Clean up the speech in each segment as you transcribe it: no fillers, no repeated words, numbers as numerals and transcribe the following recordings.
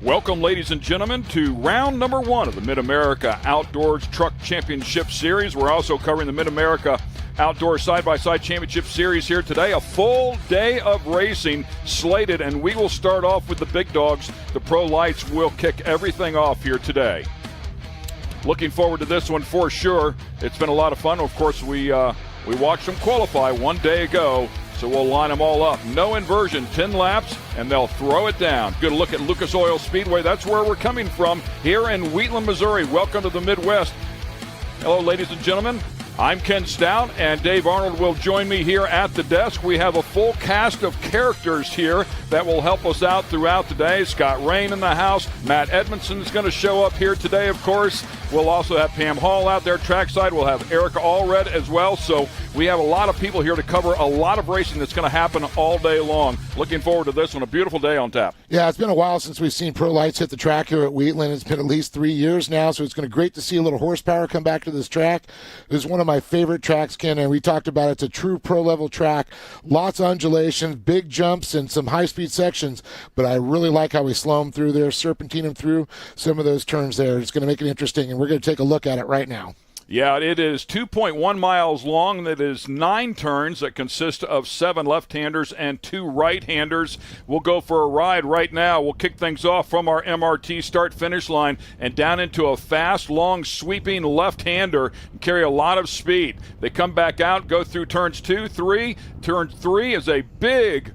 Welcome, ladies and gentlemen, to round number 1 of the Mid-America Outdoors Truck Championship Series. We're also covering the Mid-America Outdoor Side-by-Side Championship Series here today. A full day of racing slated, and we will start off with the big dogs. The Pro Lights will kick everything off here today. Looking forward to this one for sure. It's been a lot of fun. Of course, we watched them qualify one day ago. So we'll line them all up. No inversion, 10 laps, and they'll throw it down. Good look at Lucas Oil Speedway. That's where we're coming from here in Wheatland, Missouri. Welcome to the Midwest. Hello, ladies and gentlemen. I'm Ken Stout, and Dave Arnold will join me here at the desk. We have a full cast of characters here that will help us out throughout the day. Scott Rain in the house. Matt Edmondson is going to show up here today, of course. We'll also have Pam Hall out there trackside. We'll have Erica Allred as well. So we have a lot of people here to cover a lot of racing that's going to happen all day long. Looking forward to this one. A beautiful day on tap. Yeah, it's been a while since we've seen Pro Lights hit the track here at Wheatland. It's been at least 3 years now, so it's going to be great to see a little horsepower come back to this track. It was one of my favorite tracks, Ken, and we talked about it. It's a true pro-level track. Lots of undulations, big jumps, and some high-speed sections, but I really like how we slow them through there, serpentine them through some of those turns there. It's going to make it interesting, and we're going to take a look at it right now. Yeah, it is 2.1 miles long. That is 9 turns that consist of 7 left-handers and 2 right-handers. We'll go for a ride right now. We'll kick things off from our MRT start-finish line and down into a fast, long, sweeping left-hander and carry a lot of speed. They come back out, go through turns 2, 3. Turn 3 is a big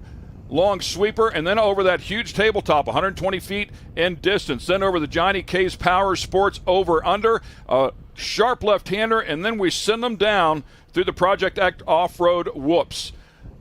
long sweeper, and then over that huge tabletop, 120 feet in distance. Then over the Johnny K's Power Sports over-under, sharp left-hander, and then we send them down through the Project Act off-road whoops.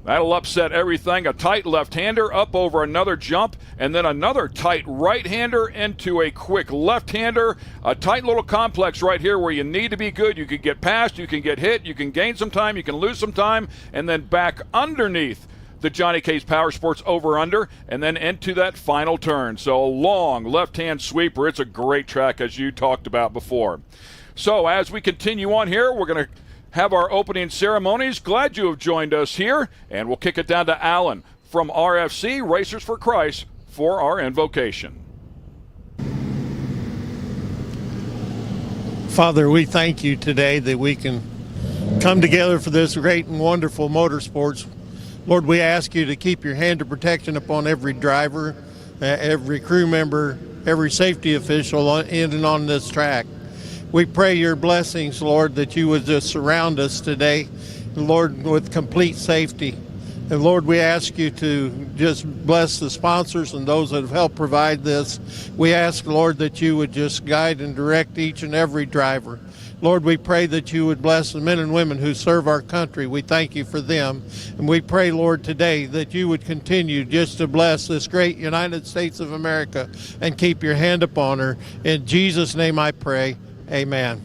That'll upset everything. A tight left-hander up over another jump, and then another tight right-hander into a quick left-hander. A tight little complex right here where you need to be good. You can get past, you can get hit, you can gain some time, you can lose some time, and then back underneath the Johnny K's Power Sports over-under, and then into that final turn. So a long left-hand sweeper. It's a great track, as you talked about before. So as we continue on here, we're going to have our opening ceremonies. Glad you have joined us here, and we'll kick it down to Alan from RFC, Racers for Christ, for our invocation. Father, we thank you today that we can come together for this great and wonderful motorsports. Lord, we ask you to keep your hand of protection upon every driver, every crew member, every safety official in and on this track. We pray your blessings, Lord, that you would just surround us today, Lord, with complete safety. And Lord, we ask you to just bless the sponsors and those that have helped provide this. We ask, Lord, that you would just guide and direct each and every driver. Lord, we pray that you would bless the men and women who serve our country. We thank you for them. And we pray, Lord, today that you would continue just to bless this great United States of America and keep your hand upon her. In Jesus' name I pray, amen.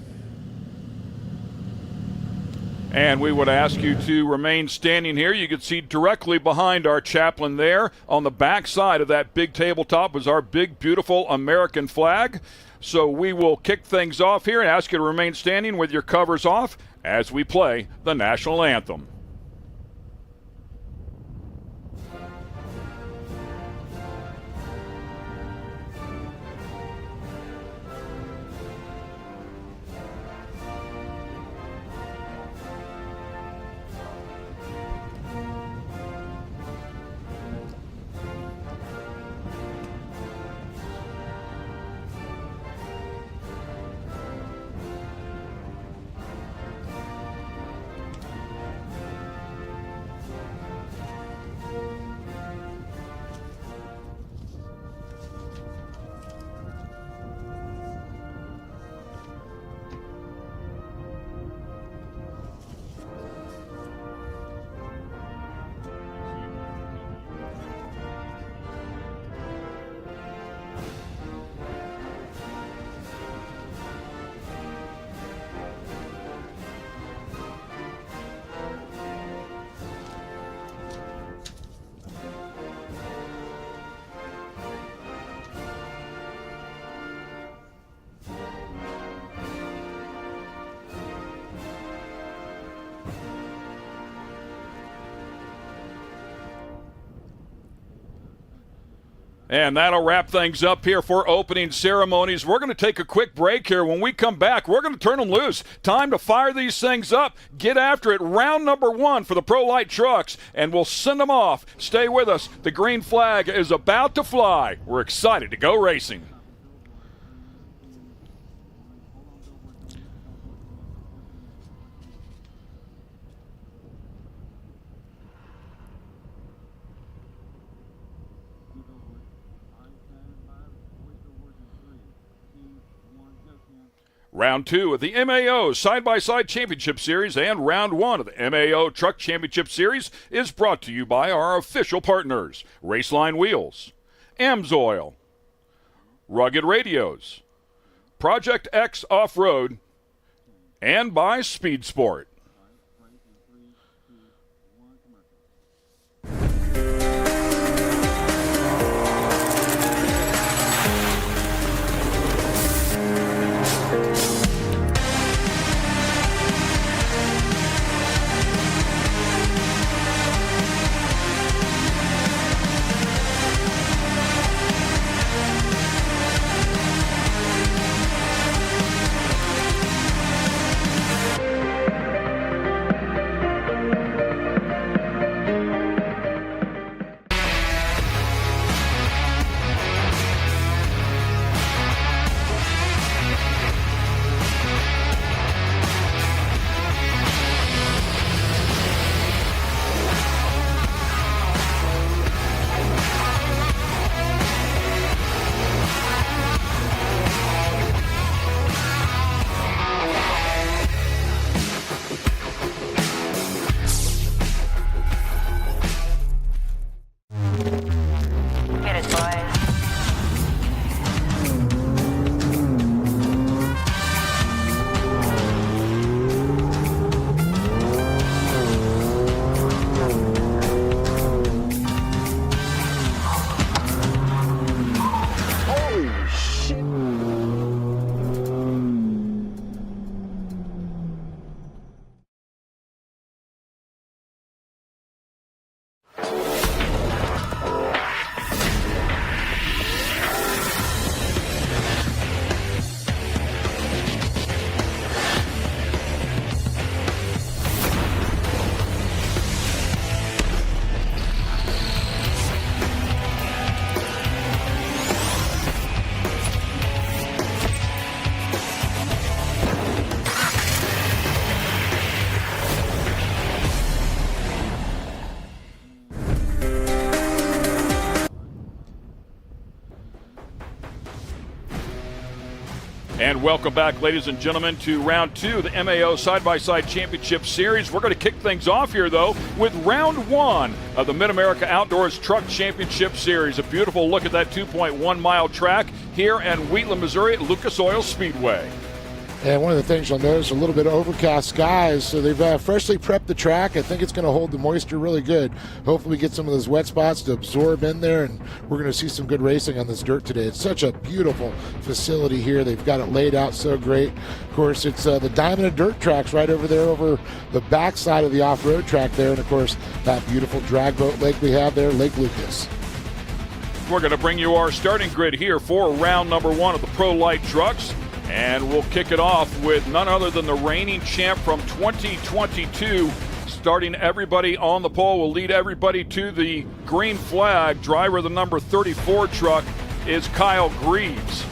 And we would ask you to remain standing here. You can see directly behind our chaplain there. On the back side of that big tabletop is our big, beautiful American flag. So we will kick things off here and ask you to remain standing with your covers off as we play the national anthem. And that'll wrap things up here for opening ceremonies. We're going to take a quick break here. When we come back, we're going to turn them loose. Time to fire these things up. Get after it. Round number 1 for the Pro Light trucks, and we'll send them off. Stay with us. The green flag is about to fly. We're excited to go racing. Round 2 of the MAO Side-by-Side Championship Series and Round 1 of the MAO Truck Championship Series is brought to you by our official partners, Raceline Wheels, AMSOIL, Rugged Radios, Project X Off-Road, and by Speed Sport. And welcome back, ladies and gentlemen, to Round 2 of the MAO Side-by-Side Championship Series. We're going to kick things off here, though, with Round 1 of the Mid-America Outdoors Truck Championship Series. A beautiful look at that 2.1-mile track here in Wheatland, Missouri at Lucas Oil Speedway. And one of the things you'll notice, a little bit of overcast skies, so they've freshly prepped the track. I think it's going to hold the moisture really good. Hopefully we get some of those wet spots to absorb in there, and we're going to see some good racing on this dirt today. It's such a beautiful facility here. They've got it laid out so great. Of course, it's the Diamond and Dirt tracks right over there over the backside of the off-road track there, and of course, that beautiful drag boat lake we have there, Lake Lucas. We're going to bring you our starting grid here for round number 1 of the Pro Light trucks. And we'll kick it off with none other than the reigning champ from 2022. Starting everybody on the pole, will lead everybody to the green flag. Driver of the number 34 truck is Kyle Greaves.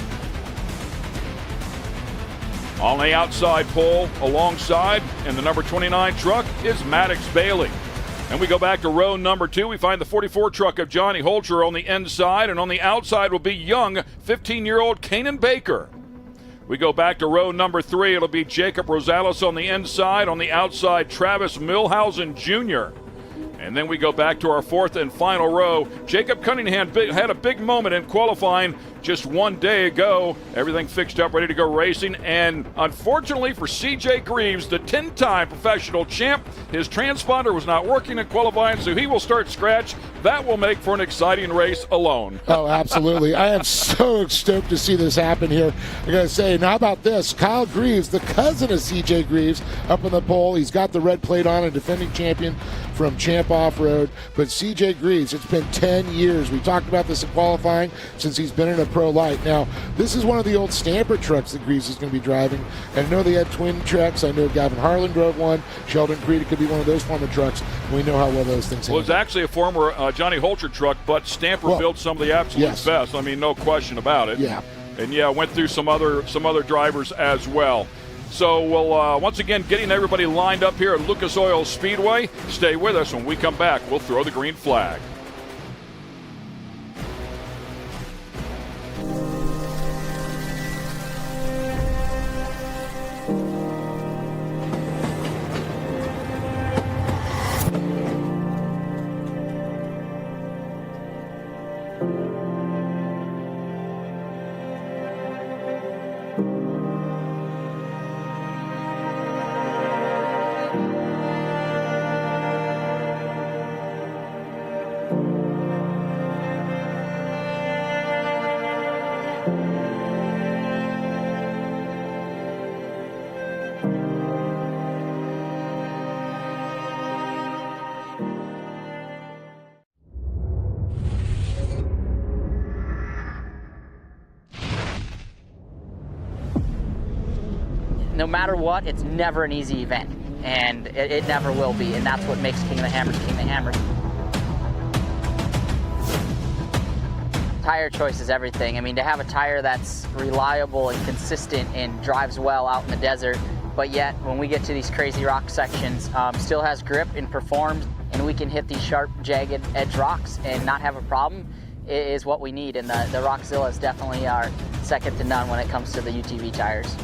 On the outside pole, alongside, in the number 29 truck is Maddox Bailey. And we go back to row number 2. We find the 44 truck of Johnny Holcher on the inside, and on the outside will be young 15-year-old Kanan Baker. We go back to row number 3. It'll be Jacob Rosales on the inside. On the outside, Travis Milhausen Jr. And then we go back to our 4th and final row. Jacob Cunningham had a big moment in qualifying just one day ago. Everything fixed up, ready to go racing. And unfortunately for CJ Greaves, the 10-time professional champ, his transponder was not working in qualifying, so he will start scratch. That will make for an exciting race alone. Oh, absolutely. I am so stoked to see this happen here. I got to say, now how about this? Kyle Greaves, the cousin of CJ Greaves, up in the pole. He's got the red plate on, a defending champion from Champ Off-Road. But CJ Greaves, it's been 10 years. We talked about this in qualifying since he's been in a pro light. Now, this is one of the old Stamper trucks that Greaves is going to be driving. And I know they had twin trucks. I know Gavin Harlan drove one. Sheldon Creed, it could be one of those former trucks. We know how well those things Well, it was actually a former Johnny Holcher truck, but Stamper built some of the absolute best. I mean, no question about it. Yeah. And went through some other drivers as well. So we'll once again getting everybody lined up here at Lucas Oil Speedway. Stay with us. When we come back, we'll throw the green flag. No matter what, it's never an easy event, and it never will be, and that's what makes King of the Hammers King of the Hammers. Tire choice is everything. I mean, to have a tire that's reliable and consistent and drives well out in the desert, but yet when we get to these crazy rock sections, still has grip and performs, and we can hit these sharp, jagged edge rocks and not have a problem, is what we need. And the Rockzillas definitely are second to none when it comes to the UTV tires.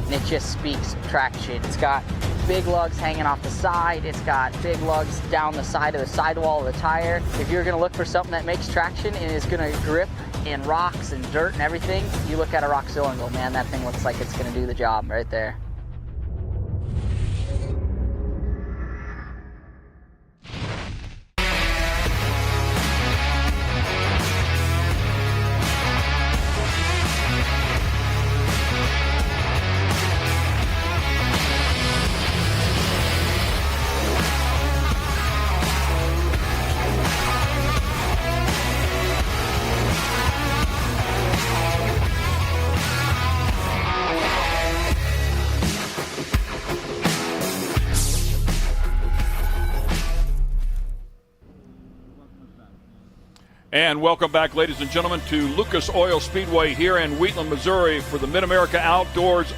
And it just speaks traction. It's got big lugs hanging off the side. It's got big lugs down the side of the sidewall of the tire. If you're gonna look for something that makes traction and is gonna grip in rocks and dirt and everything, you look at a Rockzilla and go, man, that thing looks like it's gonna do the job right there. And welcome back, ladies and gentlemen, to Lucas Oil Speedway here in Wheatland, Missouri for the Mid-America Outdoors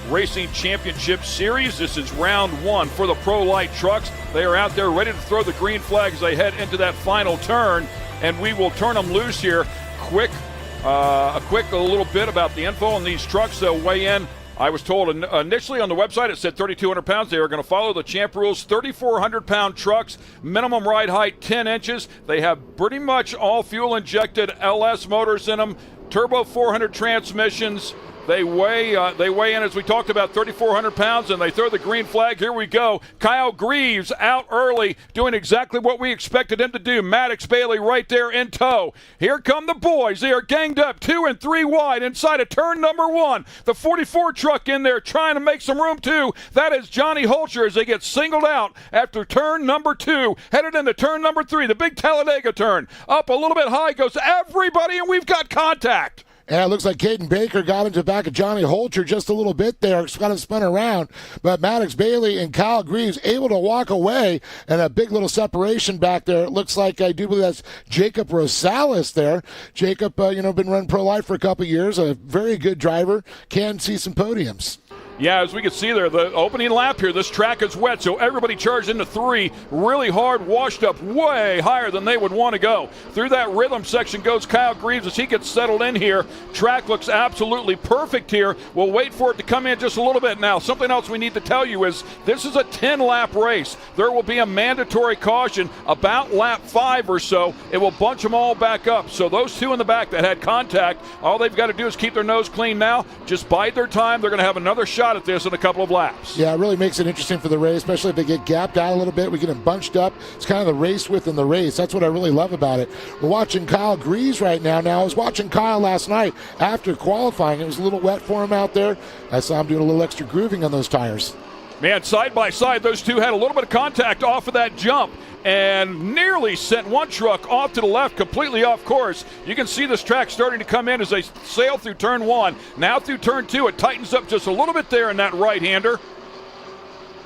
Racing Championship Series. This is round one for the Pro Light trucks. They are out there ready to throw the green flag as they head into that final turn, and we will turn them loose here. A little bit about the info on these trucks. They'll weigh in. I was told initially on the website it said 3,200 pounds. They are going to follow the champ rules. 3,400-pound trucks, minimum ride height 10 inches. They have pretty much all fuel-injected LS motors in them, turbo 400 transmissions. They weigh in, as we talked about, 3,400 pounds, and they throw the green flag. Here we go. Kyle Greaves out early, doing exactly what we expected him to do. Maddox Bailey right there in tow. Here come the boys. They are ganged up 2 and 3 wide inside of turn number 1. The 44 truck in there trying to make some room, too. That is Johnny Holcher as they get singled out after turn number 2. Headed into turn number 3, the big Talladega turn. Up a little bit high goes everybody, and we've got contact. Yeah, it looks like Caden Baker got into the back of Johnny Holcher just a little bit there. It's kind of spun around. But Maddox Bailey and Kyle Greaves able to walk away, and a big little separation back there. It looks like, I do believe that's Jacob Rosales there. Jacob, been running pro life for a couple years. A very good driver. Can see some podiums. Yeah, as we can see there, the opening lap here, this track is wet, so everybody charged into 3, really hard, washed up way higher than they would want to go. Through that rhythm section goes Kyle Greaves as he gets settled in here. Track looks absolutely perfect here. We'll wait for it to come in just a little bit now. Something else we need to tell you is this is a 10-lap race. There will be a mandatory caution about lap 5 or so. It will bunch them all back up. So those 2 in the back that had contact, all they've got to do is keep their nose clean now. Just bide their time. They're going to have another shot at this in a couple of laps. Yeah, it really makes it interesting for the race, especially if they get gapped out a little bit. We get them bunched up. It's kind of the race within the race. That's what I really love about it. We're watching Kyle Greaves right now. Now, I was watching Kyle last night after qualifying. It was a little wet for him out there. I saw him doing a little extra grooving on those tires. Man, side by side, those 2 had a little bit of contact off of that jump and nearly sent one truck off to the left, completely off course. You can see this track starting to come in as they sail through turn 1. Now through turn 2, it tightens up just a little bit there in that right-hander.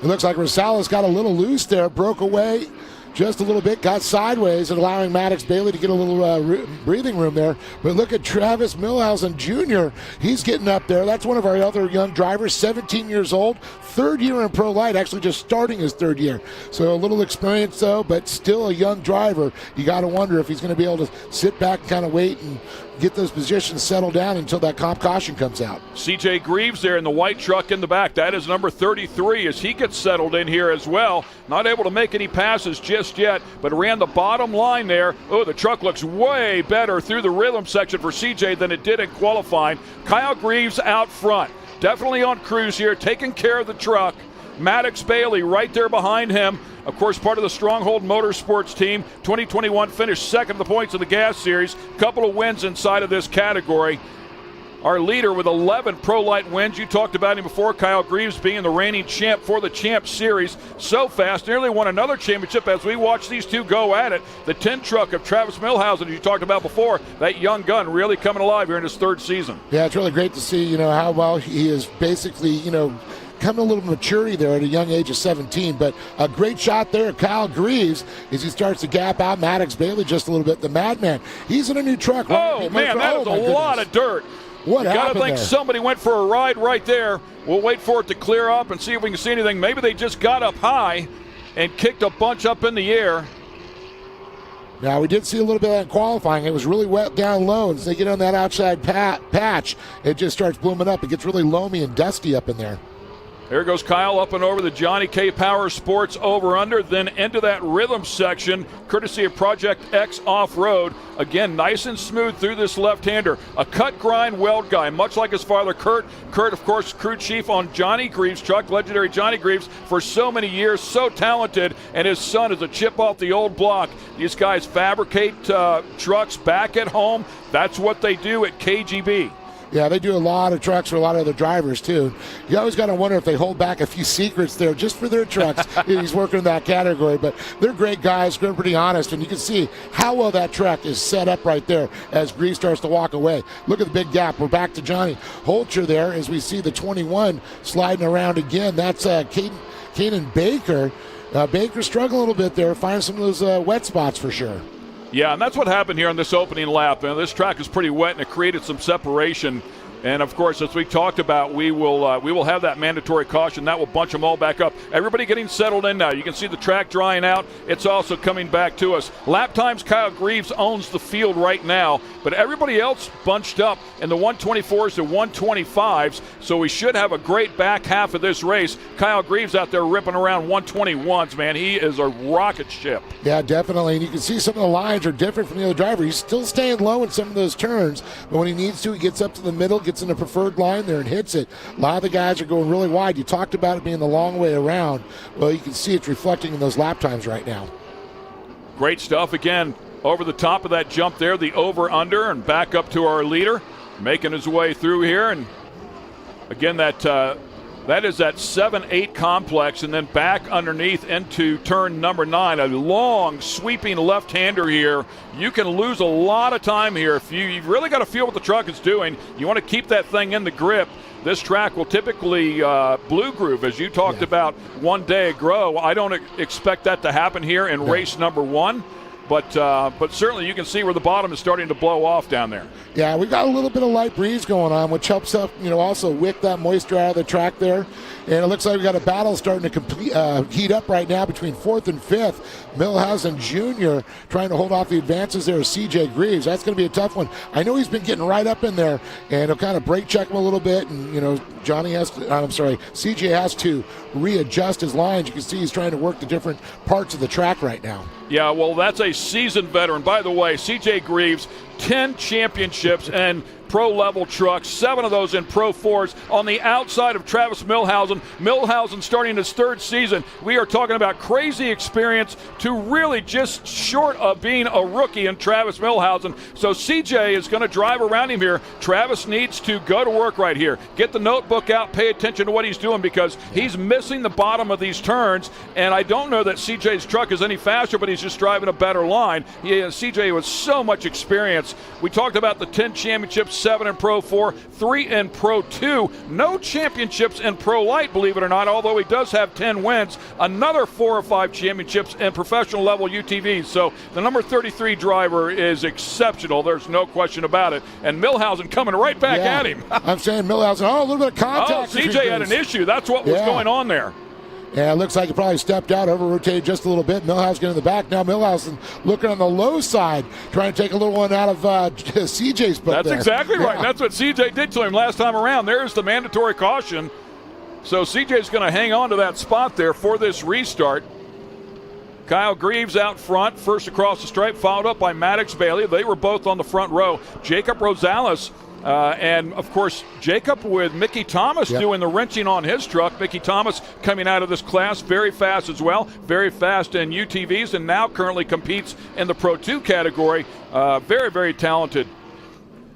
It looks like Rosales got a little loose there, broke away just a little bit, got sideways, and allowing Maddox Bailey to get a little breathing room there. But look at Travis Milhausen Jr. He's getting up there. That's one of our other young drivers, 17 years old, 3rd year in Pro Light, actually just starting his 3rd year. So a little experience, though, but still a young driver. You got to wonder if he's going to be able to sit back and kind of wait and get those positions settled down until that comp caution comes out. CJ Greaves there in the white truck in the back. That is number 33 as he gets settled in here as well. Not able to make any passes just yet, but ran the bottom line there. Oh, the truck looks way better through the rhythm section for CJ than it did in qualifying. Kyle Greaves out front. Definitely on cruise here, taking care of the truck. Maddox Bailey right there behind him. Of course, part of the Stronghold Motorsports team. 2021 finished 2nd in the points of the Gas Series. Couple of wins inside of this category. Our leader with 11 Pro Light wins. You talked about him before, Kyle Greaves being the reigning champ for the Champ Series. So fast, nearly won another championship as we watch these 2 go at it. The 10 truck of Travis Milhausen, as you talked about before, that young gun really coming alive here in his 3rd season. Yeah, it's really great to see, how well he is basically, coming a little maturity there at a young age of 17, but a great shot there. Kyle Greaves, as he starts to gap out Maddox Bailey just a little bit. The Madman, he's in a new truck. Oh, man, that is a lot of dirt. What happened Gotta think there? Somebody went for a ride right there. We'll wait for it to clear up and see if we can see anything. Maybe they just got up high and kicked a bunch up in the air. Now, we did see a little bit of that in qualifying. It was really wet down low. As they get on that outside patch, it just starts blooming up. It gets really loamy and dusty up in there. There goes Kyle up and over the Johnny K Power Sports over-under, then into that rhythm section, courtesy of Project X Off-Road. Again, nice and smooth through this left-hander. A cut, grind, weld guy, much like his father, Kurt. Kurt, of course, crew chief on Johnny Greaves' truck, legendary Johnny Greaves, for so many years, so talented, and his son is a chip off the old block. These guys fabricate trucks back at home. That's what they do at KGB. Yeah, they do a lot of trucks for a lot of other drivers, too. You always got to wonder if they hold back a few secrets there just for their trucks. He's working in that category, but they're great guys, they're pretty honest, and you can see how well that truck is set up right there as Greaves starts to walk away. Look at the big gap. We're back to Johnny Holcher there as we see the 21 sliding around again. That's Kaden Baker. Baker struggling a little bit there, finding some of those wet spots for sure. Yeah, and that's what happened here on this opening lap. And this track is pretty wet, and it created some separation. And, of course, as we talked about, we will have that mandatory caution. That will bunch them all back up. Everybody getting settled in now. You can see the track drying out. It's also coming back to us. Lap times, Kyle Greaves owns the field right now, but everybody else bunched up in the 124s to 125s, so we should have a great back half of this race. Kyle Greaves out there ripping around 121s, man. He is a rocket ship. Yeah, definitely. And you can see some of the lines are different from the other driver. He's still staying low in some of those turns, but when he needs to, he gets up to the middle, gets in the preferred line there and hits it. A lot of the guys are going really wide. You talked about it being the long way around. Well, you can see it's reflecting in those lap times right now. Great stuff again over the top of that jump there, the over-under, and back up to our leader, making his way through here. And again, that is that 7-8 complex, and then back underneath into turn number 9. A long, sweeping left-hander here. You can lose a lot of time here. If you've really got to feel what the truck is doing. You want to keep that thing in the grip. This track will typically blue groove, as you talked about one day ago. I don't expect that to happen here in race number 1. but certainly you can see where the bottom is starting to blow off down there. Yeah, we got a little bit of light breeze going on, which helps up, also wick that moisture out of the track there. And it looks like we got a battle starting to heat up right now between 4th and 5th. Millhausen Jr. trying to hold off the advances there of CJ Greaves. That's going to be a tough one. I know he's been getting right up in there, and he'll kind of brake check him a little bit. And, CJ has to readjust his lines. You can see he's trying to work the different parts of the track right now. Yeah, well, that's a seasoned veteran. By the way, CJ Greaves, 10 championships and pro-level trucks, 7 of those in Pro 4s on the outside of Travis Millhausen. Millhausen starting his 3rd season. We are talking about crazy experience to really just short of being a rookie in Travis Millhausen. So CJ is going to drive around him here. Travis needs to go to work right here. Get the notebook out, pay attention to what he's doing, because he's missing the bottom of these turns, and I don't know that CJ's truck is any faster, but he's just driving a better line. CJ with so much experience. We talked about the 10 championships, 7 in Pro 4, 3 in Pro 2. No championships in Pro Light, believe it or not, although he does have 10 wins. Another 4 or 5 championships in professional level UTVs. So the number 33 driver is exceptional. There's no question about it. And Millhausen coming right back at him. I'm saying Millhausen, a little bit of contact. CJ had an issue. That's what was going on there. Yeah, it looks like he probably stepped out, over-rotated just a little bit. Millhausen getting in the back. Now Millhausen looking on the low side, trying to take a little one out of CJ's book. That's there. exactly right. That's what CJ did to him last time around. There's the mandatory caution. So CJ's going to hang on to that spot there for this restart. Kyle Greaves out front, first across the stripe, followed up by Maddox Bailey. They were both on the front row. Jacob Rosales, and, of course, Jacob with Mickey Thomas doing the wrenching on his truck. Mickey Thomas coming out of this class very fast as well, very fast in UTVs, and now currently competes in the Pro 2 category. Very, very talented.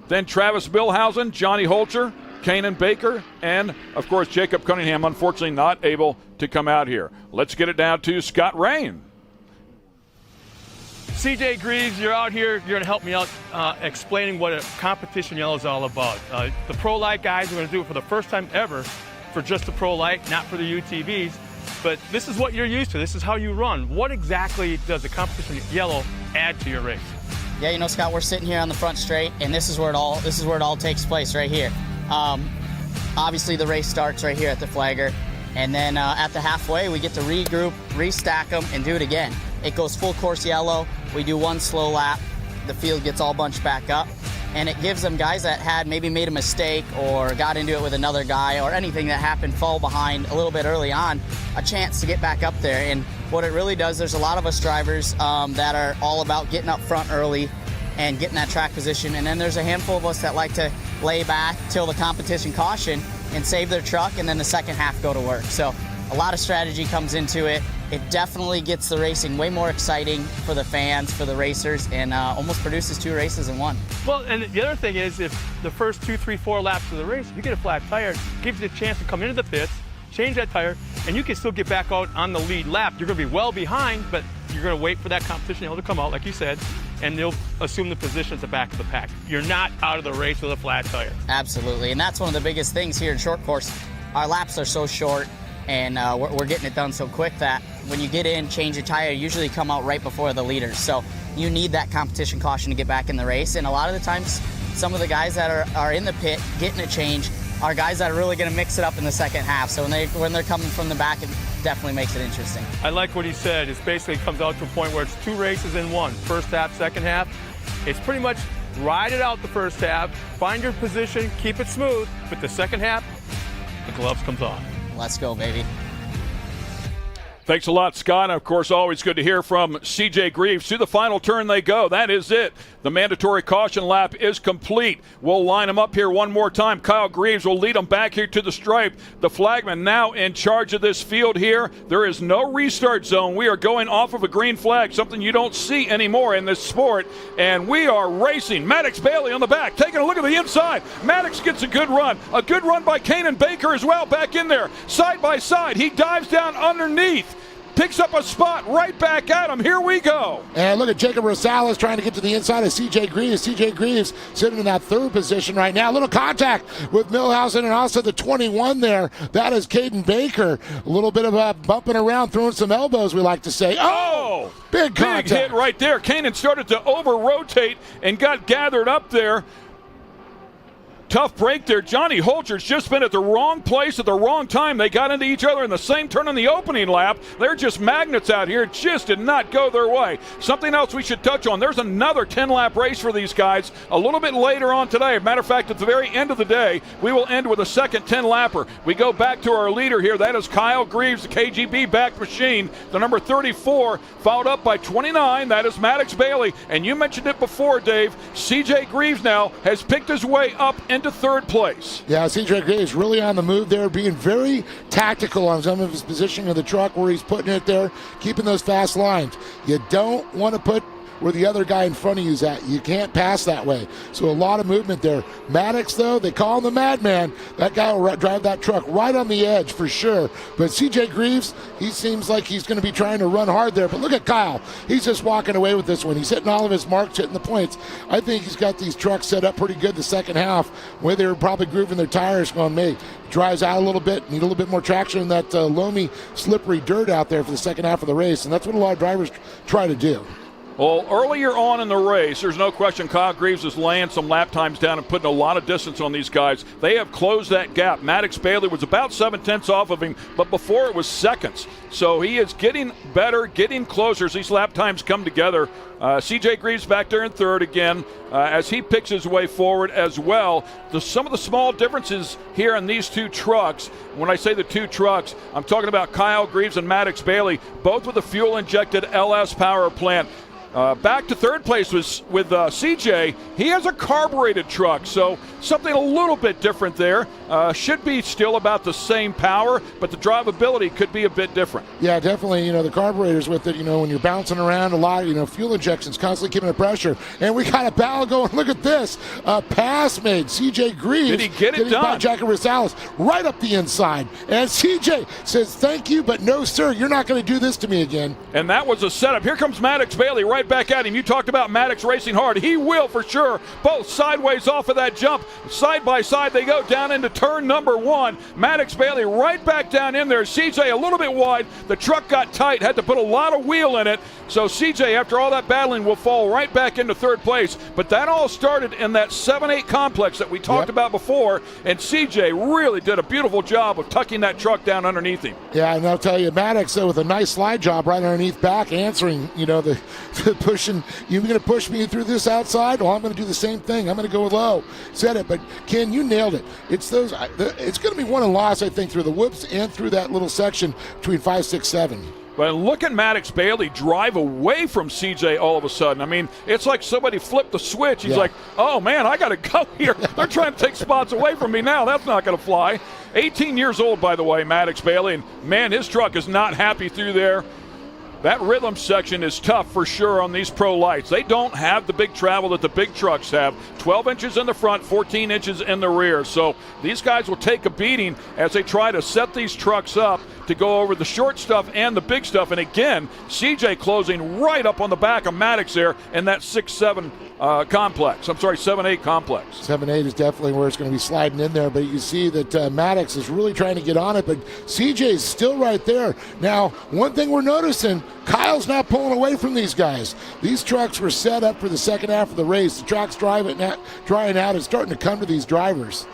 Then Travis Millhausen, Johnny Holcher, Kanan Baker, and, of course, Jacob Cunningham, unfortunately not able to come out here. Let's get it down to Scott Rain. CJ Greaves, you're out here. You're going to help me out explaining what a competition yellow is all about. The Pro Light guys are going to do it for the first time ever for just the Pro Light, not for the UTVs. But this is what you're used to. This is how you run. What exactly does the competition yellow add to your race? Yeah, Scott, we're sitting here on the front straight, and this is where it all takes place right here. Obviously, the race starts right here at the flagger, and then at the halfway, we get to regroup, restack them, and do it again. It goes full course yellow. We do one slow lap. The field gets all bunched back up, and it gives them guys that had maybe made a mistake or got into it with another guy or anything that happened, fall behind a little bit early on, a chance to get back up there. And what it really does, there's a lot of us drivers that are all about getting up front early and getting that track position, and then there's a handful of us that like to lay back till the competition caution and save their truck, and then the second half go to work. So a lot of strategy comes into it. It definitely gets the racing way more exciting for the fans, for the racers, and almost produces 2 races in one. Well, and the other thing is, if the first 2, 3, 4 laps of the race, you get a flat tire, it gives you a chance to come into the pits, change that tire, and you can still get back out on the lead lap. You're going to be well behind, but you're going to wait for that competition yellow to come out, like you said, and they'll assume the position at the back of the pack. You're not out of the race with a flat tire. Absolutely, and that's one of the biggest things here in short course. Our laps are so short, and we're getting it done so quick that when you get in, change your tire, you usually come out right before the leaders. So you need that competition caution to get back in the race. And a lot of the times, some of the guys that are in the pit getting a change are guys that are really going to mix it up in the second half. So when they're coming from the back, it definitely makes it interesting. I like what he said. It basically comes out to a point where it's 2 races in one. First half, second half. It's pretty much ride it out the first half, find your position, keep it smooth. But the second half, the gloves comes off. Let's go, baby. Thanks a lot, Scott. Of course, always good to hear from CJ Greaves. To the final turn they go. That is it. The mandatory caution lap is complete. We'll line them up here one more time. Kyle Greaves will lead them back here to the stripe. The flagman now in charge of this field here. There is no restart zone. We are going off of a green flag, something you don't see anymore in this sport. And we are racing. Maddox Bailey on the back, taking a look at the inside. Maddox gets a good run. A good run by Kanan Baker as well, back in there. Side by side, he dives down underneath. picks up a spot right back at him. Here we go. And look at Jacob Rosales trying to get to the inside of C.J. Greaves. C.J. Greaves sitting in that third position right now. A little contact with Millhausen and also the 21 there. That is Caden Baker. A little bit of a bumping around, throwing some elbows, we like to say. Oh! Big contact. Big hit right there. Kanan started to over-rotate and got gathered up there. Tough break there. Johnny Holcher's just been at the wrong place at the wrong time. They got into each other in the same turn in the opening lap. They're just magnets out here. Just did not go their way. Something else we should touch on. There's another 10-lap race for these guys a little bit later on today. Matter of fact, at the very end of the day, we will end with a second 10-lapper. We go back to our leader here. That is Kyle Greaves, the KGB backed machine, the number 34, followed up by 29. That is Maddox Bailey. And you mentioned it before, Dave. C.J. Greaves now has picked his way up into third place. Yeah, C.J. Greaves really on the move there, being very tactical on some of his positioning of the truck, where he's putting it there, keeping those fast lines. You don't want to put where the other guy in front of you is at. You can't pass that way. So a lot of movement there. Maddox, though, they call him the madman. That guy will drive that truck right on the edge for sure. But C.J. Greaves, he seems like he's going to be trying to run hard there. But look at Kyle. He's just walking away with this one. He's hitting all of his marks, hitting the points. I think he's got these trucks set up pretty good the second half, where they were probably grooving their tires going, maybe drives out a little bit, need a little bit more traction in that loamy, slippery dirt out there for the second half of the race. And that's what a lot of drivers try to do. Well, earlier on in the race, there's no question Kyle Greaves is laying some lap times down and putting a lot of distance on these guys. They have closed that gap. Maddox Bailey was about 7/10 off of him, but before it was seconds. So he is getting better, getting closer as these lap times come together. C.J. Greaves back there in third again as he picks his way forward as well. Some of the small differences here in these two trucks. When I say the two trucks, I'm talking about Kyle Greaves and Maddox Bailey, both with a fuel-injected LS power plant. Back to third place was with CJ. He has a carbureted truck, so something a little bit different there. Should be still about the same power, but the drivability could be a bit different. Yeah, definitely. You know, the carburetors with it, you know, when you're bouncing around a lot, you know, fuel injections constantly keeping the pressure. And we got a battle going. Look at this. A pass made. CJ Greaves. Did he get it done? By Jacob Rosales right up the inside. And CJ says, thank you, but no, sir. You're not going to do this to me again. And that was a setup. Here comes Maddox Bailey right back at him. You talked about Maddox racing hard. He will for sure. Both sideways off of that jump. Side by side they go down into turn number one. Maddox Bailey right back down in there. CJ a little bit wide. The truck got tight. Had to put a lot of wheel in it. So CJ, after all that battling, will fall right back into third place. But that all started in that 7-8 complex that we talked about before. And CJ really did a beautiful job of tucking that truck down underneath him. Yeah, and I'll tell you, Maddox, with a nice slide job right underneath back, answering, you know, the pushing. You're going to push me through this outside? Well, I'm going to do the same thing. I'm going to go low. Said it, but Ken, you nailed it. It's those. It's going to be won and lost, I think, through the whoops and through that little section between 5, 6, 7. But look at Maddox Bailey drive away from CJ all of a sudden. I mean, it's like somebody flipped the switch. He's like, oh, man, I got to go here. They're trying to take spots away from me now. That's not going to fly. 18 years old, by the way, Maddox Bailey. And, man, his truck is not happy through there. That rhythm section is tough for sure on these pro lights. They don't have the big travel that the big trucks have. 12 inches in the front, 14 inches in the rear. So these guys will take a beating as they try to set these trucks up to go over the short stuff and the big stuff. And again, CJ closing right up on the back of Maddox there in that 6-7 complex. I'm sorry, 7-8 complex. 7-8 is definitely where it's going to be sliding in there, but you see that Maddox is really trying to get on it, but CJ is still right there. Now, one thing we're noticing, Kyle's not pulling away from these guys. These trucks were set up for the second half of the race. The track's drying out and starting to come to these drivers.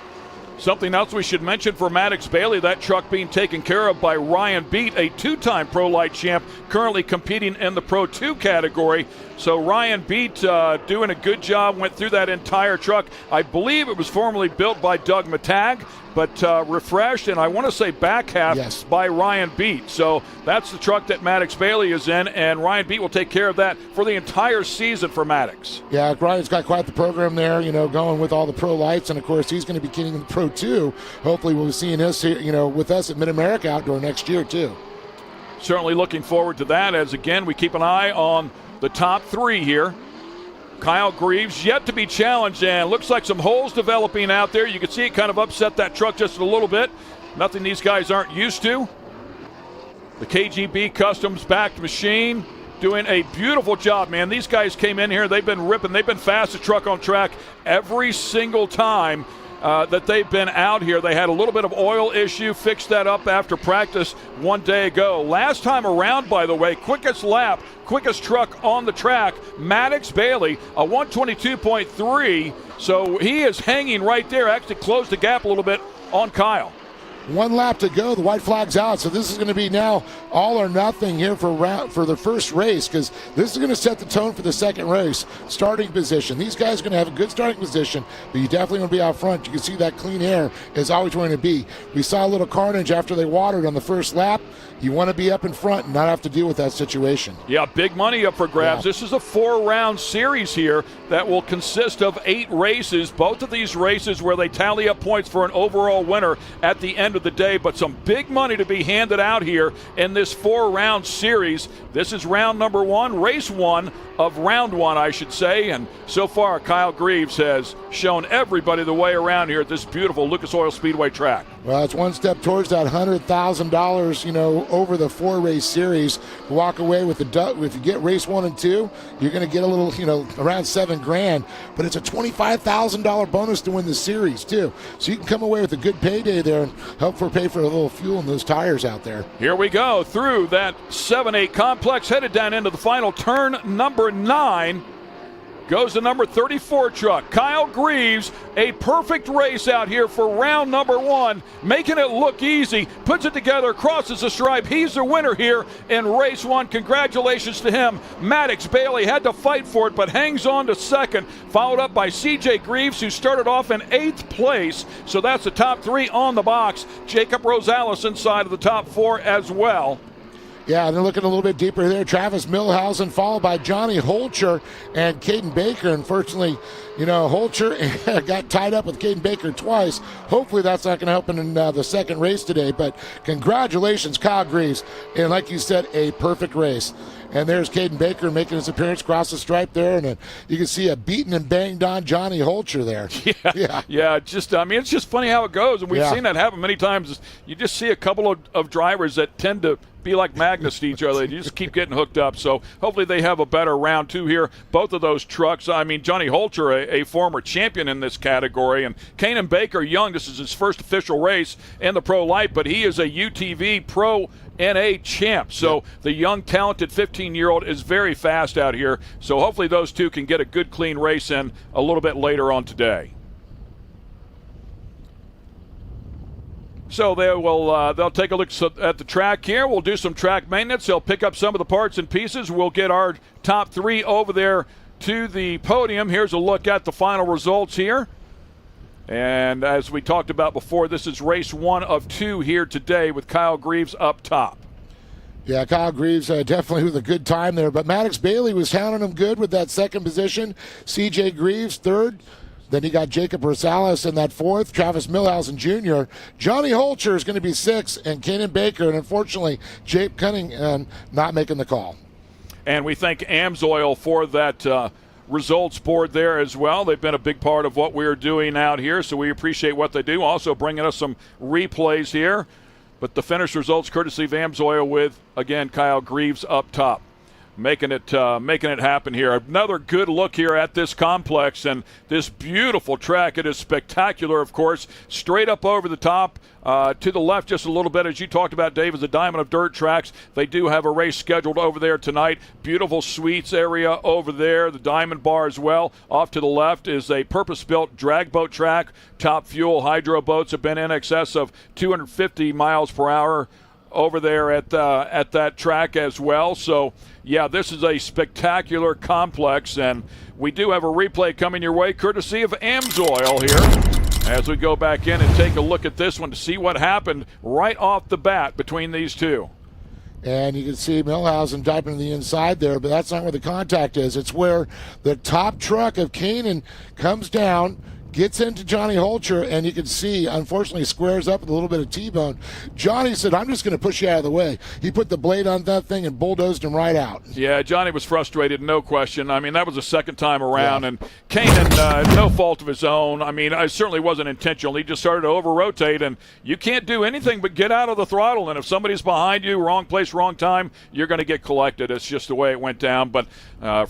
Something else we should mention for Maddox Bailey, that truck being taken care of by Ryan Beat, a two-time Pro Light champ, currently competing in the Pro 2 category. So Ryan Beat doing a good job, went through that entire truck. I believe it was formerly built by Doug Matag, but refreshed, and I want to say back half by Ryan Beat. So that's the truck that Maddox Bailey is in, and Ryan Beat will take care of that for the entire season for Maddox. Yeah, Ryan's got quite the program there, you know, going with all the pro lights, and of course he's going to be getting in the Pro 2. Hopefully we'll be seeing us here, you know, with us at Mid-America Outdoor next year too. Certainly looking forward to that, as again we keep an eye on the top three here. Kyle Greaves yet to be challenged, and looks like some holes developing out there. You can see it kind of upset that truck just a little bit. Nothing these guys aren't used to. The KGB Customs backed machine doing a beautiful job, man. These guys came in here. They've been ripping. They've been fastest truck on track every single time that they've been out here. They had a little bit of oil issue, fixed that up after practice one day ago. Last time around, by the way, quickest lap, quickest truck on the track, Maddox Bailey, a 122.3. So he is hanging right there, actually closed the gap a little bit on Kyle. 1 lap to go. The white flag's out, so this is going to be now all or nothing here for the first race, because this is going to set the tone for the second race. Starting position. These guys are going to have a good starting position, but you definitely want to be out front. You can see that clean air is always going to be. We saw a little carnage after they watered on the first lap. You want to be up in front and not have to deal with that situation. Yeah, big money up for grabs. Yeah. This is a 4-round series here that will consist of 8 races. Both of these races where they tally up points for an overall winner at the end of the day, but some big money to be handed out here in this 4-round series. This is round number 1, race 1 of round 1, I should say, and so far Kyle Greaves has shown everybody the way around here at this beautiful Lucas Oil Speedway track. Well, it's one step towards that $100,000, over the 4-race series. Walk away with if you get race 1 and 2, you're going to get a little, around $7,000, but it's a $25,000 bonus to win the series too. So you can come away with a good payday there and help pay for a little fuel in those tires out there. Here we go through that 7-8 complex, headed down into the final turn. Number 9 goes the number 34 truck. Kyle Greaves, a perfect race out here for round number 1, making it look easy, puts it together, crosses the stripe. He's the winner here in race 1. Congratulations to him. Maddox Bailey had to fight for it, but hangs on to second, followed up by CJ Greaves, who started off in 8th place. So that's the top 3 on the box. Jacob Rosales inside of the top 4 as well. Yeah, they're looking a little bit deeper there. Travis Millhausen, followed by Johnny Holcher and Caden Baker. Unfortunately, Holcher got tied up with Caden Baker twice. Hopefully that's not going to happen in the second race today. But congratulations, Kyle Greaves. And like you said, a perfect race. And there's Caden Baker making his appearance across the stripe there. And you can see a beaten and banged on Johnny Holcher there. Yeah. It's just funny how it goes. And we've seen that happen many times. You just see a couple of drivers that tend to be like magnets to each other. You just keep getting hooked up. So hopefully they have a better round 2 here. Both of those trucks, Johnny Holcher, a former champion in this category, and Kanan Baker, young. This is his first official race in the Pro Light, but he is a UTV Pro NA champ. So the young, talented 15-year-old is very fast out here. So hopefully those two can get a good, clean race in a little bit later on today. So they'll take a look at the track here. We'll do some track maintenance. They'll pick up some of the parts and pieces. We'll get our top 3 over there to the podium. Here's a look at the final results here. And as we talked about before, this is race 1 of 2 here today with Kyle Greaves up top. Yeah, Kyle Greaves definitely with a good time there. But Maddox Bailey was hounding him good with that second position. CJ Greaves, 3rd. Then you got Jacob Rosales in that 4th, Travis Millhausen Jr. Johnny Holcher is going to be 6th, and Kanan Baker, and unfortunately, Jake Cunningham not making the call. And we thank AMSOIL for that results board there as well. They've been a big part of what we're doing out here, so we appreciate what they do. Also bringing us some replays here. But the finished results courtesy of AMSOIL with, again, Kyle Greaves up top. Making it happen here. Another good look here at this complex and this beautiful track. It is spectacular, of course. Straight up over the top, to the left just a little bit, as you talked about, Dave, is the Diamond of Dirt tracks. They do have a race scheduled over there tonight. Beautiful suites area over there, the Diamond Bar as well. Off to the left is a purpose-built drag boat track. Top fuel hydro boats have been in excess of 250 miles per hour over there at that track as well. So, yeah, this is a spectacular complex, and we do have a replay coming your way courtesy of AMSOIL here as we go back in and take a look at this one to see what happened right off the bat between these two. And you can see Millhausen diving to the inside there, but that's not where the contact is. It's where the top truck of Kanan comes down. gets into Johnny Holcher, and you can see, unfortunately, squares up with a little bit of T-bone. Johnny said, I'm just going to push you out of the way. He put the blade on that thing and bulldozed him right out. Yeah, Johnny was frustrated, no question. I mean, that was the second time around, and Kanan, no fault of his own. I mean, it certainly wasn't intentional. He just started to over-rotate, and you can't do anything but get out of the throttle, and if somebody's behind you, wrong place, wrong time, you're going to get collected. It's just the way it went down, but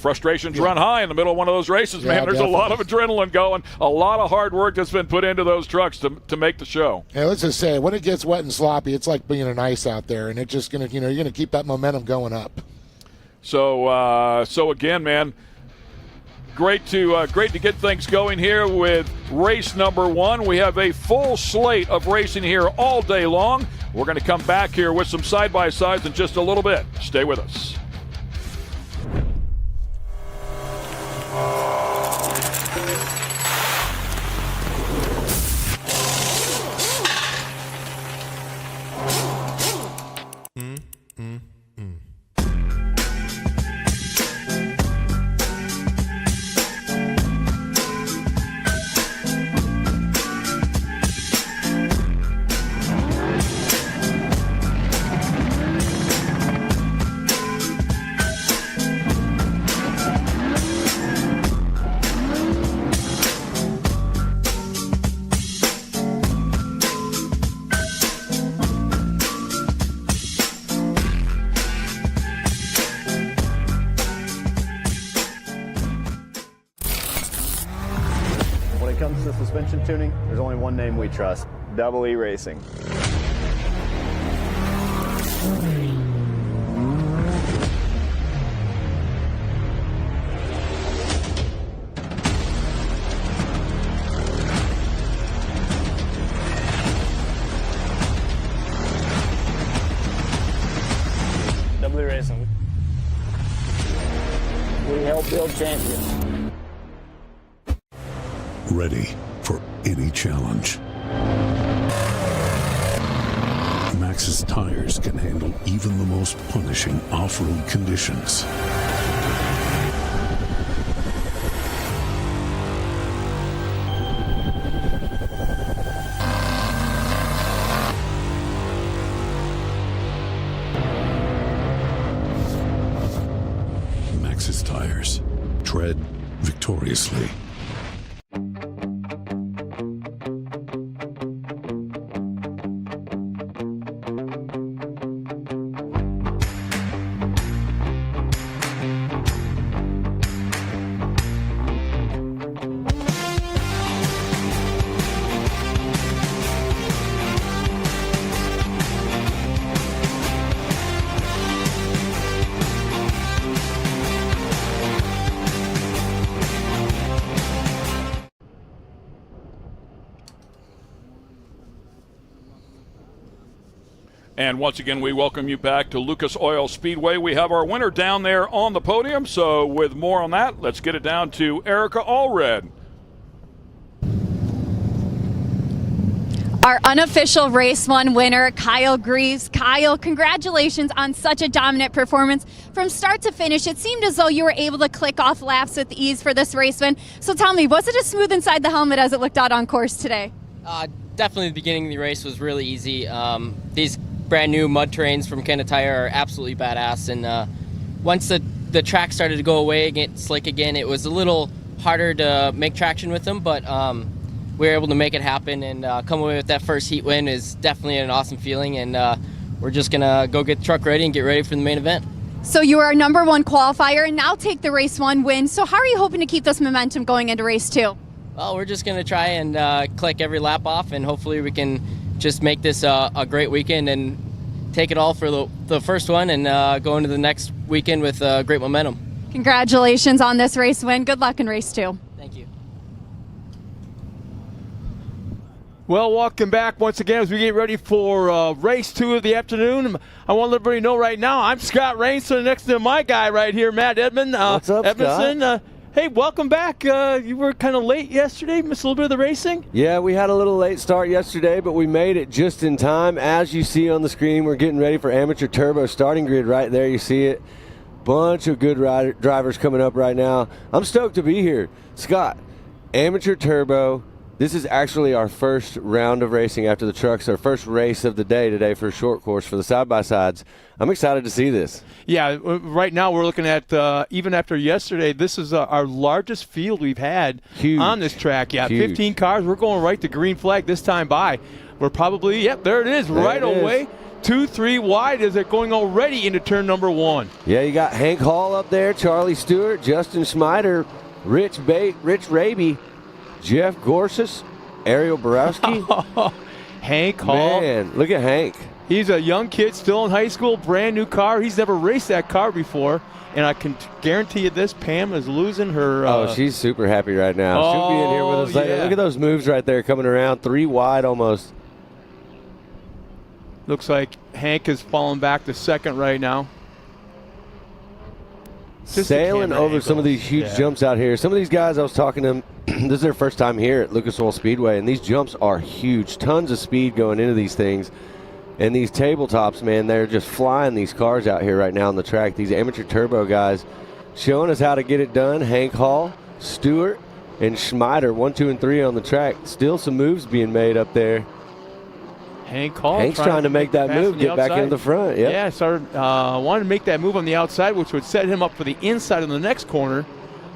frustrations run high in the middle of one of those races, man. There's definitely a lot of adrenaline going, a lot of hard work that's been put into those trucks to make the show. Yeah, let's just say, when it gets wet and sloppy, it's like being an ice out there, and it's just going to, you're going to keep that momentum going up. So again, man, great to get things going here with race number 1. We have a full slate of racing here all day long. We're going to come back here with some side-by-sides in just a little bit. Stay with us. When it comes to suspension tuning, there's only one name we trust: Double E Racing. Double E Racing. We help build champions. Ready for any challenge. Maxxis tires can handle even the most punishing off-road conditions. Maxxis tires. Tread victoriously. And once again, we welcome you back to Lucas Oil Speedway. We have our winner down there on the podium. So with more on that, let's get it down to Erica Allred. Our unofficial race 1 winner, Kyle Greaves. Kyle, congratulations on such a dominant performance. From start to finish, it seemed as though you were able to click off laps with ease for this race win. So tell me, was it as smooth inside the helmet as it looked out on course today? Definitely the beginning of the race was really easy. These brand new mud terrains from Canada Tire are absolutely badass, and once the track started to go away and get slick again, it was a little harder to make traction with them, but we were able to make it happen, and come away with that first heat win is definitely an awesome feeling, and we're just gonna go get the truck ready and get ready for the main event. So you are our #1 qualifier and now take the race 1 win. So how are you hoping to keep this momentum going into race 2? Well, we're just gonna try and click every lap off, and hopefully we can just make this a great weekend and take it all for the first one, and go into the next weekend with great momentum. Congratulations on this race win. Good luck in race 2. Thank you. Well, welcome back once again as we get ready for race 2 of the afternoon. I want to let everybody know right now, I'm Scott Rains, so next to my guy right here, Matt Edmond. What's up, Edmondson. Scott? Hey, welcome back. You were kind of late yesterday, missed a little bit of the racing. Yeah, we had a little late start yesterday, but we made it just in time. As you see on the screen, we're getting ready for Amateur Turbo starting grid right there. You see it. Bunch of good drivers coming up right now. I'm stoked to be here. Scott, Amateur Turbo, This is actually our first round of racing after the trucks, our first race of the day today for short course for the side-by-sides. I'm excited to see this. Yeah, right now we're looking at, even after yesterday, this is our largest field we've had on this track. Yeah, Huge. 15 cars. We're going right to green flag this time by. We're probably, yep, there it is, right away. 2-3 wide as they're going already into turn number 1. Yeah, you got Hank Hall up there, Charlie Stewart, Justin Schmeider, Rich Raby, Jeff Gorsuch, Ariel Borowski. Hank Hall. Man, look at Hank. He's a young kid, still in high school, brand new car. He's never raced that car before. And I can guarantee you this, Pam is losing her. She's super happy right now. She'll be in here with us later. Yeah. Look at those moves right there coming around. 3 wide almost. Looks like Hank is falling back to second right now. Just Sailing over angles. some of these huge jumps out here. Some of these guys I was talking to them, this is their first time here at Lucas Oil Speedway, and these jumps are huge. Tons of speed going into these things. And these tabletops, man, they're just flying these cars out here right now on the track. These amateur turbo guys showing us how to get it done. Hank Hall, Stewart, and Schmeider, 1, 2, and 3 on the track. Still some moves being made up there. Hank Hall. Hank's trying to make that move, get back into the front. Yep. Yeah, wanted to make that move on the outside, which would set him up for the inside in the next corner.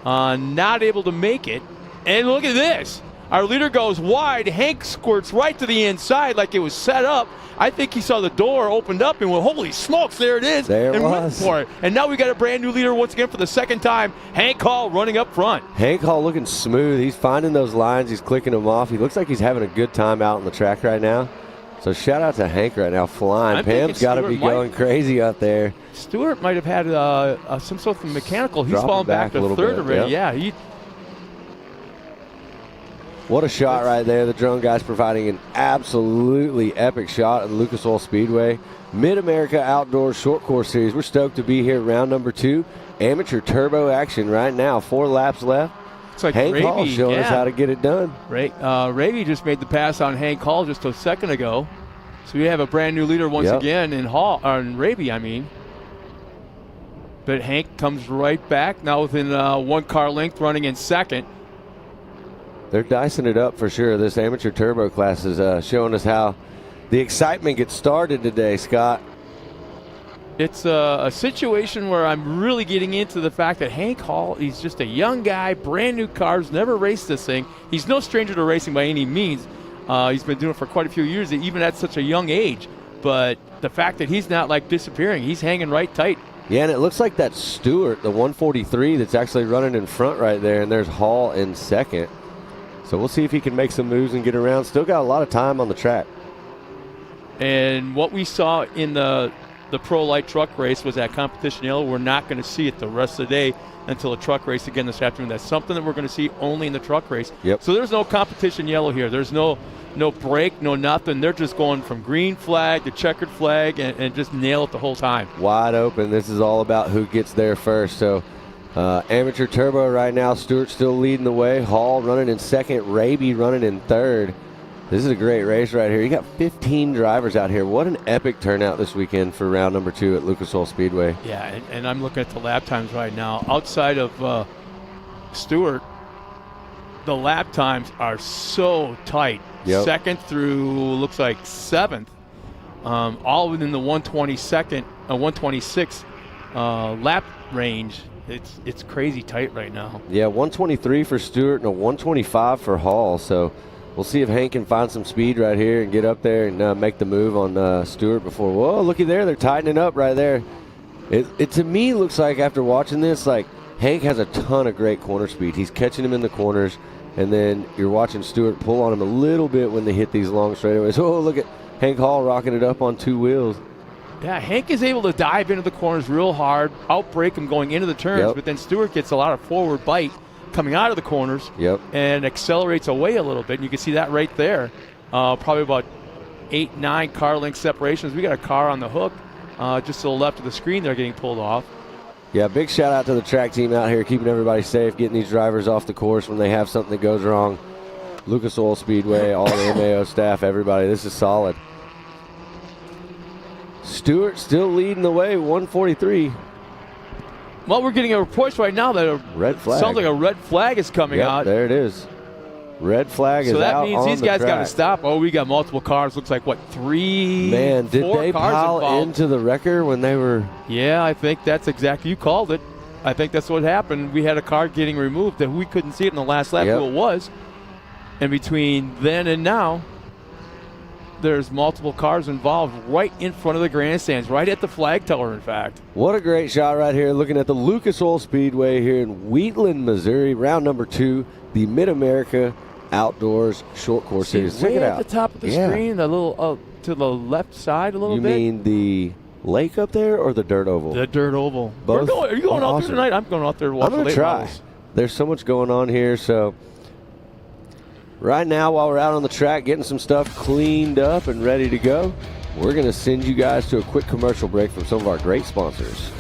Not able to make it. And look at this. Our leader goes wide. Hank squirts right to the inside like it was set up. I think he saw the door opened up and went, holy smokes, there it is. There it and was. went for it. And now we got a brand new leader once again for the second time. Hank Hall running up front. Hank Hall looking smooth. He's finding those lines. He's clicking them off. He looks like he's having a good time out on the track right now. So shout out to Hank right now, flying. Pam's got to be going crazy out there. Stewart might have had some sort of mechanical. He's Dropping falling back to third already. Yep. Yeah, What a shot right there. The drone guy's providing an absolutely epic shot at the Lucas Oil Speedway. Mid-America Outdoor Short Course Series. We're stoked to be here at round number 2. Amateur turbo action right now. 4 laps left. It's like Hank Hall Raby, showing us how to get it done. Raby just made the pass on Hank Hall just a second ago. So we have a brand new leader once again in Raby, I mean. But Hank comes right back now within 1 car length, running in second. They're dicing it up for sure. This amateur turbo class is showing us how the excitement gets started today, Scott. It's a situation where I'm really getting into the fact that Hank Hall, he's just a young guy, brand new cars, never raced this thing. He's no stranger to racing by any means. He's been doing it for quite a few years, even at such a young age. But the fact that he's not like disappearing, he's hanging right tight. Yeah, and it looks like that Stewart, the 143, that's actually running in front right there, and there's Hall in second. So we'll see if he can make some moves and get around. Still got a lot of time on the track. And what we saw in the Pro Light truck race was that competition yellow. We're not going to see it the rest of the day until a truck race again this afternoon. That's something that we're going to see only in the truck race. Yep. So there's no competition yellow here. There's no break, no nothing. They're just going from green flag to checkered flag and just nail it the whole time. Wide open. This is all about who gets there first. So amateur turbo right now. Stewart still leading the way. Hall running in second. Raby running in third. This is a great race right here. You got 15 drivers out here. What an epic turnout this weekend for round number 2 at Lucas Oil Speedway. Yeah, and I'm looking at the lap times right now. Outside of Stewart, the lap times are so tight. Yep. Second through looks like 7th, all within the 126 lap range. It's crazy tight right now. Yeah, 123 for Stewart and a 125 for Hall. So we'll see if Hank can find some speed right here and get up there and make the move on Stewart before. Whoa, looky there. They're tightening up right there. It to me looks like after watching this, like Hank has a ton of great corner speed. He's catching him in the corners, and then you're watching Stewart pull on him a little bit when they hit these long straightaways. Oh, look at Hank Hall rocking it up on 2 wheels. Yeah, Hank is able to dive into the corners real hard, outbrake him going into the turns, but then Stewart gets a lot of forward bite coming out of the corners and accelerates away a little bit. And you can see that right there. Probably about 8-9 car length separations. We got a car on the hook just to the left of the screen. They're getting pulled off. Yeah, big shout out to the track team out here, keeping everybody safe, getting these drivers off the course when they have something that goes wrong. Lucas Oil Speedway, all the MAO staff, everybody, this is solid. Stewart still leading the way, 143. Well, we're getting a report right now that red flag. Sounds like a red flag is coming out. There it is. Red flag is out on the track. So that means these guys got to stop. Oh, we got multiple cars. Looks like, what, 3, Man, did 4 they cars pile involved. into the wrecker when they were? Yeah, I think that's exactly, you called it. I think that's what happened. We had a car getting removed that we couldn't see it in the last lap who it was. And between then and now, there's multiple cars involved right in front of the grandstands, right at the flag tower, in fact. What a great shot right here, looking at the Lucas Oil Speedway here in Wheatland, Missouri, round number 2, the Mid-America Outdoors Short Course Series. Check it out. At the top of the screen, a little to the left side a little bit. You mean the lake up there or the dirt oval? The dirt oval. Both? Are you going out there tonight? I'm going out there to watch I'm going the to late try. models. There's so much going on here, so right now while we're out on the track getting some stuff cleaned up and ready to go, we're going to send you guys to a quick commercial break from some of our great sponsors.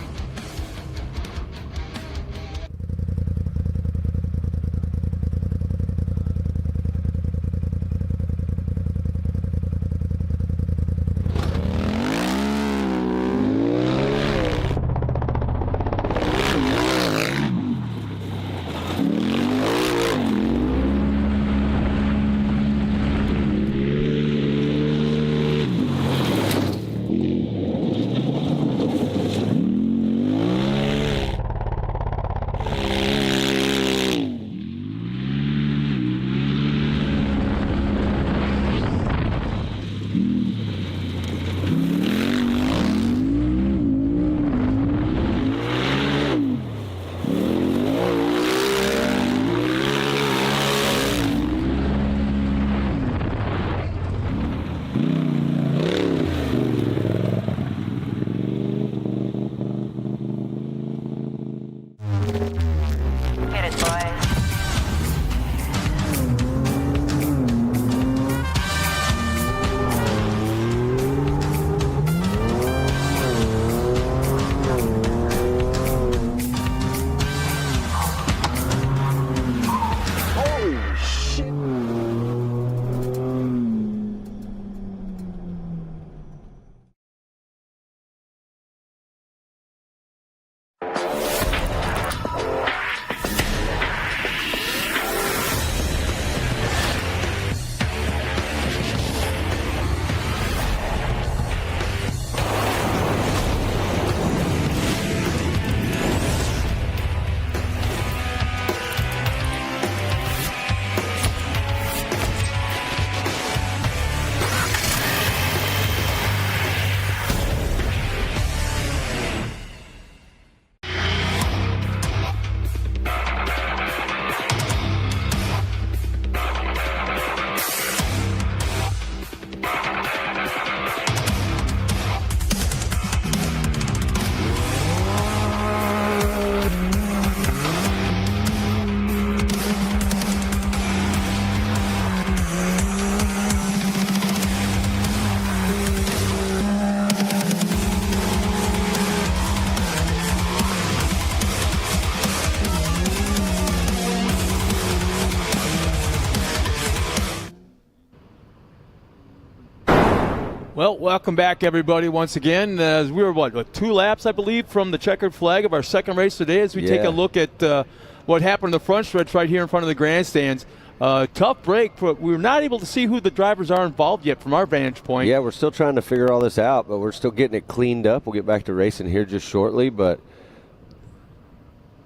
Well, welcome back, everybody, once again. We were, 2 laps, I believe, from the checkered flag of our second race today as we take a look at what happened in the front stretch right here in front of the grandstands. Tough break, but we're not able to see who the drivers are involved yet from our vantage point. Yeah, we're still trying to figure all this out, but we're still getting it cleaned up. We'll get back to racing here just shortly, but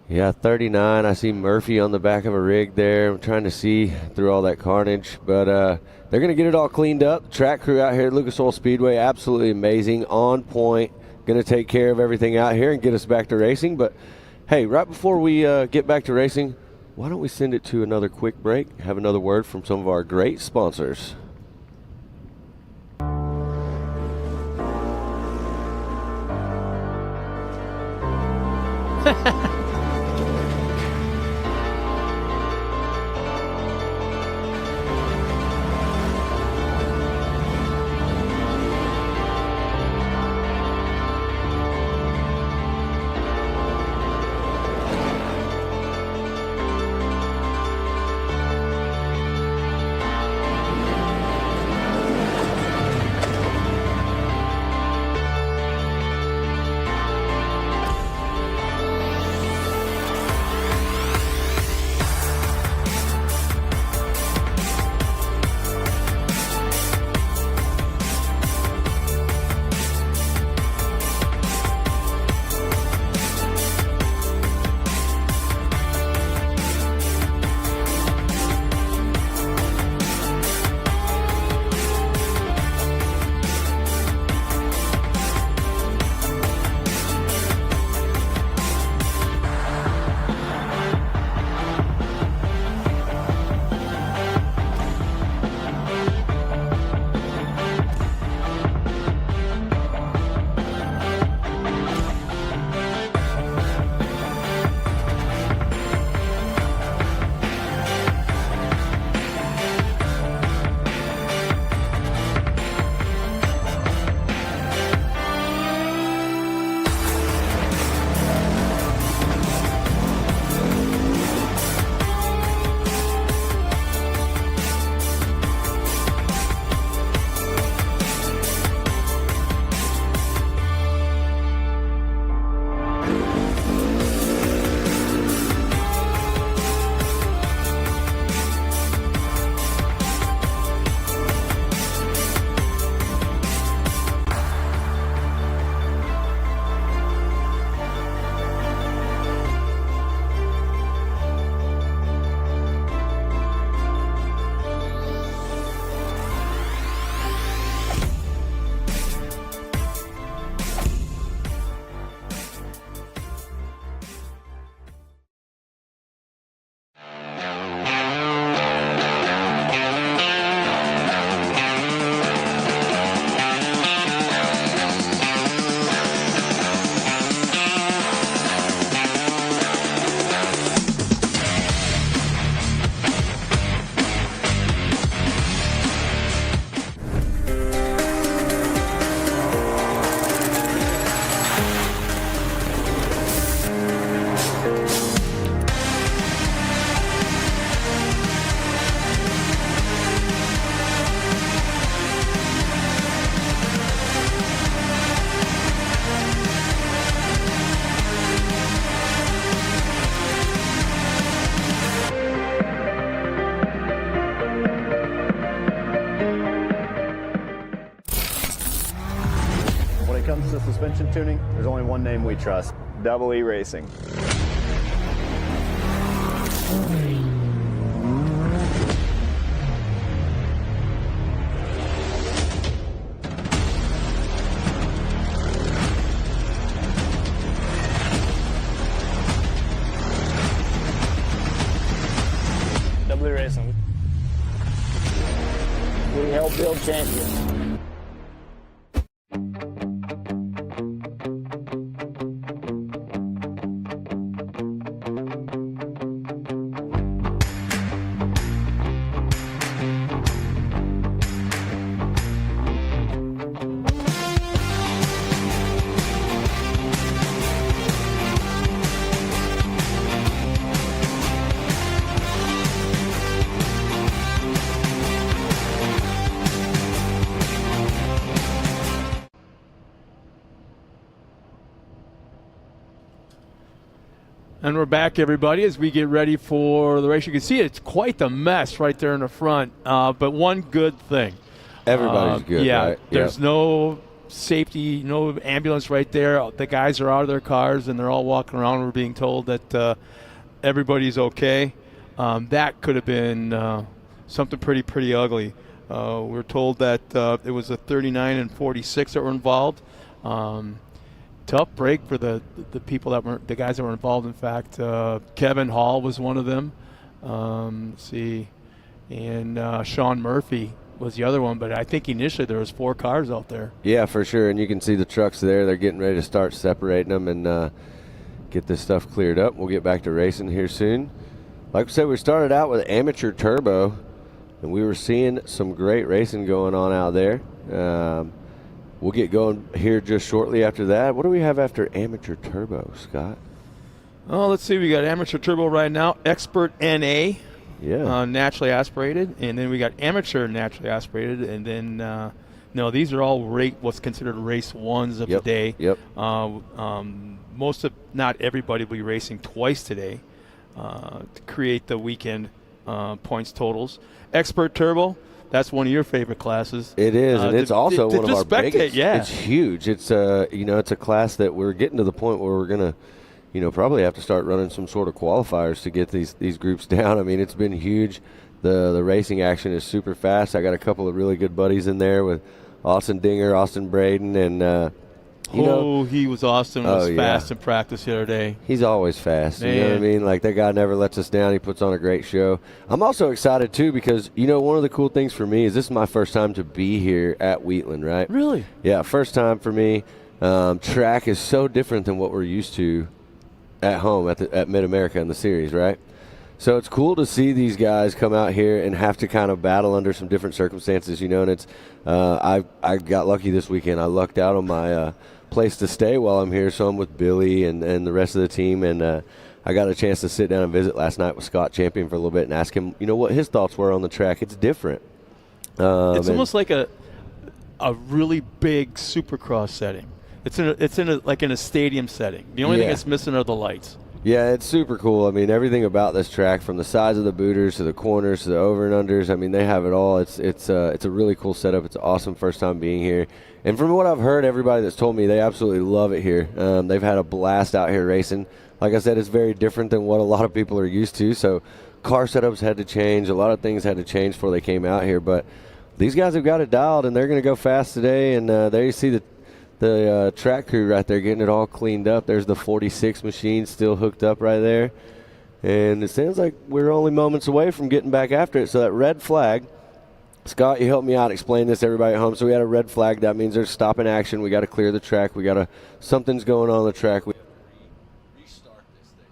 yeah, 39. I see Murphy on the back of a rig there. I'm trying to see through all that carnage, but they're going to get it all cleaned up. The track crew out here at Lucas Oil Speedway, absolutely amazing, on point, going to take care of everything out here and get us back to racing. But hey, right before we get back to racing, why don't we send it to another quick break, have another word from some of our great sponsors. it comes to suspension tuning, there's only one name we trust. Double E Racing. Double E Racing. We help build champions. And we're back, everybody, as we get ready for the race. You can see it's quite the mess right there in the front, but one good thing. Everybody's good, yeah, right? There's no safety, no ambulance right there. The guys are out of their cars, and they're all walking around. We're being told that everybody's okay. That could have been something pretty ugly. We're told that it was a 39 and 46 that were involved. Tough break for the people that were the guys that were involved. In fact, Kevin Hall was one of them. Let's see, and Sean Murphy was the other one. But I think initially there was 4 cars out there. Yeah, for sure. And you can see the trucks there. They're getting ready to start separating them and get this stuff cleared up. We'll get back to racing here soon. Like I said, we started out with amateur turbo, and we were seeing some great racing going on out there. We'll get going here just shortly after that. What do we have after amateur turbo, Scott? Oh, let's see. We got amateur turbo right now. Expert NA, naturally aspirated, and then we got amateur naturally aspirated, and then no, these are all what's considered race ones of the day. Yep. Most of, not everybody will be racing twice today to create the weekend points totals. Expert turbo. That's one of your favorite classes. It is, and it's also one of our biggest. Yeah. It's huge. It's it's a class that we're getting to the point where we're gonna, probably have to start running some sort of qualifiers to get these groups down. I mean, it's been huge. The racing action is super fast. I got a couple of really good buddies in there with Austin Dinger, Austin Braden, and he was Austin was fast in practice the other day. He's always fast. Man. You know what I mean? Like, that guy never lets us down. He puts on a great show. I'm also excited, too, because, one of the cool things for me is this is my first time to be here at Wheatland, right? Really? Yeah, first time for me. Track is so different than what we're used to at home at Mid-America in the series, right? So it's cool to see these guys come out here and have to kind of battle under some different circumstances, and it's I got lucky this weekend. I lucked out on my place to stay while I'm here, so I'm with Billy and the rest of the team, and I got a chance to sit down and visit last night with Scott Champion for a little bit and ask him, what his thoughts were on the track. It's different. It's almost like a really big supercross setting. It's in a stadium setting. The only thing that's missing are the lights. Yeah, it's super cool. I mean, everything about this track, from the size of the booters to the corners to the over and unders, I mean, they have it all. It's a really cool setup. It's an awesome first time being here. And from what I've heard, everybody that's told me, they absolutely love it here. They've had a blast out here racing. Like I said, it's very different than what a lot of people are used to. So car setups had to change. A lot of things had to change before they came out here. But these guys have got it dialed, and they're going to go fast today. And there you see the track crew right there getting it all cleaned up. There's the 46 machine still hooked up right there. And it sounds like we're only moments away from getting back after it. So that red flag, Scott, you helped me out explain this to everybody at home. So we had a red flag. That means there's stopping action. We got to clear the track. Something's going on the track. We restart this thing.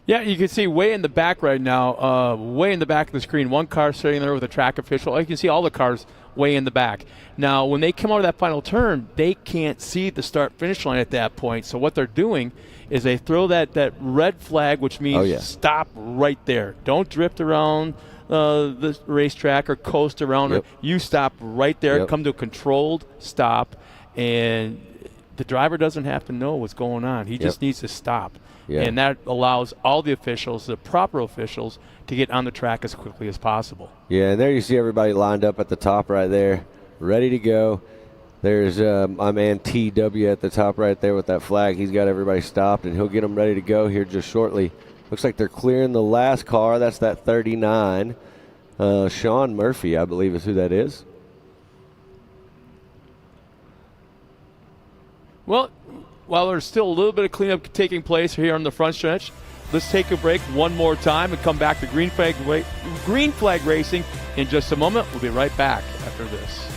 Yeah, you can see way in the back right now, way in the back of the screen, one car sitting there with a track official. You can see all the cars way in the back. Now, when they come out of that final turn, they can't see the start-finish line at that point. So what they're doing is they throw that red flag, which means stop right there. Don't drift around the racetrack or coast around it. You stop right there, come to a controlled stop, and the driver doesn't have to know what's going on. He just needs to stop. And that allows all the officials, the proper officials, to get on the track as quickly as possible. Yeah, and there you see everybody lined up at the top right there, ready to go. There's my man TW at the top right there with that flag. He's got everybody stopped, and he'll get them ready to go here just shortly. Looks like they're clearing the last car. That's that 39. Sean Murphy, I believe, is who that is. Well, while there's still a little bit of cleanup taking place here on the front stretch, let's take a break one more time and come back to green flag racing in just a moment. We'll be right back after this.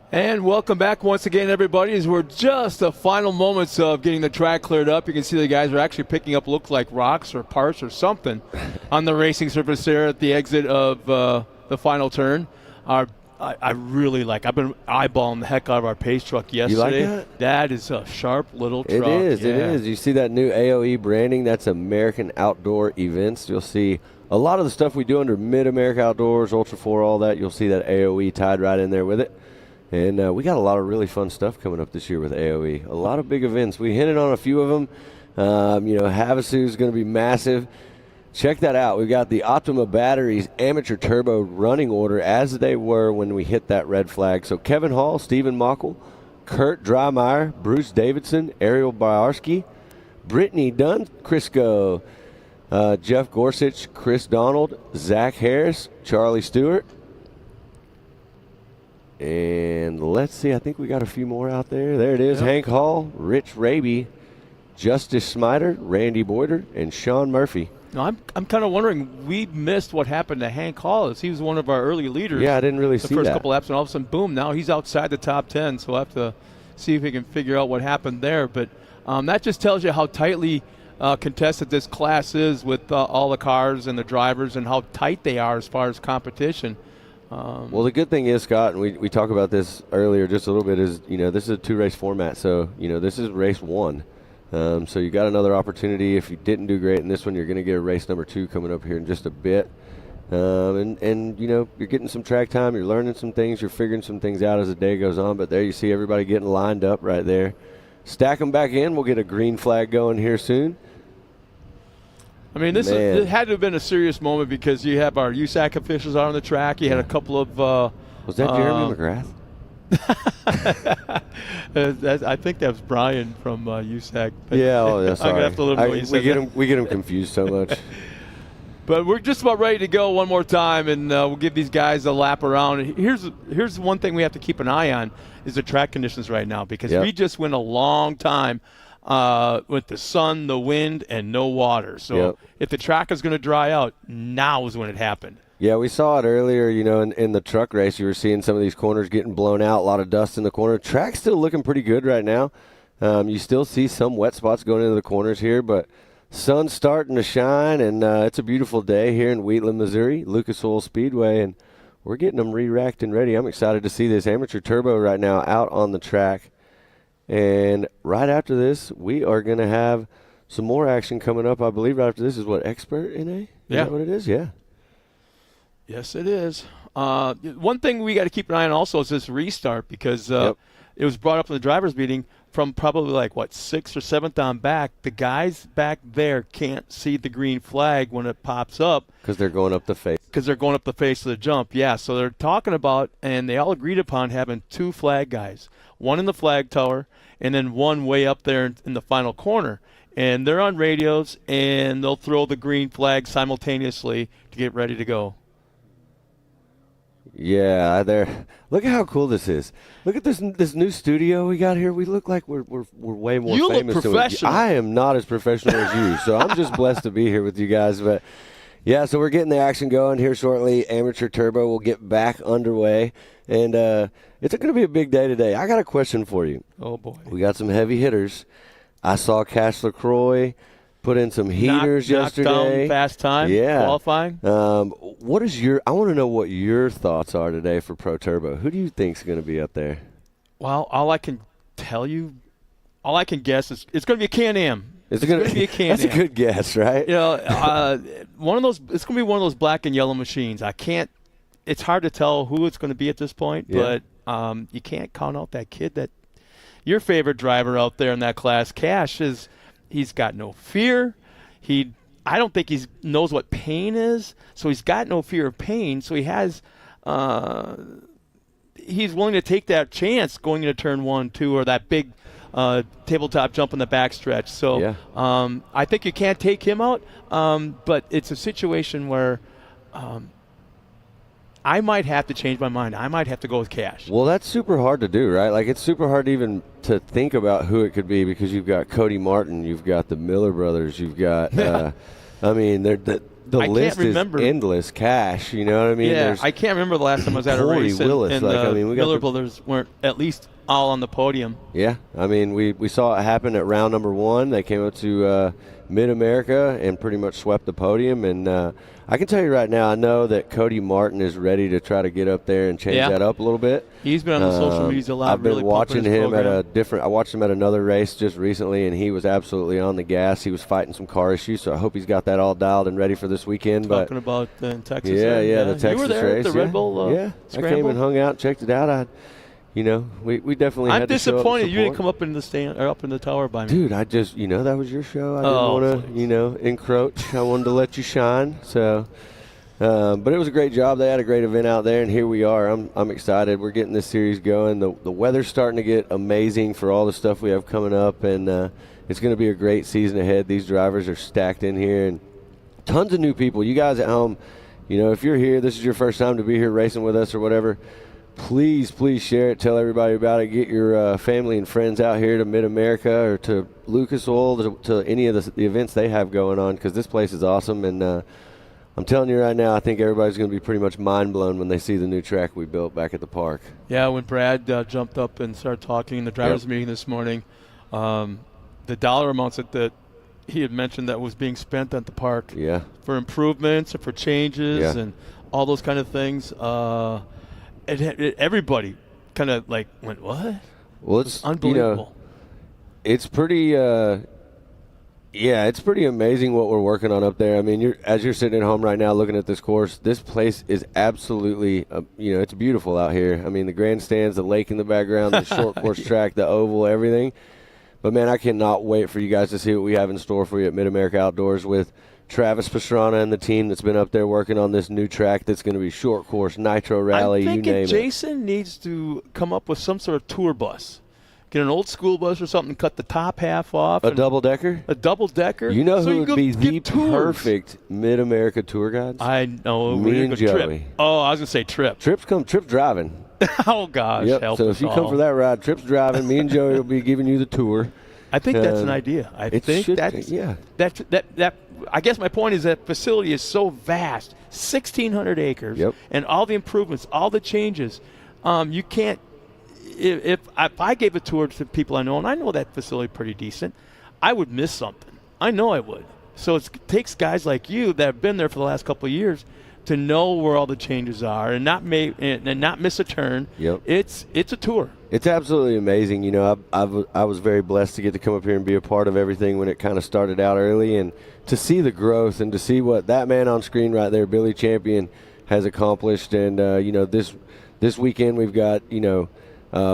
And welcome back once again, everybody, as we're just the final moments of getting the track cleared up. You can see the guys are actually picking up look like rocks or parts or something on the racing surface there at the exit of the final turn. I really like, I've been eyeballing the heck out of our pace truck yesterday. You like that? That is a sharp little truck. It is, yeah. it is. You see that new AOE branding? That's American Outdoor Events. You'll see a lot of the stuff we do under Mid-America Outdoors, Ultra 4, all that. You'll see that AOE tied right in there with it. And we got a lot of really fun stuff coming up this year with AOE. A lot of big events. We hinted on a few of them. Havasu is going to be massive. Check that out. We've got the Optima Batteries Amateur Turbo running order as they were when we hit that red flag. So Kevin Hall, Stephen Mockel, Kurt Dreimeyer, Bruce Davidson, Ariel Biarski, Brittany Dunn, Crisco, Jeff Gorsuch, Chris Donald, Zach Harris, Charlie Stewart. And let's see, I think we got a few more out there. There it is, yep. Hank Hall, Rich Raby, Justice Smider, Randy Boyder, and Sean Murphy. Now, I'm kind of wondering, we missed what happened to Hank Hall, as he was one of our early leaders. Yeah, I didn't really see that. The first couple laps, and all of a sudden, boom, now he's outside the top 10, so we'll have to see if we can figure out what happened there. But that just tells you how tightly contested this class is with all the cars and the drivers and how tight they are as far as competition. Well, the good thing is, Scott, and we talked about this earlier just a little bit, is, this is a two-race format. So, this is race one. So you got another opportunity. If you didn't do great in this one, you're going to get a race number 2 coming up here in just a bit. And you're getting some track time. You're learning some things. You're figuring some things out as the day goes on. But there you see everybody getting lined up right there. Stack them back in. We'll get a green flag going here soon. I mean, it had to have been a serious moment because you have our USAC officials out on the track. You had a couple of was that Jeremy McGrath? I think that was Brian from USAC. Yeah, sorry. I'm gonna have to let him know we get him confused so much. But we're just about ready to go one more time, and we'll give these guys a lap around. And here's one thing we have to keep an eye on is the track conditions right now, because we just went a long time with the sun, the wind, and no water. So if the track is going to dry out, now is when it happened. Yeah, we saw it earlier, in the truck race. You were seeing some of these corners getting blown out, a lot of dust in the corner. Track's still looking pretty good right now. You still see some wet spots going into the corners here, but sun's starting to shine, and it's a beautiful day here in Wheatland, Missouri, Lucas Oil Speedway, and we're getting them re-racked and ready. I'm excited to see this Amateur Turbo right now out on the track. And right after this, we are going to have some more action coming up. I believe right after this is what, Expert NA? Is that what it is? Yeah. Yes, it is. One thing we got to keep an eye on also is this restart, because it was brought up in the drivers' meeting from probably 6th or 7th on back. The guys back there can't see the green flag when it pops up. Because they're going up the face. Because they're going up the face of the jump, yeah. So they're talking about, and they all agreed upon having 2 flag guys, one in the flag tower and then one way up there in the final corner. And they're on radios, and they'll throw the green flag simultaneously to get ready to go. Yeah, look at how cool this is. Look at this new studio we got here. We look like we're way more you famous. Look professional. I am not as professional as you, so I'm just blessed to be here with you guys. But yeah, so we're getting the action going here shortly. Amateur Turbo will get back underway, and it's going to be a big day today. I got a question for you. Oh boy, we got some heavy hitters. I saw Cash LaCroix put in some heaters yesterday. Knocked down fast time, qualifying. I want to know what your thoughts are today for Pro Turbo. Who do you think is going to be up there? Well, all I can guess is it's going to be a Can-Am. It's going to be a Can-Am. That's a good guess, right? It's going to be one of those black and yellow machines. It's hard to tell who it's going to be at this point, but you can't count out that kid, that your favorite driver out there in that class. Cash he's got no fear. I don't think he knows what pain is, so he's got no fear of pain. So he's willing to take that chance going into turn 1, 2, or that big tabletop jump in the backstretch. So I think you can't take him out, but it's a situation where I might have to change my mind. I might have to go with Cash. Well, that's super hard to do, right? It's super hard even to think about who it could be, because you've got Cody Martin, you've got the Miller brothers, you've got the list is endless. Cash, you know what I mean? Yeah, I can't remember the last time I was at a race Willis, and Miller brothers weren't at least all on the podium. Yeah, we saw it happen at round number 1. They came up to Mid-America and pretty much swept the podium, and I can tell you right now, I know that Cody Martin is ready to try to get up there and change that up a little bit. He's been on the social media a lot. I've been watching him I watched him at another race just recently, and he was absolutely on the gas. He was fighting some car issues, so I hope he's got that all dialed and ready for this weekend. Talking about in Texas. Yeah, the Texas race. You were there at the Red Bull Scramble? I came and hung out, checked it out. We definitely had to show up. I'm disappointed you didn't come up in the stand or up in the tower by me. Dude, that was your show. I didn't want to, encroach. I wanted to let you shine. So, but it was a great job. They had a great event out there, and here we are. I'm excited. We're getting this series going. The weather's starting to get amazing for all the stuff we have coming up, and it's going to be a great season ahead. These drivers are stacked in here, and tons of new people. You guys at home, if you're here, this is your first time to be here racing with us or whatever, please share it. Tell everybody about it. Get your family and friends out here to Mid-America or to Lucas Oil, to any of the events they have going on, because this place is awesome. And I'm telling you right now, I think everybody's going to be pretty much mind blown when they see the new track we built back at the park. Yeah, when Brad jumped up and started talking in the drivers' meeting this morning, the dollar amounts that he had mentioned that was being spent at the park for improvements or for changes and all those kind of things, everybody kind of went, what? Well, it's unbelievable. It's pretty it's pretty amazing what we're working on up there. As you're sitting at home right now looking at this course, this place is absolutely it's beautiful out here. The grandstands, the lake in the background, the short course track, the oval, everything. But man, I cannot wait for you guys to see what we have in store for you at Mid-America Outdoors with Travis Pastrana and the team that's been up there working on this new track that's going to be short course, nitro rally, you name it. Jason needs to come up with some sort of tour bus. Get an old school bus or something, cut the top half off. A double-decker? A double-decker. You know who would be the perfect Mid-America tour guides? I know. Me and Joey. Trip. Oh, I was going to say Trip. Trip's driving. Oh, gosh. Yep. So if you come for that ride, Trip's driving. Me and Joey will be giving you the tour. I think that's an idea. I guess my point is that facility is so vast. 1,600 acres, Yep. and all the improvements, all the changes. You can't. If I gave a tour to people I know, and I know that facility pretty decent, I would miss something. I know I would. So it takes guys like you that have been there for the last couple of years to know where all the changes are and not miss a turn. Yep. It's a tour. It's absolutely amazing. You know, I was very blessed to get to come up here and be a part of everything when it kind of started out early, and to see the growth and to see what that man on screen right there, Billy Champion, has accomplished. And you know, this weekend we've got, you know,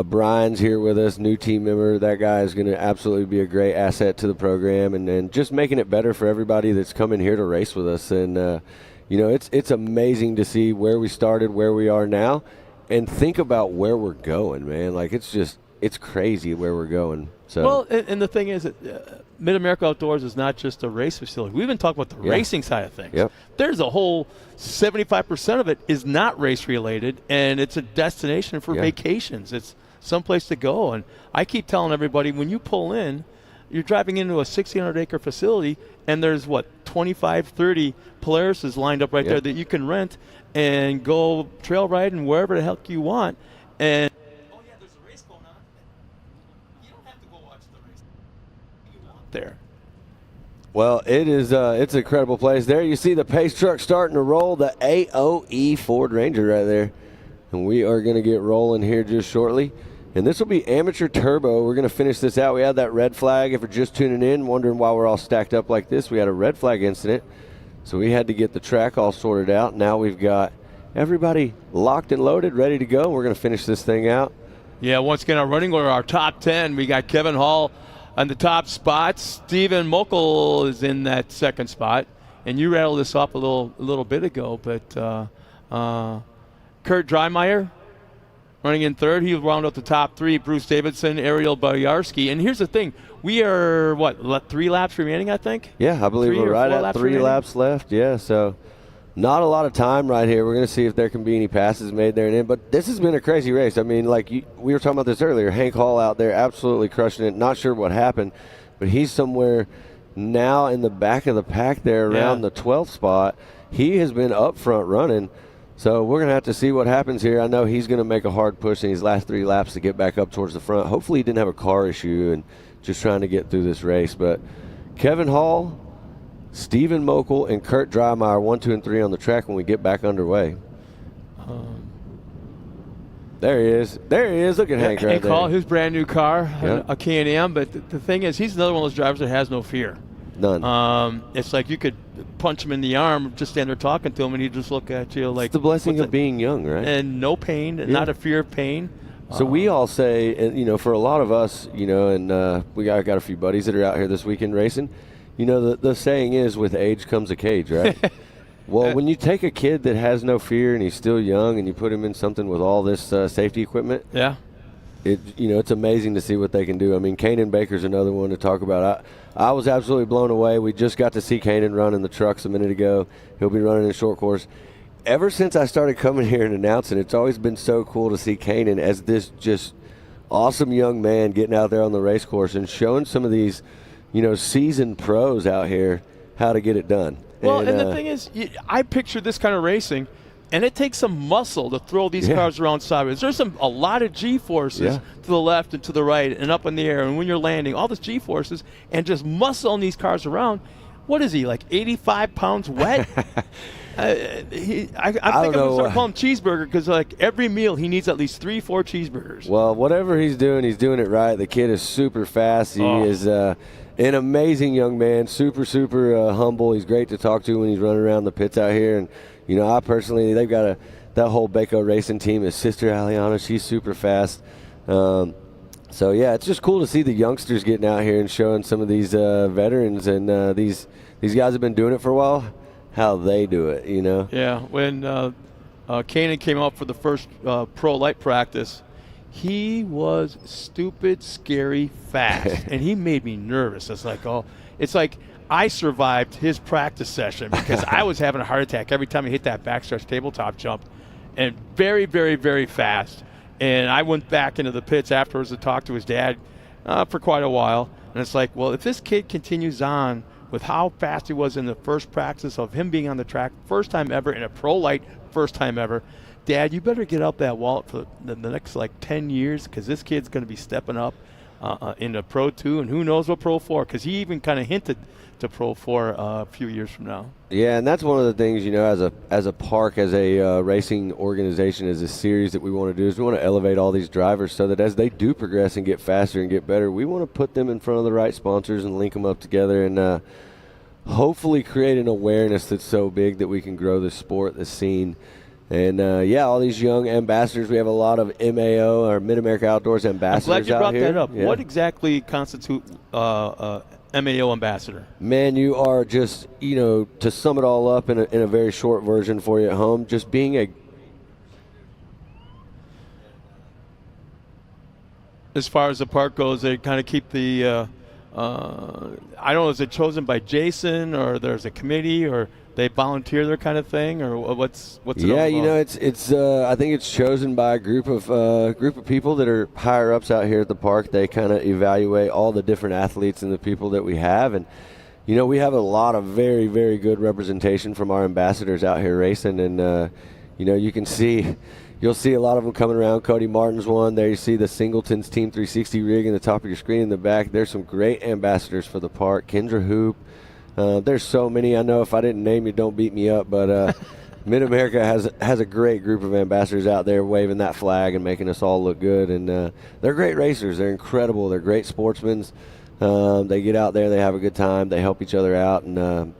Brian's here with us, new team member. That guy is going to absolutely be a great asset to the program, and just making it better for everybody that's coming here to race with us. And you know, it's amazing to see where we started, where we are now, and think about where we're going, man. Like, it's crazy where we're going. So well, and the thing is that Mid-America Outdoors is not just a race facility. We've been talking about the racing side of things. Yep. There's a whole 75% of it is not race related, and it's a destination for vacations. It's someplace to go. And I keep telling everybody, when you pull in, you're driving into a 1,600-acre facility, and there's, 25, 30 Polarises lined up right there that you can rent and go trail riding wherever the heck you want. And there's a race going on. You don't have to go watch the race. You want there. Well, it is. It's an incredible place. There you see the pace truck starting to roll, the AOE Ford Ranger right there. And we are going to get rolling here just shortly. And this will be amateur turbo. We're going to finish this out. We had that red flag. If you're just tuning in, wondering why we're all stacked up like this, we had a red flag incident. So we had to get the track all sorted out. Now we've got everybody locked and loaded, ready to go. We're going to finish this thing out. Yeah, once again, our running order, our top 10. We got Kevin Hall on the top spot. Stephen Mokel is in that second spot. And you rattled this up a little bit ago, but Kurt Dreimeyer running in third. He'll round out the top three. Bruce Davidson, Ariel Boyarski. And here's the thing. We are, 3 laps remaining, I think? Yeah, I believe we're right at 3 laps left. Yeah, so not a lot of time right here. We're going to see if there can be any passes made there and in. But this has been a crazy race. I mean, we were talking about this earlier. Hank Hall out there absolutely crushing it. Not sure what happened, but he's somewhere now in the back of the pack there around the 12th spot. He has been up front running. So we're going to have to see what happens here. I know he's going to make a hard push in these last 3 laps to get back up towards the front. Hopefully he didn't have a car issue and just trying to get through this race. But Kevin Hall, Stephen Mokel, and Kurt Dreimeyer, 1, 2, and 3 on the track when we get back underway. There he is. There he is. Look at Hank right there. Hall, his brand new car, a K&M. But the thing is, he's another one of those drivers that has no fear. None. It's like you could punch him in the arm, just stand there talking to him, and he'd just look at you like. It's the blessing of being young, right? And no pain, not a fear of pain. So we all say, and, you know, for a lot of us, you know, and we got a few buddies that are out here this weekend racing. You know, the saying is, with age comes a cage, right? Well, when you take a kid that has no fear and he's still young, and you put him in something with all this safety equipment, it's amazing to see what they can do. I mean, Kanan Baker's another one to talk about. I was absolutely blown away. We just got to see Kanan run in the trucks a minute ago. He'll be running in short course. Ever since I started coming here and announcing, it's always been so cool to see Kanan as this just awesome young man getting out there on the race course and showing some of these, you know, seasoned pros out here how to get it done. Well, and the thing is, I picture this kind of racing, and it takes some muscle to throw these cars around sideways. There's a lot of G-forces to the left and to the right and up in the air, and when you're landing, all this G-forces, and just muscling these cars around. What is he, like 85 pounds wet? I think I'm going to start calling him cheeseburger, because like every meal he needs at least 3-4 cheeseburgers. Well, whatever he's doing it right. The kid is super fast. He is an amazing young man, super humble. He's great to talk to when he's running around the pits out here. And you know, I personally, they've got that whole Baco racing team. His sister Aliana, she's super fast. So yeah, it's just cool to see the youngsters getting out here and showing some of these veterans and these guys have been doing it for a while, how they do it, you know. Yeah, when Kanan came out for the first pro light practice, he was stupid, scary, fast, and he made me nervous. It's like I survived his practice session because I was having a heart attack every time he hit that backstretch tabletop jump, and very, very, very fast. And I went back into the pits afterwards to talk to his dad for quite a while. And it's like, well, if this kid continues on with how fast he was in the first practice of him being on the track, first time ever in a pro light, first time ever. Dad, you better get out that wallet for the next like 10 years because this kid's going to be stepping up into Pro 2 and who knows what Pro 4, because he even kind of hinted to Pro 4 a few years from now. Yeah, and that's one of the things, as a park, as a racing organization, as a series that we want to do is we want to elevate all these drivers so that as they do progress and get faster and get better, we want to put them in front of the right sponsors and link them up together and hopefully create an awareness that's so big that we can grow the sport, the scene. And, all these young ambassadors. We have a lot of MAO, or Mid-America Outdoors ambassadors out here. I'm glad you brought that up. Yeah. What exactly constitutes MAO ambassador? Man, you are just, to sum it all up in a very short version for you at home, just being as far as the park goes, they kind of keep the, I don't know, is it chosen by Jason or there's a committee or they volunteer their kind of thing, or what's it all about? it's I think it's chosen by a group of people that are higher ups out here at the park. They kind of evaluate all the different athletes and the people that we have, and we have a lot of very, very good representation from our ambassadors out here racing, and you'll see a lot of them coming around. Cody Martin's one. There you see the Singleton's Team 360 rig in the top of your screen in the back. There's some great ambassadors for the park. Kendra Hoop. There's so many. I know if I didn't name you, don't beat me up. But Mid-America has a great group of ambassadors out there waving that flag and making us all look good. And they're great racers. They're incredible. They're great sportsmen. They get out there. They have a good time. They help each other out. And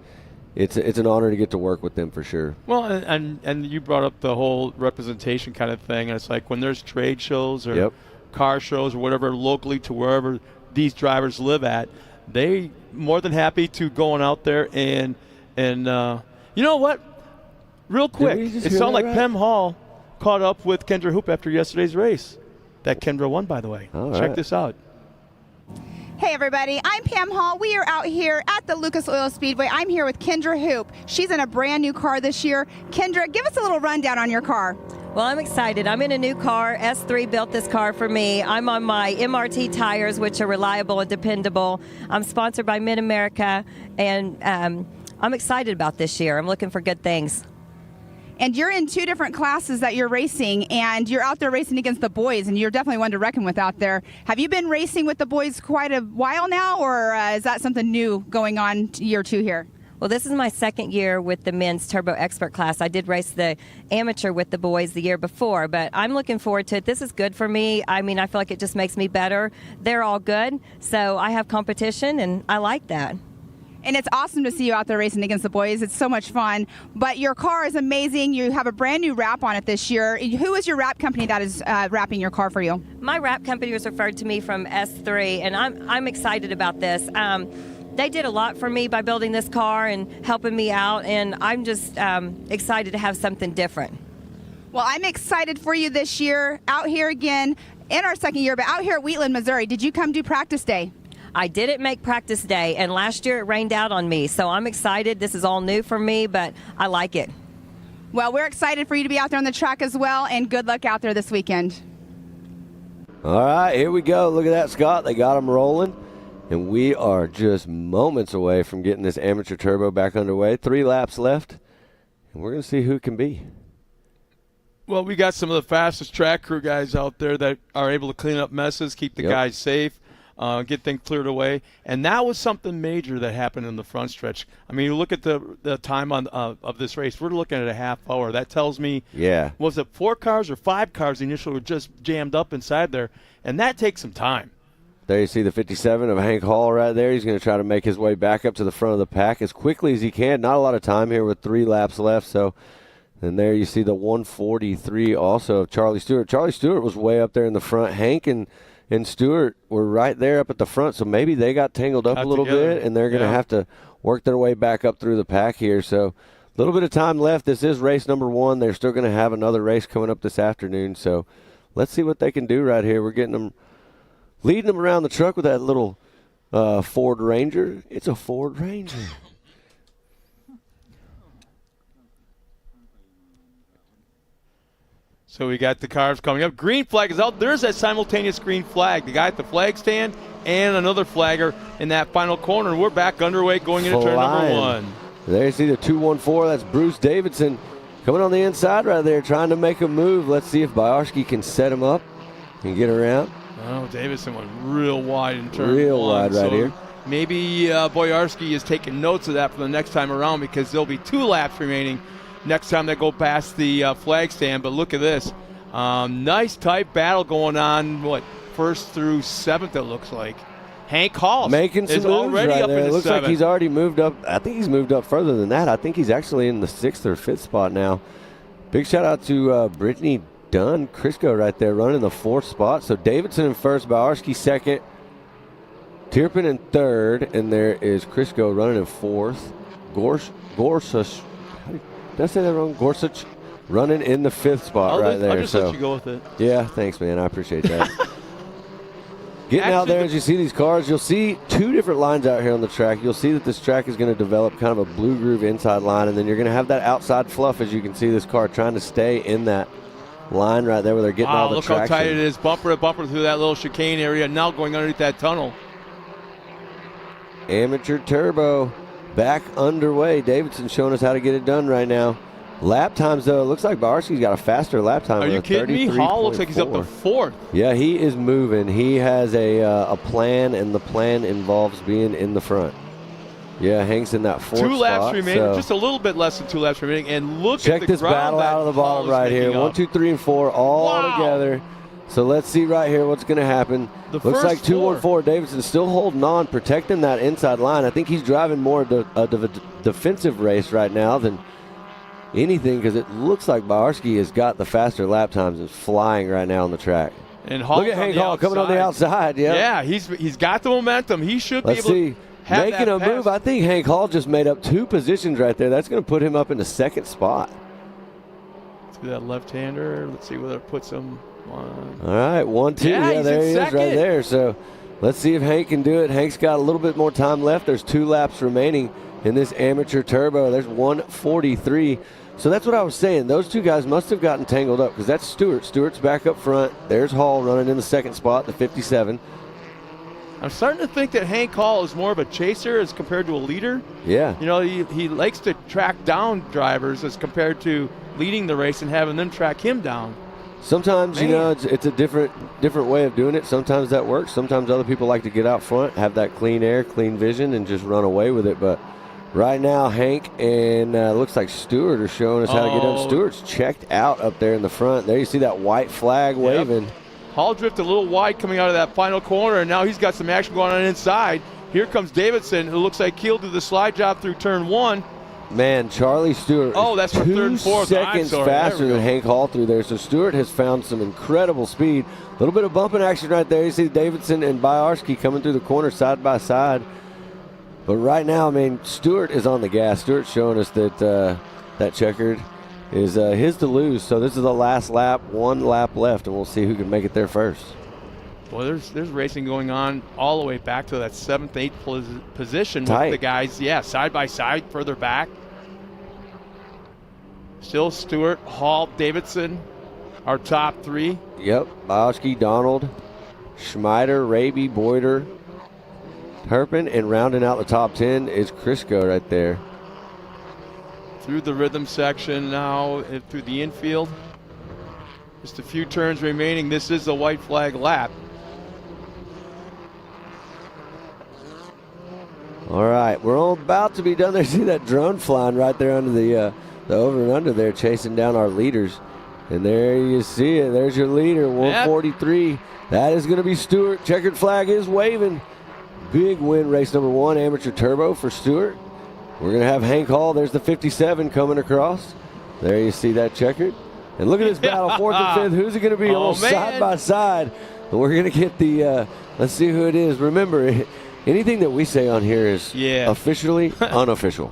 it's an honor to get to work with them for sure. Well, and you brought up the whole representation kind of thing. And it's like when there's trade shows or car shows or whatever locally to wherever these drivers live at, they more than happy to going out there and you know what? Real quick, it sounded like Pem Hall caught up with Kendra Hoop after yesterday's race. That Kendra won, by the way. Check this out. Hey everybody, I'm Pam Hall. We are out here at the Lucas Oil Speedway. I'm here with Kendra Hoop. She's in a brand new car this year. Kendra, give us a little rundown on your car. Well, I'm excited. I'm in a new car. S3 built this car for me. I'm on my MRT tires, which are reliable and dependable. I'm sponsored by Mid-America, and I'm excited about this year. I'm looking for good things. And you're in two different classes that you're racing, and you're out there racing against the boys, and you're definitely one to reckon with out there. Have you been racing with the boys quite a while now, or is that something new going on year two here? Well, this is my second year with the men's turbo expert class. I did race the amateur with the boys the year before, but I'm looking forward to it. This is good for me. I mean, I feel like it just makes me better. They're all good, so I have competition, and I like that. And it's awesome to see you out there racing against the boys. It's so much fun. But your car is amazing. You have a brand new wrap on it this year. Who is your wrap company that is wrapping your car for you? My wrap company was referred to me from S3, and I'm excited about this. They did a lot for me by building this car and helping me out, and I'm just excited to have something different. Well, I'm excited for you this year, out here again in our second year, but out here at Wheatland, Missouri. Did you come do practice day? I didn't make practice day, and last year it rained out on me, so I'm excited. This is all new for me, but I like it. Well, we're excited for you to be out there on the track as well, and good luck out there this weekend. All right, here we go. Look at that, Scott. They got them rolling. And we are just moments away from getting this amateur turbo back underway. 3 laps left, and we're going to see who it can be. Well, we got some of the fastest track crew guys out there that are able to clean up messes, keep the guys safe, get things cleared away. And that was something major that happened in the front stretch. I mean, you look at the time of this race. We're looking at a half hour. That tells me, was it 4 cars or 5 cars initially were just jammed up inside there? And that takes some time. There you see the 57 of Hank Hall right there. He's going to try to make his way back up to the front of the pack as quickly as he can. Not a lot of time here with 3 laps left. So, and there you see the 143 also of Charlie Stewart. Charlie Stewart was way up there in the front. Hank and Stewart were right there up at the front. So maybe they got tangled up a little bit, and they're going to have to work their way back up through the pack here. So a little bit of time left. This is race number 1. They're still going to have another race coming up this afternoon. So let's see what they can do right here. We're getting them. Leading them around the truck with that little Ford Ranger. It's a Ford Ranger. So we got the cars coming up. Green flag is out. There's that simultaneous green flag. The guy at the flag stand, and another flagger in that final corner. We're back underway going into turn number 1. There you see the 214. That's Bruce Davidson coming on the inside right there, trying to make a move. Let's see if Bojarski can set him up and get around. Oh, Davidson went real wide in turn 1. Real wide right here. Maybe Bojarski is taking notes of that for the next time around, because there'll be 2 laps remaining next time they go past the flag stand. But look at this. Nice tight battle going on, first through 7th it looks like. Hank Hall making some is moves already right up there. in It the looks 7th. like he's already moved up. I think he's moved up further than that. I think he's actually in the 6th or 5th spot now. Big shout out to Brittany Dunn, Crisco right there running the 4th spot. So Davidson in 1st, Bojarski 2nd, Tierpen in 3rd, and there is Crisco running in 4th. Gorsuch, did I say that wrong? Gorsuch running in the 5th spot there. I'll just let you go with it. Yeah, thanks, man. I appreciate that. Getting out there, as you see these cars, you'll see 2 different lines out here on the track. You'll see that this track is going to develop kind of a blue groove inside line, and then you're going to have that outside fluff, as you can see this car trying to stay in that line right there where they're getting all the traction. Look how tight it is, bumper to bumper through that little chicane area, now going underneath that tunnel. Amateur Turbo back underway. Davidson showing us how to get it done right now. Lap times, though, it looks like Bojarski's got a faster lap time. Are you kidding me? Hall looks like he's up to 4th. Yeah, he is moving. He has a plan, and the plan involves being in the front. Yeah, Hank's in that 4th spot. 2 laps remaining, so just a little bit less than 2 laps remaining. And look check at the this ground battle out of the bottom right here. 1, 2, 3, and 4 all together. So let's see right here what's going to happen. Looks like 214. Davidson's still holding on, protecting that inside line. I think he's driving more of a defensive race right now than anything, because it looks like Bojarski has got the faster lap times and is flying right now on the track. And look at Hank Hall coming on the outside. Yeah, he's got the momentum. He should be able to have making a move. I think Hank Hall just made up 2 positions right there. That's going to put him up in the 2nd spot. Let's do that left-hander. Let's see whether it puts him on. All right, 1, 2. Yeah, there he is right there. So let's see if Hank can do it. Hank's got a little bit more time left. There's 2 laps remaining in this amateur turbo. There's 1:43. So that's what I was saying. Those 2 guys must have gotten tangled up, because that's Stewart. Stewart's back up front. There's Hall running in the 2nd spot, the 57. I'm starting to think that Hank Hall is more of a chaser as compared to a leader. Yeah. You know, he likes to track down drivers as compared to leading the race and having them track him down. Sometimes, you know, it's a different way of doing it. Sometimes that works. Sometimes other people like to get out front, have that clean air, clean vision, and just run away with it. But right now, Hank and looks like Stewart are showing us how to get done. Stewart's checked out up there in the front. There you see that white flag waving. Hall drifted a little wide coming out of that final corner, and now he's got some action going on inside. Here comes Davidson, who looks like he'll do the slide job through turn 1. Man, Charlie Stewart that's for 3rd and 4th. 2 seconds faster than Hank Hall through there. So Stewart has found some incredible speed. A little bit of bumping action right there. You see Davidson and Bojarski coming through the corner side by side. But right now, I mean, Stewart is on the gas. Stewart's showing us that that checkered is his to lose. So this is the last lap, 1 lap left, and we'll see who can make it there first. Boy, there's racing going on all the way back to that 7th, 8th position Tight. with the guys, side by side, further back. Still Stewart, Hall, Davidson, our top 3. Yep, Bojarski, Donald, Schmeider, Raby, Boyder, Turpin, and rounding out the top 10 is Crisco right there. Through the rhythm section now, through the infield. Just a few turns remaining. This is a white flag lap. All right, we're all about to be done there. See that drone flying right there under the over and under there, chasing down our leaders. And there you see it. There's your leader, 143. Yep. That is going to be Stewart. Checkered flag is waving. Big win, race number 1, amateur turbo for Stewart. We're going to have Hank Hall. There's the 57 coming across. There you see that checkered. And look at this battle, 4th and 5th. Who's it going to be? Almost side by side. And we're going to get the, let's see who it is. Remember, anything that we say on here is officially unofficial.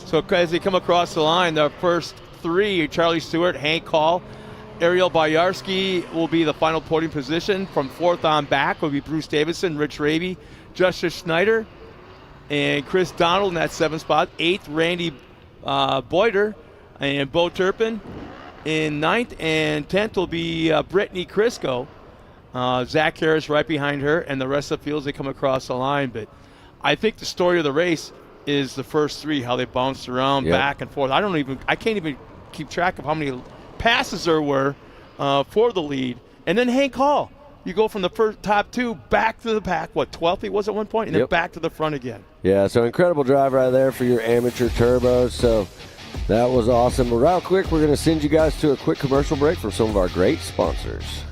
So as they come across the line, the first 3, Charlie Stewart, Hank Hall, Ariel Bojarski will be the final podium position. From 4th on back will be Bruce Davidson, Rich Raby, Justice Schneider, and Chris Donald in that 7th spot. 8th, Randy Boyder and Bo Turpin. In 9th and 10th will be Brittany Crisco. Zach Harris right behind her, and the rest of the fields, they come across the line. But I think the story of the race is the first three, how they bounced around back and forth. I can't even keep track of how many passes there were for the lead. And then Hank Hall, you go from the first top two back to the pack, 12th he was at one point, and then back to the front again. Yeah, so incredible drive right there for your amateur turbos. So that was awesome. But real quick, we're going to send you guys to a quick commercial break from some of our great sponsors.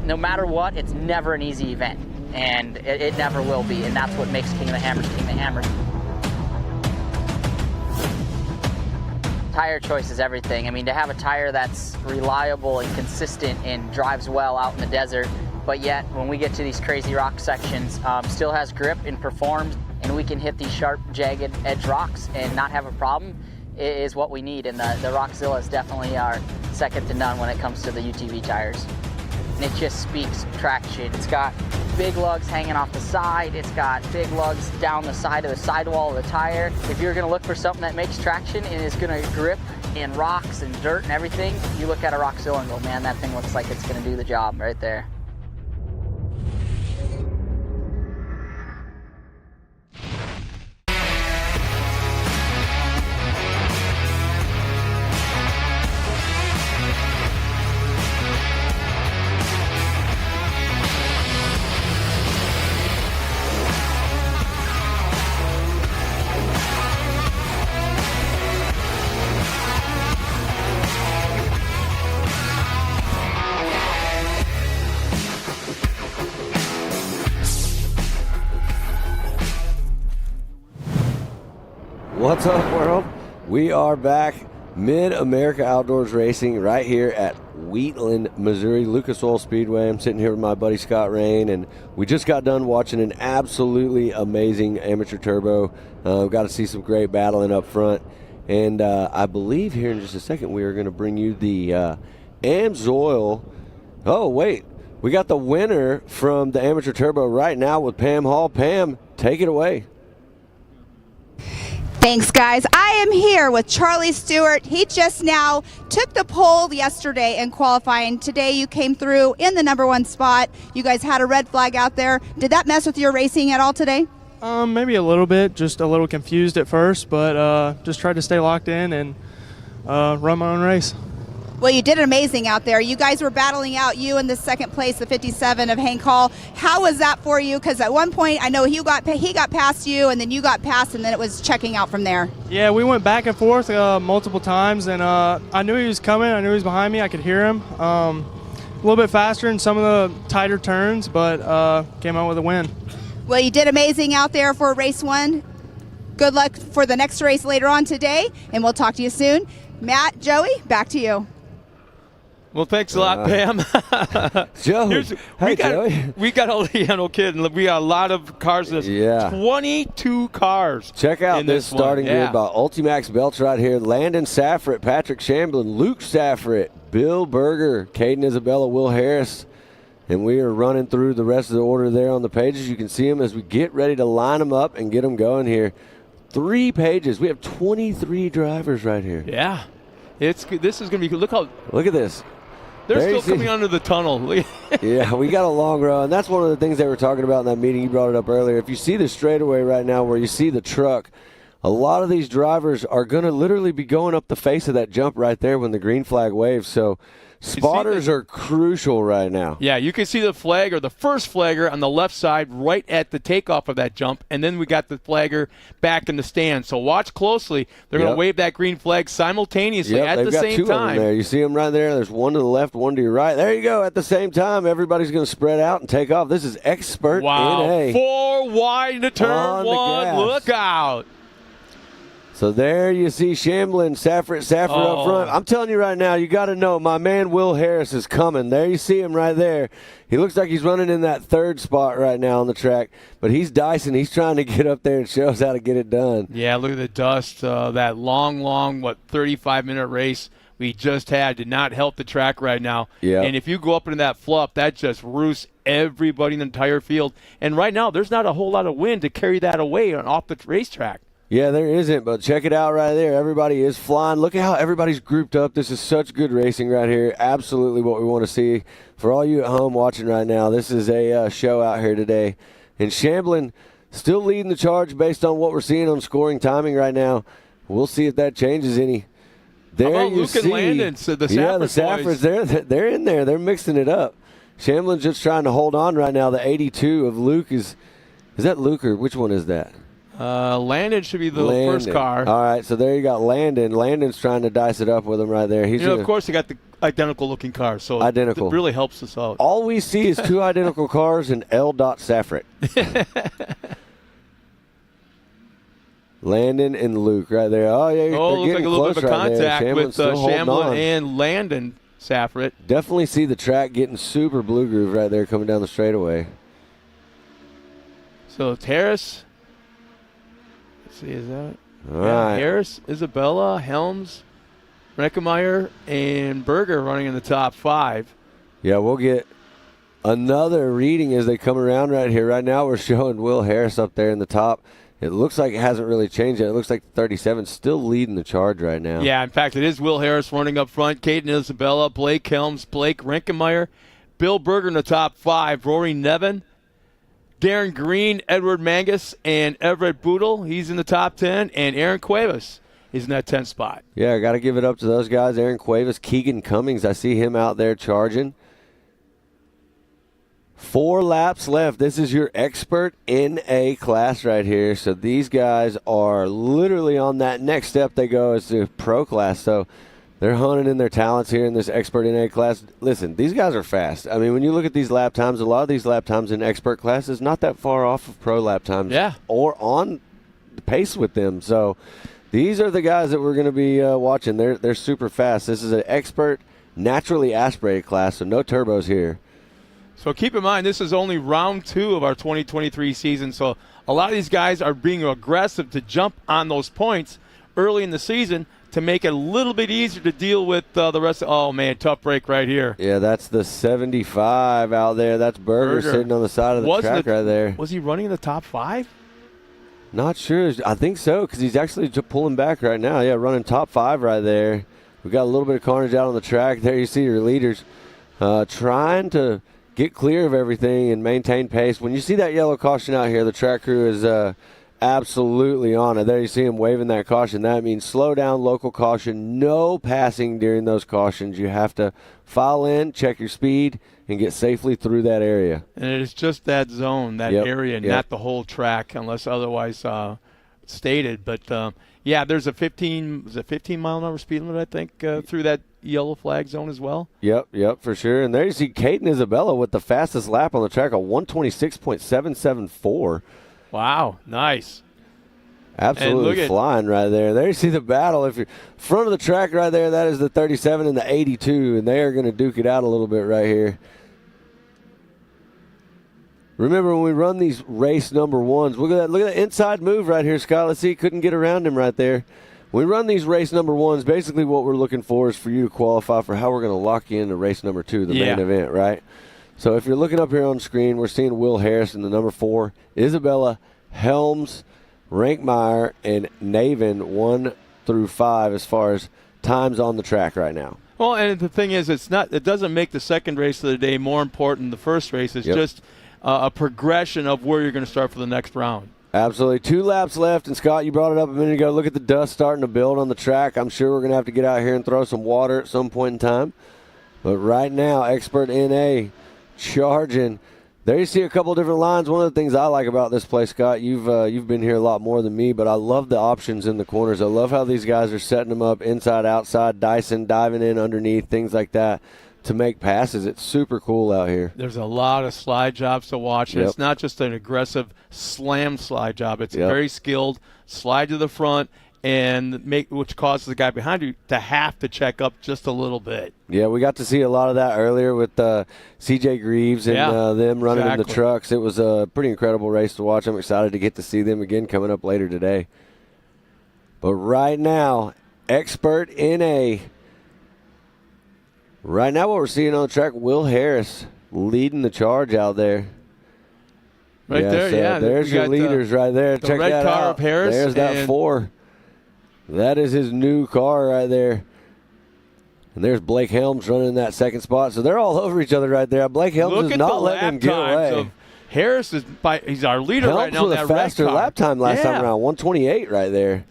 No matter what, it's never an easy event, and it never will be, and that's what makes King of the Hammers King of the Hammers. Tire choice is everything. I mean, to have a tire that's reliable and consistent and drives well out in the desert, but yet when we get to these crazy rock sections, still has grip and performs, and we can hit these sharp, jagged edge rocks and not have a problem, is what we need. And the Rockzillas definitely are second to none when it comes to the UTV tires. And it just speaks traction. It's got big lugs hanging off the side. It's got big lugs down the side of the sidewall of the tire. If you're gonna look for something that makes traction and is gonna grip in rocks and dirt and everything, you look at a Rockzilla and go, man, that thing looks like it's gonna do the job right there. What's up, world? We are back, Mid-America Outdoors Racing, right here at Wheatland, Missouri, Lucas Oil Speedway. I'm sitting here with my buddy Scott Rain, and we just got done watching an absolutely amazing amateur turbo. Got to see some great battling up front. And I believe here in just a second we are going to bring you the AMSOIL. Oh, wait. We got the winner from the amateur turbo right now with Pam Hall. Pam, take it away. Thanks, guys. I am here with Charlie Stewart. He just now took the pole yesterday in qualifying. Today you came through in the #1 spot. You guys had a red flag out there. Did that mess with your racing at all today? Maybe a little bit, just a little confused at first, but just tried to stay locked in and run my own race. Well, you did amazing out there. You guys were battling out, you in the second place, the 57 of Hank Hall. How was that for you? Because at one point, I know he got past you, and then you got past, and then it was checking out from there. Yeah, we went back and forth multiple times, and I knew he was coming. I knew he was behind me. I could hear him. A little bit faster in some of the tighter turns, but came out with a win. Well, you did amazing out there for race 1. Good luck for the next race later on today, and we'll talk to you soon. Matt, Joey, back to you. Well, thanks a lot, Pam. Joey. Joey. We got no kidding. We got a lot of cars in this. Yeah. 22 cars. Check out this starting grid by Ultimax Belts right here. Landon Saffrit, Patrick Shamblin, Luke Saffrit, Bill Berger, Caden Isabella, Will Harris. And we are running through the rest of the order there on the pages. You can see them as we get ready to line them up and get them going here. 3 pages. We have 23 drivers right here. Yeah. This is going to be good. Look at this. They're still coming under the tunnel. Yeah, we got a long row, and that's one of the things they were talking about in that meeting. You brought it up earlier. If you see the straightaway right now where you see the truck a lot of these drivers are going to literally be going up the face of that jump right there when the green flag waves. So spotters are crucial right now. Yeah, you can see the flag or the first flagger on the left side right at the takeoff of that jump, and then we got the flagger back in the stand. So watch closely. They're going to wave that green flag simultaneously at the same time. They've got two of them there. You see them right there. There's one to the left, one to your right. There you go. At the same time, everybody's going to spread out and take off. This is expert NA. 4 wide to turn 1. Look out. So there you see Shamblin, Safford up front. I'm telling you right now, you got to know my man Will Harris is coming. There you see him right there. He looks like he's running in that third spot right now on the track, but he's dicing. He's trying to get up there and show us how to get it done. Yeah, look at the dust. That long, 35-minute race we just had did not help the track right now. Yeah. And if you go up into that fluff, that just roosts everybody in the entire field. And right now, there's not a whole lot of wind to carry that away off the racetrack. Yeah, there isn't, but check it out right there. Everybody is flying. Look at how everybody's grouped up. This is such good racing right here. Absolutely what we want to see. For all you at home watching right now, this is a show out here today. And Shamblin still leading the charge based on what we're seeing on scoring timing right now. We'll see if that changes any. There how about you Luke see. And Landon, so the Saffords, they're in there. They're mixing it up. Shamblin's just trying to hold on right now. The 82 of Luke is that Luke or which one is that? Landon should be the first car. All right, so there you got Landon. Landon's trying to dice it up with him right there. Of course, they got the identical-looking cars, so identical. It really helps us out. All we see is 2 identical cars and L. Safford. Landon and Luke right there. Oh, yeah, looks like a little bit of contact with Shamblin and and Landon Safford. Definitely see the track getting super blue groove right there coming down the straightaway. So it's Harris. Let's see, is that it? All right. Harris, Isabella, Helms, Reckemeyer, and Berger running in the top 5. Yeah, we'll get another reading as they come around right here. Right now we're showing Will Harris up there in the top. It looks like it hasn't really changed yet. It looks like 37 still leading the charge right now. Yeah, in fact, it is Will Harris running up front. Caden Isabella, Blake Helms, Blake Renkemeyer, Bill Berger in the top 5, Rory Nevin, Darren Green, Edward Mangus, and Everett Boodle. He's in the top 10, and Aaron Cuevas is in that 10th spot. Yeah, I got to give it up to those guys. Aaron Cuevas, Keegan Cummings, I see him out there charging. 4 laps left. This is your expert NA class right here. So these guys are literally on that next step they go as the pro class. So they're honing in their talents here in this expert NA class. Listen, these guys are fast. I mean, when you look at these lap times, a lot of these lap times in expert classes not that far off of pro lap times. Yeah. Or on the pace with them. So these are the guys that we're going to be watching. They're super fast. This is an expert naturally aspirated class, so no turbos here. So keep in mind, this is only round 2 of our 2023 season. So a lot of these guys are being aggressive to jump on those points early in the season to make it a little bit easier to deal with the rest. Oh, man, tough break right here. Yeah, that's the 75 out there. That's Berger sitting on the side of the track right there. Was he running in the top 5? Not sure. I think so because he's actually pulling back right now. Yeah, running top 5 right there. We got a little bit of carnage out on the track. There you see your leaders trying to get clear of everything and maintain pace. When you see that yellow caution out here, the track crew is absolutely on it. There you see him waving that caution. That means slow down, local caution, no passing during those cautions. You have to file in, check your speed, and get safely through that area. And it's just that zone, that area, not the whole track unless otherwise stated. But, yeah, there's a 15-mile-an-hour speed limit, I think, through that yellow flag zone as well. Yep, for sure. And there you see Caden Isabella with the fastest lap on the track, a 126.774. Wow, nice. Absolutely flying right there. There you see the battle. If you're front of the track right there, that is the 37 and the 82, and they are going to duke it out a little bit right here. Remember when we run these race number 1s, look at that inside move right here, Scott. Let's see, couldn't get around him right there. When we run these race number 1s, basically what we're looking for is for you to qualify for how we're going to lock you into race number 2, the main event, right? So if you're looking up here on screen, we're seeing Will Harris in the number 4, Isabella, Helms, Rankmeyer, and Navin 1 through 5 as far as times on the track right now. Well, and the thing is, it doesn't make the second race of the day more important than the first race. It's just a progression of where you're going to start for the next round. Absolutely. 2 laps left, and Scott, you brought it up a minute ago. Look at the dust starting to build on the track. I'm sure we're going to have to get out here and throw some water at some point in time. But right now, Expert NA charging. There you see a couple different lines. One of the things I like about this place, Scott, you've been here a lot more than me, but I love the options in the corners. I love how these guys are setting them up inside, outside, dicing, diving in underneath, things like that to make passes. It's super cool out here. There's a lot of slide jobs to watch. Yep. It's not just an aggressive slam slide job. It's very skilled slide to the front, and which causes the guy behind you to have to check up just a little bit. Yeah, we got to see a lot of that earlier with CJ Greaves and them running in the trucks. It was a pretty incredible race to watch. I'm excited to get to see them again coming up later today. But right now, Expert NA. Right now what we're seeing on the track, Will Harris leading the charge out there. Right there, yeah. There's your leaders right there. The Check red that car out. of Harris. There's that 4. That is his new car right there. And there's Blake Helms running in that second spot. So they're all over each other right there. Blake Helms is not letting him get away. Harris he's our leader Helms right now. with a faster lap time last time around, 128 right there.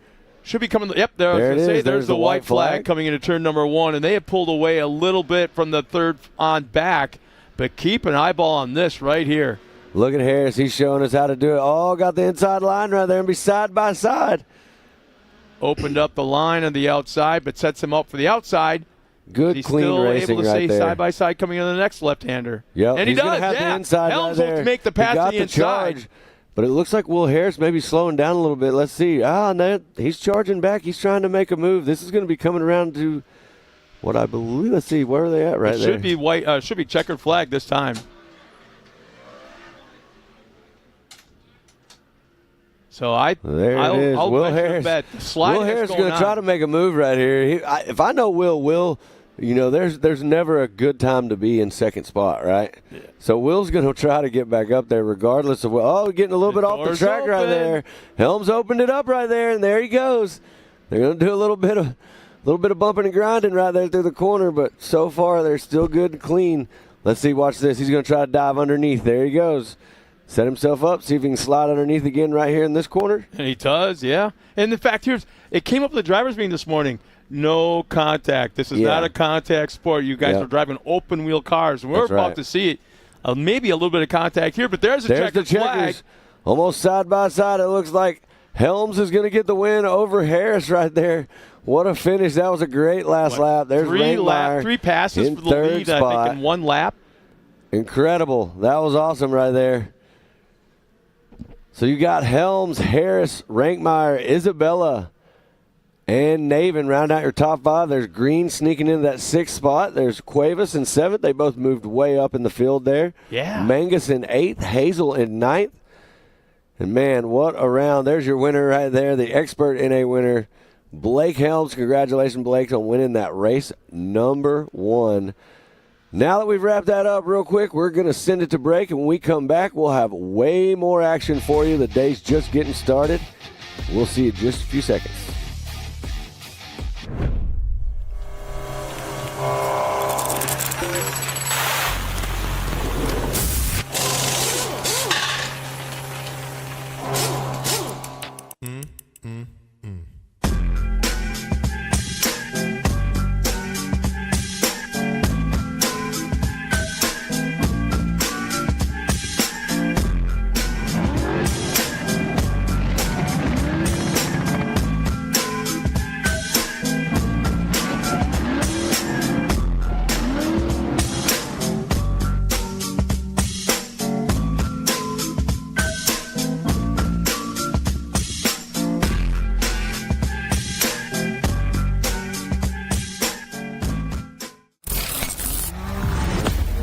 Should be coming. Yep, there. I was going to say there's the white flag coming into turn number 1, and they have pulled away a little bit from the third on back. But keep an eyeball on this right here. Look at Harris. He's showing us how to do it. Oh, got the inside line right there and be side by side. Opened up the line on the outside, but sets him up for the outside. Good, clean racing right there. He's still able to stay side by side coming in the next left-hander. Yep. And he does. Have the inside Helms right there. will make the pass to the inside. Charge, but it looks like Will Harris may be slowing down a little bit. Let's see. No, he's charging back. He's trying to make a move. This is going to be coming around to what I believe. Let's see. Where are they at right there? Should be white. Should be checkered flag this time. So I'll Will Harris. Bet. Will Harris is going to try to make a move right here. If I know Will, there's never a good time to be in second spot, right? Yeah. So Will's going to try to get back up there regardless of getting a little bit off the track right there. Helms opened it up right there, and there he goes. They're going to do a little bit of bumping and grinding right there through the corner, but so far they're still good and clean. Let's see. Watch this. He's going to try to dive underneath. There he goes. Set himself up, see if he can slide underneath again right here in this corner. And he does, yeah. And in fact, it came up at the driver's meeting this morning. No contact. This is not a contact sport. You guys are driving open wheel cars. We're about to see it. Maybe a little bit of contact here, but there's the flag. Almost side by side. It looks like Helms is going to get the win over Harris right there. What a finish. That was a great last lap. There's three passes for the lead, spot. I think, in 1 lap. Incredible. That was awesome right there. So you got Helms, Harris, Rankmeyer, Isabella, and Navin round out your top 5. There's Green sneaking into that 6th spot. There's Cuevas in 7th. They both moved way up in the field there. Yeah. Mangus in 8th, Hazel in 9th. And, man, what a round. There's your winner right there, the Expert NA winner, Blake Helms. Congratulations, Blake, on winning that race number 1. Now that we've wrapped that up real quick, we're going to send it to break, and when we come back, we'll have way more action for you. The day's just getting started. We'll see you in just a few seconds.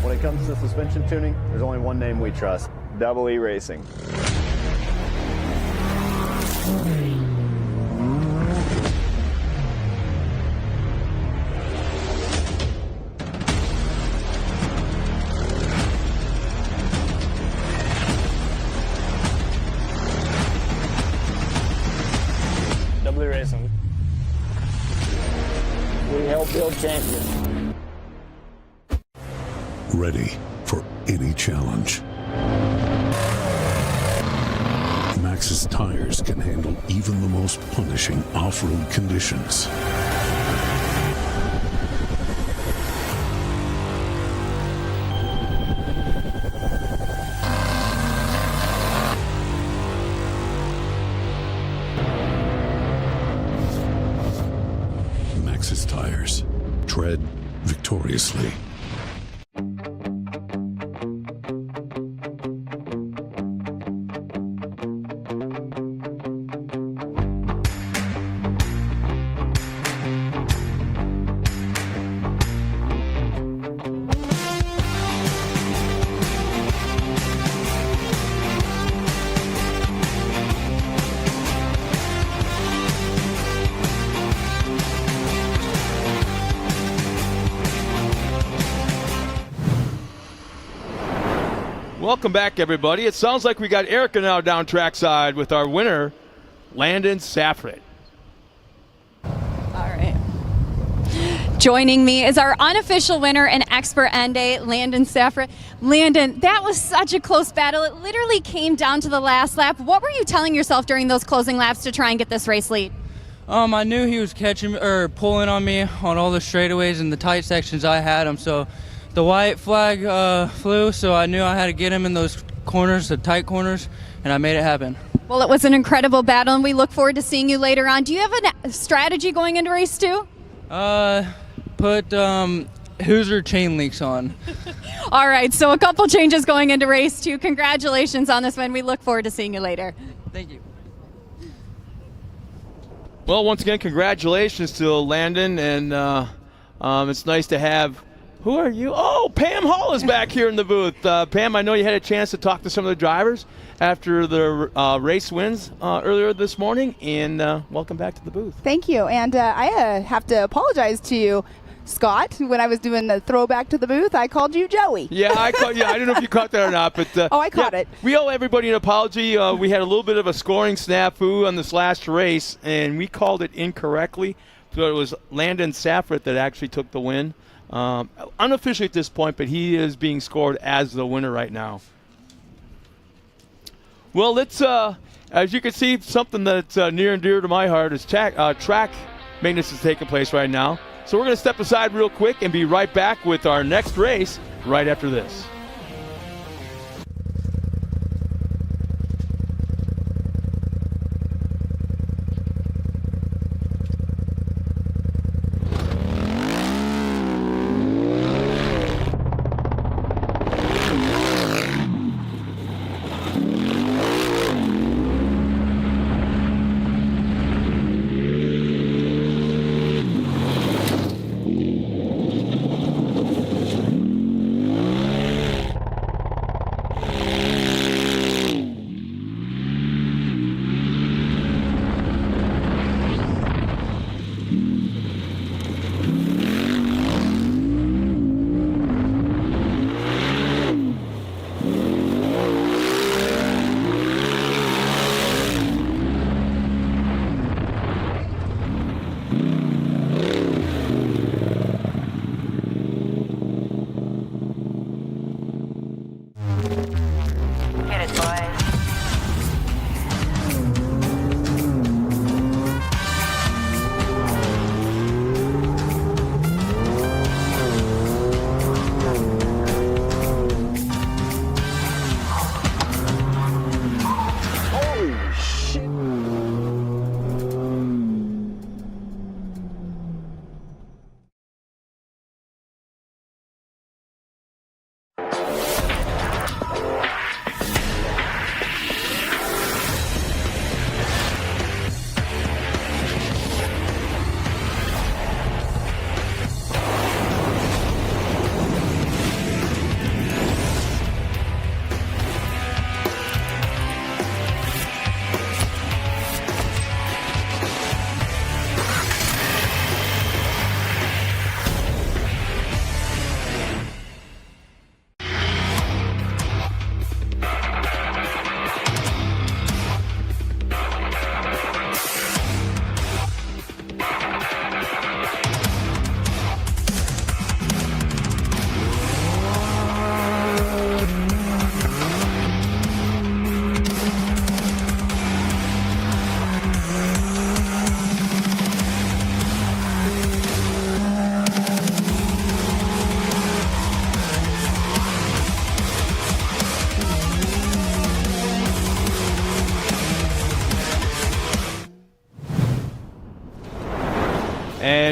When it comes to suspension tuning, there's only one name we trust: Double E Racing. Double E Racing. We help build champions. Ready for any challenge. Maxxis tires can handle even the most punishing off-road conditions. Maxxis tires. Tread victoriously. Welcome back, everybody. It sounds like we got Erica now down trackside with our winner, Landon Safrit. All right. Joining me is our unofficial winner and expert end day, Landon Safrit. Landon, that was such a close battle. It literally came down to the last lap. What were you telling yourself during those closing laps to try and get this race lead? I knew he was catching or pulling on me on all the straightaways and the tight sections I had him, so the white flag flew, so I knew I had to get him in those corners, the tight corners, and I made it happen. Well, it was an incredible battle, and we look forward to seeing you later on. Do you have a strategy going into race 2? Put Hoosier chain links on. All right, so a couple changes going into race 2. Congratulations on this one. We look forward to seeing you later. Thank you. Well, once again, congratulations to Landon, and it's nice to have. Who are you? Oh, Pam Hall is back here in the booth. Pam, I know you had a chance to talk to some of the drivers after the race wins earlier this morning, and welcome back to the booth. Thank you, and I have to apologize to you, Scott. When I was doing the throwback to the booth, I called you Joey. Yeah, I don't know if you caught that or not, but oh, I caught it. We owe everybody an apology. We had a little bit of a scoring snafu on this last race, and we called it incorrectly. So it was Landon Safrit that actually took the win. Unofficially at this point, but he is being scored as the winner right now. Well, let's, as you can see, something that's near and dear to my heart is track maintenance is taking place right now. So we're going to step aside real quick and be right back with our next race right after this.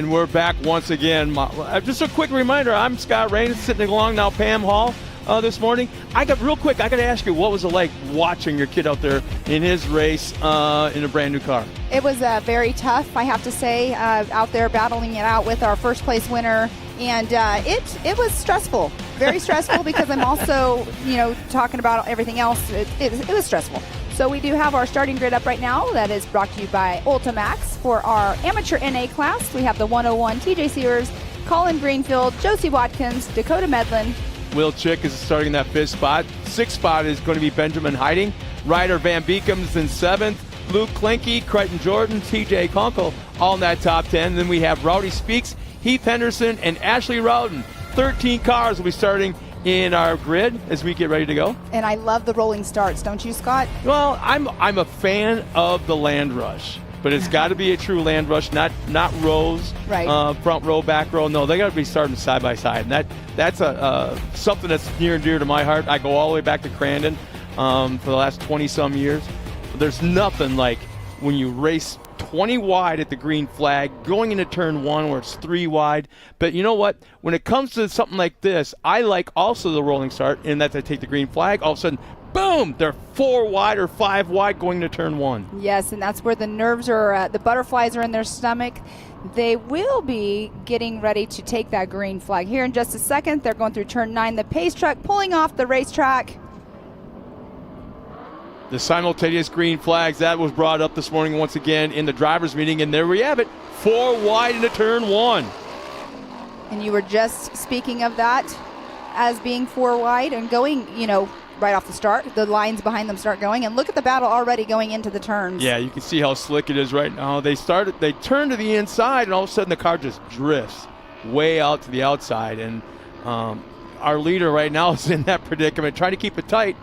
And we're back once again. Just a quick reminder, I'm Scott Rain, sitting along now Pam Hall this morning. I got to ask you, what was it like watching your kid out there in his race in a brand new car? It was very tough, I have to say, out there battling it out with our first place winner. And it was stressful, very stressful, because I'm also, talking about everything else. It was stressful. So we do have our starting grid up right now. That is brought to you by Ultimax. For our amateur NA class, we have the 101 TJ Sears, Colin Greenfield, Josie Watkins, Dakota Medlin. Will Chick is starting in that 5th spot. 6th spot is going to be Benjamin Hiding. Ryder Van Beekham's in 7th. Luke Klinke, Crichton Jordan, TJ Conkle, all in that top 10. Then we have Rowdy Speaks, Heath Henderson, and Ashley Rowden. 13 cars will be starting in our grid as we get ready to go. And I love the rolling starts, don't you, Scott? Well, I'm a fan of the land rush, but it's got to be a true land rush, not rows, right? Front row, back row. No, they got to be starting side by side, and that's something that's near and dear to my heart. I go all the way back to Crandon for the last 20-some years. There's nothing like when you race 20 wide at the green flag, going into turn 1 where it's 3 wide. But you know what? When it comes to something like this, I like also the rolling start in that they take the green flag. All of a sudden, boom, they're 4 wide or 5 wide going to turn 1. Yes, and that's where the nerves are, the butterflies are in their stomach. They will be getting ready to take that green flag here in just a second. They're going through turn 9. The pace truck pulling off the racetrack. The simultaneous green flags, that was brought up this morning once again in the driver's meeting, and there we have it, 4 wide into turn 1. And you were just speaking of that as being 4 wide and going, right off the start. The lines behind them start going, and look at the battle already going into the turns. Yeah, you can see how slick it is right now. They turn to the inside, and all of a sudden the car just drifts way out to the outside, and our leader right now is in that predicament, trying to keep it tight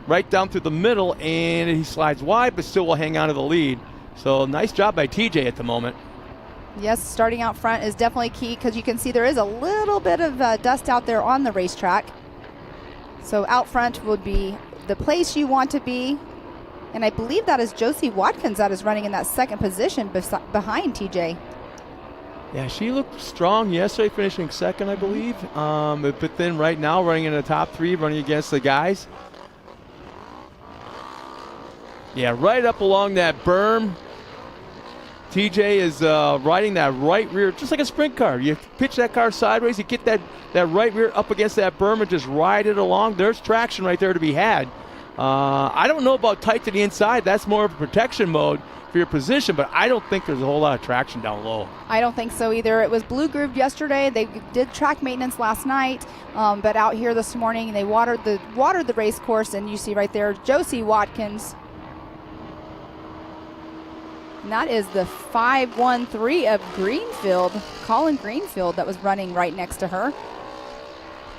right down through the middle, and he slides wide, but still will hang on to the lead. So nice job by TJ at the moment. Yes, starting out front is definitely key, because you can see there is a little bit of dust out there on the racetrack. So out front would be the place you want to be. And I believe that is Josie Watkins that is running in that 2nd position behind TJ. Yeah, she looked strong yesterday, finishing 2nd, I believe. But then right now running in the top 3, running against the guys. Yeah, right up along that berm. TJ is riding that right rear, just like a sprint car. You pitch that car sideways, you get that right rear up against that berm and just ride it along. There's traction right there to be had. I don't know about tight to the inside. That's more of a protection mode for your position, but I don't think there's a whole lot of traction down low. I don't think so either. It was blue grooved yesterday. They did track maintenance last night, but out here this morning they watered the race course, and you see right there Josie Watkins. And that is the 513 of Greenfield, Colin Greenfield, that was running right next to her.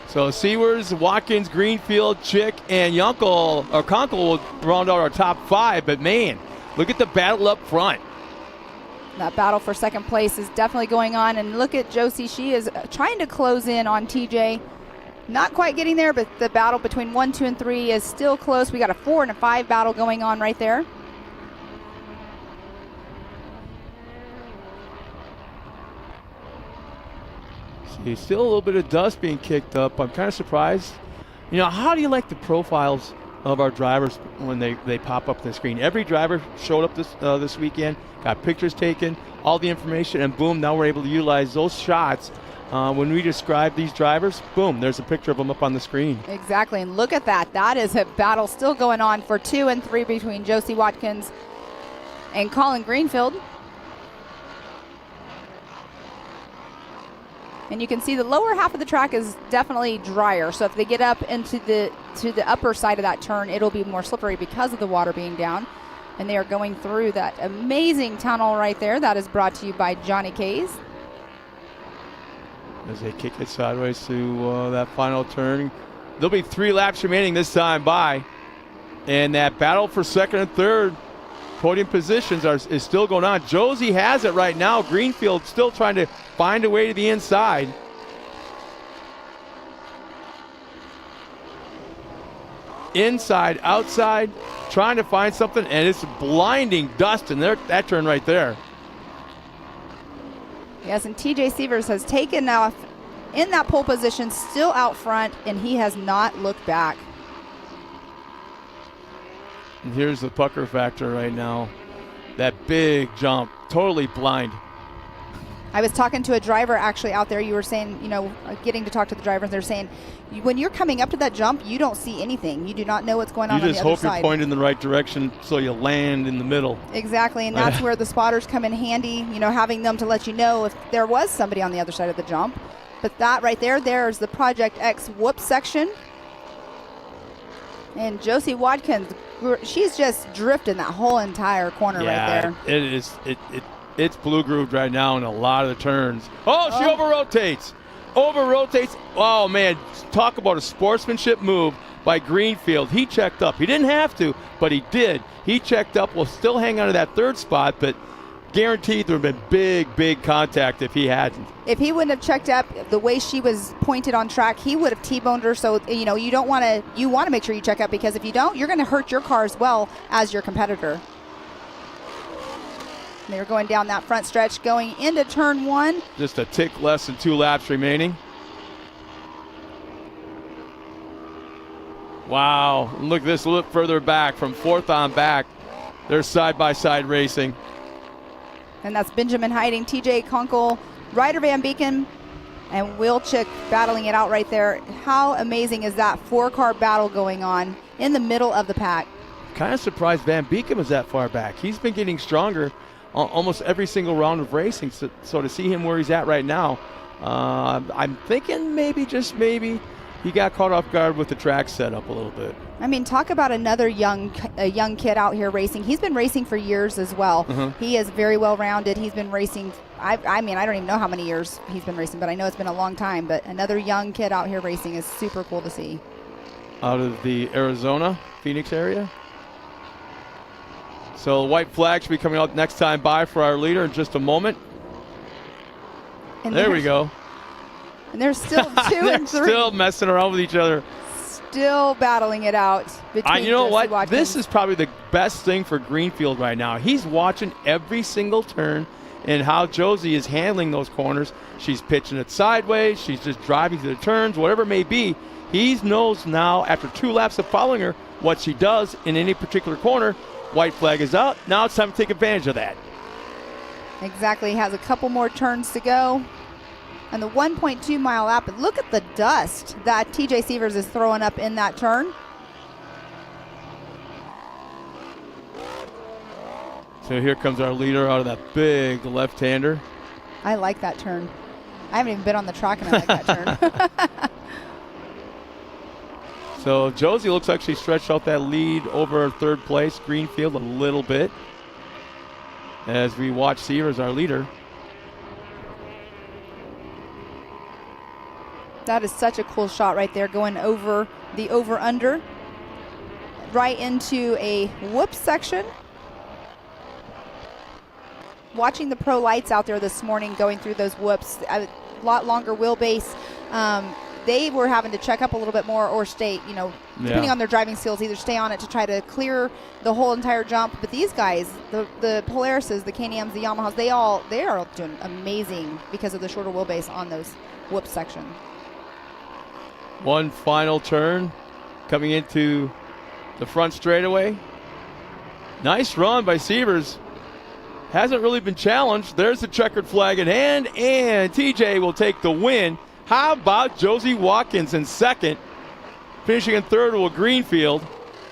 So Sewers, Watkins, Greenfield, Chick, and Conkle will round out our top 5. But man, look at the battle up front. That battle for 2nd place is definitely going on. And look at Josie. She is trying to close in on TJ. Not quite getting there, but the battle between 1, 2, and 3 is still close. We got a 4 and a 5 battle going on right there. Still a little bit of dust being kicked up. I'm kind of surprised. How do you like the profiles of our drivers when they pop up the screen? Every driver showed up this weekend, got pictures taken, all the information, and boom, now we're able to utilize those shots. When we describe these drivers, boom, there's a picture of them up on the screen. Exactly, and look at that. That is a battle still going on for 2 and 3 between Josie Watkins and Colin Greenfield. And you can see the lower half of the track is definitely drier. So if they get up into the upper side of that turn, it'll be more slippery because of the water being down. And they are going through that amazing tunnel right there. That is brought to you by Johnny K's. As they kick it sideways to that final turn. There'll be 3 laps remaining this time by. And that battle for 2nd and 3rd podium positions is still going on. Josie has it right now. Greenfield still trying to find a way to the inside. Inside, outside, trying to find something, and it's blinding dust in that turn right there. Yes, and TJ Sievers has taken off in that pole position, still out front, and he has not looked back. And here's the pucker factor right now. That big jump, totally blind. I was talking to a driver actually out there. You were saying, getting to talk to the drivers. They're saying when you're coming up to that jump, you don't see anything. You do not know what's going on the other side. You just hope you're pointed in the right direction so you land in the middle. Exactly, and that's where the spotters come in handy, having them to let you know if there was somebody on the other side of the jump. But that right there's the Project X whoop section. And Josie Watkins, she's just drifting that whole entire corner right there. It is. It's blue grooved right now in a lot of the turns. Oh, she over-rotates. Oh, man, talk about a sportsmanship move by Greenfield. He checked up. He didn't have to, but he did. He checked up. Will still hang on to that third spot, but guaranteed there would have been big contact if he hadn't. If he wouldn't have checked up the way she was pointed on track, he would have T-boned her. So, you want to make sure you check up, because if you don't, you're going to hurt your car as well as your competitor. They're going down that front stretch, going into turn 1. Just a tick less than 2 laps remaining. Wow, look at this, a little further back, from 4th on back. They're side-by-side racing. And that's Benjamin Hiding, TJ Kunkel, Ryder Van Beeken, and Wilczyk battling it out right there. How amazing is that 4-car battle going on in the middle of the pack? Kind of surprised Van Beeken was that far back. He's been getting stronger almost every single round of racing, so to see him where he's at right now, I'm thinking maybe, just maybe, he got caught off guard with the track setup a little bit. I mean, talk about another young kid out here racing. He's been racing for years as well. He is very well-rounded. He's been racing, I don't even know how many years he's been racing, but I know it's been a long time. But another young kid out here racing is super cool to see. Out of the Arizona, Phoenix area. So the white flag should be coming out next time by for our leader in just a moment. And there we go. And they're still 2 and 3. Still messing around with each other. Still battling it out between you know what? Watkins. This is probably the best thing for Greenfield right now. He's watching every single turn and how Josie is handling those corners. She's pitching it sideways. She's just driving through the turns, whatever it may be. He knows now, after 2 laps of following her, what she does in any particular corner. White flag is out. Now it's time to take advantage of that. Exactly. He has a couple more turns to go. And the 1.2 mile lap. But look at the dust that TJ Sievers is throwing up in that turn. So here comes our leader out of that big left-hander. I like that turn. I haven't even been on the track and I like that turn. So Josie looks like she stretched out that lead over 3rd place, Greenfield, a little bit. As we watch Sievers, our leader. That is such a cool shot right there, going over the over-under, right into a whoop section. Watching the pro lights out there this morning going through those whoops, a lot longer wheelbase. They were having to check up a little bit more or stay, depending on their driving skills, either stay on it to try to clear the whole entire jump. But these guys, the Polarises, the K&Ms, the Yamahas, they are doing amazing because of the shorter wheelbase on those whoop section. One final turn coming into the front straightaway. Nice run by Sievers. Hasn't really been challenged. There's the checkered flag in hand, and TJ will take the win. How about Josie Watkins in 2nd, finishing in 3rd to a Greenfield.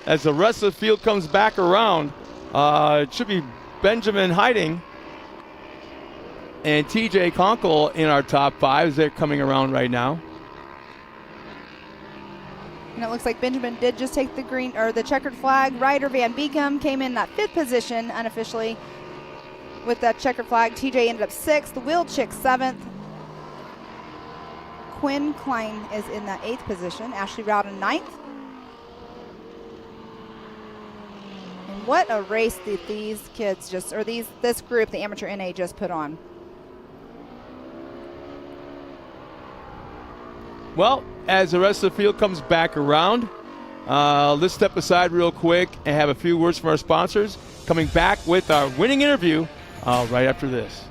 As the rest of the field comes back around, it should be Benjamin Hiding and TJ Kunkel in our top 5 as they're coming around right now. And it looks like Benjamin did just take the checkered flag. Ryder Van Beeken came in that 5th position unofficially with that checkered flag. TJ ended up 6th. Wilczyk 7th. Quinn Klein is in that 8th position. Ashley Rowden 9th. And what a race that these kids this group, the Amateur NA, just put on. Well, as the rest of the field comes back around, let's step aside real quick and have a few words from our sponsors. Coming back with our winning interview right after this.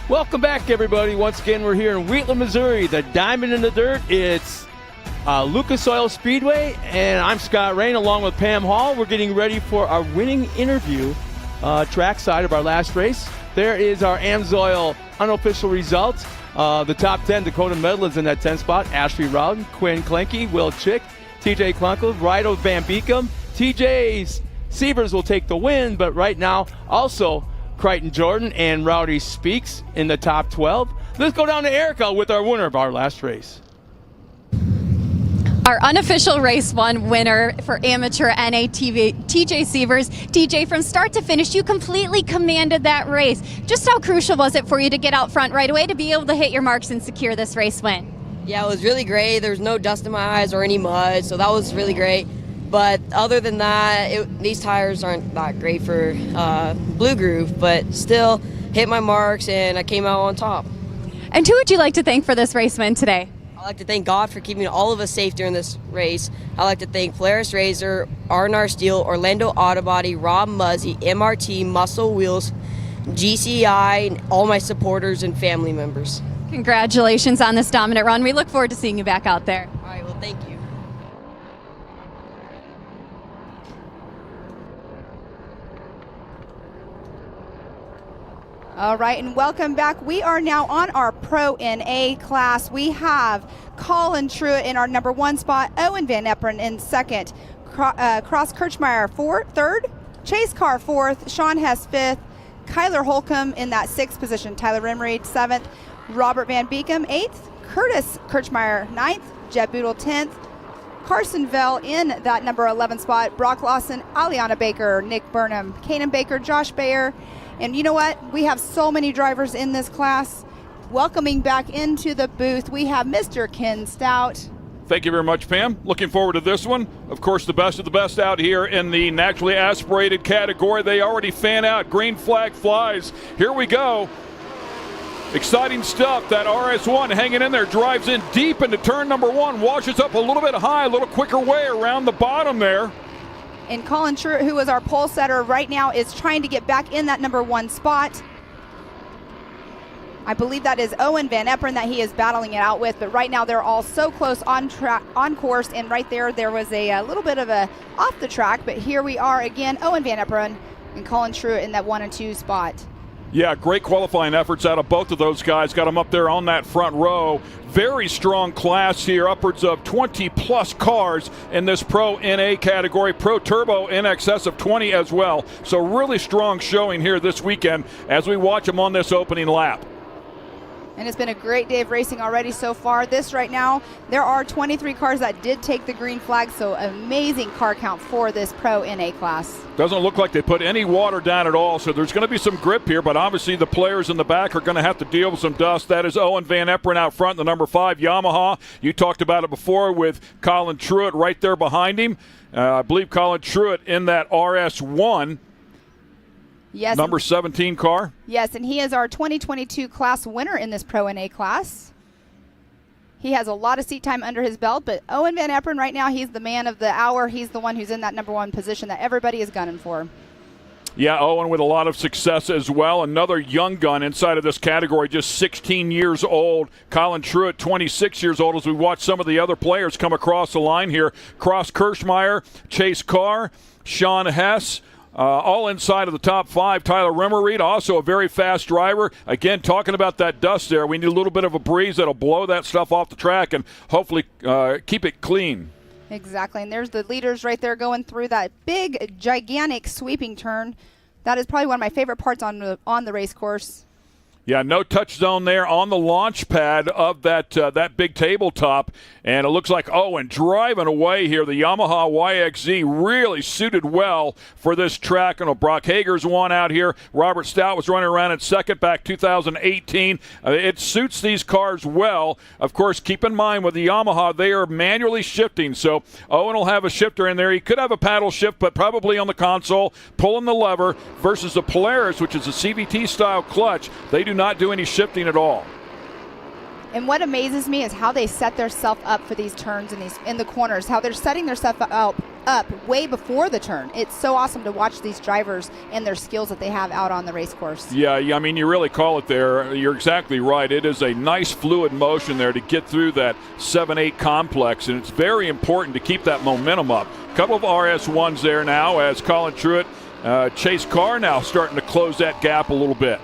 Welcome back, everybody. Once again, we're here in Wheatland, Missouri. The Diamond in the Dirt. It's Lucas Oil Speedway, and I'm Scott Rain along with Pam Hall. We're getting ready for our winning interview trackside of our last race. There is our AMSOIL unofficial results. The top 10, Dakota medalists in that 10 spot. Ashley Rowden, Quinn Klenke, Will Chick, TJ Klunkel, Rido Van Beekum. TJ Sievers will take the win, but right now also Crichton Jordan and Rowdy Speaks in the top 12. Let's go down to Erica with our winner of our last race. Our unofficial race one winner for amateur NATV, TJ Sievers. TJ, from start to finish, you completely commanded that race. Just how crucial was it for you to get out front right away to be able to hit your marks and secure this race win? Yeah, it was really great. There was no dust in my eyes or any mud, so that was really great. But other than that, these tires aren't that great for Blue Groove, but still hit my marks and I came out on top. And who would you like to thank for this race win today? I'd like to thank God for keeping all of us safe during this race. I'd like to thank Polaris Razor, R&R Steel, Orlando Auto Body, Rob Muzzy, MRT, Muscle Wheels, GCI, and all my supporters and family members. Congratulations on this dominant run. We look forward to seeing you back out there. All right, well, thank you. All right, and welcome back. We are now on our Pro NA class. We have Colin Truitt in our number 1 spot, Owen Van Eperen in second, Cross Kirchmeier third, Chase Carr 4th, Sean Hess 5th, Kyler Holcomb in that 6th position, Tyler Rimreed 7th, Robert Van Beekum 8th, Curtis Kirchmeier 9th, Jeb Boodle 10th, Carson Vell in that number 11 spot, Brock Lawson, Aliana Baker, Nick Burnham, Kanan Baker, Josh Bayer. And you know what? We have so many drivers in this class. Welcoming back into the booth, we have Mr. Ken Stout. Thank you very much, Pam. Looking forward to this one. Of course, the best of the best out here in the naturally aspirated category. They already fan out. Green flag flies. Here we go. Exciting stuff. That RS1 hanging in there, drives in deep into turn number 1, washes up a little bit high, a little quicker way around the bottom there. And Colin Truitt, who is our pole setter right now, is trying to get back in that number 1 spot. I believe that is Owen Van Eperen that he is battling it out with, but right now they're all so close on course, and right there was a little bit of a off the track, but here we are again, Owen Van Eperen and Colin Truitt in that 1 and 2 spot. Yeah, great qualifying efforts out of both of those guys. Got them up there on that front row. Very strong class here, upwards of 20-plus cars in this Pro NA category. Pro Turbo in excess of 20 as well. So really strong showing here this weekend as we watch them on this opening lap. And it's been a great day of racing already so far. This right now, there are 23 cars that did take the green flag, so amazing car count for this Pro NA class. Doesn't look like they put any water down at all, so there's going to be some grip here, but obviously the players in the back are going to have to deal with some dust. That is Owen Van Eperen out front, the number 5 Yamaha. You talked about it before with Colin Truitt right there behind him. I believe Colin Truitt in that RS1. Yes. Number 17 car. Yes, and he is our 2022 class winner in this Pro NA class. He has a lot of seat time under his belt, but Owen Van Eperen right now, he's the man of the hour. He's the one who's in that number 1 position that everybody is gunning for. Yeah, Owen with a lot of success as well. Another young gun inside of this category, just 16 years old. Colin Truitt, 26 years old, as we watch some of the other players come across the line here. Cross Kirchmeier, Chase Carr, Sean Hess, all inside of the top 5. Tyler Rimmerreed, also a very fast driver. Again, talking about that dust there, we need a little bit of a breeze that'll blow that stuff off the track and hopefully keep it clean. Exactly, and there's the leaders right there going through that big, gigantic sweeping turn. That is probably one of my favorite parts on the race course. Yeah, no touch zone there on the launch pad of that big tabletop. And it looks like Owen driving away here. The Yamaha YXZ really suited well for this track. And Brock Hager's won out here. Robert Stout was running around in second back 2018. It suits these cars well. Of course, keep in mind with the Yamaha, they are manually shifting. So Owen will have a shifter in there. He could have a paddle shift, but probably on the console, pulling the lever versus the Polaris, which is a CVT-style clutch. They do not do any shifting at all. And what amazes me is how they set themselves up for these turns in the corners, how they're setting themselves up way before the turn. It's so awesome to watch these drivers and their skills that they have out on the race course. Yeah, I mean, you really call it there. You're exactly right. It is a nice fluid motion there to get through that 7-8 complex, and it's very important to keep that momentum up. A couple of RS1s there now as Colin Truitt, Chase Carr now starting to close that gap a little bit.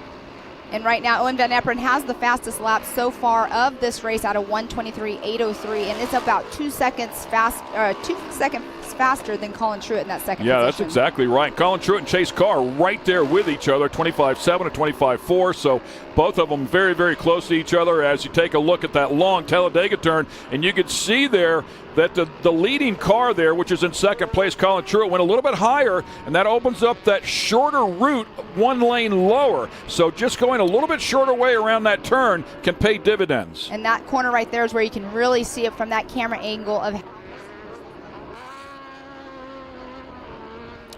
And right now, Owen Van Eperen has the fastest lap so far of this race out of 1:23.803, and it's about 2 seconds faster than Colin Truitt in that second position. That's exactly right. Colin Truitt and Chase Carr right there with each other, 25.7 and 25.4. So both of them very, very close to each other as you take a look at that long Talladega turn. And you can see there that the leading car there, which is in second place, Colin Truitt, went a little bit higher, and that opens up that shorter route 1 lane lower. So just going a little bit shorter way around that turn can pay dividends. And that corner right there is where you can really see it from that camera angle of.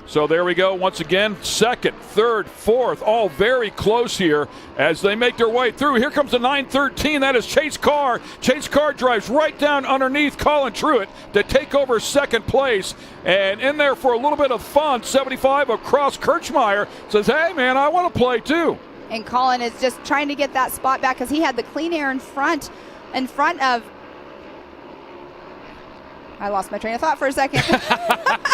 So there we go once again, second, third, fourth, all very close here as they make their way through. Here comes the 913, that is Chase Carr. Chase Carr drives right down underneath Colin Truitt to take over second place. And in there for a little bit of fun, 75 across Kirchmeier says, hey man, I want to play too. And Colin is just trying to get that spot back because he had the clean air in front of. I lost my train of thought for a second.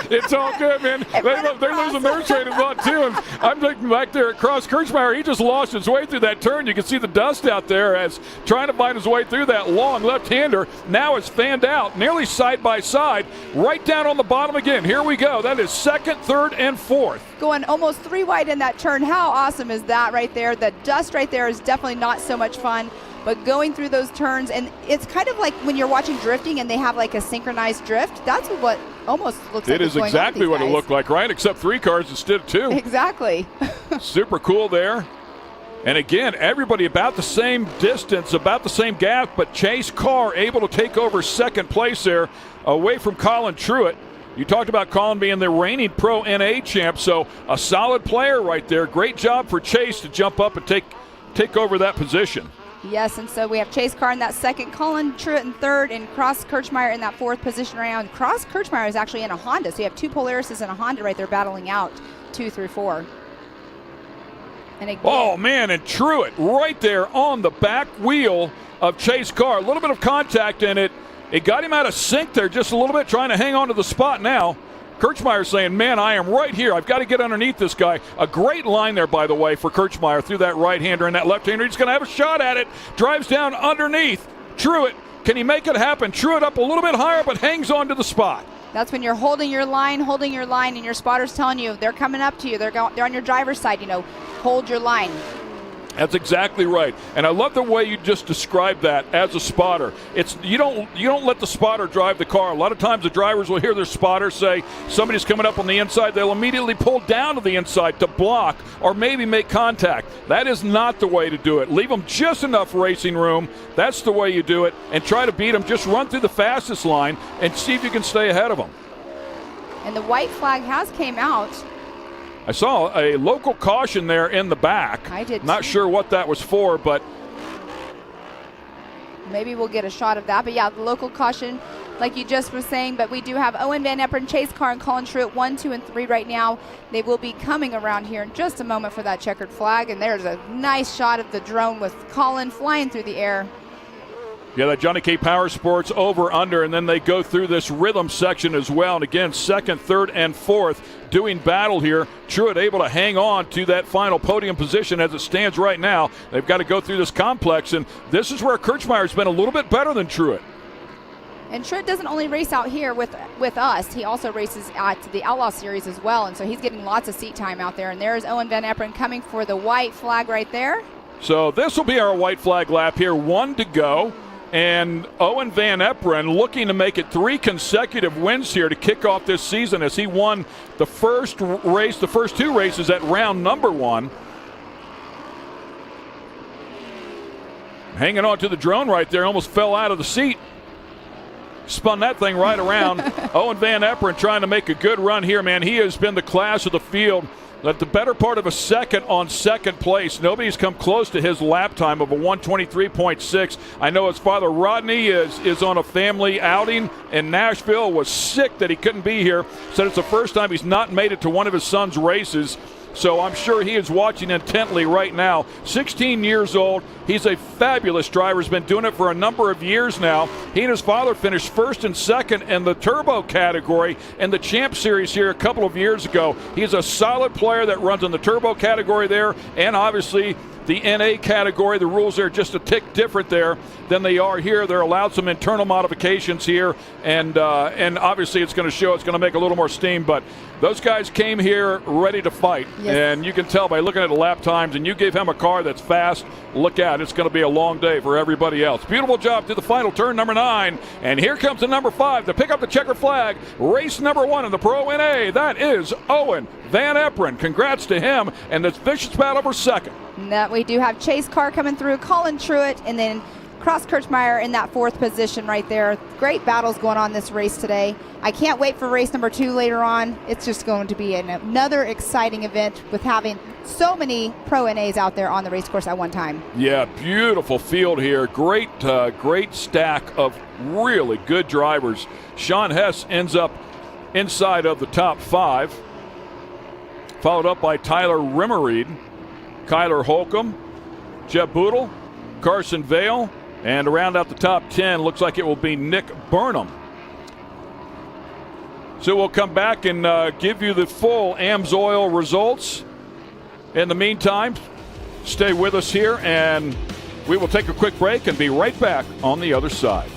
It's all good, man. They're losing their train of thought, too. And I'm looking back there across Kirchmeier. He just lost his way through that turn. You can see the dust out there as trying to find his way through that long left-hander. Now it's fanned out, nearly side by side, right down on the bottom again. Here we go. That is second, third, and fourth. Going almost 3 wide in that turn. How awesome is that right there? The dust right there is definitely not so much fun. But going through those turns, and it's kind of like when you're watching drifting and they have like a synchronized drift. That's what almost looks like. It is exactly what it looked like, right? Except 3 cars instead of 2. Exactly. Super cool there. And again, everybody about the same distance, about the same gap, but Chase Carr able to take over second place there away from Colin Truitt. You talked about Colin being the reigning Pro NA champ, so a solid player right there. Great job for Chase to jump up and take over that position. Yes, and so we have Chase Carr in that second, Colin Truitt in third, and Cross Kirchmeier in that fourth position right now. And Cross Kirchmeier is actually in a Honda, so you have 2 Polarises and a Honda right there battling out 2 through 4. And again, oh, man, and Truitt right there on the back wheel of Chase Carr. A little bit of contact, and it got him out of sync there just a little bit, trying to hang on to the spot now. Kirchmeier saying, man, I am right here. I've got to get underneath this guy. A great line there, by the way, for Kirchmeier through that right-hander and that left-hander. He's going to have a shot at it. Drives down underneath. Truitt, can he make it happen? Truitt up a little bit higher, but hangs on to the spot. That's when you're holding your line, and your spotter's telling you they're coming up to you. They're on your driver's side, hold your line. That's exactly right, and I love the way you just described that as a spotter. It's you don't let the spotter drive the car. A lot of times the drivers will hear their spotter say somebody's coming up on the inside. They'll immediately pull down to the inside to block or maybe make contact. That is not the way to do it. Leave them just enough racing room. That's the way you do it, and try to beat them. Just run through the fastest line and see if you can stay ahead of them. And the white flag has came out. I saw a local caution there in the back. I did Not sure what that was for, but maybe we'll get a shot of that. But yeah, the local caution, like you just were saying. But we do have Owen Van Eperen, Chase Carr, and Colin Truitt 1, 2, and 3 right now. They will be coming around here in just a moment for that checkered flag. And there's a nice shot of the drone with Colin flying through the air. Yeah, that Johnny K Power Sports over under, and then they go through this rhythm section as well. And again, second, third, and fourth doing battle here. Truitt able to hang on to that final podium position as it stands right now. They've got to go through this complex, and this is where Kirchmeier's been a little bit better than Truitt. And Truitt doesn't only race out here with us. He also races at the Outlaw Series as well, and so he's getting lots of seat time out there. And there's Owen Van Eperen coming for the white flag right there. So this will be our white flag lap here. 1 to go. And Owen Van Eperen looking to make it 3 consecutive wins here to kick off this season as he won the first 2 races at round number 1. Hanging on to the drone right there, almost fell out of the seat. Spun that thing right around. Owen Van Eperen trying to make a good run here, man. He has been the class of the field At the better part of a second on second place. Nobody's come close to his lap time of a 1:23.6. I know his father Rodney is on a family outing in Nashville, was sick that he couldn't be here. Said it's the first time he's not made it to one of his son's races. So I'm sure he is watching intently right now. 16 years old. He's a fabulous driver. He's been doing it for a number of years now. He and his father finished first and second in the turbo category in the Champ Series here a couple of years ago. He's a solid player that runs in the turbo category there, and obviously the NA category. The rules are just a tick different there than they are here. They're allowed some internal modifications here, and obviously it's going to show. It's going to make a little more steam, but those guys came here ready to fight. Yes. And you can tell by looking at the lap times, and you gave him a car that's fast. Look out, it's going to be a long day for everybody else. Beautiful job to the final turn, number 9. And here comes the number 5 to pick up the checker flag. Race number 1 in the Pro NA. That is Owen Van Eperen. Congrats to him, and this vicious battle for second. That we do have Chase Carr coming through, Colin Truitt, and then Cross Kirchmeier in that 4th position right there. Great battles going on this race today. I can't wait for race number 2 later on. It's just going to be another exciting event with having so many Pro NAs out there on the race course at one time. Yeah, beautiful field here. Great stack of really good drivers. Sean Hess ends up inside of the top 5, followed up by Tyler Rimmereed, Kyler Holcomb, Jeb Boodle, Carson Vale, and to round out the top 10, looks like it will be Nick Burnham. So we'll come back and give you the full AMSOIL results. In the meantime, stay with us here, and we will take a quick break and be right back on the other side.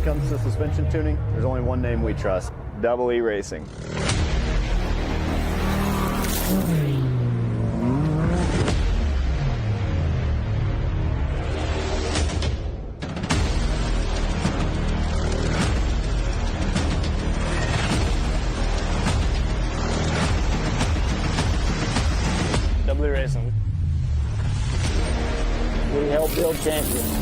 comes to suspension tuning, there's only one name we trust: Double E Racing. Double E Racing. We help build champions.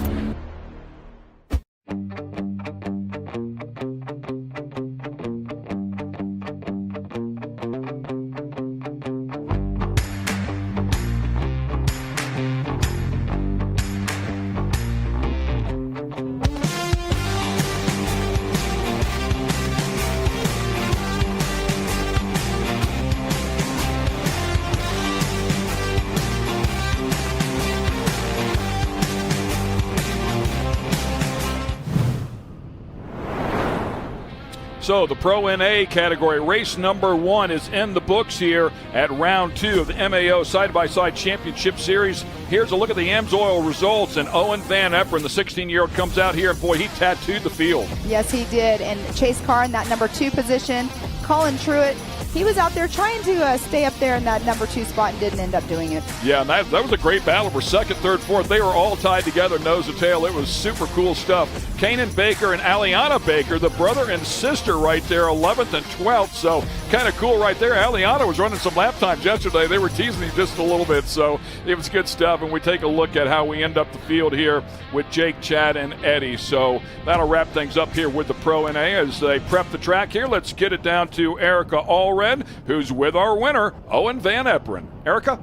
So the Pro NA category, race number 1 is in the books here at round 2 of the MAO Side-by-Side Championship Series. Here's a look at the AMSOIL results, and Owen Van Eperen, the 16-year-old, comes out here, and boy, he tattooed the field. Yes, he did. And Chase Carr in that number 2 position. Colin Truitt, he was out there trying to stay up there in that number 2 spot and didn't end up doing it. Yeah, and that was a great battle for second, third, fourth. They were all tied together nose to tail. It was super cool stuff. Kanan Baker and Aliana Baker, the brother and sister right there, 11th and 12th. So kind of cool right there. Aliana was running some lap times yesterday. They were teasing him just a little bit, so it was good stuff. And we take a look at how we end up the field here with Jake, Chad, and Eddie. So that'll wrap things up here with the Pro NA as they prep the track here. Let's get it down to Erica Allred, who's with our winner, Owen Van Eperen. Erica?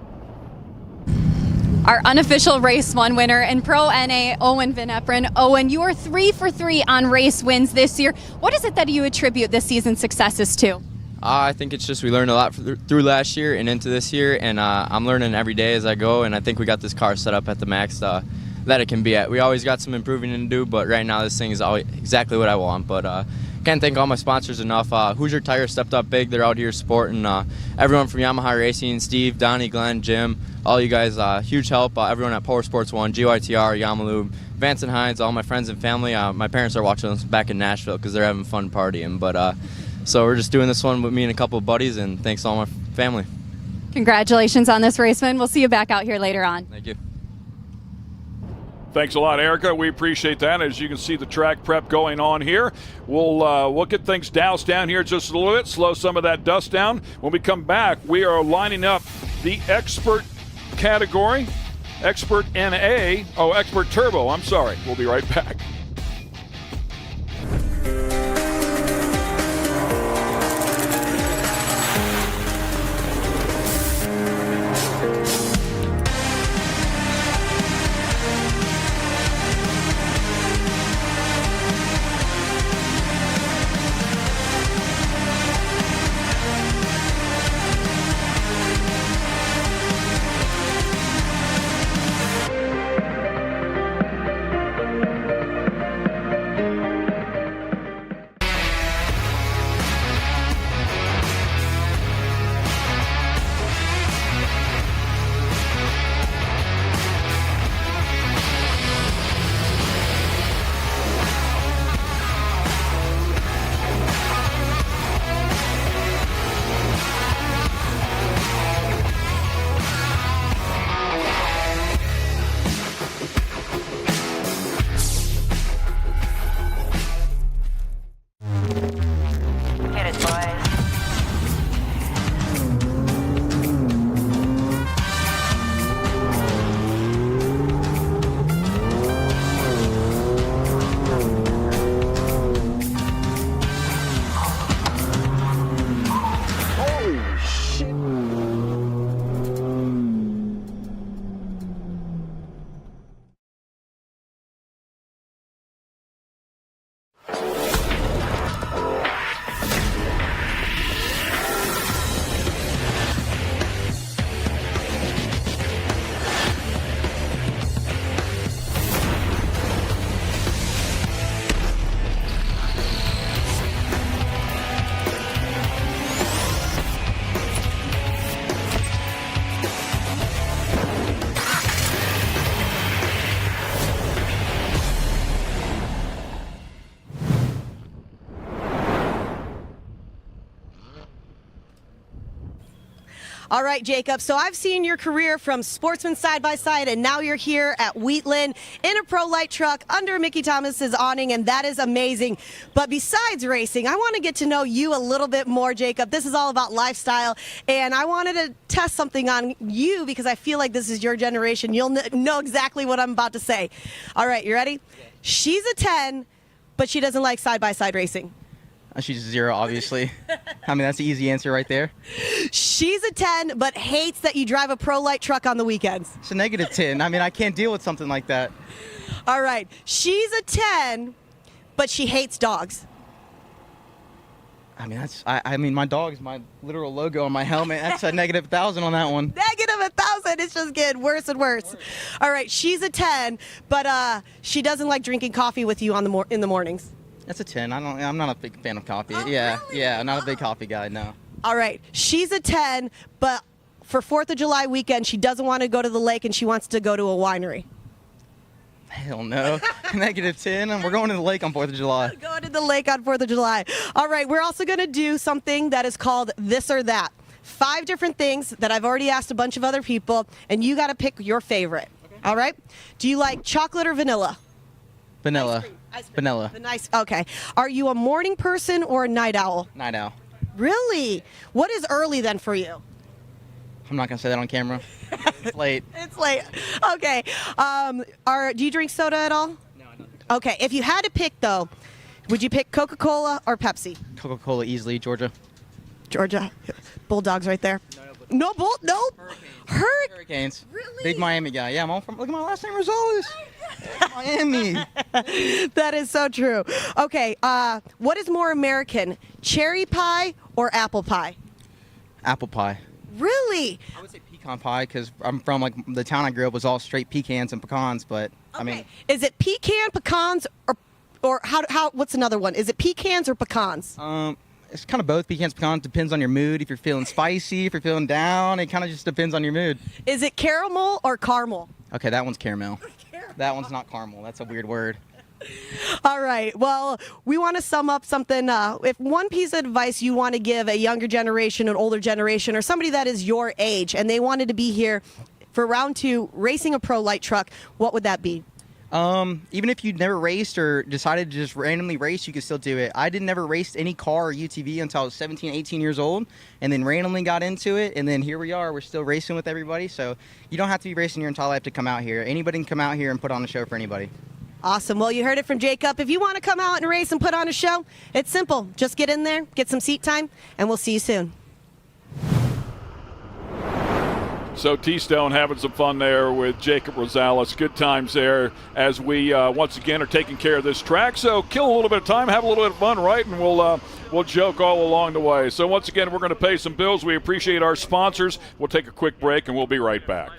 Our unofficial race 1 winner in Pro NA, Owen Van Eperen. Owen, you are 3 for 3 on race wins this year. What is it that you attribute this season's successes to? I think it's just we learned a lot through last year and into this year, and I'm learning every day as I go, and I think we got this car set up at the max that it can be at. We always got some improving to do, but right now this thing is exactly what I want. But can't thank all my sponsors enough. Hoosier Tire stepped up big. They're out here supporting everyone from Yamaha Racing, Steve, Donnie, Glenn, Jim, all you guys. Huge help. Everyone at Power Sports 1, GYTR, Yamalube, Vance and Hines, all my friends and family. My parents are watching us back in Nashville because they're having fun partying. But so we're just doing this one with me and a couple of buddies, and thanks to all my family. Congratulations on this, Raceman. We'll see you back out here later on. Thank you. Thanks a lot, Erica. We appreciate that. As you can see, the track prep going on here. We'll get things doused down here just a little bit, slow some of that dust down. When we come back, we are lining up the expert category, expert NA, expert turbo. I'm sorry. We'll be right back. All right, Jacob, so I've seen your career from Sportsman Side by Side, and now you're here at Wheatland in a pro light truck under Mickey Thomas's awning, and that is amazing. But besides racing, I want to get to know you a little bit more, Jacob. This is all about lifestyle, and I wanted to test something on you because I feel like this is your generation. You'll know exactly what I'm about to say. All right, you ready? Yeah. She's a 10, but she doesn't like side-by-side racing. She's a 0, obviously. I mean, that's the easy answer right there. She's a 10, but hates that you drive a pro light truck on the weekends. It's a negative 10. I mean, I can't deal with something like that. All right. She's a 10, but she hates dogs. I mean, I mean, my dog is my literal logo on my helmet. That's a negative 1,000 on that one. Negative 1,000. It's just getting worse and worse. All right. She's a 10, but she doesn't like drinking coffee with you in the mornings. That's a 10. I'm not a big fan of coffee. Oh, yeah, really? yeah, I'm not a big coffee guy, no. All right. She's a 10, but for 4th of July weekend, she doesn't want to go to the lake and she wants to go to a winery. Hell no. Negative 10, and we're going to the lake on 4th of July. Going to the lake on 4th of July. All right. We're also going to do something that is called This or That. 5 different things that I've already asked a bunch of other people, and you got to pick your favorite. Okay. All right? Do you like chocolate or vanilla? Vanilla. Ice cream. Vanilla. Okay. Are you a morning person or a night owl? Night owl. Really? What is early then for you? I'm not going to say that on camera. It's late. It's late. Okay. Do you drink soda at all? No, I don't. Okay. If you had to pick, though, would you pick Coca-Cola or Pepsi? Coca-Cola easily, Georgia. Georgia. Bulldogs right there. No. Hurricanes. Really? Big Miami guy. Yeah, I'm all from, look at my last name, Rosales. Miami. That is so true. Okay, what is more American, cherry pie or apple pie? Apple pie. Really? I would say pecan pie because I'm from like the town I grew up was all straight pecans and pecans, but I mean, Is it pecans, or how? What's another one? Is it pecans or pecans? it's kind of both. Pecans, pecans. Depends on your mood. If you're feeling spicy, if you're feeling down, it kind of just depends on your mood. Is it caramel or caramel? Okay, that one's caramel. That one's not caramel. That's a weird word. All right. Well, we want to sum up something. If one piece of advice you want to give a younger generation, an older generation, or somebody that is your age, and they wanted to be here for round 2 racing a pro light truck, what would that be? Even if you'd never raced or decided to just randomly race, you could still do it. I didn't never race any car or UTV until I was 17, 18 years old, and then randomly got into it, and then here we are. We're still racing with everybody, so you don't have to be racing your entire life to come out here. Anybody can come out here and put on a show for anybody. Awesome. Well, you heard it from Jacob. If you want to come out and race and put on a show, it's simple. Just get in there, get some seat time, and we'll see you soon. So T-Stone having some fun there with Jacob Rosales. Good times there as we once again are taking care of this track. So kill a little bit of time, have a little bit of fun, right? And we'll joke all along the way. So once again, we're going to pay some bills. We appreciate our sponsors. We'll take a quick break and we'll be right back.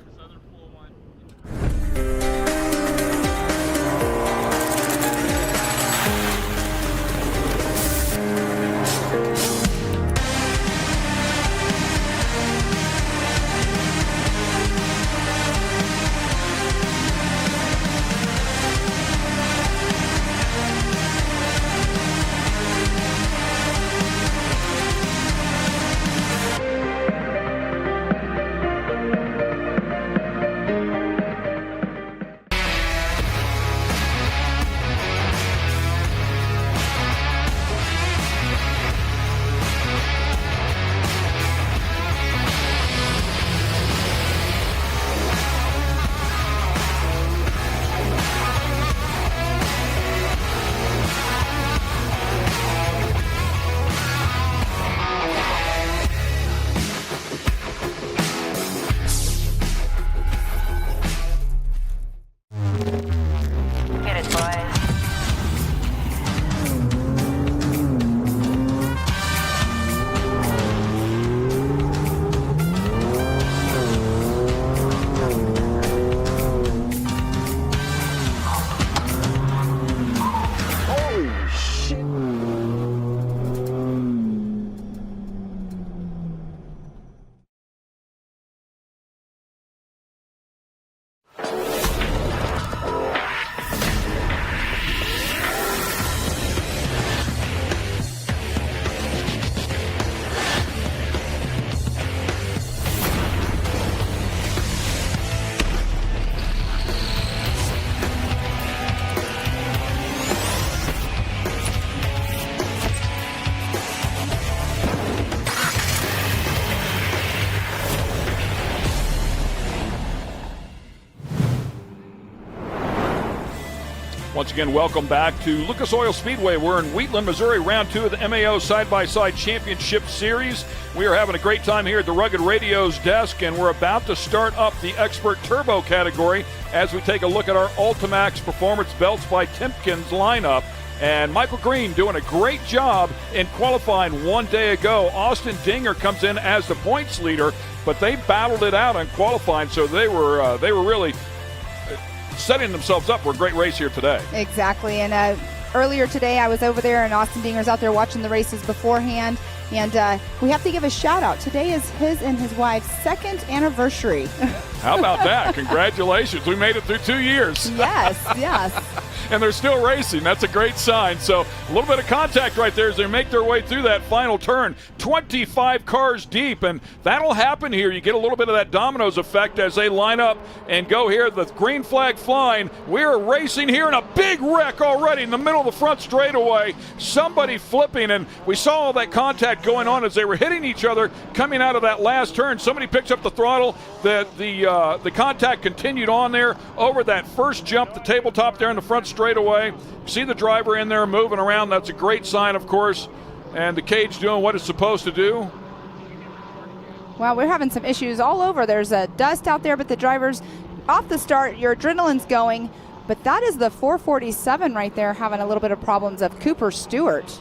Once again, welcome back to Lucas Oil Speedway. We're in Wheatland, Missouri, round 2 of the MAO Side-by-Side Championship Series. We are having a great time here at the Rugged Radio's desk, and we're about to start up the Expert Turbo category as we take a look at our Ultimax Performance Belts by Timken's lineup. And Michael Green doing a great job in qualifying one day ago. Austin Dinger comes in as the points leader, but they battled it out in qualifying, so they were really setting themselves up for a great race here today. Exactly. And earlier today I was over there and Austin Dinger's out there watching the races beforehand. And we have to give a shout out. Today is his and his wife's 2nd anniversary. How about that? Congratulations. We made it through 2 years. Yes, yes. And they're still racing. That's a great sign. So a little bit of contact right there as they make their way through that final turn. 25 cars deep, and that'll happen here. You get a little bit of that dominoes effect as they line up and go here. The green flag flying. We're racing here in a big wreck already in the middle of the front straightaway. Somebody flipping, and we saw all that contact going on as they were hitting each other coming out of that last turn. Somebody picks up the throttle. The contact continued on there over that first jump, the tabletop there in the front straightaway. See the driver in there moving around. That's a great sign, of course. And the cage doing what it's supposed to do. Well, we're having some issues all over. There's dust out there, but the driver's off the start. Your adrenaline's going. But that is the 447 right there having a little bit of problems of Cooper Stewart.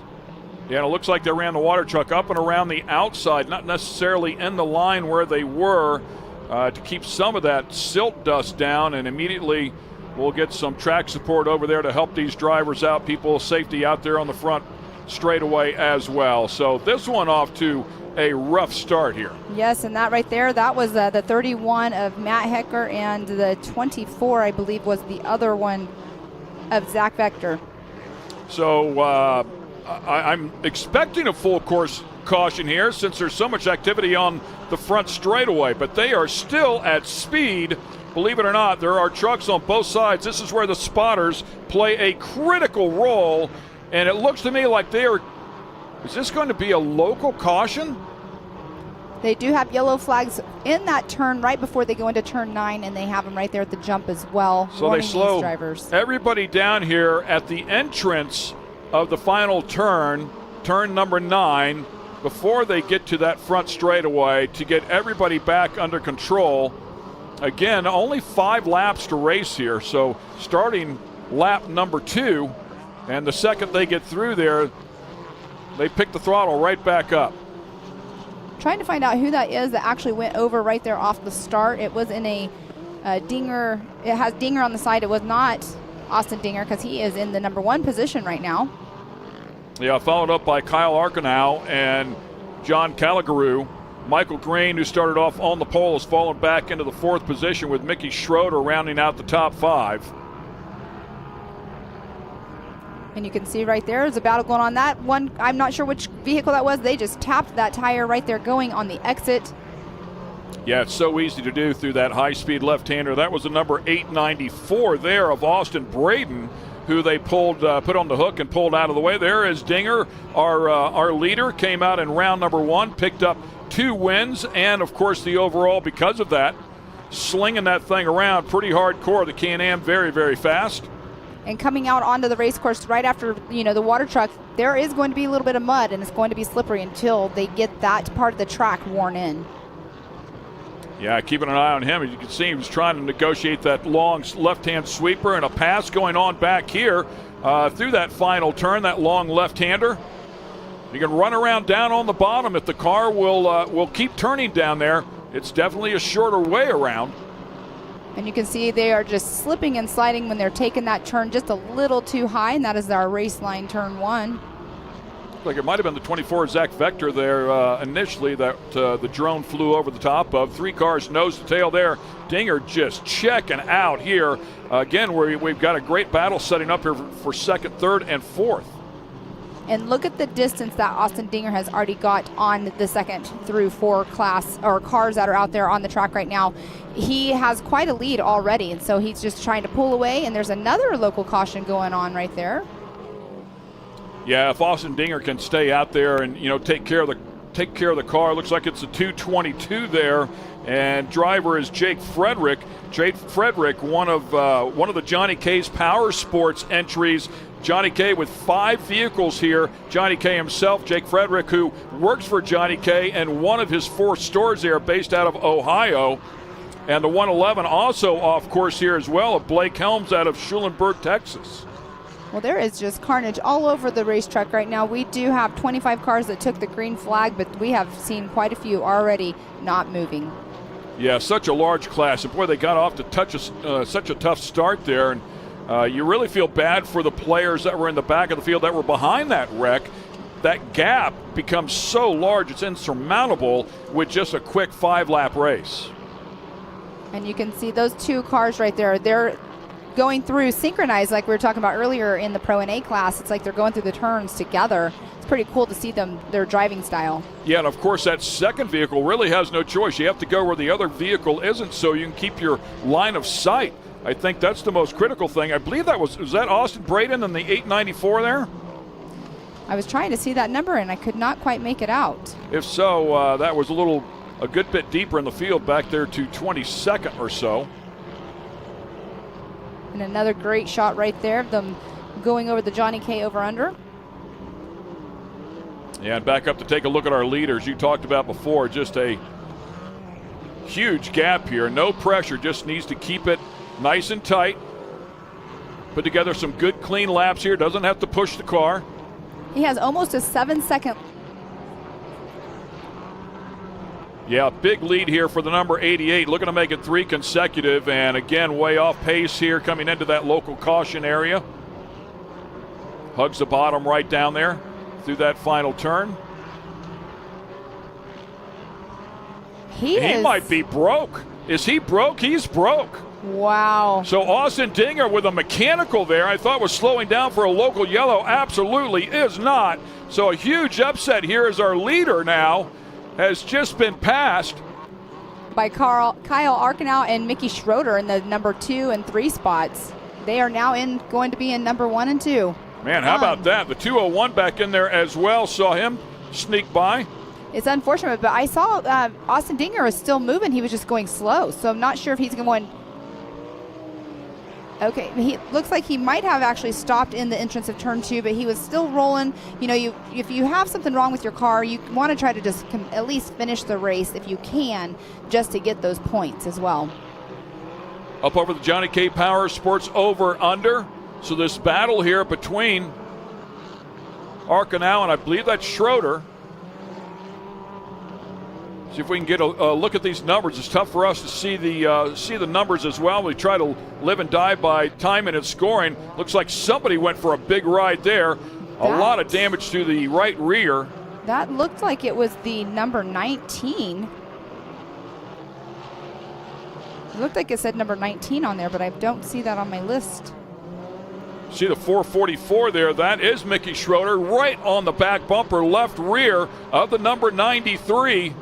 Yeah, it looks like they ran the water truck up and around the outside, not necessarily in the line where they were, to keep some of that silt dust down, and immediately we'll get some track support over there to help these drivers out, people safety out there on the front straightaway as well. So this one off to a rough start here. Yes, and that right there, that was the 31 of Matt Hecker, and the 24, I believe, was the other one of Zach Vector. So I'm expecting a full course caution here since there's so much activity on the front straightaway, but they are still at speed. Believe it or not, there are trucks on both sides. This is where the spotters play a critical role, and it looks to me like they are. Is this going to be a local caution? They do have yellow flags in that turn right before they go into turn 9, and they have them right there at the jump as well. So they slow everybody down here at the entrance of the final turn, turn number 9, before they get to that front straightaway to get everybody back under control. Again, only 5 laps to race here, so starting lap number 2, and the second they get through there, they pick the throttle right back up. Trying to find out who that is that actually went over right there off the start. It was in a Dinger. It has Dinger on the side. It was not Austin Dinger because he is in the number 1 position right now. Yeah, followed up by Kyle Arkenau and John Caligaroo. Michael Green, who started off on the pole, has fallen back into the 4th position with Mickey Schroeder rounding out the top 5. And you can see right there, there's a battle going on. That one, I'm not sure which vehicle that was. They just tapped that tire right there going on the exit. Yeah, it's so easy to do through that high-speed left-hander. That was the number 894 there of Austin Braden, who they pulled, put on the hook and pulled out of the way. There is Dinger, our leader, came out in round number 1, picked up 2 wins, and of course the overall because of that, slinging that thing around pretty hardcore. The Can-Am very, very fast. And coming out onto the race course right after, the water truck, there is going to be a little bit of mud, and it's going to be slippery until they get that part of the track worn in. Yeah, keeping an eye on him. As you can see, he was trying to negotiate that long left-hand sweeper, and a pass going on back here through that final turn, that long left-hander. You can run around down on the bottom if the car will keep turning down there. It's definitely a shorter way around. And you can see they are just slipping and sliding when they're taking that turn just a little too high, and that is our race line turn 1. Like it might have been the 24 Zach Vector there initially that the drone flew over the top of. 3 cars nose to tail there. Dinger just checking out here. Again, we've got a great battle setting up here for 2nd, 3rd, and 4th. And look at the distance that Austin Dinger has already got on the 2nd through 4 class or cars that are out there on the track right now. He has quite a lead already, and so he's just trying to pull away, and there's another local caution going on right there. Yeah, if Austin Dinger can stay out there and take care of the car. Looks like it's a 222 there, and driver is Jake Frederick. Jake Frederick, one of the Johnny K's Power Sports entries. Johnny K with 5 vehicles here. Johnny K himself, Jake Frederick, who works for Johnny K and one of his 4 stores there based out of Ohio. And the 111 also off course here as well of Blake Helms out of Schulenburg, Texas. Well, there is just carnage all over the racetrack right now. We do have 25 cars that took the green flag, but we have seen quite a few already not moving. Yeah, such a large class. And boy, they got off to such a tough start there. And you really feel bad for the players that were in the back of the field that were behind that wreck. That gap becomes so large, it's insurmountable with just a quick 5-lap race. And you can see those 2 cars right there. They're going through synchronized like we were talking about earlier in the Pro and A class. It's like they're going through the turns together. It's pretty cool to see their driving style. Yeah, and of course that second vehicle really has no choice. You have to go where the other vehicle isn't so you can keep your line of sight. I think that's the most critical thing. I believe was that Austin Braden in the 894 there? I was trying to see that number and I could not quite make it out. If so, that was a good bit deeper in the field back there to 22nd or so. And another great shot right there of them going over the Johnny K over-under. Yeah, and back up to take a look at our leaders. You talked about before, just a huge gap here. No pressure, just needs to keep it nice and tight. Put together some good, clean laps here. Doesn't have to push the car. He has almost a 7-second. Yeah, big lead here for the number 88, looking to make it 3 consecutive, and again, way off pace here coming into that local caution area. Hugs the bottom right down there through that final turn. He might be broke. Is he broke? He's broke. Wow. So Austin Dinger with a mechanical there, I thought was slowing down for a local yellow. Absolutely is not. So a huge upset here as our leader now has just been passed by Kyle Arkenau and Mickey Schroeder in the number 2 and 3 spots. They are now going to be in number 1 and 2. Man, how about that? The 201 back in there as well. Saw him sneak by. It's unfortunate, but I saw Austin Dinger is still moving. He was just going slow, so I'm not sure if he's going. Okay, he looks like he might have actually stopped in the entrance of turn 2, but he was still rolling. You know, if you have something wrong with your car, you want to try to just at least finish the race if you can, just to get those points as well. Up over the Johnny K. Power Sports over-under. So this battle here between Arkenau and I believe that's Schroeder. See if we can get a look at these numbers. It's tough for us to see the numbers as well. We try to live and die by timing and scoring. Looks like somebody went for a big ride there. A lot of damage to the right rear. That looked like it was the number 19. It looked like it said number 19 on there, but I don't see that on my list. See the 444 there. That is Mickey Schroeder right on the back bumper, left rear of the number 93.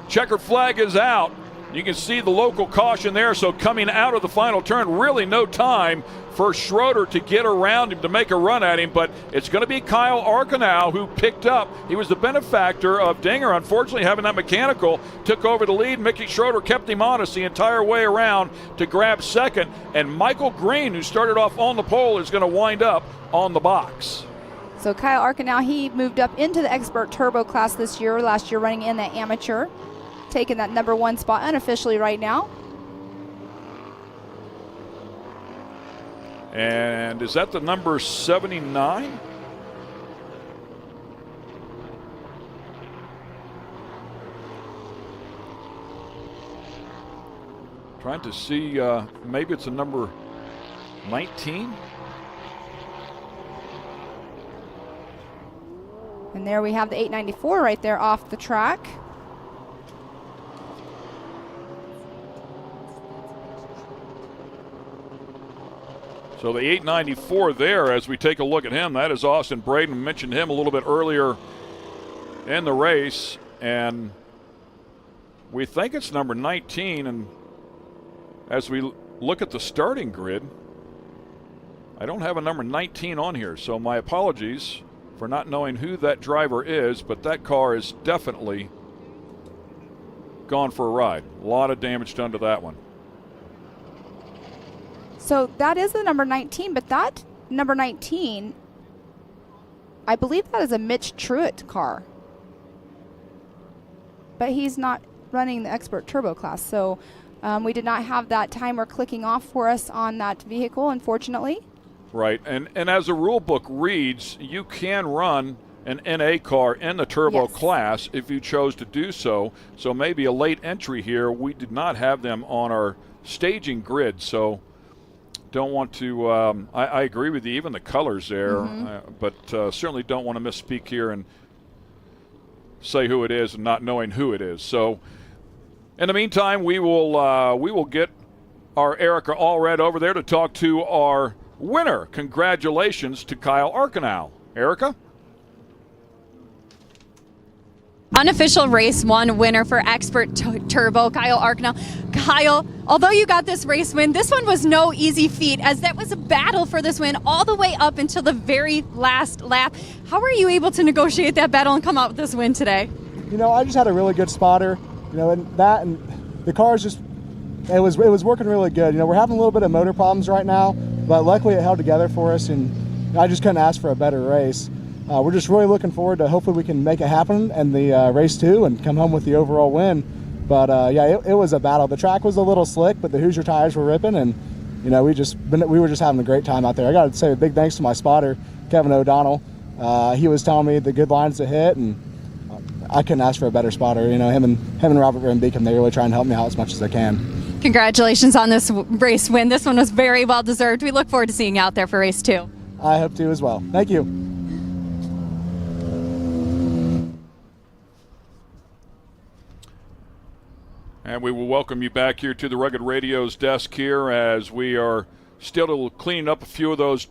Checkered flag is out. You can see the local caution there, so coming out of the final turn, really no time for Schroeder to get around him to make a run at him, but it's going to be Kyle Arkenau who picked up. He was the benefactor of Dinger. Unfortunately, having that mechanical, took over the lead. Mickey Schroeder kept him honest the entire way around to grab second, and Michael Green, who started off on the pole, is going to wind up on the box. So Kyle Arkenau, he moved up into the Expert Turbo class this year, last year running in the amateur, taking that number 1 spot unofficially right now. And is that the number 79? Trying to see, maybe it's a number 19. And there we have the 894 right there off the track. So the 894 there, as we take a look at him, that is Austin Braden. We mentioned him a little bit earlier in the race, and we think it's number 19. And as we look at the starting grid, I don't have a number 19 on here, so my apologies for not knowing who that driver is, but that car is definitely gone for a ride. A lot of damage done to that one. So that is the number 19, but that number 19, I believe that is a Mitch Truitt car. But he's not running the Expert Turbo class, so we did not have that timer clicking off for us on that vehicle, unfortunately. Right, and as the rule book reads, you can run an NA car in the turbo class if you chose to do so. So maybe a late entry here. We did not have them on our staging grid, so don't want to I agree with you, even the colors there, but certainly don't want to misspeak here and say who it is and not knowing who it is. So in the meantime, we will get our Erica Allred over there to talk to our winner. Congratulations to Kyle Arkenau. Erica? Unofficial race 1 winner for Expert Turbo, Kyle Arkenau. Kyle, although you got this race win, this one was no easy feat, as that was a battle for this win all the way up until the very last lap. How were you able to negotiate that battle and come out with this win today? You know, I just had a really good spotter, you know, and the car's just, it was working really good. You know, we're having a little bit of motor problems right now, but luckily it held together for us, and I just couldn't ask for a better race. We're just really looking forward to hopefully we can make it happen in the race 2 and come home with the overall win. But yeah, it was a battle. The track was a little slick, but the Hoosier tires were ripping, and you know we were just having a great time out there. I got to say a big thanks to my spotter, Kevin O'Donnell. He was telling me the good lines to hit, and I couldn't ask for a better spotter. You know, him and Robert Van Beekham, they really try and help me out as much as they can. Congratulations on this race win. This one was very well deserved. We look forward to seeing you out there for race 2. I hope to as well. Thank you. And we will welcome you back here to the Rugged Radio's desk here as we are still cleaning up a few of those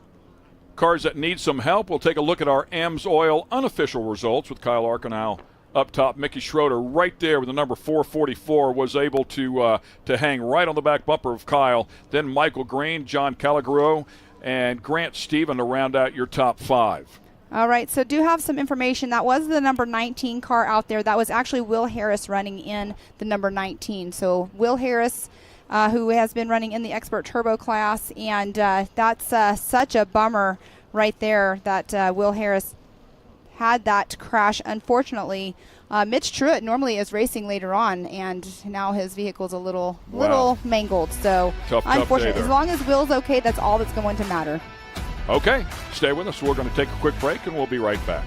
cars that need some help. We'll take a look at our AMS Oil unofficial results with Kyle Arkenau up top. Mickey Schroeder right there with the number 444 was able to hang right on the back bumper of Kyle. Then Michael Green, John Calagro, and Grant Stephen to round out your top 5. All right, so do have some information. That was the number 19 car out there. That was actually Will Harris running in the number 19. So Will Harris, who has been running in the Expert Turbo class, and that's such a bummer right there that Will Harris had that crash. Unfortunately, Mitch Truitt normally is racing later on, and now his vehicle's a little mangled. So unfortunate. As long as Will's okay, that's all that's going to matter. Okay, stay with us. We're going to take a quick break, and we'll be right back.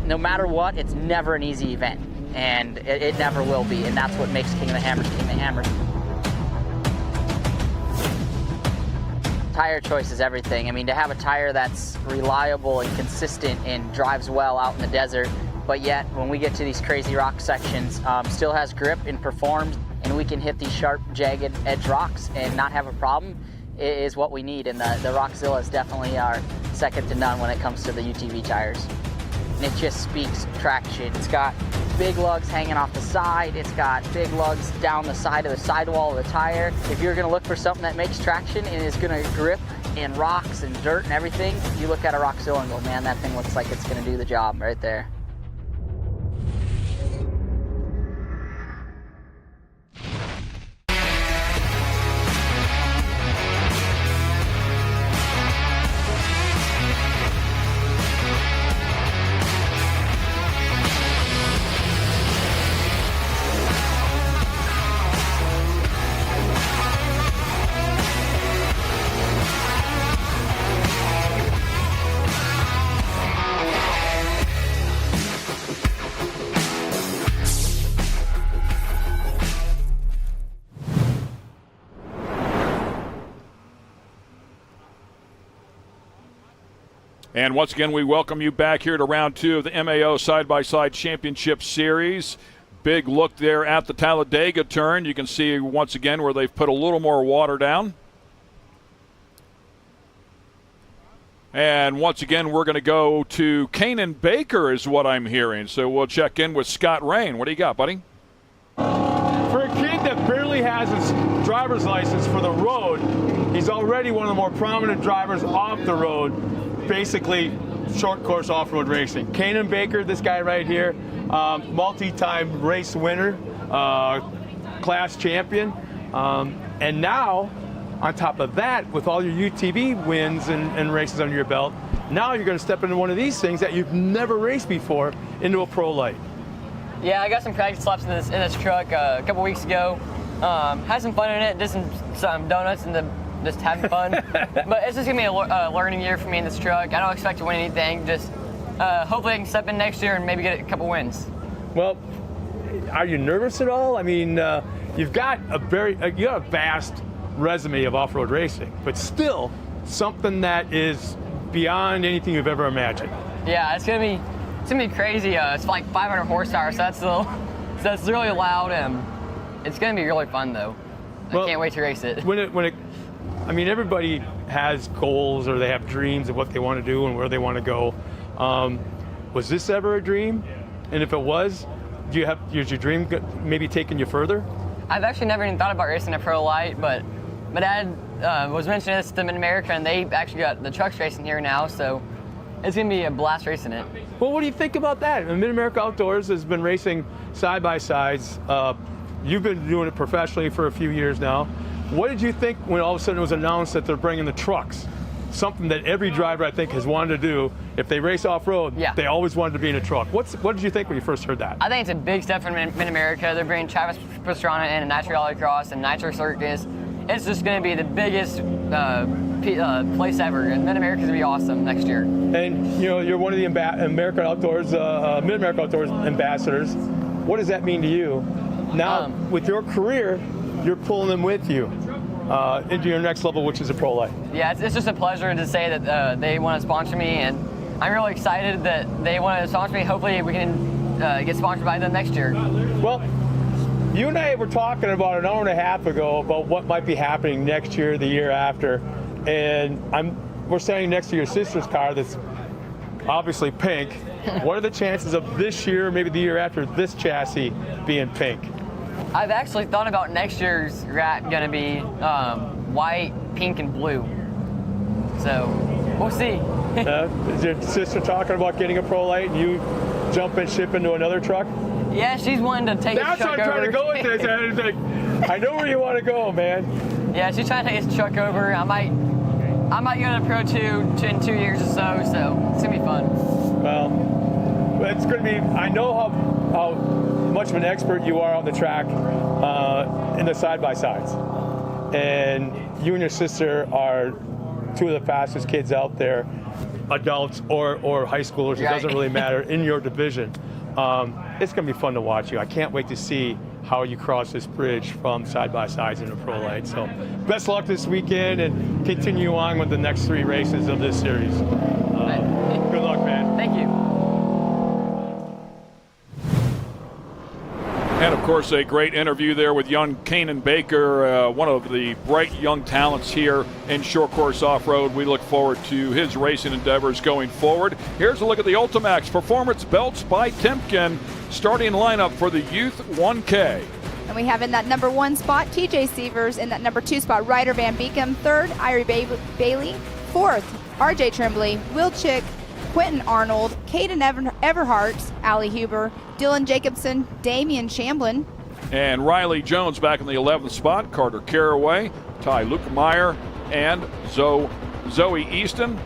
No matter what, it's never an easy event, and it never will be, and that's what makes King of the Hammers King of the Hammers. Tire choice is everything. I mean, to have a tire that's reliable and consistent and drives well out in the desert, but yet when we get to these crazy rock sections, still has grip and performs, and we can hit these sharp, jagged edge rocks and not have a problem, is what we need. And the Rockzillas definitely are second to none when it comes to the UTV tires. And it just speaks traction. It's got big lugs hanging off the side. It's got big lugs down the side of the sidewall of the tire. If you're gonna look for something that makes traction and is gonna grip in rocks and dirt and everything, you look at a Rockzilla and go, man, that thing looks like it's gonna do the job right there. And once again, we welcome you back here to round 2 of the MAO Side-by-Side Championship Series. Big look there at the Talladega turn. You can see once again where they've put a little more water down. And once again, we're going to go to Kanan Baker is what I'm hearing. So we'll check in with Scott Rain. What do you got, buddy? For a kid that barely has his driver's license for the road, he's already one of the more prominent drivers off the road. Basically, short course off-road racing. Kanan Baker, this guy right here, multi-time race winner, class champion, and now, on top of that, with all your UTV wins and races under your belt, now you're going to step into one of these things that you've never raced before into a pro light. Yeah, I got some practice laps in this truck a couple weeks ago. Had some fun in it, did some donuts and just having fun. But it's just gonna be a learning year for me in this truck. I don't expect to win anything. Just hopefully I can step in next year and maybe get a couple wins. Well, are you nervous at all? I mean, you've got a vast resume of off-road racing, but still something that is beyond anything you've ever imagined. Yeah, it's gonna be crazy. It's like 500 horsepower, so that's really loud, and it's gonna be really fun though. I can't wait to race it. When I mean, everybody has goals or they have dreams of what they want to do and where they want to go. Was this ever a dream? And if it was, is your dream maybe taking you further? I've actually never even thought about racing a pro light, but my dad was mentioning this to them in America, and they actually got the trucks racing here now, so it's going to be a blast racing it. Well, what do you think about that? Mid-America Outdoors has been racing side-by-sides. You've been doing it professionally for a few years now. What did you think when all of a sudden it was announced that they're bringing the trucks? Something that every driver, I think, has wanted to do. If they race off-road, they always wanted to be in a truck. What did you think when you first heard that? I think it's a big step for Mid-America. They're bringing Travis Pastrana in, and Nitro Rallycross, and Nitro Circus. It's just going to be the biggest place ever, and Mid-America's going to be awesome next year. And, you're one of the Mid-America Outdoors ambassadors. What does that mean to you? Now, with your career, you're pulling them with you into your next level, which is a pro light. Yeah, it's just a pleasure to say that they want to sponsor me, and I'm really excited that they want to sponsor me. Hopefully we can get sponsored by them next year. Well, you and I were talking about an hour and a half ago about what might be happening next year, the year after, and we're standing next to your sister's car that's obviously pink. What are the chances of this year, maybe the year after, this chassis being pink? I've actually thought about next year's rack going to be white, pink, and blue. So we'll see. Is your sister talking about getting a pro light and you jump and ship into another truck? Yeah, she's wanting to take his truck over. That's what I'm trying to go with this. I know where you want to go, man. Yeah, she's trying to take his truck over. I might go to Pro 2 in 2 years or so it's going to be fun. Well, it's going to be, I know how much of an expert you are on the track in the side-by-sides. And you and your sister are two of the fastest kids out there, adults or high schoolers, it doesn't really matter, in your division. It's going to be fun to watch you. I can't wait to see how you cross this bridge from side-by-sides into pro light. So best luck this weekend and continue on with the next 3 races of this series. Good luck, man. Thank you. And, of course, a great interview there with young Kanan Baker, one of the bright young talents here in short course off-road. We look forward to his racing endeavors going forward. Here's a look at the Ultimax Performance Belts by Timken, starting lineup for the Youth 1K. And we have in that number 1 spot, TJ Sievers. In that number 2 spot, Ryder Van Beekum. 3rd, Irie Bailey. 4th, RJ Tremblay. Will Chick, Quentin Arnold, Caden Everhart, Allie Huber, Dylan Jacobson, Damian Shamblin. And Riley Jones back in the 11th spot, Carter Caraway, Ty Lukemeyer, and Zoe Easton.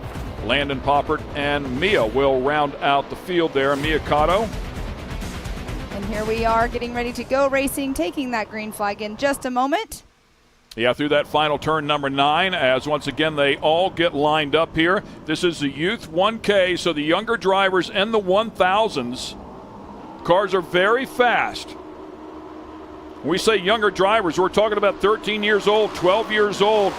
Landon Poppert and Mia will round out the field there. Mia Cotto. And here we are getting ready to go racing, taking that green flag in just a moment. Yeah, through that final turn, number 9, as once again they all get lined up here. This is the Youth 1K, so the younger drivers and the 1000s. Cars are very fast. When we say younger drivers, we're talking about 13 years old, 12 years old.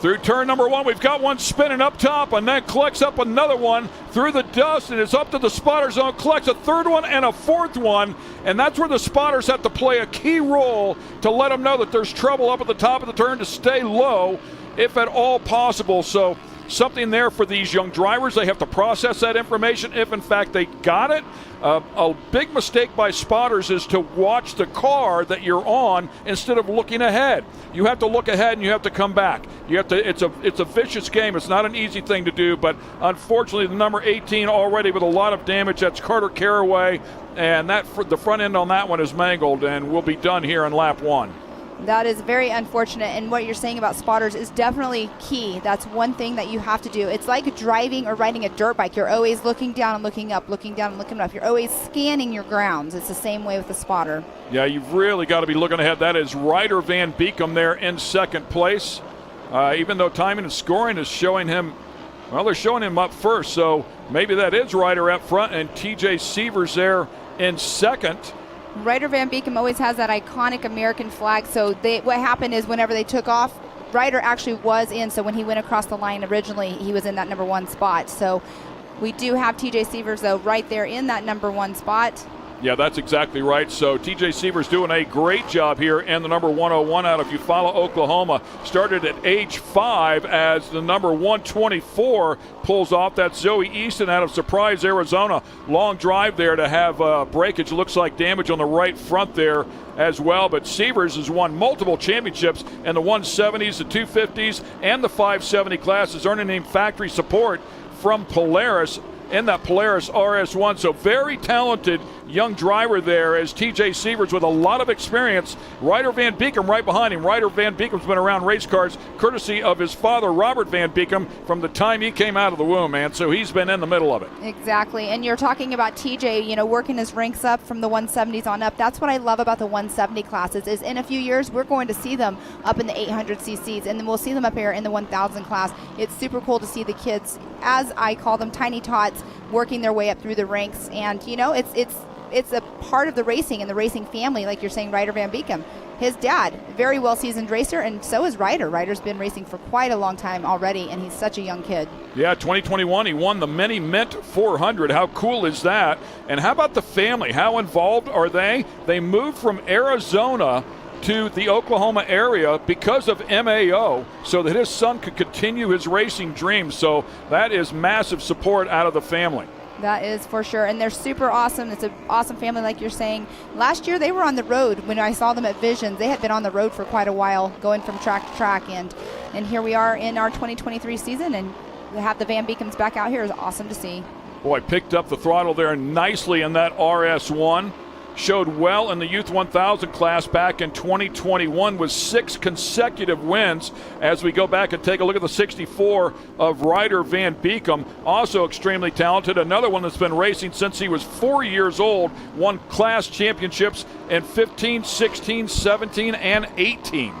Through turn number 1, we've got one spinning up top and then collects up another one through the dust, and it's up to the spotter zone, collects a 3rd one and a 4th one, and that's where the spotters have to play a key role to let them know that there's trouble up at the top of the turn to stay low if at all possible. So something there for these young drivers. They have to process that information if in fact they got it. A big mistake by spotters is to watch the car that you're on instead of looking ahead. You have to look ahead and you have to come back. You have to. It's a vicious game. It's not an easy thing to do, but unfortunately the number 18 already with a lot of damage. That's Carter Caraway, and the front end on that one is mangled and will be done here in lap 1. That is very unfortunate, and what you're saying about spotters is definitely key. That's one thing that you have to do. It's like driving or riding a dirt bike. You're always looking down and looking up, looking down and looking up. You're always scanning your grounds. It's the same way with the spotter. Yeah, you've really got to be looking ahead. That is Ryder Van Beekum there in 2nd place. Even though timing and scoring is showing him, well, they're showing him up first, so maybe that is Ryder up front, and TJ Sievers there in 2nd. Ryder Van Beekum always has that iconic American flag. So what happened is whenever they took off, Ryder actually was in. So when he went across the line originally, he was in that number 1 spot. So we do have TJ Sievers, though, right there in that number 1 spot. Yeah, that's exactly right. So TJ Seaver's doing a great job here in the number 101 out of Eufaula, Oklahoma. Started at age 5 as the number 124 pulls off. That's Zoe Easton out of Surprise, Arizona. Long drive there to have breakage. Looks like damage on the right front there as well. But Seavers has won multiple championships in the 170s, the 250s, and the 570 classes, earning named factory support from Polaris in that Polaris RS1. So very talented young driver there as TJ Seavers with a lot of experience. Ryder Van Beekem right behind him. Ryder Van Beekem's been around race cars courtesy of his father, Robert Van Beekem, from the time he came out of the womb, man. So he's been in the middle of it. Exactly. And you're talking about TJ, working his ranks up from the 170s on up. That's what I love about the 170 classes is in a few years, we're going to see them up in the 800 cc's, and then we'll see them up here in the 1000 class. It's super cool to see the kids, as I call them, tiny tots, working their way up through the ranks. And, it's a part of the racing and the racing family, like you're saying, Ryder Van Beekem. His dad, very well-seasoned racer, and so is Ryder. Ryder's been racing for quite a long time already, and he's such a young kid. Yeah, 2021, he won the Mini Mint 400. How cool is that? And how about the family? How involved are they? They moved from Arizona to the Oklahoma area because of MAO, so that his son could continue his racing dreams. So that is massive support out of the family. That is for sure, and they're super awesome. It's an awesome family, like you're saying. Last year, they were on the road. When I saw them at Visions, they had been on the road for quite a while, going from track to track, and here we are in our 2023 season, and to have the Van Beekems back out here is awesome to see. Boy, picked up the throttle there nicely in that RS1. Showed well in the Youth 1000 class back in 2021 with 6 consecutive wins. As we go back and take a look at the 64 of Ryder Van Beekem, also extremely talented. Another one that's been racing since he was 4 years old, won class championships in 15, 16, 17, and 18.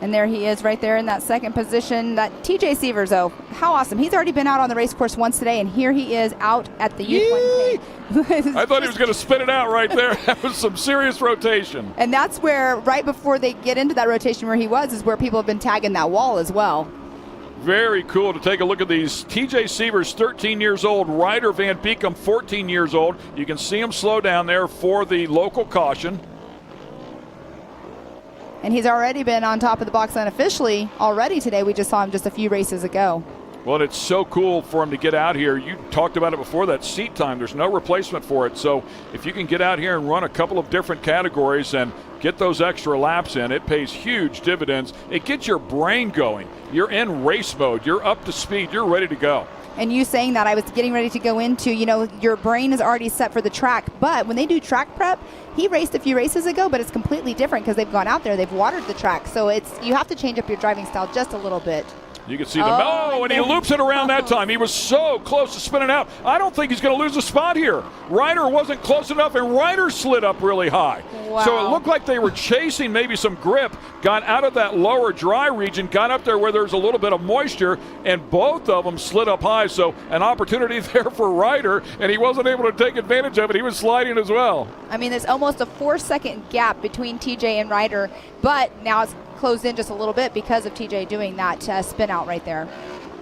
And there he is right there in that second position. That TJ Seavers, though, how awesome. He's already been out on the race course once today, and here he is out at the Youth 1K. I thought he was going to spin it out right there. That was some serious rotation. And that's where, right before they get into that rotation where he was, is where people have been tagging that wall as well. Very cool to take a look at these. TJ Seavers, 13 years old. Ryder Van Beekem, 14 years old. You can see him slow down there for the local caution. And he's already been on top of the box unofficially already today. We just saw him just a few races ago. Well, it's so cool for him to get out here. You talked about it before, that seat time. There's no replacement for it. So if you can get out here and run a couple of different categories and get those extra laps in, it pays huge dividends. It gets your brain going. You're in race mode. You're up to speed. You're ready to go. And you saying that, I was getting ready to go into, your brain is already set for the track. But when they do track prep, he raced a few races ago, but it's completely different because they've gone out there, they've watered the track. So you have to change up your driving style just a little bit. You can see and he loops it around that time. He was so close to spinning out. I don't think he's going to lose a spot here. Ryder wasn't close enough, and Ryder slid up really high. Wow. So it looked like they were chasing maybe some grip, got out of that lower dry region, got up there where there's a little bit of moisture, and both of them slid up high. So an opportunity there for Ryder, and he wasn't able to take advantage of it. He was sliding as well. I mean, there's almost a 4-second gap between TJ and Ryder, but now it's closed in just a little bit because of TJ doing that spin out right there.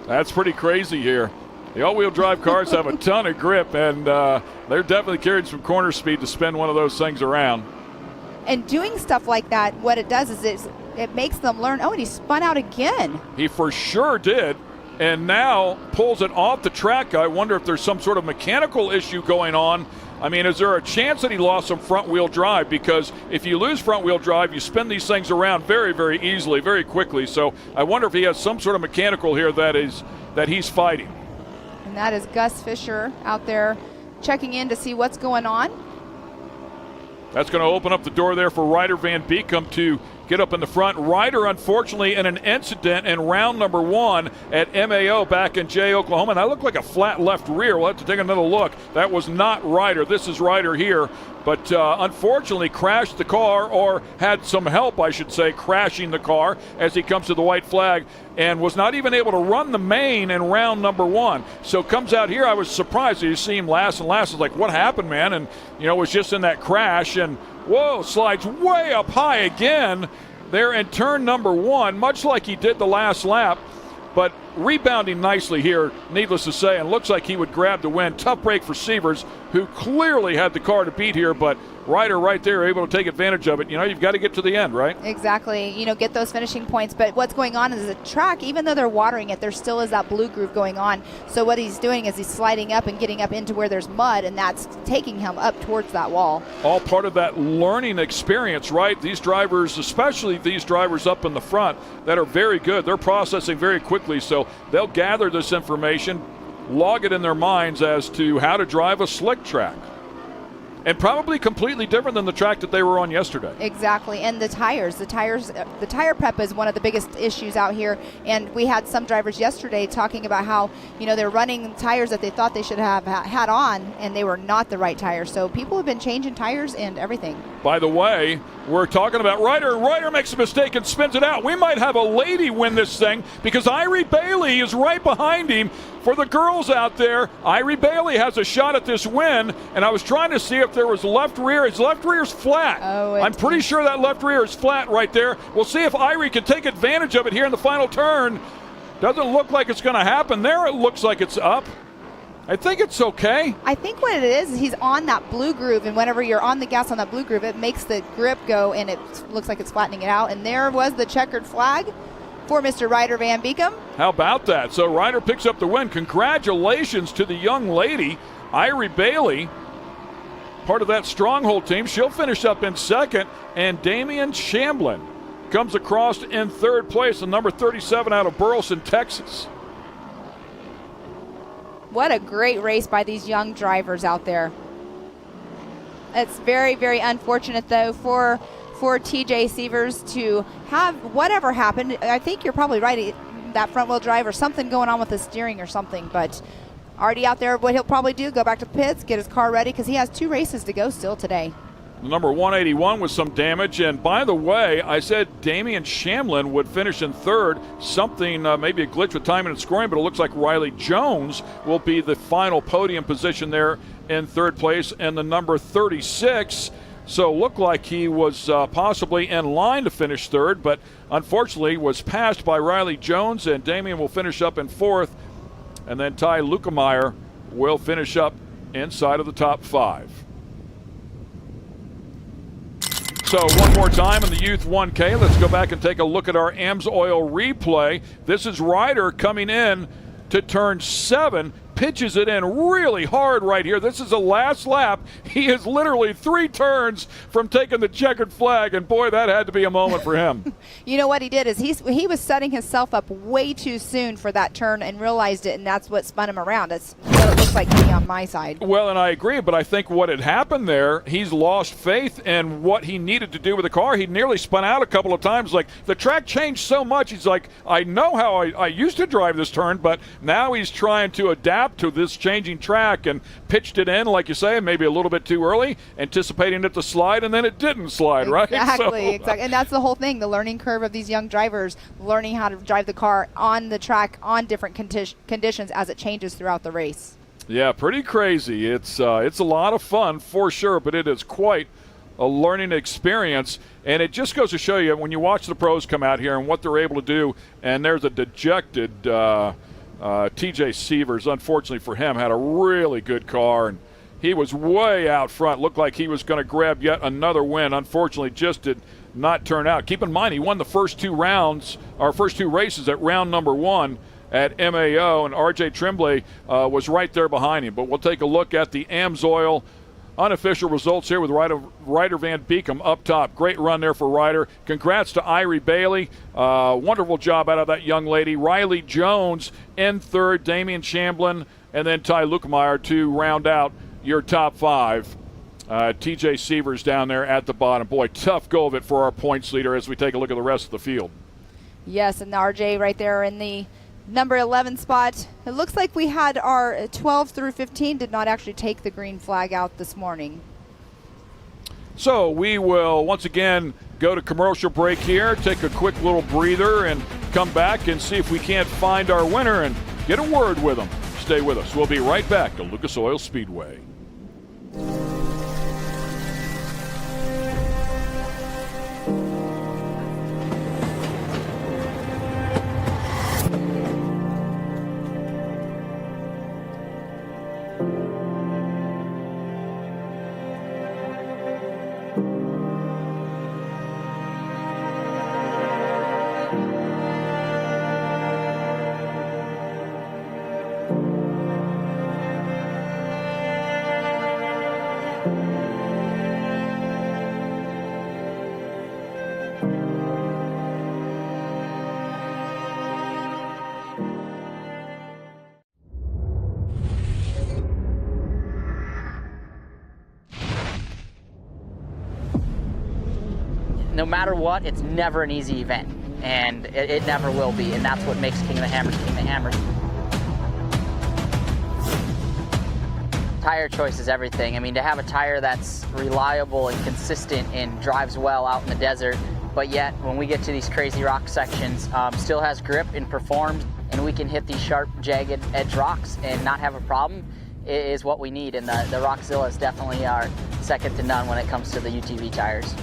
That's pretty crazy here. The all-wheel drive cars have a ton of grip, and they're definitely carrying some corner speed to spin one of those things around. And doing stuff like that, what it does is it makes them learn, and he spun out again. He for sure did, and now pulls it off the track. I wonder if there's some sort of mechanical issue going on. I mean, is there a chance that he lost some front-wheel drive? Because if you lose front-wheel drive, you spin these things around very, very easily, very quickly. So I wonder if he has some sort of mechanical here that he's fighting. And that is Gus Fisher out there checking in to see what's going on. That's going to open up the door there for Ryder Van Beekem to get up in the front. Ryder, unfortunately, in an incident in round number 1 at MAO back in Jay, Oklahoma. And that looked like a flat left rear. We'll have to take another look. That was not Ryder. This is Ryder here. But unfortunately crashed the car, or had some help, I should say, crashing the car as he comes to the white flag, and was not even able to run the main in round number 1. So comes out here. I was surprised. You see him last and last. I was like, what happened, man? And, was just in that crash. And, whoa, slides way up high again there in turn number 1, much like he did the last lap. But rebounding nicely here, needless to say, and looks like he would grab the win. Tough break for Sievers, who clearly had the car to beat here, but Ryder right there able to take advantage of it. You know, you've got to get to the end, right? Exactly. You know, get those finishing points. But what's going on is the track, even though they're watering it, there still is that blue groove going on. So what he's doing is he's sliding up and getting up into where there's mud, and that's taking him up towards that wall. All part of that learning experience, right? These drivers, especially these drivers up in the front that are very good, they're processing very quickly, so they'll gather this information, log it in their minds as to how to drive a slick track. And probably completely different than the track that they were on yesterday. Exactly, and the tire prep is one of the biggest issues out here. And we had some drivers yesterday talking about how, you know, they're running tires that they thought they should have had on, and they were not the right tires. So people have been changing tires and everything. By the way, we're talking about Ryder. Ryder makes a mistake and spins it out. We might have a lady win this thing because Irie Bailey is right behind him. For the girls out there, Irie Bailey has a shot at this win, and I was trying to see if there was left rear. His left rear's flat. I'm pretty sure that left rear is flat right there. We'll see if Irie can take advantage of it here in the final turn. Doesn't look like it's going to happen there. It looks like it's up. I think it's okay. I think what it is he's on that blue groove, and whenever you're on the gas on that blue groove, it makes the grip go, and it looks like it's flattening it out. And there was the checkered flag for Mr. Ryder Van Beekum. How about that? So Ryder picks up the win. Congratulations to the young lady, Irie Bailey, part of that Stronghold team. She'll finish up in second, and Damian Shamblin comes across in third place, the number 37 out of Burleson, Texas. What a great race by these young drivers out there. It's very, very unfortunate, though, for TJ Sievers to have whatever happened. I think you're probably right, that front wheel drive or something going on with the steering or something. But already out there, what he'll probably do, go back to pits, get his car ready, because he has 2 races to go still today. Number 181 with some damage. And by the way, I said Damian Shamlin would finish in third. Something, maybe a glitch with timing and scoring, but it looks like Riley Jones will be the final podium position there in third place. And the number 36, so looked like he was possibly in line to finish third, but unfortunately was passed by Riley Jones, and Damian will finish up in fourth. And then Ty Lukemeyer will finish up inside of the top 5. So one more time in the Youth 1K, let's go back and take a look at our AMSOIL replay. This is Ryder coming in to turn 7, pitches it in really hard right here. This is the last lap. He is literally 3 turns from taking the checkered flag, and boy, that had to be a moment for him. You know what he did is he was setting himself up way too soon for that turn and realized it, and that's what spun him around. It's what it looks like to me on my side. Well, and I agree, but I think what had happened there, he's lost faith in what he needed to do with the car. He nearly spun out a couple of times. Like, the track changed so much, he's like, I know how I used to drive this turn, but now he's trying to adapt to this changing track and pitched it in, like you say, maybe a little bit too early, anticipating it to slide, and then it didn't slide, right? Exactly. And that's the whole thing, the learning curve of these young drivers, learning how to drive the car on the track on different conditions as it changes throughout the race. Yeah, pretty crazy. It's a lot of fun for sure, but it is quite a learning experience, and it just goes to show you when you watch the pros come out here and what they're able to do, and there's a dejected TJ Sievers, unfortunately for him, had a really good car, and he was way out front. Looked like he was going to grab yet another win. Unfortunately, just did not turn out. Keep in mind, he won the first 2 races at round number 1 at MAO, and RJ Tremblay was right there behind him. But we'll take a look at the AMSOIL unofficial results here with Ryder Van Beekum up top. Great run there for Ryder. Congrats to Irie Bailey. Wonderful job out of that young lady. Riley Jones in third, Damian Shamblin, and then Ty Lukemeyer to round out your top 5. TJ Sievers down there at the bottom. Boy, tough go of it for our points leader as we take a look at the rest of the field. Yes, and RJ right there in the number 11 spot. It looks like we had our 12 through 15 did not actually take the green flag out this morning. So we will once again go to commercial break here, take a quick little breather, and come back and see if we can't find our winner and get a word with them. Stay with us. We'll be right back to Lucas Oil Speedway. no matter what, it's never an easy event, and it never will be, and that's what makes King of the Hammers King of the Hammers. Tire choice is everything. I mean, to have a tire that's reliable and consistent and drives well out in the desert, but yet when we get to these crazy rock sections, still has grip and performs, and we can hit these sharp, jagged edge rocks and not have a problem, is what we need. And the Rockzilla is definitely our second to none when it comes to the UTV tires.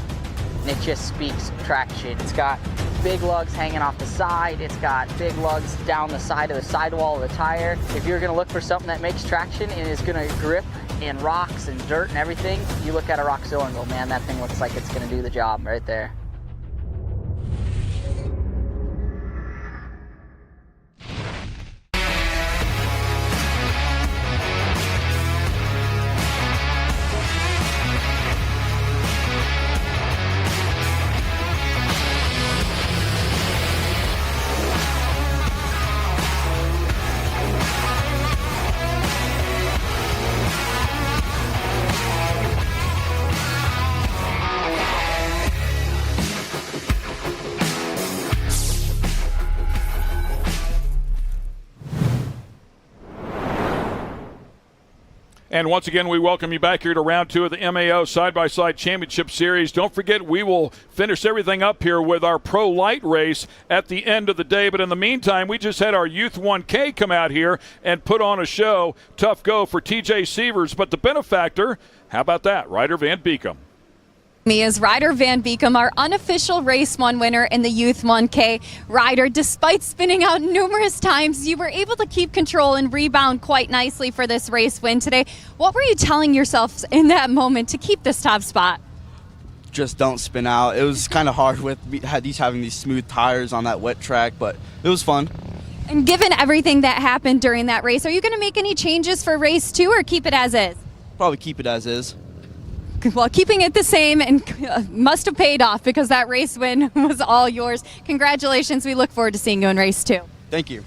And it just speaks traction. It's got big lugs hanging off the side. It's got big lugs down the side of the sidewall of the tire. If you're gonna look for something that makes traction and is gonna grip in rocks and dirt and everything, you look at a Rockzilla and go, man, that thing looks like it's gonna do the job right there. And once again, we welcome you back here to round 2 of the MAO Side-by-Side Championship Series. Don't forget, we will finish everything up here with our Pro Light race at the end of the day. But in the meantime, we just had our Youth 1K come out here and put on a show. Tough go for TJ Sievers. But the benefactor, how about that? Ryder Van Beekom. Me is Ryder Van Beekom, our unofficial race 1 winner in the Youth 1K. Ryder, despite spinning out numerous times, you were able to keep control and rebound quite nicely for this race win today. What were you telling yourself in that moment to keep this top spot? Just don't spin out. It was kind of hard with having these smooth tires on that wet track, but it was fun. And given everything that happened during that race, are you going to make any changes for race 2 or keep it as is? Probably keep it as is. Well, keeping it the same and must have paid off because that race win was all yours. Congratulations. We look forward to seeing you in race 2. Thank you.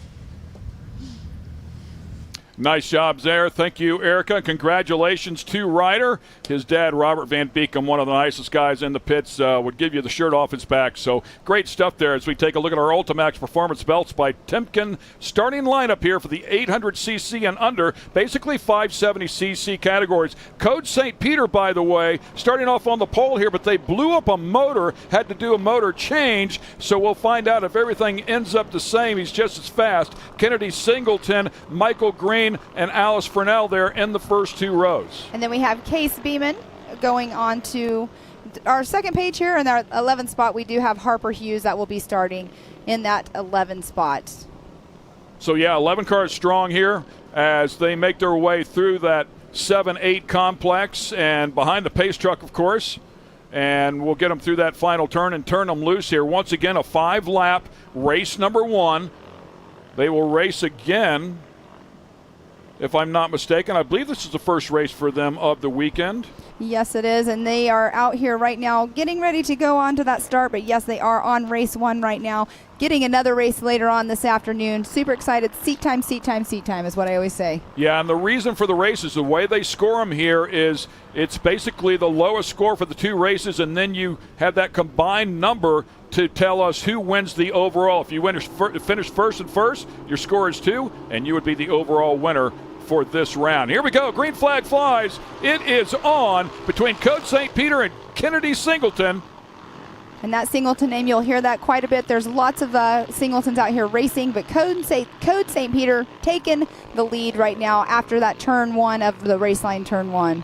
Nice job there. Thank you, Erica. Congratulations to Ryder. His dad, Robert Van Beekom, one of the nicest guys in the pits, would give you the shirt off his back. So great stuff there as we take a look at our Ultimax Performance Belts by Timken. Starting lineup here for the 800cc and under, basically 570cc categories. Code St. Peter, by the way, starting off on the pole here, but they blew up a motor, had to do a motor change. So we'll find out if everything ends up the same. He's just as fast. Kennedy Singleton, Michael Green, and Alice Furnell there in the first 2 rows. And then we have Case Beeman going on to our second page here. In our 11th spot, we do have Harper Hughes that will be starting in that 11 spot. So, yeah, 11 cars strong here as they make their way through that 7-8 complex and behind the pace truck, of course. And we'll get them through that final turn and turn them loose here. Once again, a 5-lap race number 1. They will race again, if I'm not mistaken. I believe this is the first race for them of the weekend. Yes, it is, and they are out here right now getting ready to go on to that start, but yes, they are on race 1 right now, getting another race later on this afternoon. Super excited. Seat time, seat time, seat time is what I always say. Yeah, and the reason for the races, the way they score them here is it's basically the lowest score for the 2 races, and then you have that combined number to tell us who wins the overall. If you finish first and first, your score is 2, and you would be the overall winner for this round. Here we go. Green flag flies. It is on between Code St. Peter and Kennedy Singleton. And that Singleton name, you'll hear that quite a bit. There's lots of Singletons out here racing, but Code St. Peter taking the lead right now after that turn 1 of the race line, turn 1.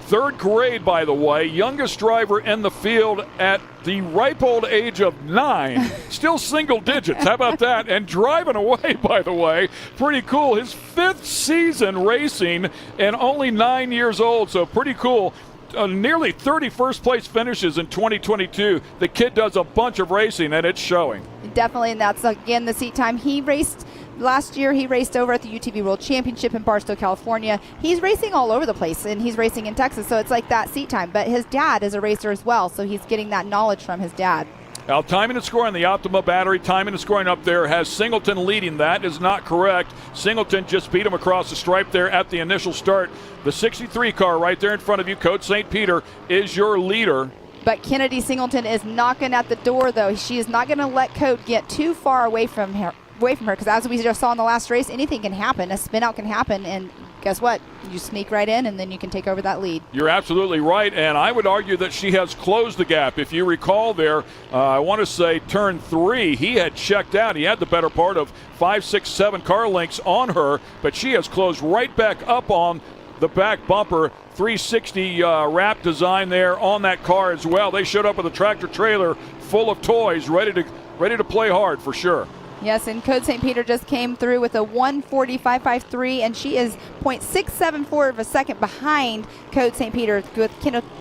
3rd grade, by the way, youngest driver in the field at the ripe old age of 9. Still single digits. How about that? And driving away, by the way. Pretty cool. His 5th season racing and only 9 years old, so pretty cool. Nearly 30 first-place finishes in 2022. The kid does a bunch of racing, and it's showing. Definitely, and that's, again, the seat time. He raced last year. He raced over at the UTV World Championship in Barstow, California. He's racing all over the place, and he's racing in Texas, so it's like that seat time. But his dad is a racer as well, so he's getting that knowledge from his dad. Now, timing and scoring, the Optima battery, timing and scoring up there has Singleton leading. That is not correct. Singleton just beat him across the stripe there at the initial start. The 63 car right there in front of you, Code St. Peter, is your leader. But Kennedy Singleton is knocking at the door, though. She is not going to let Code get too far away from her, because as we just saw in the last race, anything can happen. A spin out can happen, and guess what? You sneak right in, and then you can take over that lead. You're absolutely right, and I would argue that she has closed the gap. If you recall there, I want to say turn 3, he had checked out. He had the better part of 5, 6, 7 car lengths on her, but she has closed right back up on the back bumper. 360 wrap design there on that car as well. They showed up with a tractor trailer full of toys, ready to play hard for sure. Yes, and Code St. Peter just came through with a 1:40.553, and she is 0.674 of a second behind Code St. Peter with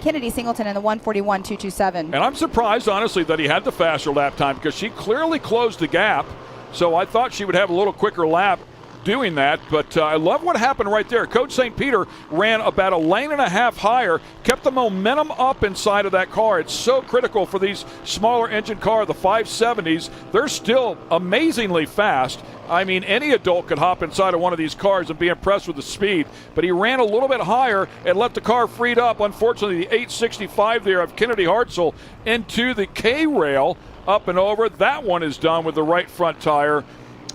Kennedy Singleton in the 1:41.227. And I'm surprised, honestly, that he had the faster lap time, because she clearly closed the gap. So I thought she would have a little quicker lap doing that, but I love what happened right there. Code St. Peter ran about a lane and a half higher, kept the momentum up inside of that car. It's so critical for these smaller engine car, the 570s. They're still amazingly fast. I mean, any adult could hop inside of one of these cars and be impressed with the speed, but he ran a little bit higher and let the car freed up. Unfortunately, the 865 there of Kennedy Hartzell into the K-rail, up and over. That one is done with the right front tire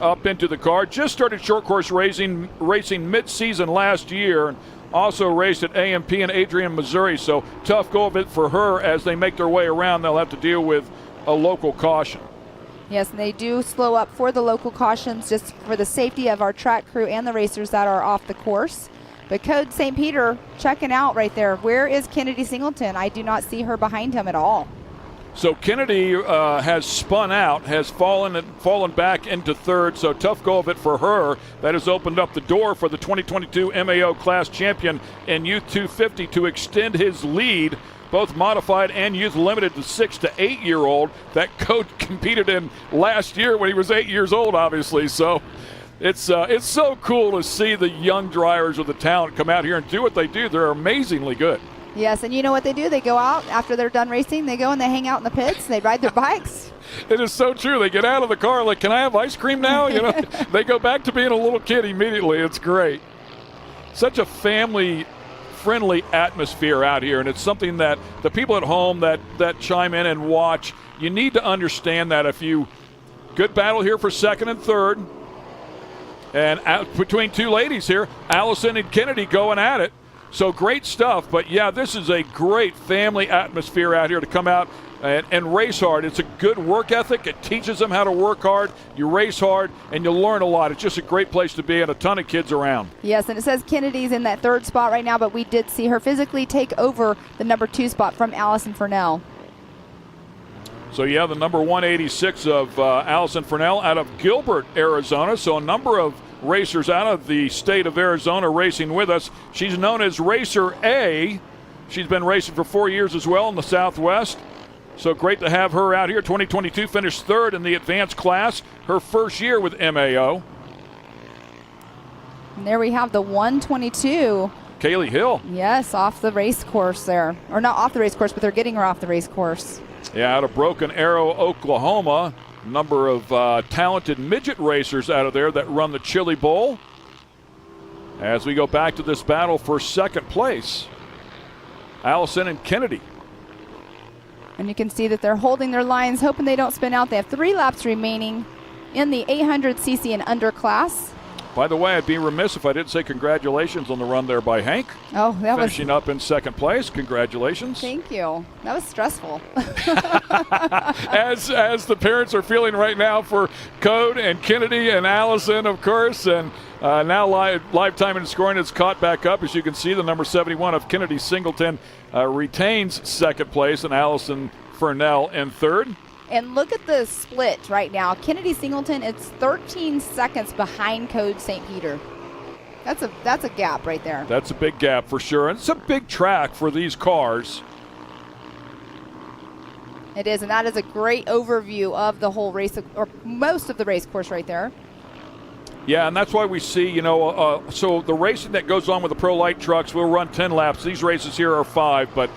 up into the car. Just started short course racing mid-season last year, and also raced at AMP in Adrian, Missouri. So tough go of it for her as they make their way around. They'll have to deal with a local caution. Yes, and they do slow up for the local cautions just for the safety of our track crew and the racers that are off the course. But Code St. Peter checking out right there. Where is Kennedy Singleton? I do not see her behind him at all. So Kennedy has spun out, has fallen back into third, so tough go of it for her. That has opened up the door for the 2022 MAO Class Champion in Youth 250 to extend his lead, both modified and youth limited, to 6 to 8 year old. That Code competed in last year when he was 8 years old, obviously. So it's so cool to see the young drivers with the talent come out here and do what they do. They're amazingly good. Yes, and you know what they do? They go out after they're done racing. They go and they hang out in the pits. They ride their bikes. It is so true. They get out of the car like, can I have ice cream now? You know, they go back to being a little kid immediately. It's great. Such a family-friendly atmosphere out here, and it's something that the people at home that chime in and watch, you need to understand that. If you good battle here for second and third, and out between two ladies here, Allison and Kennedy going at it. So great stuff, but yeah, this is a great family atmosphere out here to come out and race hard. It's a good work ethic. It teaches them how to work hard. You race hard, and you learn a lot. It's just a great place to be, and a ton of kids around. Yes, and it says Kennedy's in that third spot right now, but we did see her physically take over the number 2 spot from Allison Furnell. So yeah, the number 186 of Allison Furnell out of Gilbert, Arizona. So a number of racers out of the state of Arizona racing with us. She's known as Racer A. She's been racing for 4 years as well in the Southwest. So great to have her out here. 2022 finished third in the advanced class, her first year with MAO. And there we have the 122. Kaylee Hill. Yes, off the race course there. Or not off the race course, but they're getting her off the race course. Yeah, out of Broken Arrow, Oklahoma. Number of talented midget racers out of there that run the Chili Bowl. As we go back to this battle for second place, Allison and Kennedy. And you can see that they're holding their lines, hoping they don't spin out. They have 3 laps remaining in the 800cc and under class. By the way, I'd be remiss if I didn't say congratulations on the run there by Hank. Oh, that was finishing up in second place. Congratulations. Thank you. That was stressful. as the parents are feeling right now for Code and Kennedy and Allison, of course, and now live time and scoring is caught back up. As you can see, the number 71 of Kennedy Singleton retains second place, and Allison Furnell in third. And look at the split right now. Kennedy Singleton, it's 13 seconds behind Code St. Peter. That's a gap right there. That's a big gap for sure. And it's a big track for these cars. It is, and that is a great overview of the whole race, or most of the race course right there. Yeah, and that's why we see, so the racing that goes on with the Pro Light trucks will run 10 laps. These races here are 5, but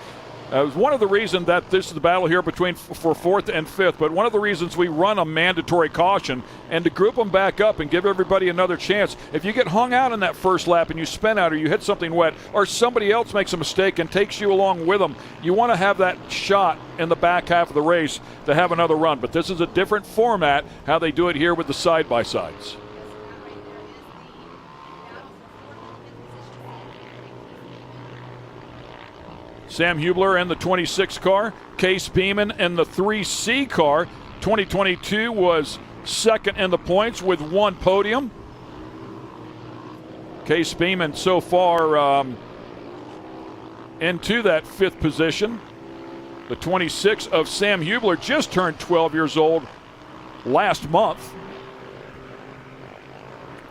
It was one of the reasons that this is the battle here between for 4th and 5th, but one of the reasons we run a mandatory caution and to group them back up and give everybody another chance. If you get hung out in that first lap and you spin out or you hit something wet or somebody else makes a mistake and takes you along with them, you want to have that shot in the back half of the race to have another run. But this is a different format, how they do it here with the side-by-sides. Sam Hubler in the 26 car, Case Beeman in the 3C car. 2022 was second in the points with 1 podium. Case Beeman so far into that 5th position. The 26 of Sam Hubler just turned 12 years old last month.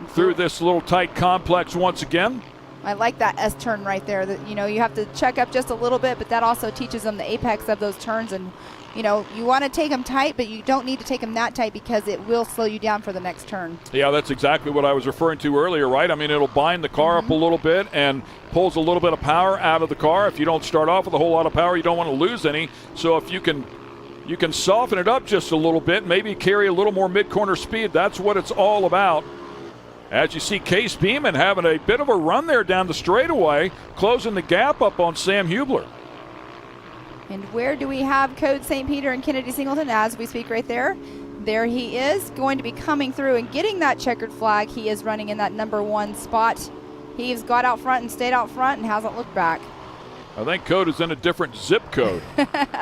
Through this little tight complex once again. I like that S turn right there. That, you know, you have to check up just a little bit, but that also teaches them the apex of those turns. And, you know, you want to take them tight, but you don't need to take them that tight because it will slow you down for the next turn. Yeah, that's exactly what I was referring to earlier, right? I mean, it'll bind the car up a little bit and pulls a little bit of power out of the car. If you don't start off with a whole lot of power, you don't want to lose any. So if you can soften it up just a little bit, maybe carry a little more mid-corner speed. That's what it's all about. As you see, Case Beeman having a bit of a run there down the straightaway, closing the gap up on Sam Hubler. And where do we have Code St. Peter and Kennedy Singleton as we speak right there? There he is, going to be coming through and getting that checkered flag. He is running in that number 1 spot. He's got out front and stayed out front and hasn't looked back. I think Code is in a different zip code.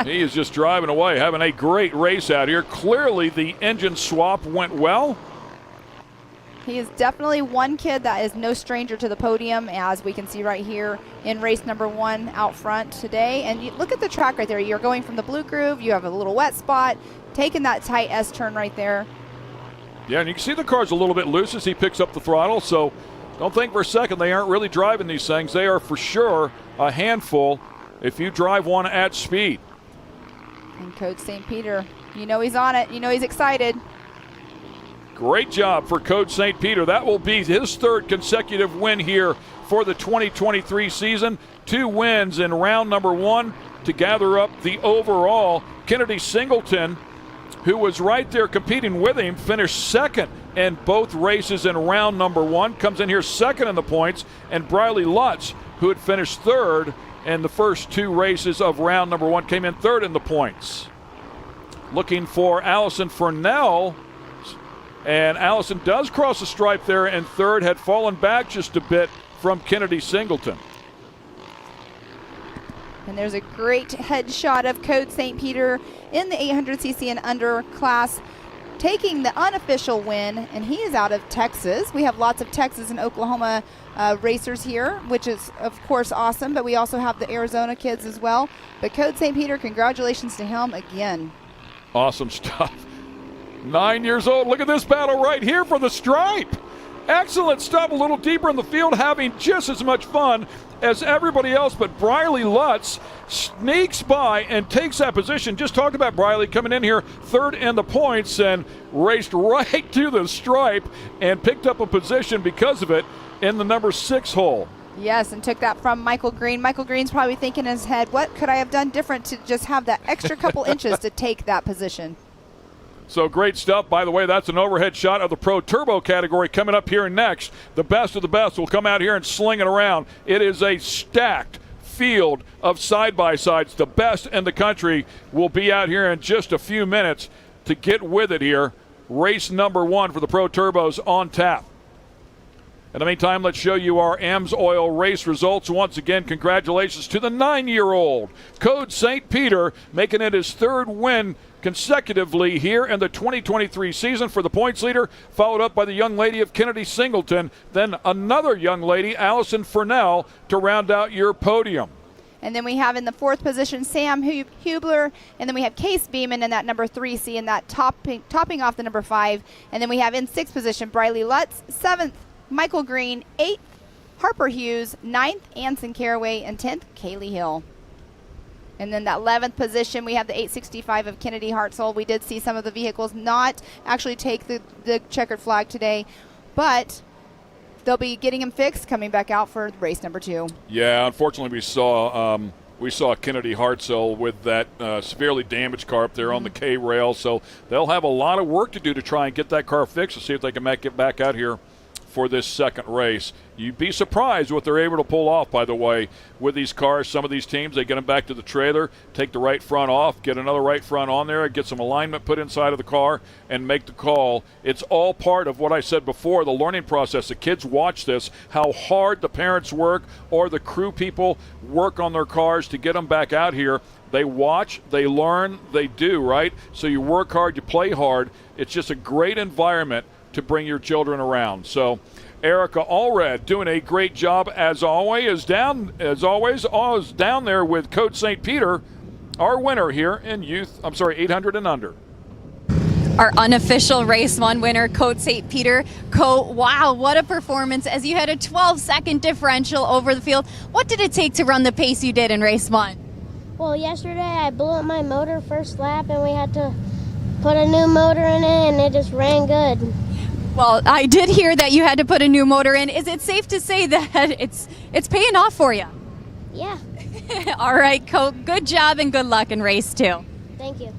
He is just driving away, having a great race out here. Clearly the engine swap went well. He is definitely one kid that is no stranger to the podium, as we can see right here in race number 1 out front today. And you look at the track right there. You're going from the blue groove. You have a little wet spot, taking that tight S turn right there. Yeah, and you can see the car's a little bit loose as he picks up the throttle. So don't think for a second they aren't really driving these things. They are for sure a handful if you drive one at speed. And Code St. Peter, you know he's on it. You know he's excited. Great job for Code St. Peter. That will be his 3rd consecutive win here for the 2023 season. 2 wins in round number 1 to gather up the overall. Kennedy Singleton, who was right there competing with him, finished 2nd in both races in round number 1. Comes in here 2nd in the points. And Briley Lutz, who had finished 3rd in the first 2 races of round number 1, came in 3rd in the points. Looking for Allison Furnell. And Allison does cross the stripe there in 3rd, had fallen back just a bit from Kennedy Singleton. And there's a great headshot of Code St. Peter in the 800cc and under class, taking the unofficial win, and he is out of Texas. We have lots of Texas and Oklahoma racers here, which is, of course, awesome, but we also have the Arizona kids as well. But Code St. Peter, congratulations to him again. Awesome stuff. 9 years old. Look at this battle right here for the stripe. Excellent stuff. A little deeper in the field, having just as much fun as everybody else. But Briley Lutz sneaks by and takes that position. Just talked about Briley coming in here 3rd in the points and raced right to the stripe and picked up a position because of it in the number 6 hole. Yes, and took that from Michael Green. Michael Green's probably thinking in his head, what could I have done different to just have that extra couple inches to take that position? So great stuff. By the way, that's an overhead shot of the Pro Turbo category coming up here next. The best of the best will come out here and sling it around. It is a stacked field of side-by-sides. The best in the country will be out here in just a few minutes to get with it here. Race number 1 for the Pro Turbos on tap. In the meantime, let's show you our AMS Oil race results. Once again, congratulations to the 9-year-old Code St. Peter, making it his 3rd win consecutively here in the 2023 season for the points leader, followed up by the young lady of Kennedy Singleton, then another young lady, Allison Furnell, to round out your podium. And then we have in the 4th position Sam Hubler, and then we have Case Beeman in that number 3C, and that topping off the number 5. And then we have in 6th position Briley Lutz, 7th Michael Green, 8th Harper Hughes, 9th Anson Caraway, and 10th Kaylee Hill. And then that 11th position, we have the 865 of Kennedy Hartzell. We did see some of the vehicles not actually take the checkered flag today, but they'll be getting them fixed coming back out for race number 2. Yeah, unfortunately we saw We saw Kennedy Hartzell with that severely damaged car up there on the K rail, so they'll have a lot of work to do to try and get that car fixed to see if they can make it back out here for this second race. You'd be surprised what they're able to pull off, by the way, with these cars. Some of these teams, they get them back to the trailer, take the right front off, get another right front on there, get some alignment put inside of the car, and make the call. It's all part of what I said before, the learning process. The kids watch this, how hard the parents work or the crew people work on their cars to get them back out here. They watch, they learn, they do, right? So you work hard, you play hard. It's just a great environment to bring your children around. So Erica Allred doing a great job as always, down there with Coach St. Peter, our winner here in 800 and under. Our unofficial race 1 winner, Coach St. Peter. Coach, wow, what a performance as you had a 12-second differential over the field. What did it take to run the pace you did in race 1? Well, yesterday I blew up my motor first lap and we had to put a new motor in it and it just ran good. Well, I did hear that you had to put a new motor in. Is it safe to say that it's paying off for you? Yeah. All right, Coach, good job and good luck in race 2. Thank you.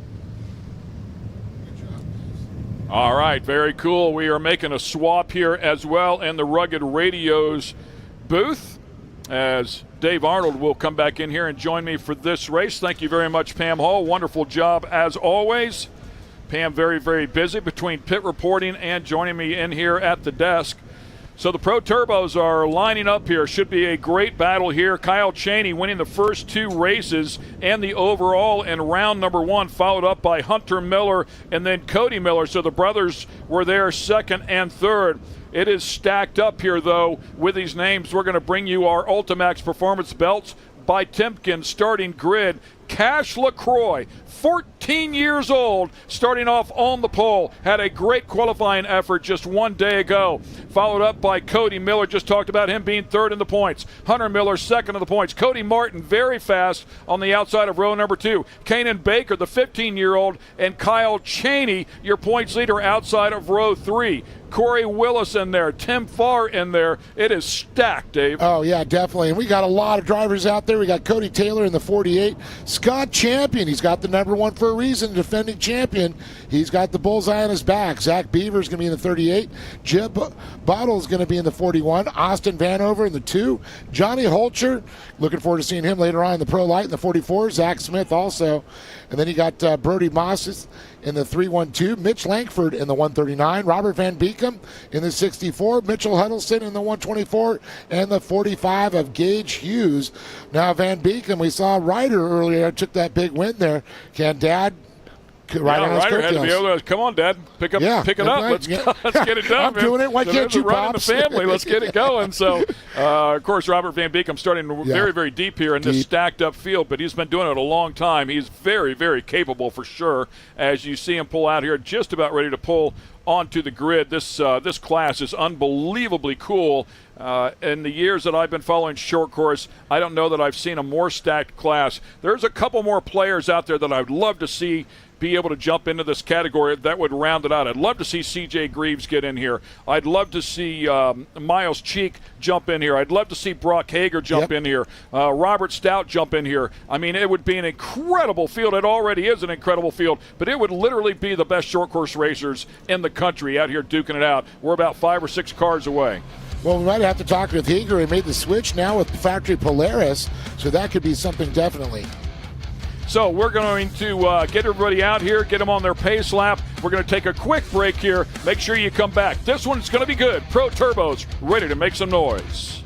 All right, very cool. We are making a swap here as well in the Rugged Radios booth as Dave Arnold will come back in here and join me for this race. Thank you very much, Pam Hall. Wonderful job as always. Pam very, very busy between pit reporting and joining me in here at the desk. So the Pro Turbos are lining up here. Should be a great battle here. Kyle Chaney winning the first 2 races and the overall in round number 1, followed up by Hunter Miller and then Cody Miller. So the brothers were there second and third. It is stacked up here, though, with these names. We're going to bring you our Ultimax Performance belts by Timken starting grid. Cash LaCroix, 14 years old, starting off on the pole, had a great qualifying effort just 1 day ago. Followed up by Cody Miller, just talked about him being third in the points. Hunter Miller, second in the points. Cody Martin, very fast on the outside of row number 2. Kanan Baker, the 15-year-old, and Kyle Chaney, your points leader outside of row 3. Corey Willis in there, Tim Farr in there. It is stacked, Dave. Oh, yeah, definitely. And we got a lot of drivers out there. We got Cody Taylor in the 48. Scott Champion, he's got the number 1 for a reason, defending champion. He's got the bullseye on his back. Zach Beaver's going to be in the 38. Jib Bottle's going to be in the 41. Austin Vanover in the 2. Johnny Holcher, looking forward to seeing him later on in the Pro Light in the 44. Zach Smith also. And then you got Brody Mosses in the 312, Mitch Langford in the 139, Robert Van Beekum in the 64, Mitchell Huddleston in the 124, and the 45 of Gage Hughes. Now Van Beekum, we saw Ryder earlier, took that big win there. Can Dad Ryder had to be able to, come on, Dad, pick it up. Let's get it done. I'm doing it. Why can't you, Pops? The family. Let's get it going. So, of course, Robert Van Beekum starting very, very deep here in this stacked-up field, but he's been doing it a long time. He's very, very capable for sure. As you see him pull out here, just about ready to pull onto the grid. This class is unbelievably cool. In the years that I've been following short course, I don't know that I've seen a more stacked class. There's a couple more players out there that I'd love to see be able to jump into this category that would round it out. I'd love to see C.J. Greaves get in here. I'd love to see Miles Cheek jump in here. I'd love to see Brock Hager jump in here. Robert Stout jump in here. I mean, it would be an incredible field. It already is an incredible field, but it would literally be the best short course racers in the country out here duking it out. We're about 5 or 6 cars away. Well, we might have to talk with Hager. He made the switch now with Factory Polaris, so that could be something definitely. So we're going to get everybody out here, get them on their pace lap. We're going to take a quick break here. Make sure you come back. This one's going to be good. Pro Turbos ready to make some noise.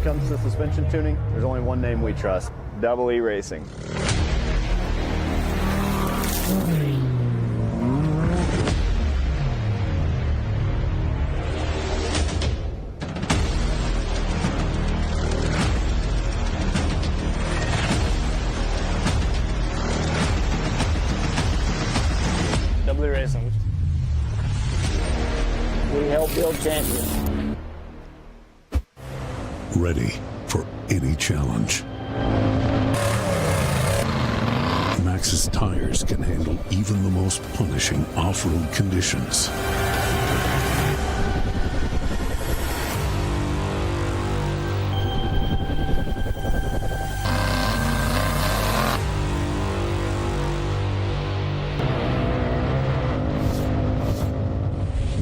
comes to suspension tuning, there's only one name we trust. Double E Racing. Double E Racing. We help build champions. Ready for any challenge. Max's tires can handle even the most punishing off-road conditions.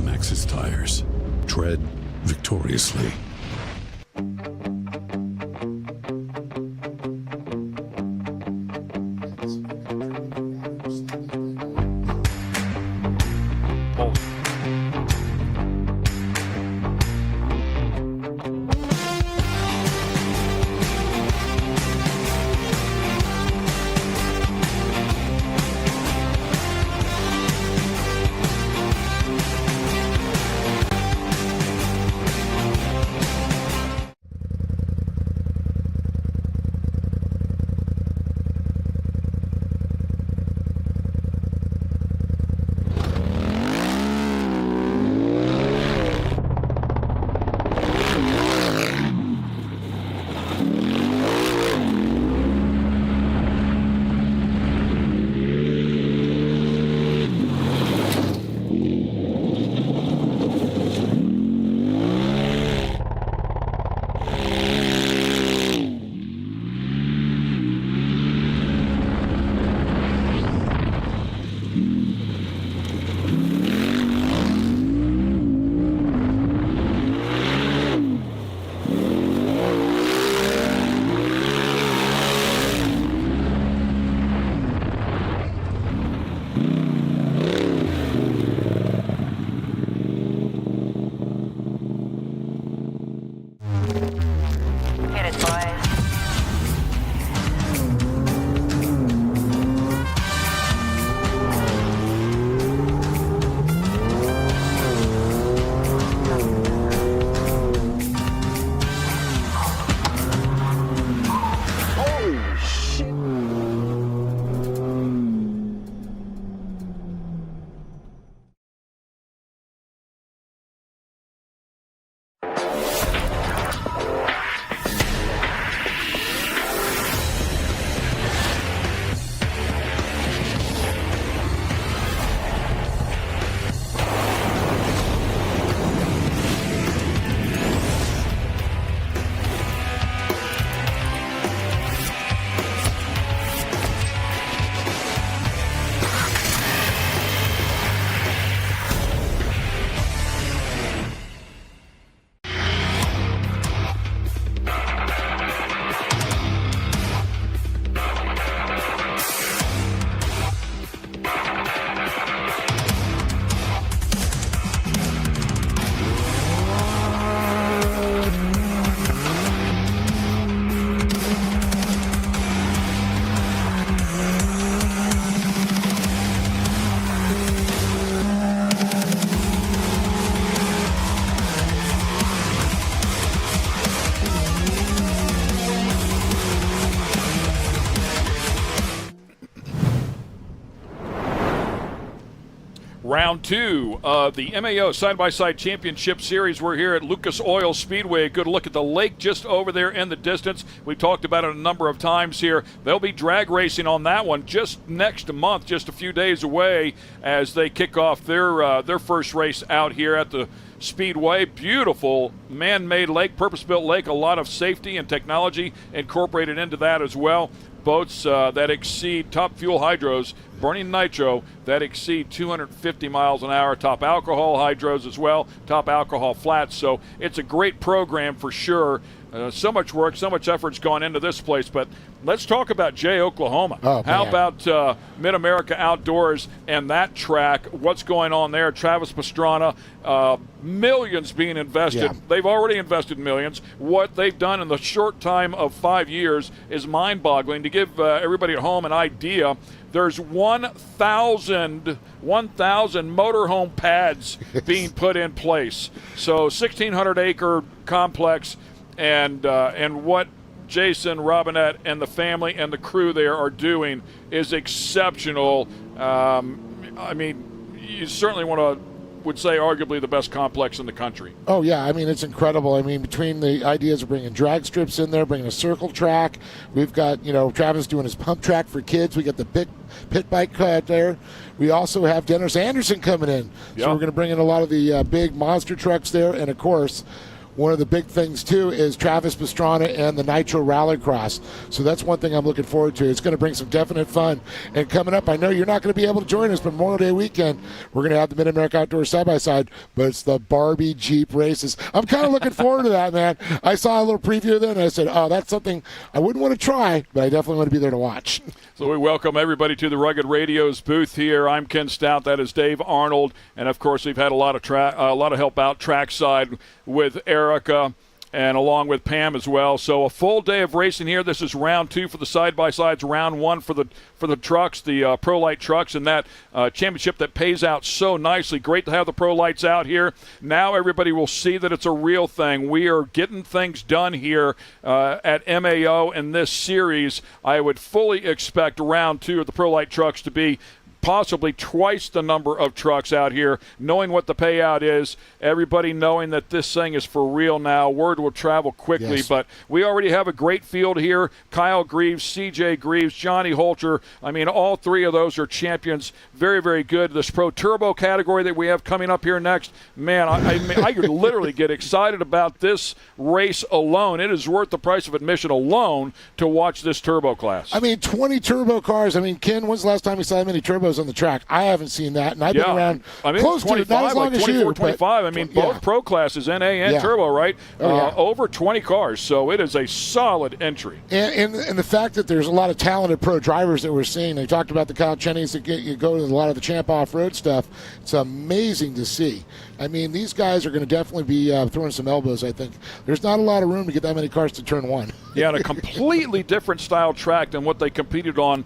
Max's tires tread victoriously. Round two of the MAO Side-by-Side Championship Series. We're here at Lucas Oil Speedway. A good look at the lake just over there in the distance. We've talked about it a number of times here. There'll be drag racing on that one just next month, just a few days away, as they kick off their first race out here at the Speedway. Beautiful man-made lake, purpose-built lake. A lot of safety and technology incorporated into that as well. Boats that exceed top fuel hydros, burning nitro, that exceed 250 miles an hour, top alcohol hydros as well, top alcohol flats. So it's a great program for sure. So much work, so much effort's gone into this place. But let's talk about Jay, Oklahoma. Oh, how man. about Mid-America Outdoors and that track? What's going on there? Travis Pastrana, millions being invested. Yeah. They've already invested millions. What they've done in the short time of 5 years is mind-boggling. To give everybody at home an idea, there's 1,000 motorhome pads being put in place. So 1,600-acre complex, and what Jason Robinette and the family and the crew there are doing is exceptional. I mean, you certainly would say arguably the best complex in the country. Oh, yeah. I mean, it's incredible. I mean, between the ideas of bringing drag strips in there, bringing a circle track, we've got, Travis doing his pump track for kids. We got the pit bike cut there. We also have Dennis Anderson coming in. So we're going to bring in a lot of the big monster trucks there. And, of course, one of the big things, too, is Travis Pastrana and the Nitro Rallycross. So that's one thing I'm looking forward to. It's going to bring some definite fun. And coming up, I know you're not going to be able to join us, but Memorial Day weekend, we're going to have the Mid-America Outdoors side-by-side, but it's the Barbie Jeep races. I'm kind of looking forward to that, man. I saw a little preview of that, and I said, oh, that's something I wouldn't want to try, but I definitely want to be there to watch. So we welcome everybody to the Rugged Radio's booth here. I'm Ken Stout. That is Dave Arnold. And, of course, we've had a lot of help out trackside with Erica and along with Pam as well. So a full day of racing here. This is round 2 for the side-by-sides, round 1 for the trucks, the Pro Light trucks, and that championship that pays out so nicely. Great to have the Pro Lights out here. Now everybody will see that it's a real thing. We are getting things done here at MAO in this series. I would fully expect round 2 of the Pro Light trucks to be possibly twice the number of trucks out here, knowing what the payout is, everybody knowing that this thing is for real now. Word will travel quickly, but we already have a great field here. Kyle Greaves, CJ Greaves, Johnny Holter. I mean, all 3 of those are champions. Very, very good. This Pro Turbo category that we have coming up here next, man, I could literally get excited about this race alone. It is worth the price of admission alone to watch this turbo class. I mean, 20 turbo cars. I mean, Ken, when's the last time you saw that many turbos on the track? I haven't seen that, and I've been around close to it, not as long like as 24, you. 25. I mean, both pro classes, NA and turbo, right? Over 20 cars, so it is a solid entry. And the fact that there's a lot of talented pro drivers that we're seeing. They talked about the Kyle Chennys that go to a lot of the Champ Off-Road stuff. It's amazing to see. I mean, these guys are going to definitely be throwing some elbows, I think. There's not a lot of room to get that many cars to turn 1. Yeah, and a completely different style track than what they competed on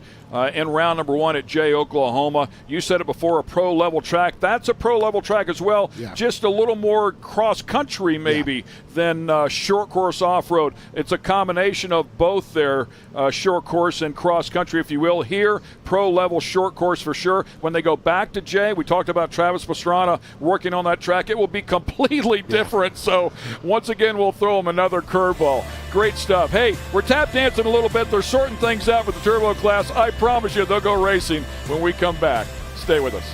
in round number 1 at Jay, Oklahoma. You said it before, a pro-level track. That's a pro-level track as well, just a little more cross-country maybe than short course off-road. It's a combination of both their short course and cross-country, if you will. Here, pro-level short course for sure. When they go back to Jay, we talked about Travis Pastrana working on that track. It will be completely different. So once again, we'll throw them another curveball. Great stuff. Hey, we're tap dancing a little bit. They're sorting things out for the turbo class. I promise you they'll go racing when we come back. Stay with us.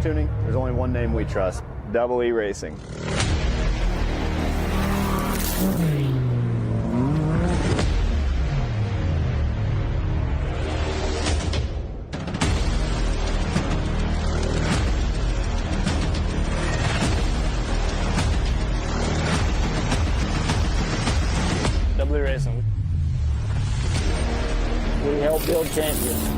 tuning, there's only one name we trust. Double E Racing. Double E Racing. We help build champions.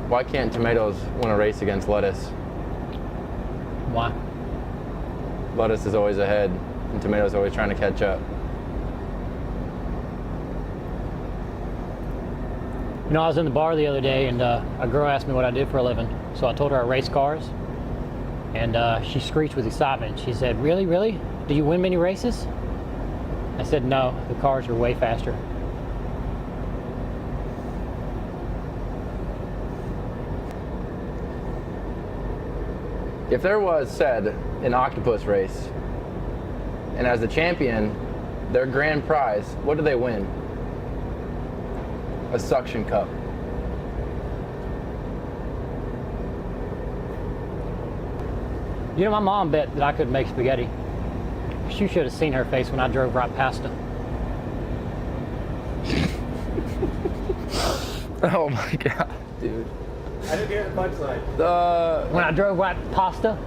Why can't tomatoes win a race against lettuce? Why? Lettuce is always ahead, and tomatoes always trying to catch up. You know, I was in the bar the other day, and a girl asked me what I did for a living. So I told her I race cars, and she screeched with excitement. She said, "Really, really? Do you win many races?" I said, "No, the cars are way faster." If there was, said, an octopus race, and as the champion, their grand prize, what do they win? A suction cup. You know, my mom bet that I could make spaghetti. She should have seen her face when I drove right past her. Oh my God, dude. I didn't hear the punchline. When I drove right past her.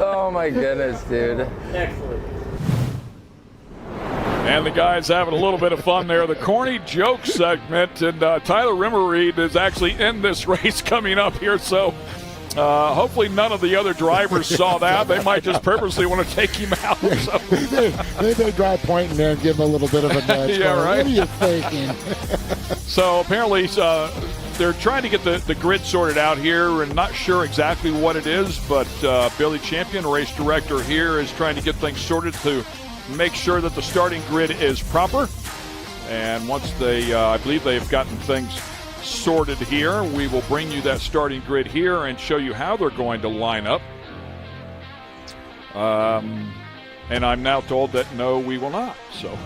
Oh my goodness, dude. Excellent. And the guys having a little bit of fun there. The corny joke segment, and Tyler Rimmerreed is actually in this race coming up here, so hopefully none of the other drivers saw that. They might just purposely want to take him out. So. they drive pointing there and give him a little bit of a nudge. Yeah, right. What are you thinking? So apparently they're trying to get the grid sorted out here, and not sure exactly what it is, but Billy Champion, race director here, is trying to get things sorted to make sure that the starting grid is proper. And once they, I believe they've gotten things sorted here, we will bring you that starting grid here and show you how they're going to line up. And I'm now told that no, we will not. So.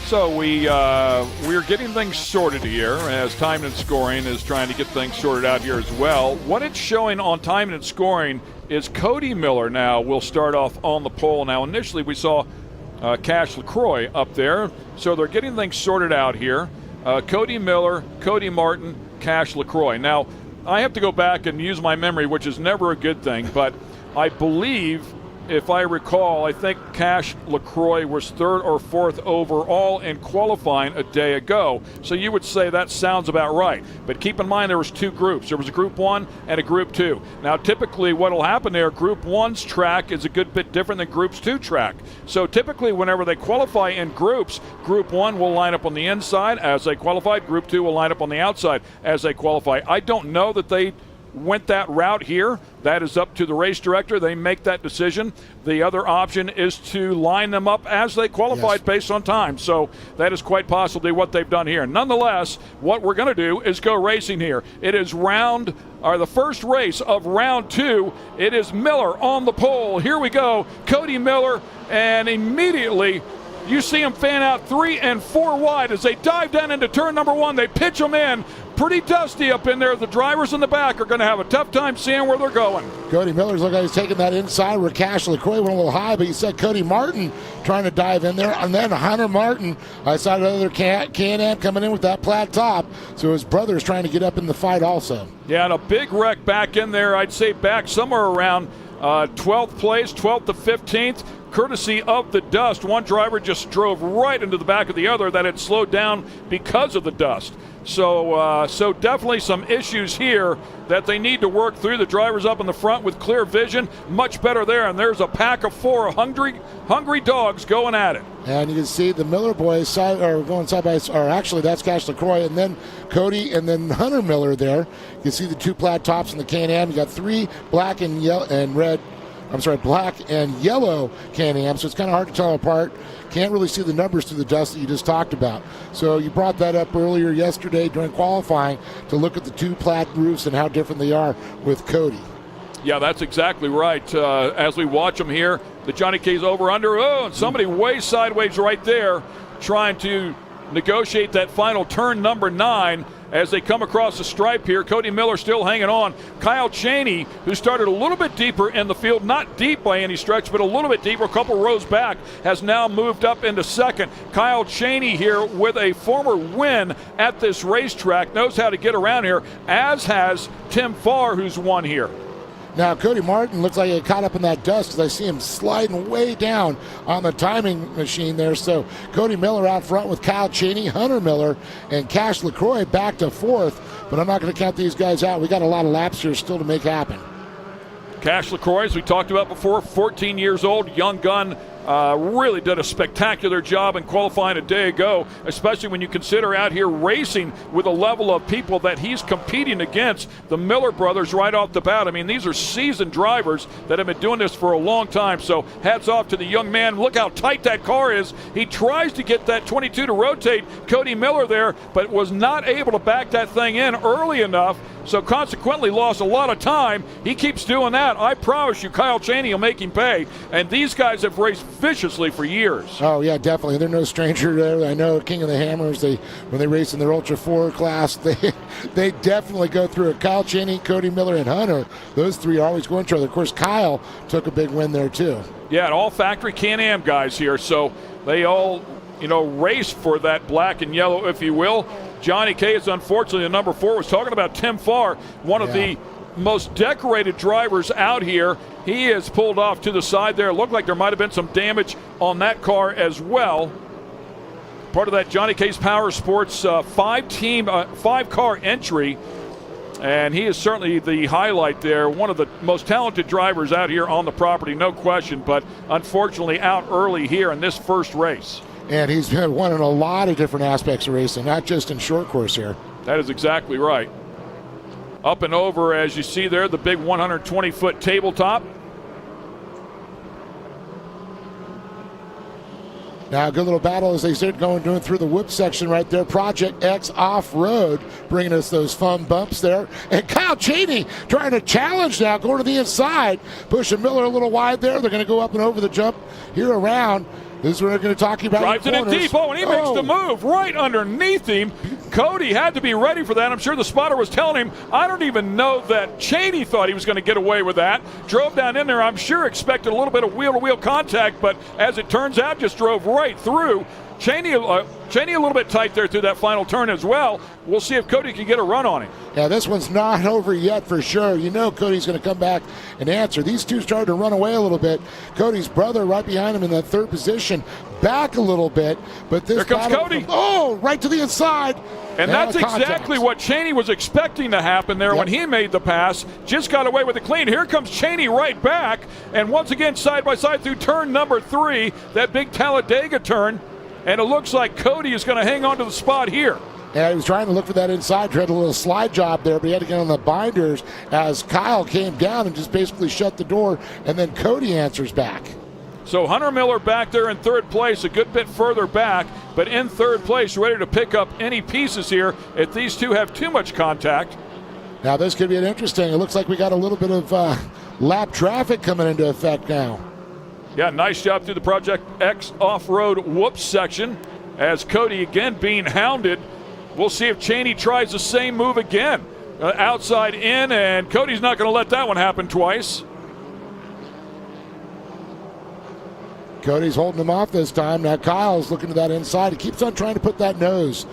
So we're getting things sorted here as Timing and Scoring is trying to get things sorted out here as well. What it's showing on Timing and Scoring is Cody Miller now will start off on the pole. Now initially we saw Cash LaCroix up there, so they're getting things sorted out here. Cody Miller, Cody Martin, Cash LaCroix. Now I have to go back and use my memory, which is never a good thing, but I believe, if I recall, I think Cash LaCroix was third or fourth overall in qualifying a day ago. So you would say that sounds about right. But keep in mind there was two groups. There was a Group 1 and a Group 2. Now typically what will happen there, Group 1's track is a good bit different than Group's 2 track. So typically whenever they qualify in groups, Group 1 will line up on the inside as they qualified. Group 2 will line up on the outside as they qualify. I don't know that they went that route here. That is up to the race director. They make that decision. The other option is to line them up as they qualified based on time. So that is quite possibly what they've done here. Nonetheless, what we're going to do is go racing here. It is the first race of round 2. It is Miller on the pole. Here we go. Cody Miller, and immediately you see him fan out 3 and 4 wide as they dive down into turn number 1. They pitch them in. Pretty dusty up in there. The drivers in the back are going to have a tough time seeing where they're going. Cody Miller's looking like he's taking that inside where Cash LaCroix went a little high, but you said Cody Martin trying to dive in there. And then Hunter Martin, I saw another Can-Am coming in with that plaid top. So his brother's trying to get up in the fight also. Yeah, and a big wreck back in there. I'd say back somewhere around 12th place, 12th to 15th. courtesy of the dust. One driver just drove right into the back of the other that had slowed down because of the dust. So definitely some issues here that they need to work through. The drivers up in the front with clear vision, much better there. And there's a pack of 4 hungry dogs going at it. And you can see the Miller boys going side by side. Or actually, that's Cash LaCroix, and then Cody, and then Hunter Miller there. You can see the 2 plaid tops in the Can-Am. You got 3 black and yellow and red. Black and yellow Can-Am, so it's kind of hard to tell apart. Can't really see the numbers through the dust that you just talked about. So you brought that up earlier yesterday during qualifying to look at the 2 plaid roofs and how different they are with Cody. Yeah, that's exactly right. As we watch them here, the Johnny K's over-under. Oh, and somebody way sideways right there trying to negotiate that final turn number 9 as they come across the stripe here. Cody Miller still hanging on. Kyle Cheney, who started a little bit deeper in the field, not deep by any stretch, but a little bit deeper, a couple rows back, has now moved up into second. Kyle Cheney here with a former win at this racetrack, knows how to get around here, as has Tim Farr, who's won here. Now, Cody Martin looks like he got caught up in that dust because I see him sliding way down on the timing machine there. So Cody Miller out front with Kyle Cheney, Hunter Miller, and Cash LaCroix back to 4th. But I'm not going to count these guys out. We got a lot of laps here still to make happen. Cash LaCroix, as we talked about before, 14 years old, young gun. Really did a spectacular job in qualifying a day ago, especially when you consider out here racing with a level of people that he's competing against, the Miller brothers right off the bat. I mean, these are seasoned drivers that have been doing this for a long time, so hats off to the young man. Look how tight that car is. He tries to get that 22 to rotate Cody Miller there, but was not able to back that thing in early enough, so consequently lost a lot of time. He keeps doing that. I promise you, Kyle Cheney will make him pay, and these guys have raced viciously for years. Oh yeah, definitely. They're no stranger there. I know King of the Hammers, when they race in their Ultra 4 class, they definitely go through it. Kyle Cheney, Cody Miller, and Hunter, those 3 are always going to each other. Of course, Kyle took a big win there too. Yeah, and all factory Can-Am guys here, so they all race for that black and yellow, if you will. Johnny K is unfortunately the number 4. Was talking about Tim Farr, one of the most decorated drivers out here. He is pulled off to the side there. It looked like there might have been some damage on that car as well. Part of that Johnny K's Power Sports 5-car entry. And he is certainly the highlight there. One of the most talented drivers out here on the property, no question, but unfortunately out early here in this first race. And he's been won in a lot of different aspects of racing, not just in short course here. That is exactly right. Up and over, as you see there, the big 120-foot tabletop. Now, a good little battle as they start doing through the whoop section right there. Project X off-road, bringing us those fun bumps there. And Kyle Cheney trying to challenge now, going to the inside. Pushing Miller a little wide there. They're going to go up and over the jump here around. This is what we're going to talk about. Drives it in deep. Oh, and he makes the move right underneath him. Cody had to be ready for that. I'm sure the spotter was telling him, I don't even know that Cheney thought he was going to get away with that. Drove down in there, I'm sure expected a little bit of wheel-to-wheel contact, but as it turns out, just drove right through. Cheney a little bit tight there through that final turn as well. We'll see if Cody can get a run on him. Yeah, this one's not over yet for sure. You know Cody's going to come back and answer. These two started to run away a little bit. Cody's brother right behind him in that 3rd position, back a little bit. But this here comes Cody. Oh, right to the inside. And that's exactly what Cheney was expecting to happen there when he made the pass. Just got away with it clean. Here comes Cheney right back. And once again, side by side through turn number 3, that big Talladega turn. And it looks like Cody is going to hang on to the spot here. Yeah, he was trying to look for that inside, tried a little slide job there, but he had to get on the binders as Kyle came down and just basically shut the door, and then Cody answers back. So Hunter Miller back there in 3rd place, a good bit further back, but in 3rd place, ready to pick up any pieces here if these two have too much contact. Now this could be an interesting. It looks like we got a little bit of lap traffic coming into effect now. Yeah, nice job through the Project X off-road whoops section as Cody again being hounded. We'll see if Cheney tries the same move again. Outside in, and Cody's not going to let that one happen twice. Cody's holding him off this time. Now Kyle's looking to that inside. He keeps on trying to put that nose.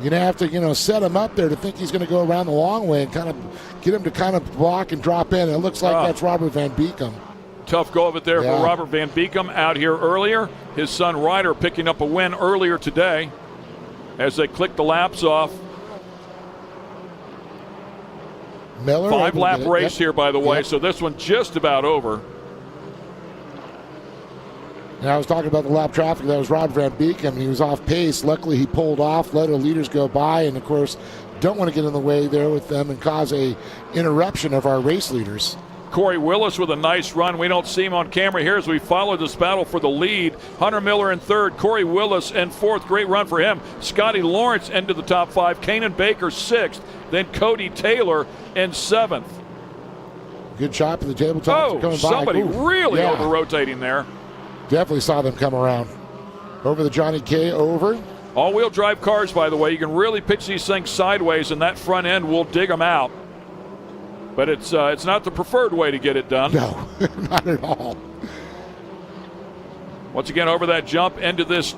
You're going to have to, set him up there to think he's going to go around the long way and kind of get him to kind of block and drop in. It looks like that's Robert Van Beekum. tough go of it there Yeah. for Robert Van Beekum out here earlier. His son Ryder picking up a win earlier today as they click the laps off. Miller. 5-lap race here, by the way, Yep. so this one just about over. And I was talking about the lap traffic. That was Rod Van Beekum. He was off pace. Luckily, he pulled off, let the leaders go by, and of course, don't want to get in the way there with them and cause a interruption of our race leaders. Corey Willis with a nice run. We don't see him on camera here as we follow this battle for the lead. Hunter Miller in third, Corey Willis in fourth. Great run for him. Scotty Lawrence into the top 5. Kanan Baker sixth. Then Cody Taylor in seventh. Good shot for the tabletops. Coming by. Somebody Ooh, really yeah. over-rotating there. Definitely saw them come around. Over the Johnny K over. All-wheel drive cars, by the way. You can really pitch these things sideways, and that front end will dig them out. But it's not the preferred way to get it done. No, not at all. Once again, over that jump into this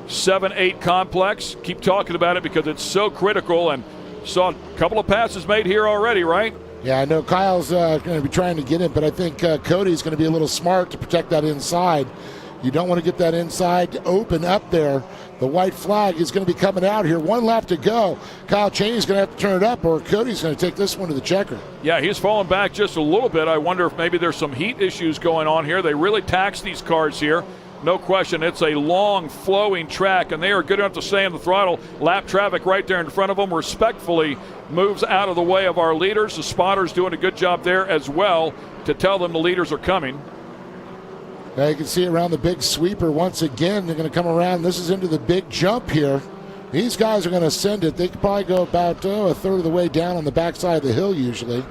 7-8 complex. Keep talking about it because it's so critical, and saw a couple of passes made here already, right? Yeah, I know Kyle's going to be trying to get it, but I think Cody's going to be a little smart to protect that inside. You don't want to get that inside to open up there. The white flag is going to be coming out here. 1 lap to go. Kyle Cheney's going to have to turn it up, or Cody's going to take this one to the checker. Yeah, he's fallen back just a little bit. I wonder if maybe there's some heat issues going on here. They really tax these cars here. No question, it's a long, flowing track, and they are good enough to stay on the throttle. Lap traffic right there in front of them respectfully moves out of the way of our leaders. The spotters doing a good job there as well to tell them the leaders are coming. Now you can see around the big sweeper once again. They're going to come around. This is into the big jump here. These guys are going to send it. They could probably go about a third of the way down on the backside of the hill usually.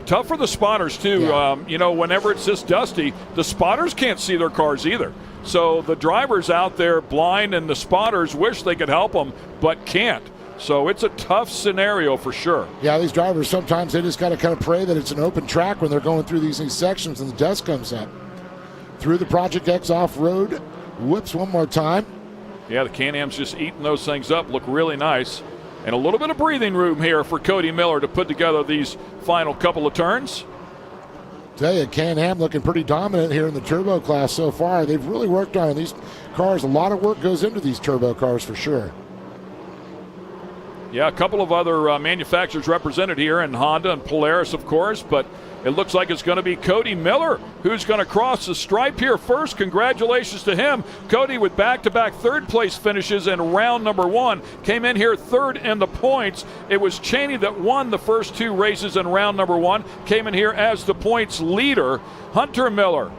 Tough for the spotters, too. Yeah. Whenever it's this dusty, the spotters can't see their cars either. So the drivers out there blind, and the spotters wish they could help them, but can't. So it's a tough scenario for sure. Yeah, these drivers, sometimes they just got to kind of pray that it's an open track when they're going through these sections and the dust comes up. Through the Project X off-road. Whoops, one more time. Yeah, the Can-Am's just eating those things up. Look really nice. And a little bit of breathing room here for Cody Miller to put together these final couple of turns. Tell you, Can-Am looking pretty dominant here in the turbo class so far. They've really worked on these cars. A lot of work goes into these turbo cars for sure. Yeah, a couple of other manufacturers represented here, and Honda and Polaris, of course, but it looks like it's going to be Cody Miller who's going to cross the stripe here first. Congratulations to him. Cody with back-to-back third-place finishes in round number 1. Came in here third in the points. It was Cheney that won the first 2 races in round number 1. Came in here as the points leader. Hunter Miller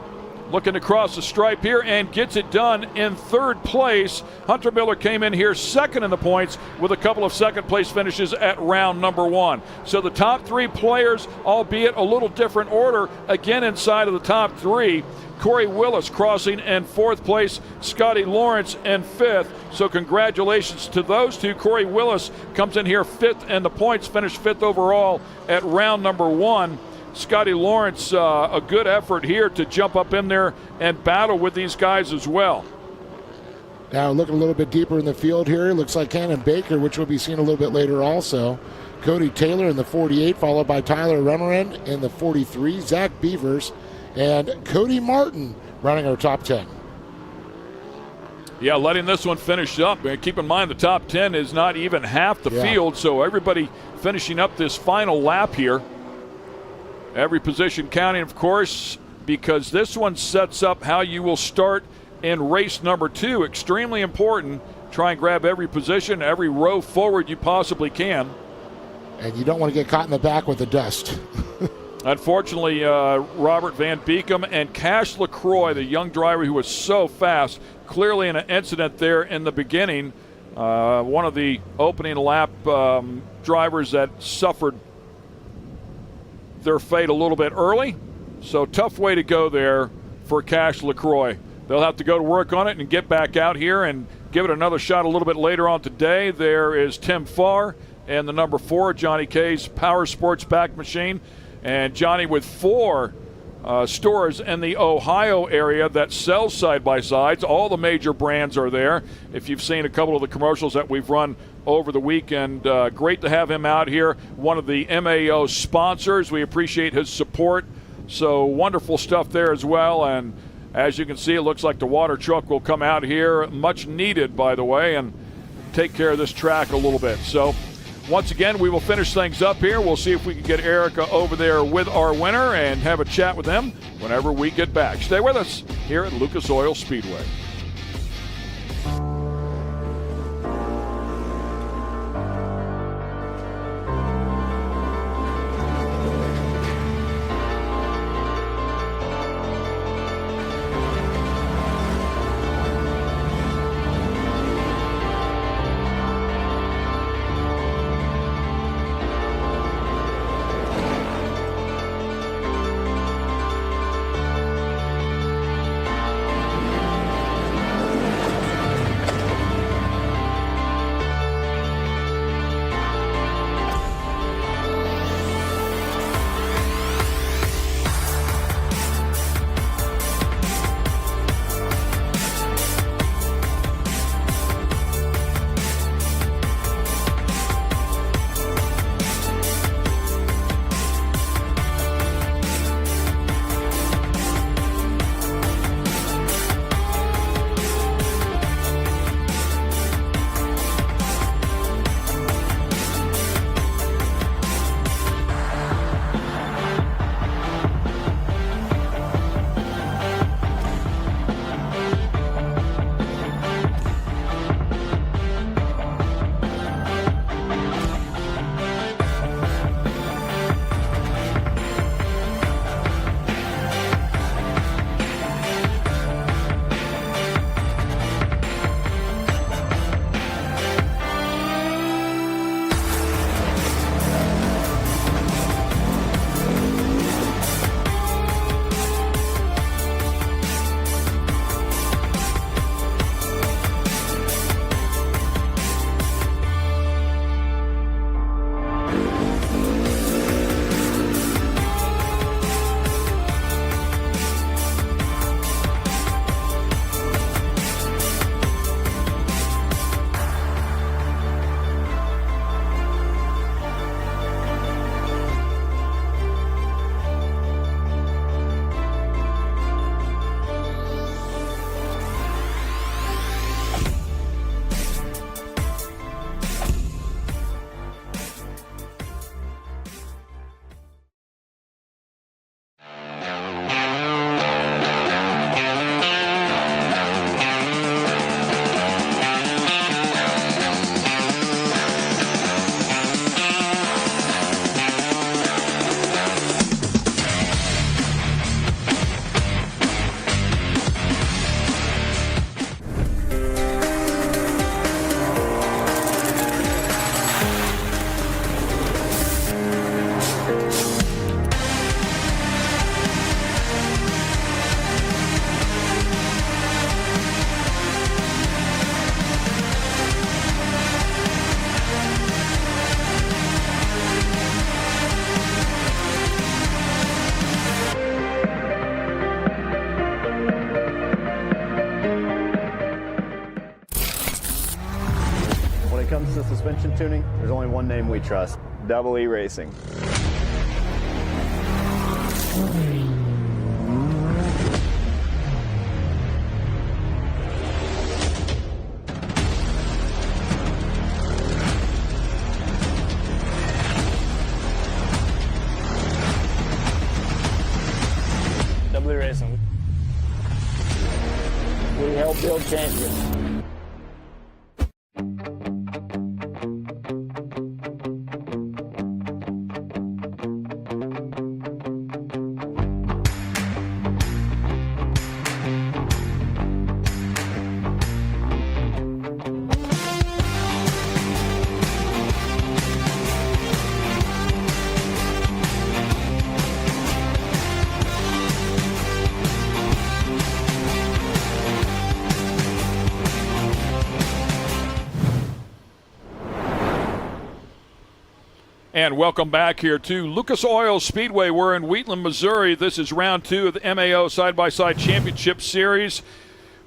looking to cross the stripe here and gets it done in third place. Hunter Miller came in here second in the points with a couple of second-place finishes at round number 1. So the top 3 players, albeit a little different order, again inside of the top 3. Corey Willis crossing in 4th place, Scotty Lawrence in 5th. So congratulations to those two. Corey Willis comes in here 5th in the points, finished 5th overall at round number 1. Scotty Lawrence, a good effort here to jump up in there and battle with these guys as well. Now looking a little bit deeper in the field here, looks like Cannon Baker, which we'll be seeing a little bit later also. Cody Taylor in the 48, followed by Tyler Remmerend in the 43, Zach Beavers, and Cody Martin running our top 10. Yeah, letting this one finish up. Keep in mind the top 10 is not even half the field, so everybody finishing up this final lap here. Every position counting, of course, because this one sets up how you will start in race number 2. Extremely important. Try and grab every position, every row forward you possibly can. And you don't want to get caught in the back with the dust. Unfortunately, Robert Van Beekum and Cash LaCroix, the young driver who was so fast, clearly in an incident there in the beginning. One of the opening lap drivers that suffered their fate a little bit early. So tough way to go there for Cash LaCroix. They'll have to go to work on it and get back out here and give it another shot a little bit later on today. There is Tim Farr and the number 4, Johnny K's Power Sports Back Machine. And Johnny with 4 stores in the Ohio area that sell side-by-sides. All the major brands are there. If you've seen a couple of the commercials that we've run over the weekend, great to have him out here. One of the MAO sponsors. We appreciate his support So wonderful stuff there as well. And as you can see, it looks like the water truck will come out here, much needed, by the way, and take care of this track a little bit. So once again, we will finish things up here. We'll see if we can get Erica over there with our winner and have a chat with them whenever we get back. Stay with us here at Lucas Oil Speedway. When it comes to suspension tuning, there's only one name we trust: Double E Racing. Double E Racing. We help build champions. And welcome back here to Lucas Oil Speedway. We're in Wheatland, Missouri. This is round 2 of the MAO Side-by-Side Championship Series.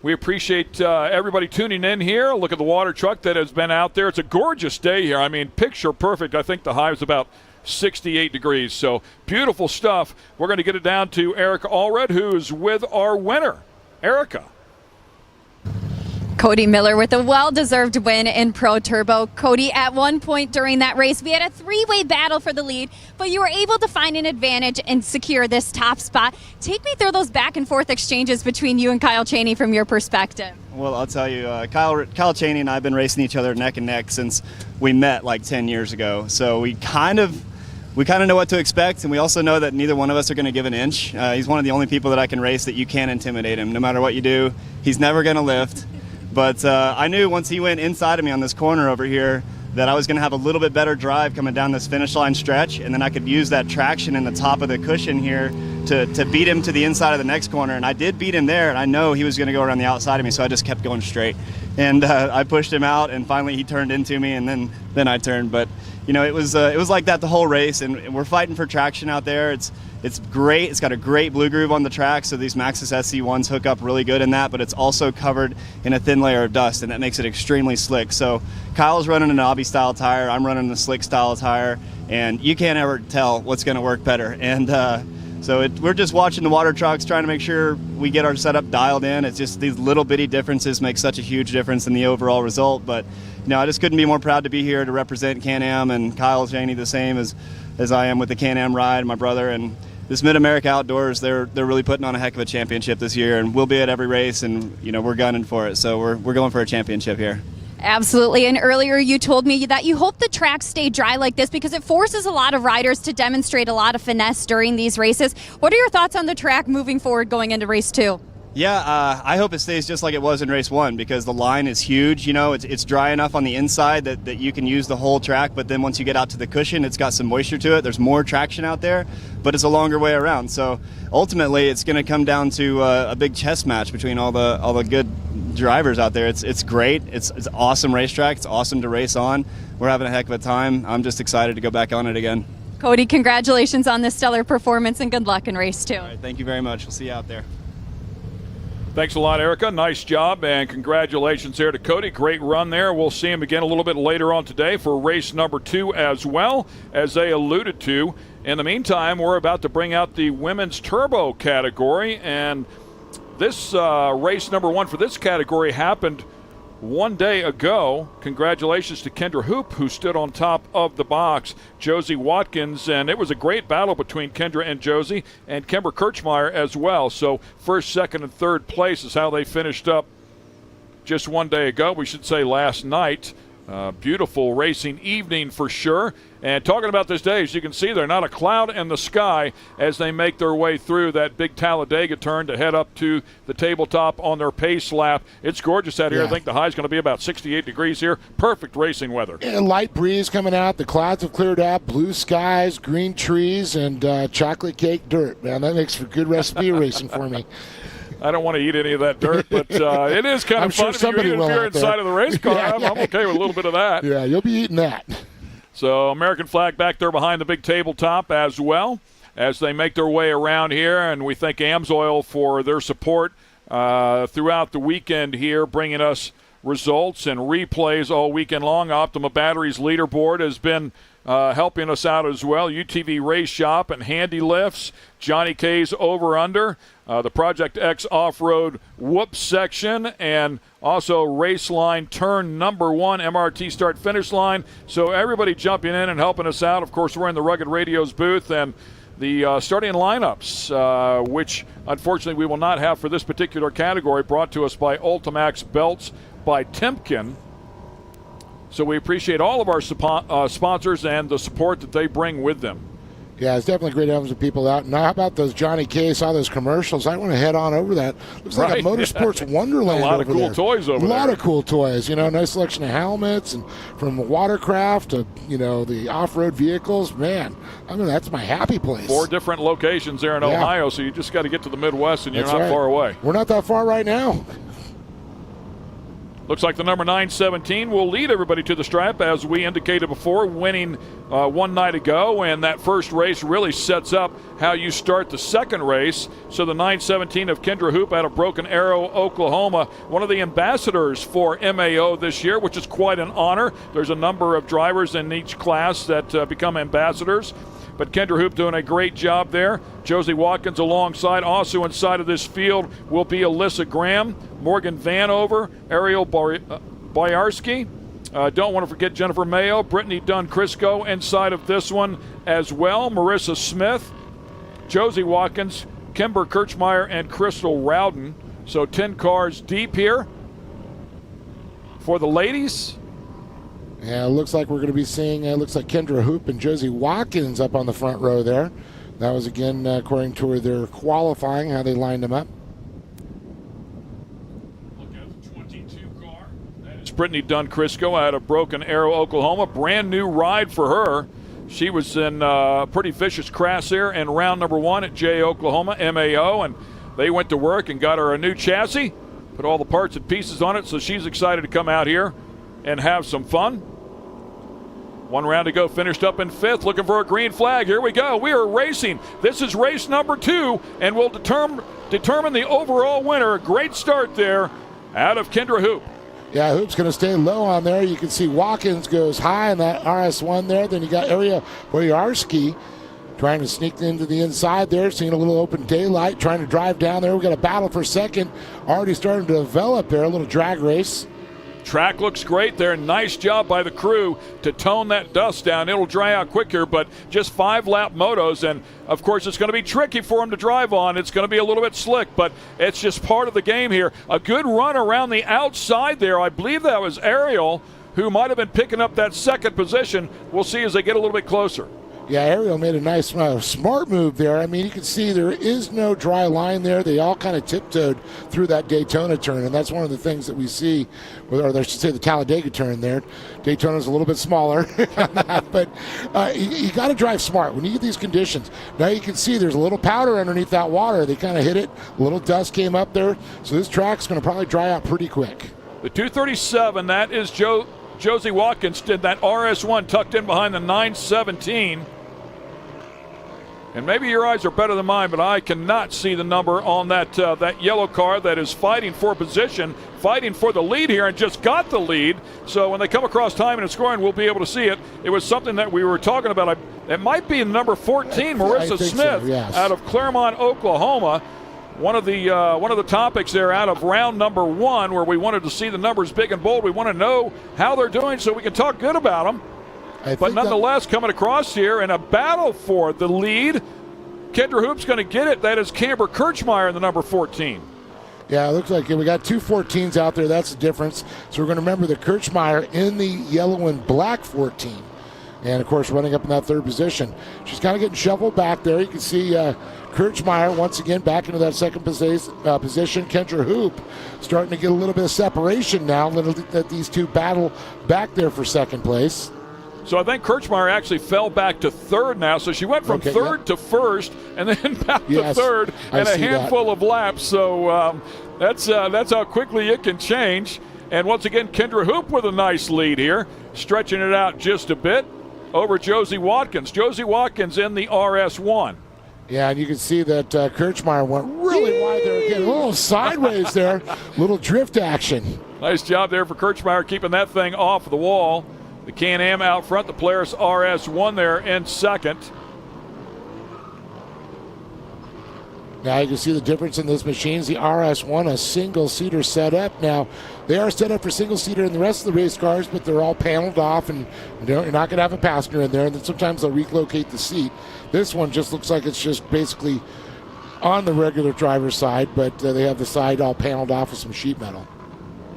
We appreciate everybody tuning in here. Look at the water truck that has been out there. It's a gorgeous day here. I mean, picture perfect. I think the high is about 68 degrees. So beautiful stuff. We're going to get it down to Erica Allred, who's with our winner. Erica. Cody Miller with a well-deserved win in Pro Turbo. Cody, at one point during that race, we had a three-way battle for the lead, but you were able to find an advantage and secure this top spot. Take me through those back-and-forth exchanges between you and Kyle Chaney from your perspective. Well, I'll tell you, Kyle Chaney and I have been racing each other neck and neck since we met like 10 years ago. So we kind of know what to expect, and we also know that neither one of us are going to give an inch. He's one of the only people that I can race that you can't intimidate him. No matter what you do, he's never going to lift. But I knew once he went inside of me on this corner over here that I was going to have a little bit better drive coming down this finish line stretch, and then I could use that traction in the top of the cushion here to beat him to the inside of the next corner. And I did beat him there, and I know he was going to go around the outside of me, so I just kept going straight. And I pushed him out, and finally he turned into me, and then I turned. But you know, it was like that the whole race, and we're fighting for traction out there. It's great. It's got a great blue groove on the track, so these Maxxis SC1s hook up really good in that, but it's also covered in a thin layer of dust, and that makes it extremely slick. So Kyle's running an Obby-style tire, I'm running the slick-style tire, and you can't ever tell what's going to work better. And so we're just watching the water trucks, trying to make sure we get our setup dialed in. It's just these little bitty differences make such a huge difference in the overall result. But you know, I just couldn't be more proud to be here to represent Can-Am, and Kyle Chaney the same as I am with the Can-Am ride, my brother. And this Mid-America Outdoors, they're really putting on a heck of a championship this year, and we'll be at every race, and you know, we're gunning for it. So we're going for a championship here. Absolutely. And earlier you told me that you hope the tracks stay dry like this because it forces a lot of riders to demonstrate a lot of finesse during these races. What are your thoughts on the track moving forward going into race 2? Yeah, I hope it stays just like it was in race 1 because the line is huge. You know, it's dry enough on the inside that you can use the whole track, but then once you get out to the cushion, it's got some moisture to it. There's more traction out there, but it's a longer way around. So ultimately, it's going to come down to a big chess match between all the good drivers out there. It's great. It's an awesome racetrack. It's awesome to race on. We're having a heck of a time. I'm just excited to go back on it again. Cody, congratulations on this stellar performance and good luck in race 2. All right, thank you very much. We'll see you out there. Thanks a lot, Erica. Nice job, and congratulations there to Cody. Great run there. We'll see him again a little bit later on today for race number 2 as well, as they alluded to. In the meantime, we're about to bring out the women's turbo category, and this race number 1 for this category happened one day ago. Congratulations to Kendra Hoop, who stood on top of the box, Josie Watkins, and it was a great battle between Kendra and Josie, and Kimber Kirchmeyer as well. So first, second, and third place is how they finished up just one day ago. We should say last night. Beautiful racing evening for sure. And talking about this day, as you can see, they're not a cloud in the sky as they make their way through that big Talladega turn to head up to the tabletop on their pace lap. It's gorgeous out here. I think the high is going to be about 68 degrees here. Perfect racing weather. And light breeze coming out. The clouds have cleared out. Blue skies, green trees, and chocolate cake dirt. Man, that makes for good recipe racing for me. I don't want to eat any of that dirt, but it is kind of fun. Sure if you're inside of the race car, I'm okay with a little bit of that. Yeah, you'll be eating that. So American flag back there behind the big tabletop as well as they make their way around here, and we thank AMSOIL for their support throughout the weekend here, bringing us results and replays all weekend long. Optima Batteries leaderboard has been helping us out as well. UTV Race Shop and Handy Lifts, Johnny K's Over Under, the Project X Off-Road Whoops section, and also Race Line Turn number 1, MRT Start Finish Line. So everybody jumping in and helping us out. Of course, we're in the Rugged Radios booth, and the starting lineups, which unfortunately we will not have for this particular category, brought to us by Ultimax Belts by Timken. So we appreciate all of our sponsors and the support that they bring with them. Yeah, it's definitely great having some people out. Now, how about those Johnny K? Saw those commercials. I want to head on over that. Looks like a motorsports wonderland. A lot of cool toys over there. A lot of cool toys. You know, nice selection of helmets, and from watercraft to, you know, the off-road vehicles. Man, I mean, that's my happy place. 4 different locations there in Ohio, so you just got to get to the Midwest, and you're not far away. We're not that far right now. Looks like the number 917 will lead everybody to the stripe, as we indicated before, winning one night ago. And that first race really sets up how you start the second race. So the 917 of Kendra Hoop out of Broken Arrow, Oklahoma, one of the ambassadors for MAO this year, which is quite an honor. There's a number of drivers in each class that become ambassadors. But Kendra Hoop doing a great job there. Josie Watkins alongside. Also inside of this field will be Alyssa Graham, Morgan Vanover, Ariel Boyarski. Don't want to forget Jennifer Mayo, Brittany Dunn-Crisco inside of this one as well. Marissa Smith, Josie Watkins, Kimber Kirchmeyer, and Crystal Rowden. So 10 cars deep here for the ladies. Yeah, it looks like we're going to be seeing, looks like Kendra Hoop and Josie Watkins up on the front row there. That was, again, according to their qualifying, how they lined them up. Look at the 22 car. That is Brittany Dunn-Crisco out of Broken Arrow, Oklahoma. Brand new ride for her. She was in pretty vicious crash there in round number 1 at J Oklahoma, MAO, and they went to work and got her a new chassis, put all the parts and pieces on it, so she's excited to come out here and have some fun. One round to go, finished up in 5th, looking for a green flag. Here we go. We are racing. This is race number 2, and we'll determine the overall winner. A great start there out of Kendra Hoop. Yeah, Hoop's going to stay low on there. You can see Watkins goes high in that RS1 there. Then you got Ariel Boyarski trying to sneak into the inside there, seeing a little open daylight, trying to drive down there. We've got a battle for second already starting to develop there, a little drag race. Track looks great there. Nice job by the crew to tone that dust down. It'll dry out quicker, but just 5-lap motos, and of course it's going to be tricky for them to drive on. It's going to be a little bit slick, but it's just part of the game here. A good run around the outside there. I believe that was Ariel who might have been picking up that second position. We'll see as they get a little bit closer. Yeah, Ariel made a nice, smart move there. I mean, you can see there is no dry line there. They all kind of tiptoed through that Daytona turn, and that's one of the things that we see, or I should say the Talladega turn there. Daytona's a little bit smaller, but you got to drive smart when you get these conditions. Now you can see there's a little powder underneath that water. They kind of hit it. A little dust came up there, so this track's going to probably dry out pretty quick. The 237, that is Josie Watkins, did that RS1 tucked in behind the 917. And maybe your eyes are better than mine, but I cannot see the number on that yellow car that is fighting for position, fighting for the lead here, and just got the lead. So when they come across timing and scoring, we'll be able to see it. It was something that we were talking about. It might be number 14, Marissa Smith, so, yes, out of Claremont, Oklahoma. One of the topics there out of round number 1, where we wanted to see the numbers big and bold. We want to know how they're doing so we can talk good about them. But nonetheless, coming across here in a battle for the lead, Kendra Hoop's going to get it. That is Kimber Kirchmeyer in the number 14. Yeah, it looks like we got 2 14s out there. That's the difference. So we're going to remember the Kirchmeyer in the yellow and black 14. And, of course, running up in that 3rd position. She's kind of getting shuffled back there. You can see Kirchmeyer once again back into that 2nd position. Kendra Hoop starting to get a little bit of separation now. Let these two battle back there for 2nd place. So I think Kirchmeyer actually fell back to 3rd now. So she went from 3rd to 1st and then back to 3rd in a handful of laps. So that's how quickly it can change. And once again, Kendra Hoop with a nice lead here, stretching it out just a bit over Josie Watkins. Josie Watkins in the RS1. Yeah, and you can see that Kirchmeyer went really wide there again. A little sideways there, little drift action. Nice job there for Kirchmeyer keeping that thing off the wall. The Can-Am out front, the Polaris RS1 there in 2nd. Now you can see the difference in those machines. The RS1, a single-seater setup. Now, they are set up for single-seater in the rest of the race cars, but they're all paneled off, and you're not going to have a passenger in there, and then sometimes they'll relocate the seat. This one just looks like it's just basically on the regular driver's side, but they have the side all paneled off with some sheet metal.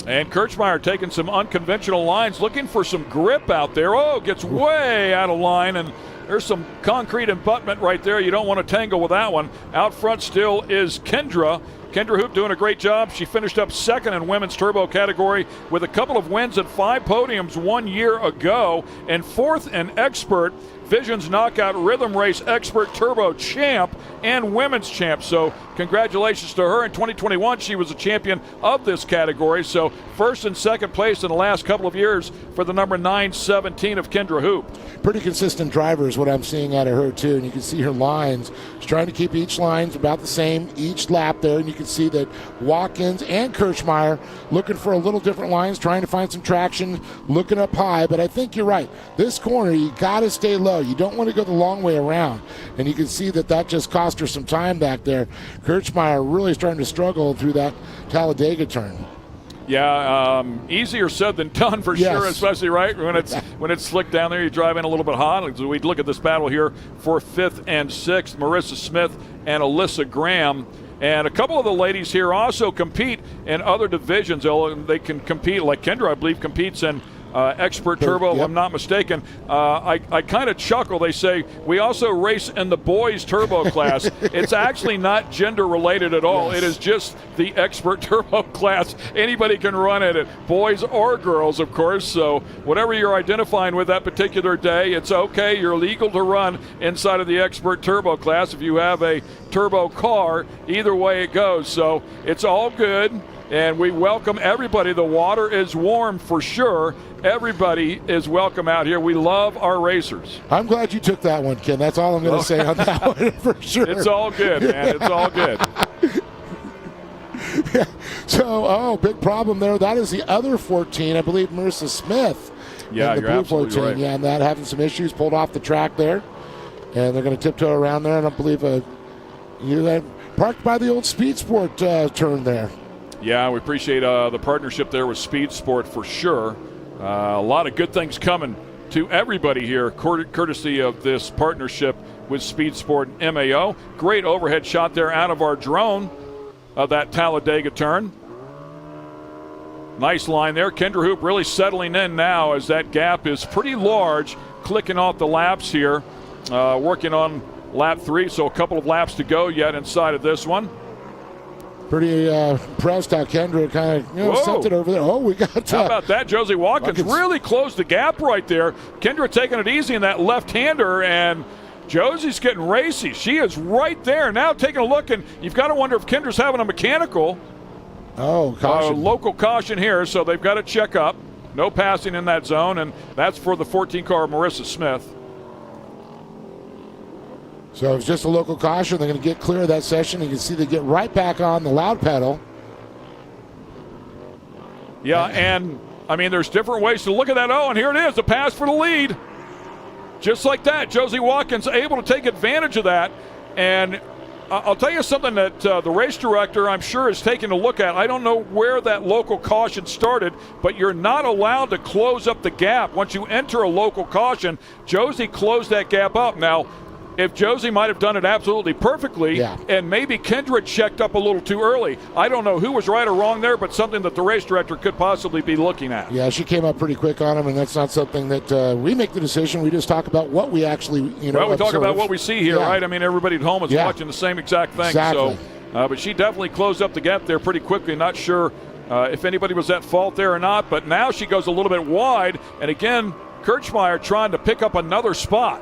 And Kirchmeyer taking some unconventional lines, looking for some grip out there. Oh, gets way out of line, and there's some concrete abutment right there. You don't want to tangle with that one. Out front still is Kendra Kendra Hoop doing a great job. She finished up second in women's turbo category with a couple of wins and 5 podiums 1 year ago, and fourth in expert. Vision's Knockout Rhythm Race Expert Turbo Champ and Women's Champ. So congratulations to her. In 2021, she was a champion of this category. So first and second place in the last couple of years for the number 917 of Kendra Hoop. Pretty consistent driver is what I'm seeing out of her, too. And you can see her lines. She's trying to keep each line about the same each lap there. And you can see that Watkins and Kirchmeier looking for a little different lines, trying to find some traction, looking up high. But I think you're right. This corner, you got to stay low. You don't want to go the long way around. And you can see that just cost her some time back there. Kirchmeier really starting to struggle through that Talladega turn. Yeah, easier said than done for sure, especially right when it's slick down there. You drive in a little bit hot. So we look at this battle here for 5th and 6th, Marissa Smith and Alyssa Graham. And a couple of the ladies here also compete in other divisions. They can compete, like Kendra, I believe, competes in Expert Turbo, if I'm not mistaken. I kind of chuckle. They say, we also race in the boys turbo class. It's actually not gender related at all. It is just the Expert Turbo class. Anybody can run it, boys or girls, of course. So whatever you're identifying with that particular day, it's okay. You're legal to run inside of the Expert Turbo class if you have a turbo car. Either way it goes. So it's all good. And we welcome everybody. The water is warm for sure. Everybody is welcome out here. We love our racers. I'm glad you took that one, Ken. That's all I'm going to say on that one for sure. It's all good, man. It's all good. Yeah. So, big problem there. That is the other 14, I believe, Marissa Smith. Yeah, the you're blue absolutely 14. right. Yeah, and that having some issues, pulled off the track there. And they're going to tiptoe around there. And I believe parked by the old Speed Sport turn there. Yeah, we appreciate the partnership there with Speed Sport for sure. A lot of good things coming to everybody here, courtesy of this partnership with Speed Sport and MAO. Great overhead shot there out of our drone of that Talladega turn. Nice line there. Kendra Hoop really settling in now as that gap is pretty large, clicking off the laps here, working on lap 3, so a couple of laps to go yet inside of this one. Pretty impressed how Kendra kind of sent it over there. Oh, we got how about that? Josie Watkins really closed the gap right there. Kendra taking it easy in that left-hander, and Josie's getting racy. She is right there now taking a look, and you've got to wonder if Kendra's having a mechanical. Oh, caution. Local caution here, so they've got to check up. No passing in that zone, and that's for the 14-car Marissa Smith. So it's just a local caution. They're going to get clear of that session. You can see they get right back on the loud pedal. Yeah, and, I mean, there's different ways to look at that. Oh, and here it is, the pass for the lead. Just like that, Josie Watkins able to take advantage of that. And I'll tell you something that the race director, I'm sure, is taking a look at. I don't know where that local caution started, but you're not allowed to close up the gap. Once you enter a local caution, Josie closed that gap up. Now, if Josie might have done it absolutely perfectly, and maybe Kendra checked up a little too early. I don't know who was right or wrong there, but something that the race director could possibly be looking at. Yeah, she came up pretty quick on him, and that's not something that we make the decision. We just talk about what we actually, Well, we talk about what we see here, right? I mean, everybody at home is watching the same exact thing. Exactly. So, but she definitely closed up the gap there pretty quickly. Not sure if anybody was at fault there or not, but now she goes a little bit wide, and again, Kirchmeier trying to pick up another spot.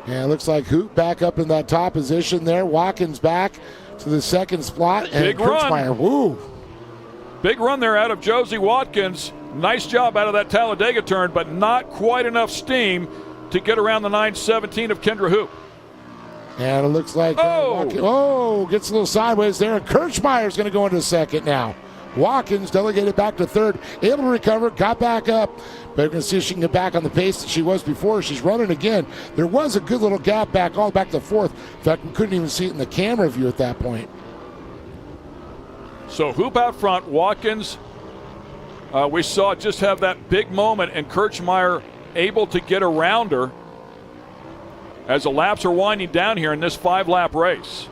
Yeah, it looks like Hoop back up in that top position there. Watkins back to the second spot. And Big run. Woo. Big run there out of Josie Watkins. Nice job out of that Talladega turn, but not quite enough steam to get around the 917 of Kendra Hoop. And it looks like gets a little sideways there. And Kirchmeier's going to go into second now. Watkins delegated back to third, able to recover, got back up. But we're going to see if she can get back on the pace that she was before. She's running again. There was a good little gap back, all back to fourth. In fact, we couldn't even see it in the camera view at that point. So Hoop out front, Watkins, we saw just have that big moment, and Kirchmeier able to get around her as the laps are winding down here in this 5-lap race.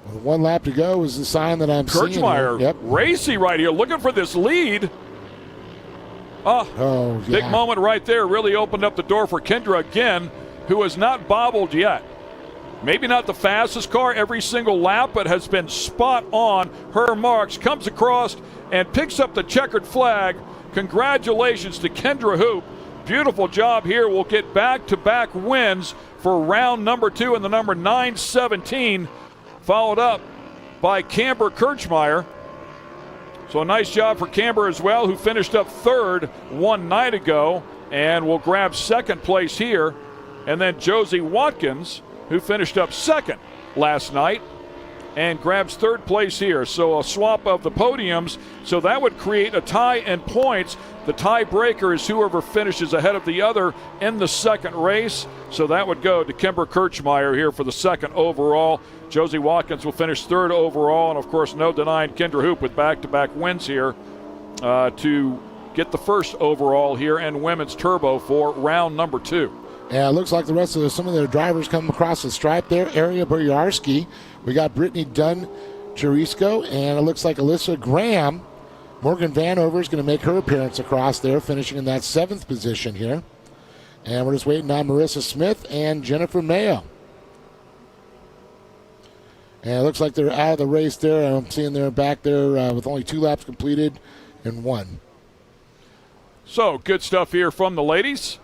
With 1 lap to go is the sign that I'm seeing. Kirchmeier, racy right here, looking for this lead. Big moment right there. Really opened up the door for Kendra again, who has not bobbled yet. Maybe not the fastest car every single lap, but has been spot on her marks, comes across and picks up the checkered flag. Congratulations to Kendra Hoop. Beautiful job here. We'll get back-to-back wins for round number 2 in the number 917, followed up by Camber Kirchmeyer. So a nice job for Camber as well, who finished up 3rd one night ago and will grab 2nd place here. And then Josie Watkins, who finished up 2nd last night and grabs 3rd place here. So a swap of the podiums. So that would create a tie in points. The tiebreaker is whoever finishes ahead of the other in the 2nd race. So that would go to Kimber Kirchmeyer here for the 2nd overall. Josie Watkins will finish 3rd overall. And, of course, no denying Kendra Hoop with back-to-back wins here to get the 1st overall here in women's turbo for round number 2. Yeah, it looks like the rest of some of their drivers come across the stripe there. Aria Boyarski. We got Brittany Dunn Charisco, and it looks like Alyssa Graham. Morgan Vanover is going to make her appearance across there, finishing in that 7th position here. And we're just waiting on Marissa Smith and Jennifer Mayo. And it looks like they're out of the race there. I'm seeing they're back there with only 2 laps completed and 1. So good stuff here from the ladies.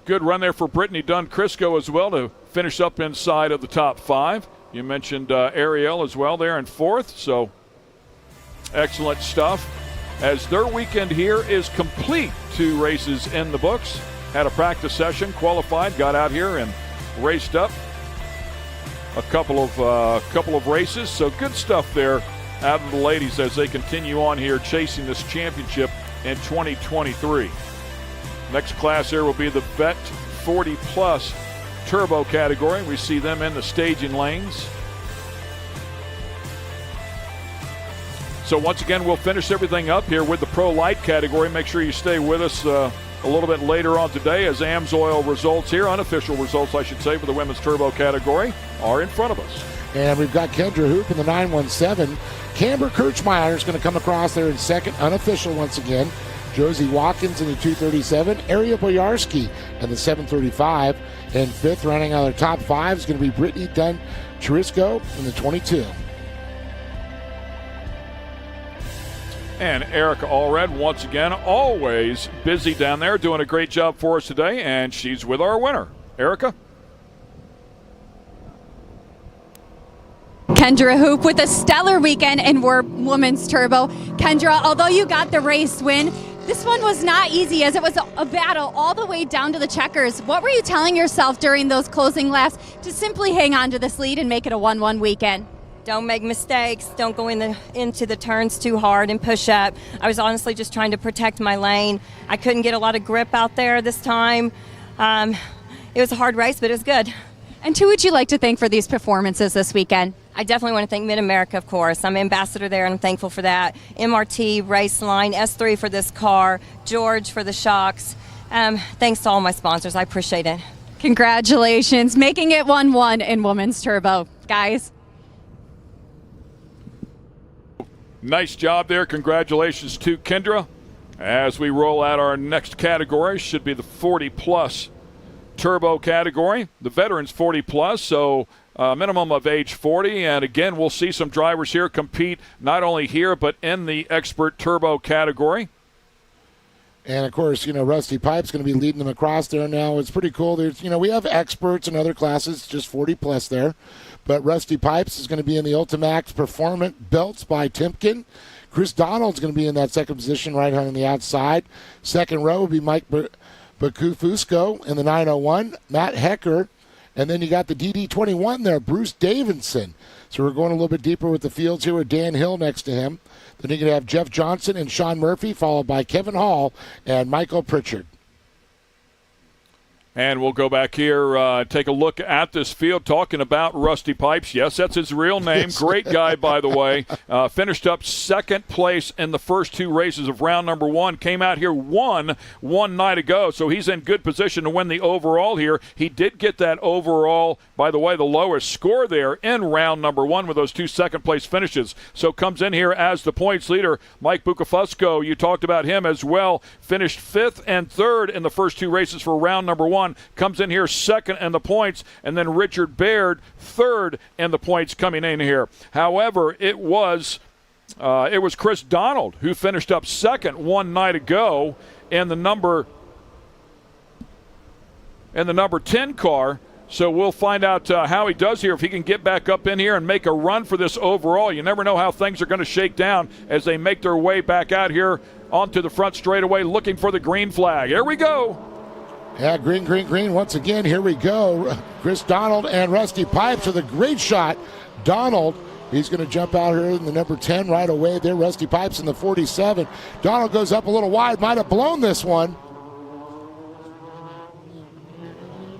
Good run there for Brittany Dunn Crisco as well to finish up inside of the top 5. You mentioned Ariel as well there in 4th. So excellent stuff. As their weekend here is complete, 2 races in the books. Had a practice session, qualified, got out here and raced up a couple of races. So good stuff there out of the ladies as they continue on here chasing this championship in 2023. Next class here will be the Vet 40 Plus Turbo category. We see them in the staging lanes. So once again, we'll finish everything up here with the Pro Light category. Make sure you stay with us a little bit later on today as AMSOIL results here, unofficial results I should say, for the women's turbo category are in front of us. And we've got Kendra Hoop in the 917. Camber Kirchmeyer is going to come across there in 2nd, unofficial once again. Josie Watkins in the 237. Aria Boyarski in the 735. And 5th, rounding out their top 5, is going to be Brittany Dunn Charisco in the 22. And Erica Allred, once again, always busy down there, doing a great job for us today, and she's with our winner. Erica? Kendra Hoop with a stellar weekend in women's turbo. Kendra, although you got the race win, this one was not easy as it was a battle all the way down to the checkers. What were you telling yourself during those closing laps to simply hang on to this lead and make it a 1-1 weekend? Don't make mistakes. Don't go into the turns too hard and push up. I was honestly just trying to protect my lane. I couldn't get a lot of grip out there this time. It was a hard race, but it was good. And who would you like to thank for these performances this weekend? I definitely want to thank Mid-America, of course. I'm ambassador there, and I'm thankful for that. MRT, Raceline, S3 for this car, George for the shocks. Thanks to all my sponsors. I appreciate it. Congratulations, making it 1-1 in women's turbo. Guys. Nice job there. Congratulations to Kendra. As we roll out our next category, should be the 40-plus turbo category. The veterans 40-plus, so minimum of age 40. And again, we'll see some drivers here compete not only here but in the expert turbo category. And, of course, Rusty Pipe's going to be leading them across there now. It's pretty cool. There's, we have experts in other classes, just 40-plus there. But Rusty Pipes is going to be in the Ultimax Performant Belts by Timken. Chris Donald's going to be in that 2nd position right on the outside. 2nd row will be Mike Bakufusco in the 901. Matt Hecker. And then you got the DD21 there, Bruce Davidson. So we're going a little bit deeper with the fields here with Dan Hill next to him. Then you're going to have Jeff Johnson and Sean Murphy, followed by Kevin Hall and Michael Pritchard. And we'll go back here, take a look at this field, talking about Rusty Pipes. Yes, that's his real name. Great guy, by the way. Finished up 2nd place in the first 2 races of round number 1. Came out here, won one night ago, so he's in good position to win the overall here. He did get that overall, by the way, the lowest score there in round number 1 with those 2 second-place finishes. So comes in here as the points leader. Mike Bukafusco, you talked about him as well. Finished 5th and 3rd in the first 2 races for round number 1. 31 comes in here second in the points, and then Richard Baird third in the points coming in here. However, it was Chris Donald who finished up second one night ago in the number 10 car. So we'll find out how he does here, if he can get back up in here and make a run for this overall. You never know how things are going to shake down as they make their way back out here onto the front straightaway, looking for the green flag. Here we go. Yeah, green once again. Here we go. Chris Donald and Rusty Pipes with a great shot. Donald, he's going to jump out here in the number 10 right away there. Rusty Pipes in the 47. Donald goes up a little wide, might have blown this one.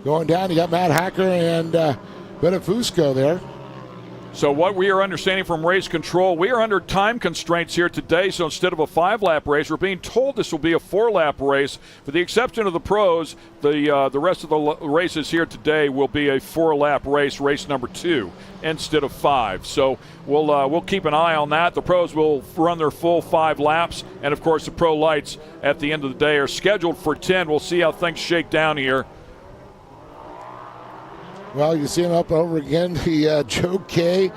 Going down, you got Matt Hacker and Betafusco there. So what we are understanding from race control, we are under time constraints here today. So instead of a 5-lap race, we're being told this will be a 4-lap race. For the exception of the pros, the rest of the races here today will be a 4-lap race, race number 2 instead of 5. So we'll keep an eye on that. The pros will run their full 5 laps, and of course the pro lights at the end of the day are scheduled for 10. We'll see how things shake down here. Well, you see him up over again, the Joe K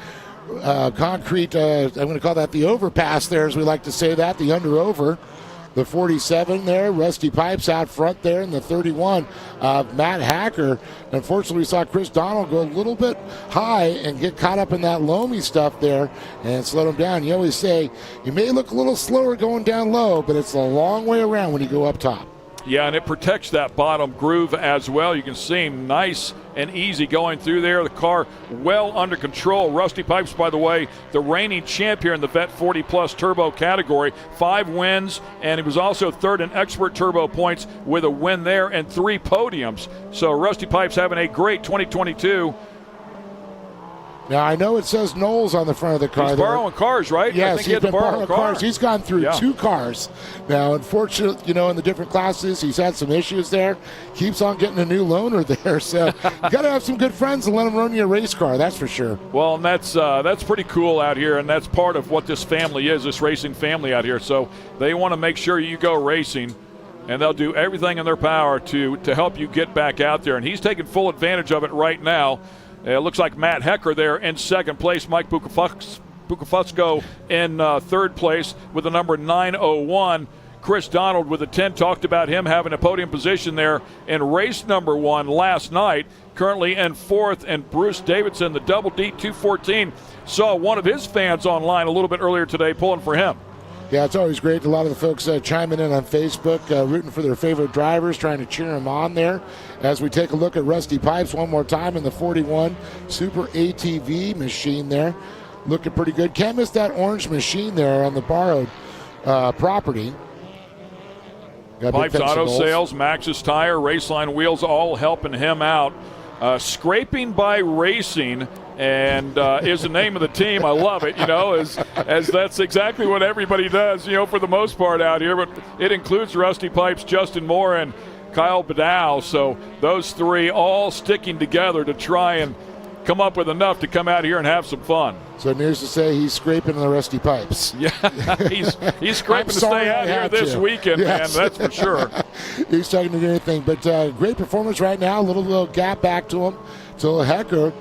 concrete, I'm going to call that the overpass there, as we like to say that, the under-over. The 47 there, Rusty Pipes out front there in the 31 of Matt Hacker. Unfortunately, we saw Chris Donald go a little bit high and get caught up in that loamy stuff there and slow him down. You always say you may look a little slower going down low, but it's a long way around when you go up top. Yeah, and it protects that bottom groove as well. You can see him nice and easy going through there. The car well under control. Rusty Pipes, by the way, the reigning champ here in the Vet 40-plus turbo category. 5 wins, and he was also third in expert turbo points with a win there and 3 podiums. So Rusty Pipes having a great 2022. Now, I know it says Knowles on the front of the car. He's borrowing cars, right? Yes, I think he's been borrowing cars. He's gone through 2 cars. Now, unfortunately, in the different classes, he's had some issues there. Keeps on getting a new loaner there. So you got to have some good friends and let them run you a race car, that's for sure. Well, and that's pretty cool out here, and that's part of what this family is, this racing family out here. So they want to make sure you go racing, and they'll do everything in their power to help you get back out there. And he's taking full advantage of it right now. It looks like Matt Hecker there in second place. Mike Bucafusco in third place with the number 901. Chris Donald with a 10. Talked about him having a podium position there in race number 1 last night. Currently in 4th, and Bruce Davidson, the Double D 214, saw one of his fans online a little bit earlier today pulling for him. Yeah, it's always great. A lot of the folks chiming in on Facebook, rooting for their favorite drivers, trying to cheer them on there. As we take a look at Rusty Pipes one more time in the 41 Super ATV machine there. Looking pretty good. Can't miss that orange machine there on the borrowed property. Pipes Auto Sales, Max's Tire, Raceline Wheels, all helping him out. Scraping by Racing and is the name of the team. I love it, as that's exactly what everybody does, for the most part out here. But it includes Rusty Pipes, Justin Moore, and Kyle Badow. So those 3 all sticking together to try and come up with enough to come out here and have some fun. So news to say he's scraping the Rusty Pipes. Yeah, he's scraping to stay out here this weekend, yes. Man, that's for sure. He's not going to do anything, but great performance right now. A little gap back to him. To Hecker.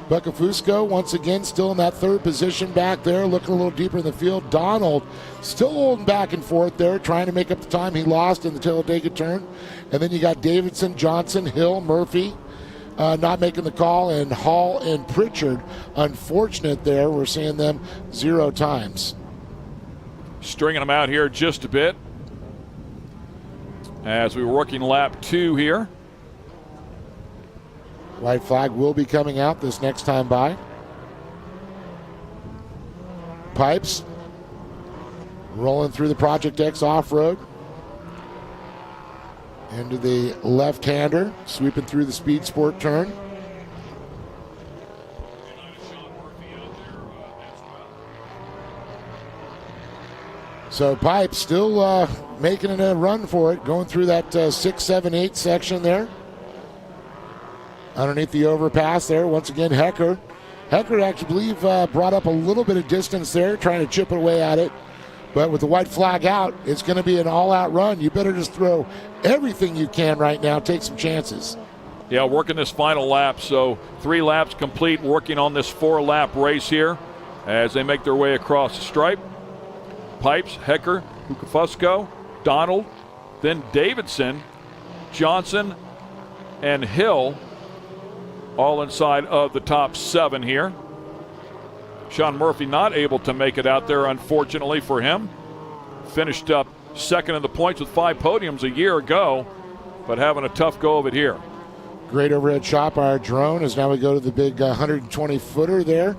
Bucafusco, once again, still in that 3rd position back there, looking a little deeper in the field. Donald still holding back and forth there, trying to make up the time he lost in the Talladega turn. And then you got Davidson, Johnson, Hill, Murphy not making the call, and Hall and Pritchard. Unfortunate there. We're seeing them 0 times. Stringing them out here just a bit as we were working lap 2 here. White flag will be coming out this next time by. Pipes rolling through the Project X off-road. Into the left-hander, sweeping through the Speed Sport turn. So Pipes still making a run for it, going through that 6, 7, 8 section there. Underneath the overpass there, once again, Hecker. Hecker, I believe, brought up a little bit of distance there, trying to chip away at it. But with the white flag out, it's going to be an all-out run. You better just throw everything you can right now. Take some chances. Yeah, working this final lap. So 3 laps complete, working on this 4-lap race here as they make their way across the stripe. Pipes, Hecker, Bucafusco, Donald, then Davidson, Johnson, and Hill all inside of the top 7 here. Sean Murphy not able to make it out there, unfortunately for him. Finished up second in the points with 5 podiums a year ago, but having a tough go of it here. Great overhead shot by our drone as now we go to the big 120-footer there.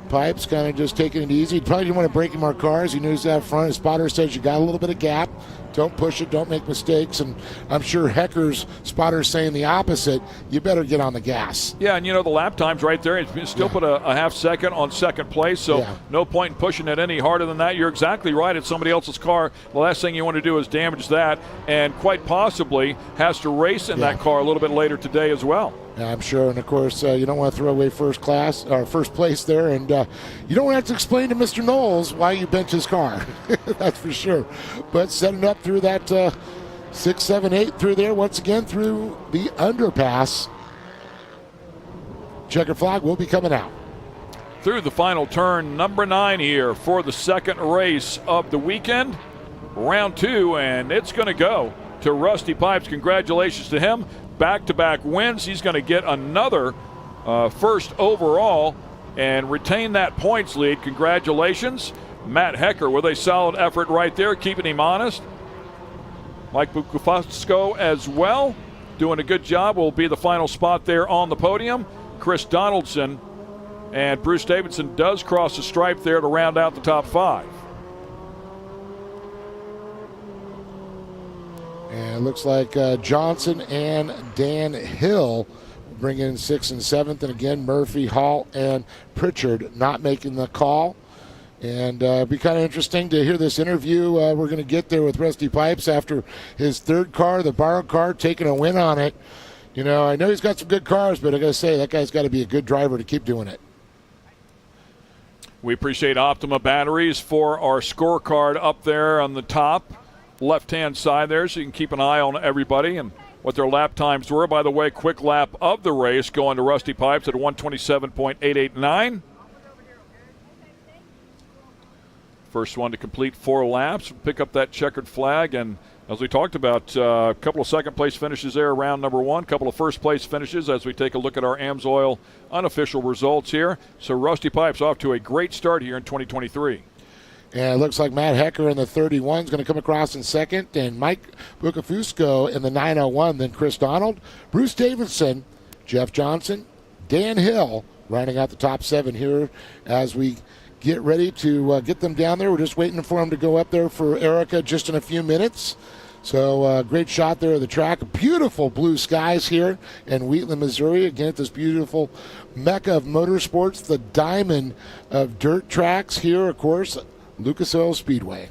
Pipes kind of just taking it easy. He probably didn't want to break him our cars. He knows that front. His spotter says you got a little bit of gap. Don't push it. Don't make mistakes. And I'm sure Hecker's spotter is saying the opposite. You better get on the gas. Yeah, and the lap time's right there. It's still put a half second on second place, so no point in pushing it any harder than that. You're exactly right. It's somebody else's car. The last thing you want to do is damage that, and quite possibly has to race in that car a little bit later today as well. Yeah, I'm sure, and of course, you don't want to throw away first place there, and you don't have to explain to Mr. Knowles why you bent his car. That's for sure. But setting up through that 6, 7, 8 through there, once again through the underpass. Checker flag will be coming out. Through the final turn, number 9 here for the second race of the weekend. Round 2, and it's going to go to Rusty Pipes. Congratulations to him. Back-to-back wins. He's going to get another first overall and retain that points lead. Congratulations. Matt Hecker with a solid effort right there, keeping him honest. Mike Bucafusco as well, doing a good job, will be the final spot there on the podium. Chris Donaldson and Bruce Davidson does cross the stripe there to round out the top 5. And it looks like Johnson and Dan Hill bring in 6th and 7th. And again, Murphy, Hall, and Pritchard not making the call. And it'll be kind of interesting to hear this interview we're going to get there with Rusty Pipes after his 3rd car, the borrowed car, taking a win on it. I know he's got some good cars, but I got to say, that guy's got to be a good driver to keep doing it. We appreciate Optima Batteries for our scorecard up there on the top left-hand side there, so you can keep an eye on everybody and what their lap times were. By the way, quick lap of the race going to Rusty Pipes at 1:27.889. First one to complete 4 laps, pick up that checkered flag, and as we talked about, a couple of second-place finishes there around number 1, a couple of first-place finishes as we take a look at our AMSOIL unofficial results here. So Rusty Pipes off to a great start here in 2023. And it looks like Matt Hecker in the 31 is going to come across in 2nd, and Mike Bucafusco in the 901, then Chris Donald, Bruce Davidson, Jeff Johnson, Dan Hill rounding out the top 7 here as we get ready to get them down there. We're just waiting for them to go up there for Erica just in a few minutes. So great shot there of the track. Beautiful blue skies here in Wheatland, Missouri. Again, at this beautiful mecca of motorsports, the diamond of dirt tracks here, of course, Lucas Oil Speedway.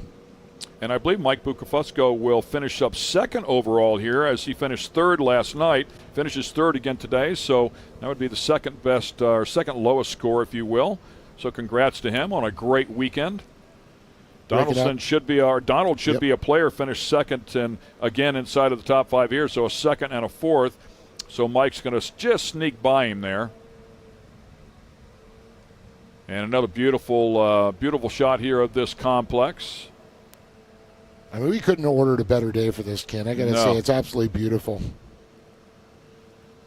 And I believe Mike Bucafusco will finish up 2nd overall here as he finished 3rd last night. Finishes 3rd again today, so that would be the second best or second lowest score, if you will. So congrats to him on a great weekend. Donald should be a player, finished 2nd and again inside of the top 5 here, so a 2nd and a 4th. So Mike's going to just sneak by him there. And another beautiful, beautiful shot here of this complex. I mean, we couldn't have ordered a better day for this, Ken. I got to say, it's absolutely beautiful.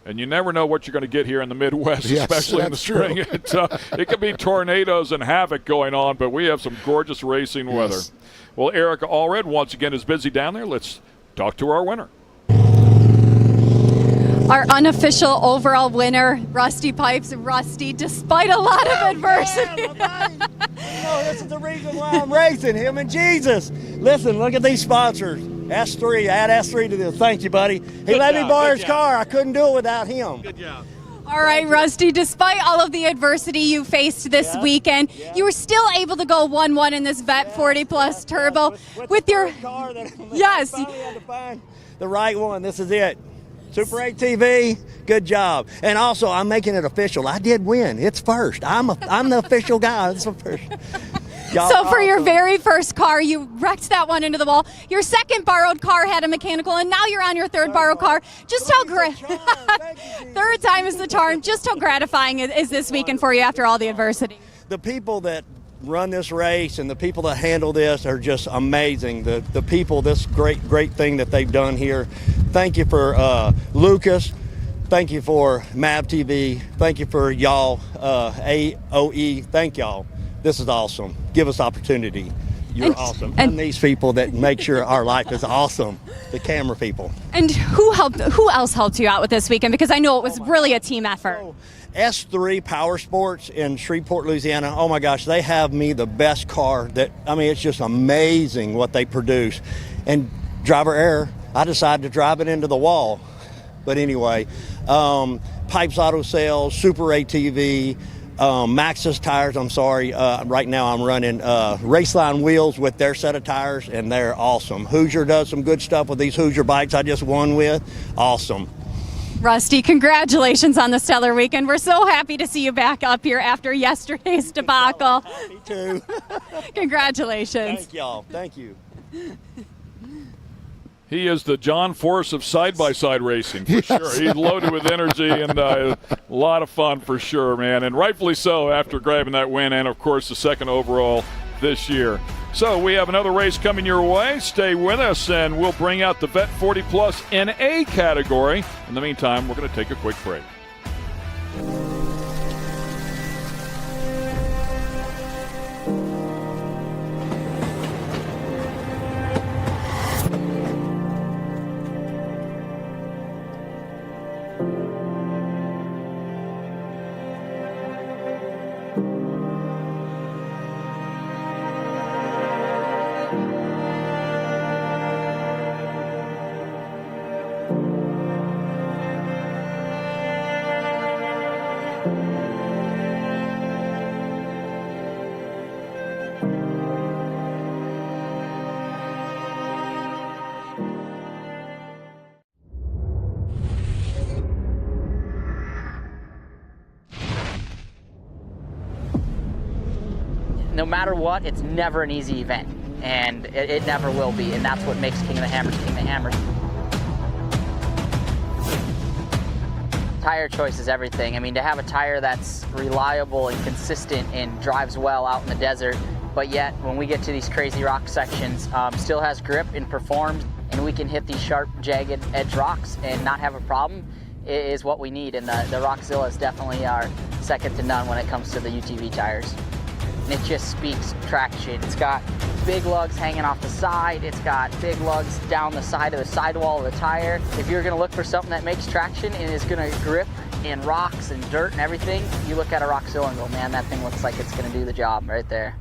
And you never know what you're going to get here in the Midwest, yes, especially in the spring. It could be tornadoes and havoc going on, but we have some gorgeous racing weather. Well, Erica Allred once again is busy down there. Let's talk to our winner. Our unofficial overall winner, Rusty Pipes. Rusty, despite a lot of adversity. This is the reason why I'm racing, him and Jesus. Listen, look at these sponsors. S3, add S3 to this. Thank you, buddy. He let me borrow his car. I couldn't do it without him. Good job. All right, Rusty, despite all of the adversity you faced this weekend, you were still able to go 1-1 in this Vet 40 Plus Turbo. With your car that I finally had to find the right one. This is it. Super 8 TV, good job. And also, I'm making it official. I did win. It's first. I'm the official guy. It's the first. So for your very first car, you wrecked that one into the wall. Your second borrowed car had a mechanical, and now you're on your third borrowed car. Just how third time is the charm. Just how gratifying is this weekend for you after all the adversity? The people that run this race and the people that handle this are just amazing. The people, this great thing that they've done here. Thank you for Lucas. Thank you for MAO TV. Thank you for y'all, AOE. Thank y'all. This is awesome. Give us opportunity. You're awesome. And these people that make sure our life is awesome. The camera people. And who else helped you out with this weekend? Because I know it was really a team effort. S3 Power Sports in Shreveport, Louisiana. Oh my gosh, they have me the best car it's just amazing what they produce. And driver error, I decided to drive it into the wall. But anyway, Pipes Auto Sales, Super ATV, Maxxis tires, right now I'm running Raceline wheels with their set of tires, and they're awesome. Hoosier does some good stuff with these Hoosier bikes I just won with. Awesome. Rusty, congratulations on the stellar weekend. We're so happy to see you back up here after yesterday's debacle. Me too. Congratulations. Thank y'all. Thank you. He is the John Force of side-by-side racing, for sure. He's loaded with energy and a lot of fun, for sure, man. And rightfully so after grabbing that win and, of course, the second overall this year. So we have another race coming your way. Stay with us, and we'll bring out the Vet 40-Plus NA category. In the meantime, we're going to take a quick break. No matter what, it's never an easy event, and it never will be, and that's what makes King of the Hammers King of the Hammers. Tire choice is everything. I mean, to have a tire that's reliable and consistent and drives well out in the desert, but yet when we get to these crazy rock sections, still has grip and performs, and we can hit these sharp, jagged edge rocks and not have a problem, is what we need. And the Rockzilla is definitely our second to none when it comes to the UTV tires. And it just speaks traction. It's got big lugs hanging off the side. It's got big lugs down the side of the sidewall of the tire. If you're gonna look for something that makes traction and is gonna grip in rocks and dirt and everything, you look at a Rockzilla and go, man, that thing looks like it's gonna do the job right there.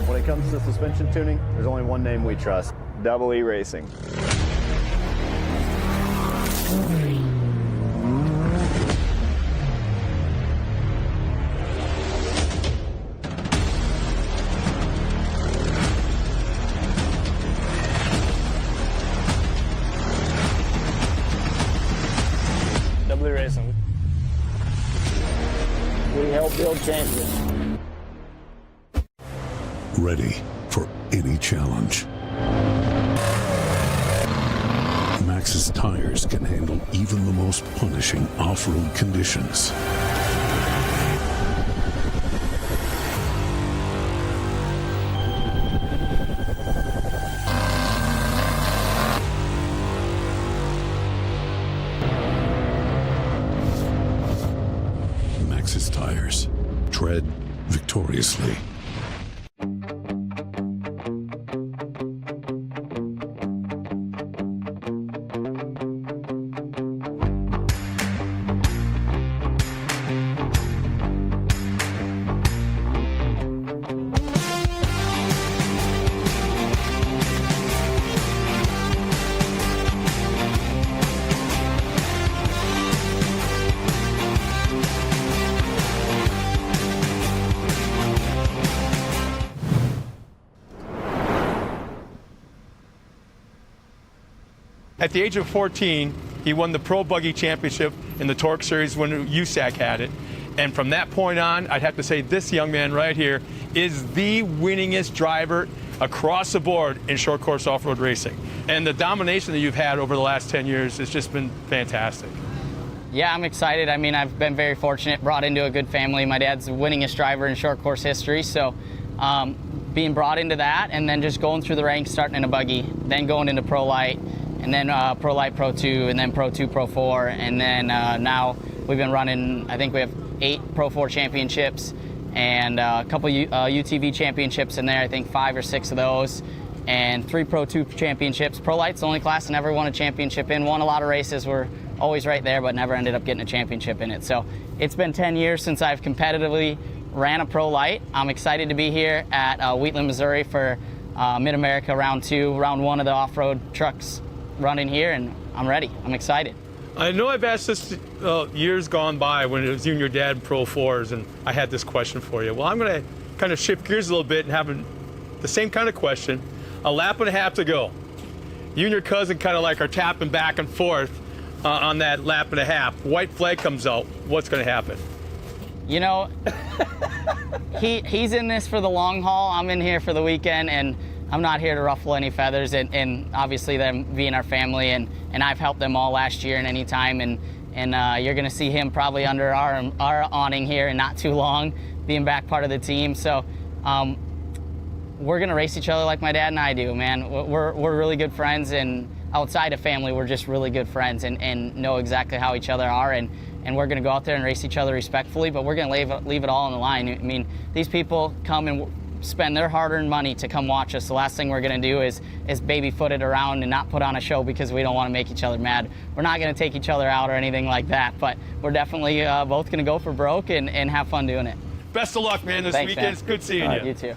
When it comes to suspension tuning, there's only one name we trust: Double E Racing. We help build champions. Ready for any challenge. Max's tires can handle even the most punishing off-road conditions. Max's tires. Tread victoriously. At the age of 14, he won the Pro Buggy Championship in the Torque Series when USAC had it. And from that point on, I'd have to say this young man right here is the winningest driver across the board in short course off-road racing. And the domination that you've had over the last 10 years has just been fantastic. Yeah, I'm excited. I mean, I've been very fortunate, brought into a good family. My dad's the winningest driver in short course history, so being brought into that and then just going through the ranks, starting in a buggy, then going into Pro Light, and then Pro Light, Pro 2, and then Pro 2, Pro 4, and then now we've been running, I think we have 8 Pro 4 championships and a couple UTV championships in there, I think 5 or 6 of those, and 3 Pro 2 championships. Pro Light's the only class I never won a championship in, won a lot of races, we're always right there, but never ended up getting a championship in it. So it's been 10 years since I've competitively ran a Pro Light. I'm excited to be here at Wheatland, Missouri for Mid-America Round 2, Round 1 of the off-road trucks running here, and I'm ready. I'm excited. I know I've asked this years gone by when it was you and your dad in Pro 4s, and I had this question for you. Well, I'm going to kind of shift gears a little bit and have the same kind of question. A lap and a half to go. You and your cousin kind of like are tapping back and forth on that lap and a half. White flag comes out. What's going to happen? You know, he's in this for the long haul. I'm in here for the weekend, and I'm not here to ruffle any feathers, and obviously them being our family, and I've helped them all last year and any time, and you're going to see him probably under our awning here in not too long, being back part of the team. So we're going to race each other like my dad and I do, man. We're really good friends, and outside of family, we're just really good friends and know exactly how each other are, and we're going to go out there and race each other respectfully, but we're going to leave it all on the line. I mean, these people come and spend their hard-earned money to come watch us. The last thing we're going to do is baby-foot it around and not put on a show because we don't want to make each other mad. We're not going to take each other out or anything like that, but we're definitely both going to go for broke and have fun doing it. Best of luck, man, this Thanks, weekend. Man. It's good seeing you. You too.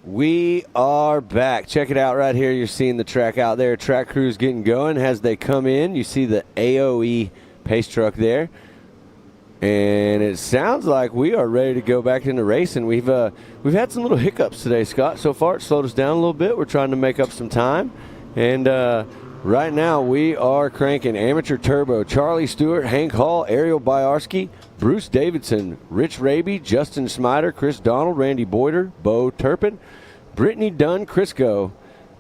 We are back. Check it out right here. You're seeing the track out there. Track crew's getting going as they come in. You see the AOE pace truck there. And it sounds like we are ready to go back into racing. We've had some little hiccups today, Scott. So far, it slowed us down a little bit. We're trying to make up some time. And right now, we are cranking Amateur Turbo. Charlie Stewart, Hank Hall, Ariel Biarski, Bruce Davidson, Rich Raby, Justin Smider, Chris Donald, Randy Boyder, Bo Turpin, Brittany Dunn Crisco,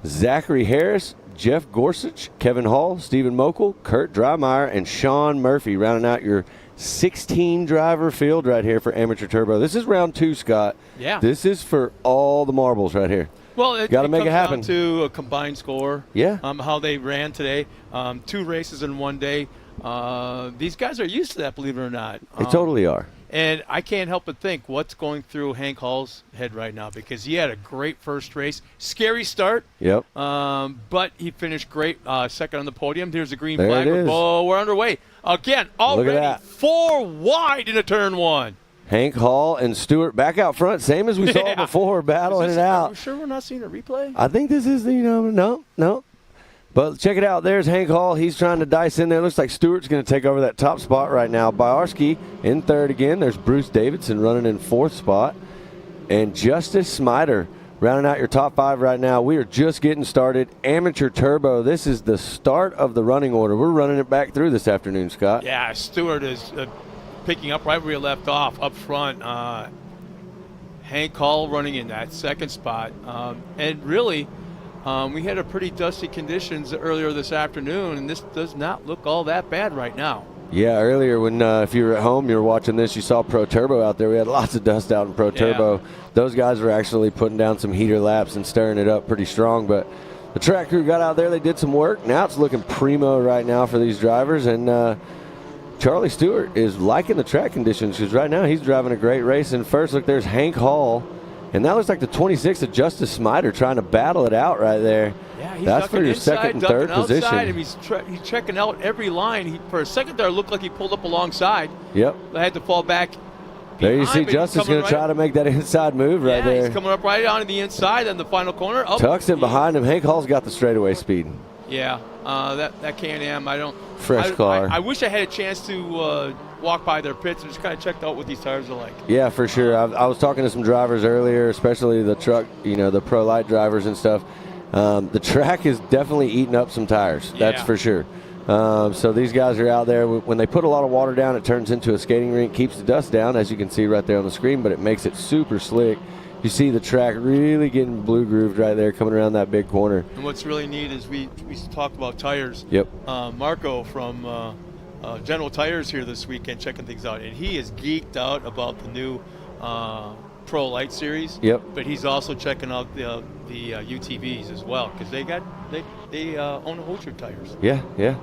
Zachary Harris, Jeff Gorsuch, Kevin Hall, Stephen Mokel, Kurt Dreimeyer, and Sean Murphy rounding out your 16-driver field right here for Amateur Turbo. This is round 2, Scott. Yeah. This is for all the marbles right here. Well, it got to make it comes happen. down to a combined score. Yeah. How they ran today. 2 races in one day. These guys are used to that, believe it or not. They totally are. And I can't help but think what's going through Hank Hall's head right now, because he had a great first race. Scary start. Yep. But he finished great, second on the podium. There's a green There flag. it is. Oh, we're underway. Again, already that. 4 wide into turn 1. Hank Hall and Stewart back out front, same as we saw before, battling it out. Are we sure we're not seeing a replay? I think this is no. But check it out. There's Hank Hall. He's trying to dice in there. Looks like Stewart's going to take over that top spot right now. Biarski in third again. There's Bruce Davidson running in 4th spot. And Justice Smider Rounding out your top 5 right now, we are just getting started. Amateur Turbo, this is the start of the running order. We're running it back through this afternoon, Scott. Yeah, Stewart is picking up right where he left off, up front. Hank Hall running in that second spot. And really, we had a pretty dusty conditions earlier this afternoon, and this does not look all that bad right now. Yeah, earlier when if you were at home, you were watching this, you saw Pro Turbo out there. We had lots of dust out in Pro Turbo. Those guys were actually putting down some heater laps and stirring it up pretty strong. But the track crew got out there. They did some work. Now it's looking primo right now for these drivers. And Charlie Stewart is liking the track conditions because right now he's driving a great race. And first, look, there's Hank Hall. And that looks like the 26 of Justice Smider trying to battle it out right there. Yeah, he's that's for your inside, second and third position. Outside, and he's checking out every line. For a second there, it looked like he pulled up alongside. Yep. I had to fall back. There you see Justice going to try to make that inside move right there. He's coming up right on the inside on the final corner. Oh, tucks it behind him. Hank Hall's got the straightaway speed. Yeah, that Can-Am, I don't. Fresh car. I wish I had a chance to walk by their pits and just kind of checked out what these tires are like. Yeah, for sure. I was talking to some drivers earlier, especially the truck, the Pro Light drivers and stuff. The track is definitely eating up some tires. That's for sure. So these guys are out there. When they put a lot of water down, it turns into a skating rink, keeps the dust down, as you can see right there on the screen, but it makes it super slick. You see the track really getting blue grooved right there coming around that big corner. And what's really neat is we talked about tires. Yep. Marco from General Tires here this weekend checking things out, and he is geeked out about the new Pro Light series. Yep. But he's also checking out the UTVs as well because they own Holtrip tires. Yeah.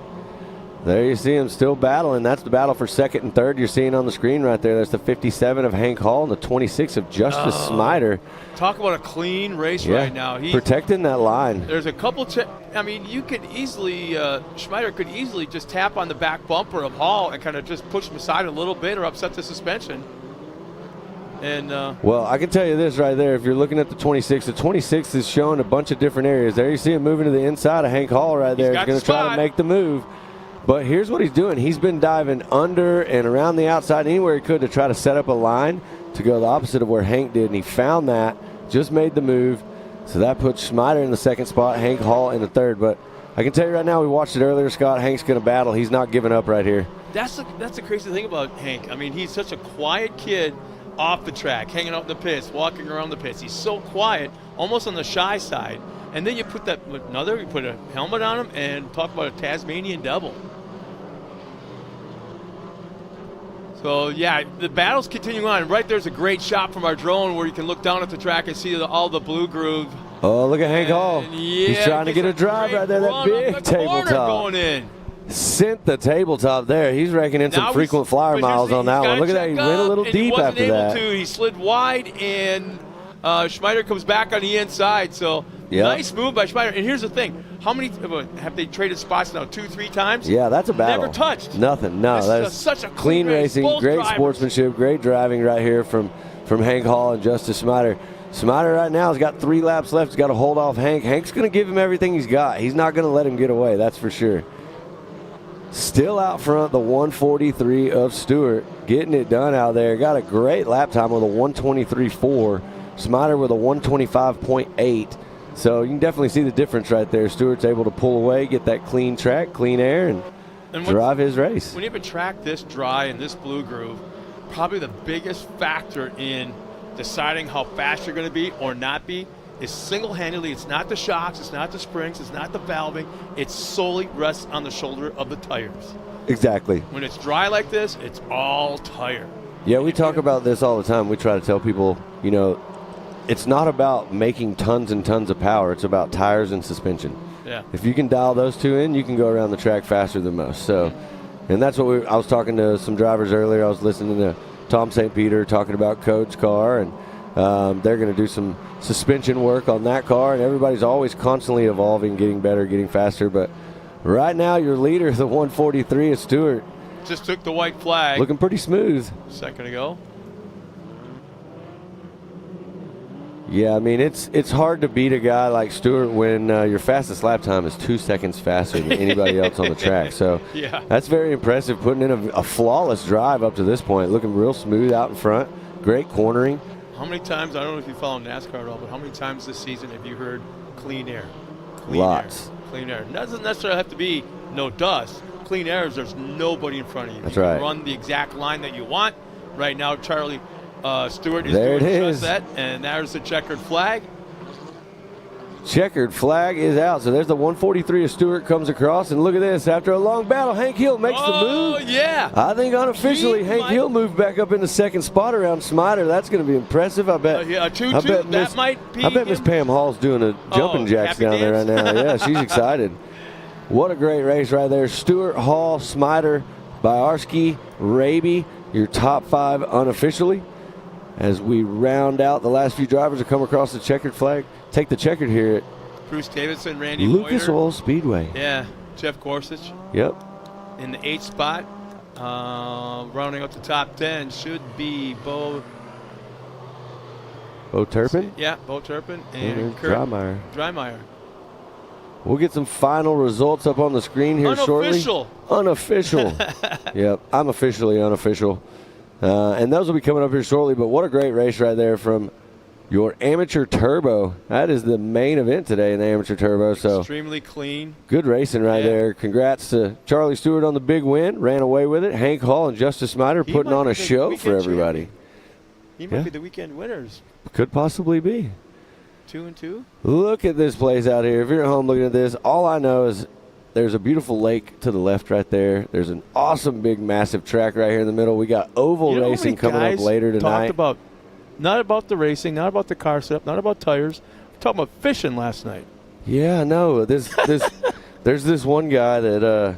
There you see him still battling. That's the battle for second and third you're seeing on the screen right there. There's the 57 of Hank Hall and the 26 of Justice Smider. Talk about a clean race right now. He's protecting that line. There's a couple. You could easily Schmider could easily just tap on the back bumper of Hall and kind of just push him aside a little bit or upset the suspension. And well, I can tell you this right there. If you're looking at the 26 is showing a bunch of different areas. There you see him moving to the inside of Hank Hall right there. He's going to try to make the move. But here's what he's doing. He's been diving under and around the outside anywhere he could to try to set up a line to go the opposite of where Hank did. And he found that, just made the move. So that puts Schmider in the second spot, Hank Hall in the third. But I can tell you right now, we watched it earlier, Scott. Hank's going to battle. He's not giving up right here. That's the crazy thing about Hank. I mean, he's such a quiet kid off the track, hanging out in the pits, walking around the pits. He's so quiet, almost on the shy side. And then you put you put a helmet on him and talk about a Tasmanian devil. So, yeah, the battle's continuing on. Right there's a great shot from our drone where you can look down at the track and see all the blue groove. Oh, look at Hank Hall. He's trying to get a drive right there. That big tabletop. Going in. Sent the tabletop there. He's raking in some frequent flyer miles on that one. Look at that. He went a little deep after that. He slid wide, and Schmider comes back on the inside. So, nice move by Schmider. And here's the thing. How many have they traded spots now? 2-3 times? Yeah, that's a battle. Never touched. Nothing. No, that's such a clean racing, great drivers. Sportsmanship, great driving right here from Hank Hall and Justice Smider. Smider right now has got 3 laps left. He's got to hold off Hank. Hank's going to give him everything he's got. He's not going to let him get away, that's for sure. Still out front, the 143 of Stewart, getting it done out there. Got a great lap time with a 123.4. Smider with a 125.8. So you can definitely see the difference right there. Stewart's able to pull away, get that clean track, clean air, and drive his race. When you have a track this dry and this blue groove, probably the biggest factor in deciding how fast you're going to be or not be is single-handedly. It's not the shocks, it's not the springs, it's not the valving. It solely rests on the shoulder of the tires. Exactly. When it's dry like this, it's all tire. Yeah, we talk about this all the time. We try to tell people, it's not about making tons and tons of power. It's about tires and suspension. Yeah. If you can dial those two in, you can go around the track faster than most. So, and that's what I was talking to some drivers earlier. I was listening to Tom St. Peter talking about Code's car, and they're going to do some suspension work on that car. And everybody's always constantly evolving, getting better, getting faster. But right now, your leader, the 143, is Stewart. Just took the white flag. Looking pretty smooth. A second ago. Yeah, I mean, it's hard to beat a guy like Stewart when your fastest lap time is 2 seconds faster than anybody else on the track. So that's very impressive, putting in a flawless drive up to this point, looking real smooth out in front, great cornering. How many times, I don't know if you follow NASCAR at all, but how many times this season have you heard clean air? Clean Lots. Air, clean air. It doesn't necessarily have to be no dust. Clean air is there's nobody in front of you. That's you right. can run the exact line that you want. Right now, Charlie Stewart is There doing it just is. that, and there's the checkered flag. Checkered flag is out. So there's the 143 of Stewart comes across. And look at this. After a long battle, Hank Hill makes the move. Oh, yeah. I think unofficially, He Hank might- Hill moved back up in the second spot around Smider. That's going to be impressive. I bet. Yeah, 2-2. I bet That Miss- might be I bet Miss him. Pam Hall's doing a jumping jacks happy down there right dance. now. Yeah, she's excited. What a great race right there. Stewart, Hall, Smider, Biarski, Raby, your top 5 unofficially. As we round out the last few drivers to come across the checkered flag. Take the checkered here at Bruce Davidson, Randy Lucas Boyer. Oil Speedway. Yeah, Jeff Gorsuch Yep. in the 8th spot. Rounding up the top 10 should be Bo Turpin. Yeah, Bo Turpin And and Kurt Drymeyer. Drymeyer. We'll get some final results up on the screen here Unofficial. shortly. Unofficial. Yep, I'm officially unofficial. And those will be coming up here shortly, but what a great race right there from your Amateur Turbo. That is the main event today in the Amateur Turbo. So Extremely clean. good racing right there. Congrats to Charlie Stewart on the big win. Ran away with it. Hank Hall and Justice Smider putting might on be a the show weekend for everybody. He might Yeah. be the weekend winners. Could possibly be. 2-2. Look at this place out here. If you're at home looking at this, all I know is there's a beautiful lake to the left right there. There's an awesome big massive track right here in the middle. We got oval You know how racing many coming up guys later tonight. Talked about, not about the racing, not about the car setup, not about tires. We're talking about fishing last night. Yeah, I know. There's this one guy that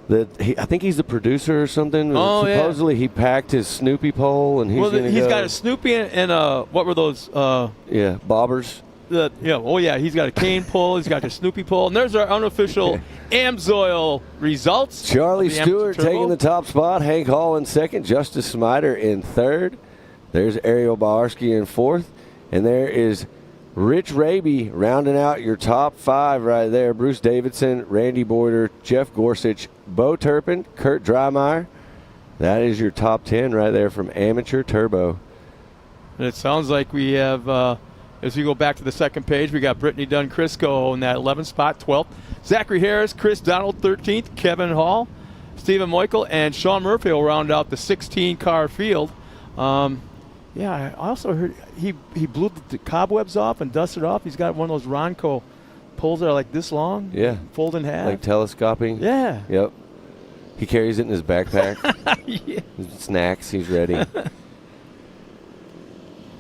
I think he's the producer or something. Oh, yeah. Supposedly he packed his Snoopy pole and he's Well, gonna he's go. got a Snoopy and what were those? Yeah, bobbers. He's got a cane pull. He's got a Snoopy pull. And there's our unofficial Amsoil results. Charlie of the Amateur Stewart Turbo. taking the top spot. Hank Hall in second. Justice Smider in third. There's Ariel Bawarski in fourth. And there is Rich Raby rounding out your top 5 right there. Bruce Davidson, Randy Boyer, Jeff Gorsuch, Bo Turpin, Kurt Drymeyer. That is your top 10 right there from Amateur Turbo. And it sounds like we have, as we go back to the second page, we got Brittany Dunn Crisco in that 11th spot, 12th. Zachary Harris, Chris Donald, 13th. Kevin Hall, Stephen Moikel, and Sean Murphy will round out the 16-car field. I also heard he blew the cobwebs off and dusted off. He's got one of those Ronco poles that are like this long. Yeah. Fold in half. Like telescoping. Yeah. Yep. He carries it in his backpack. Yeah. Snacks, he's ready.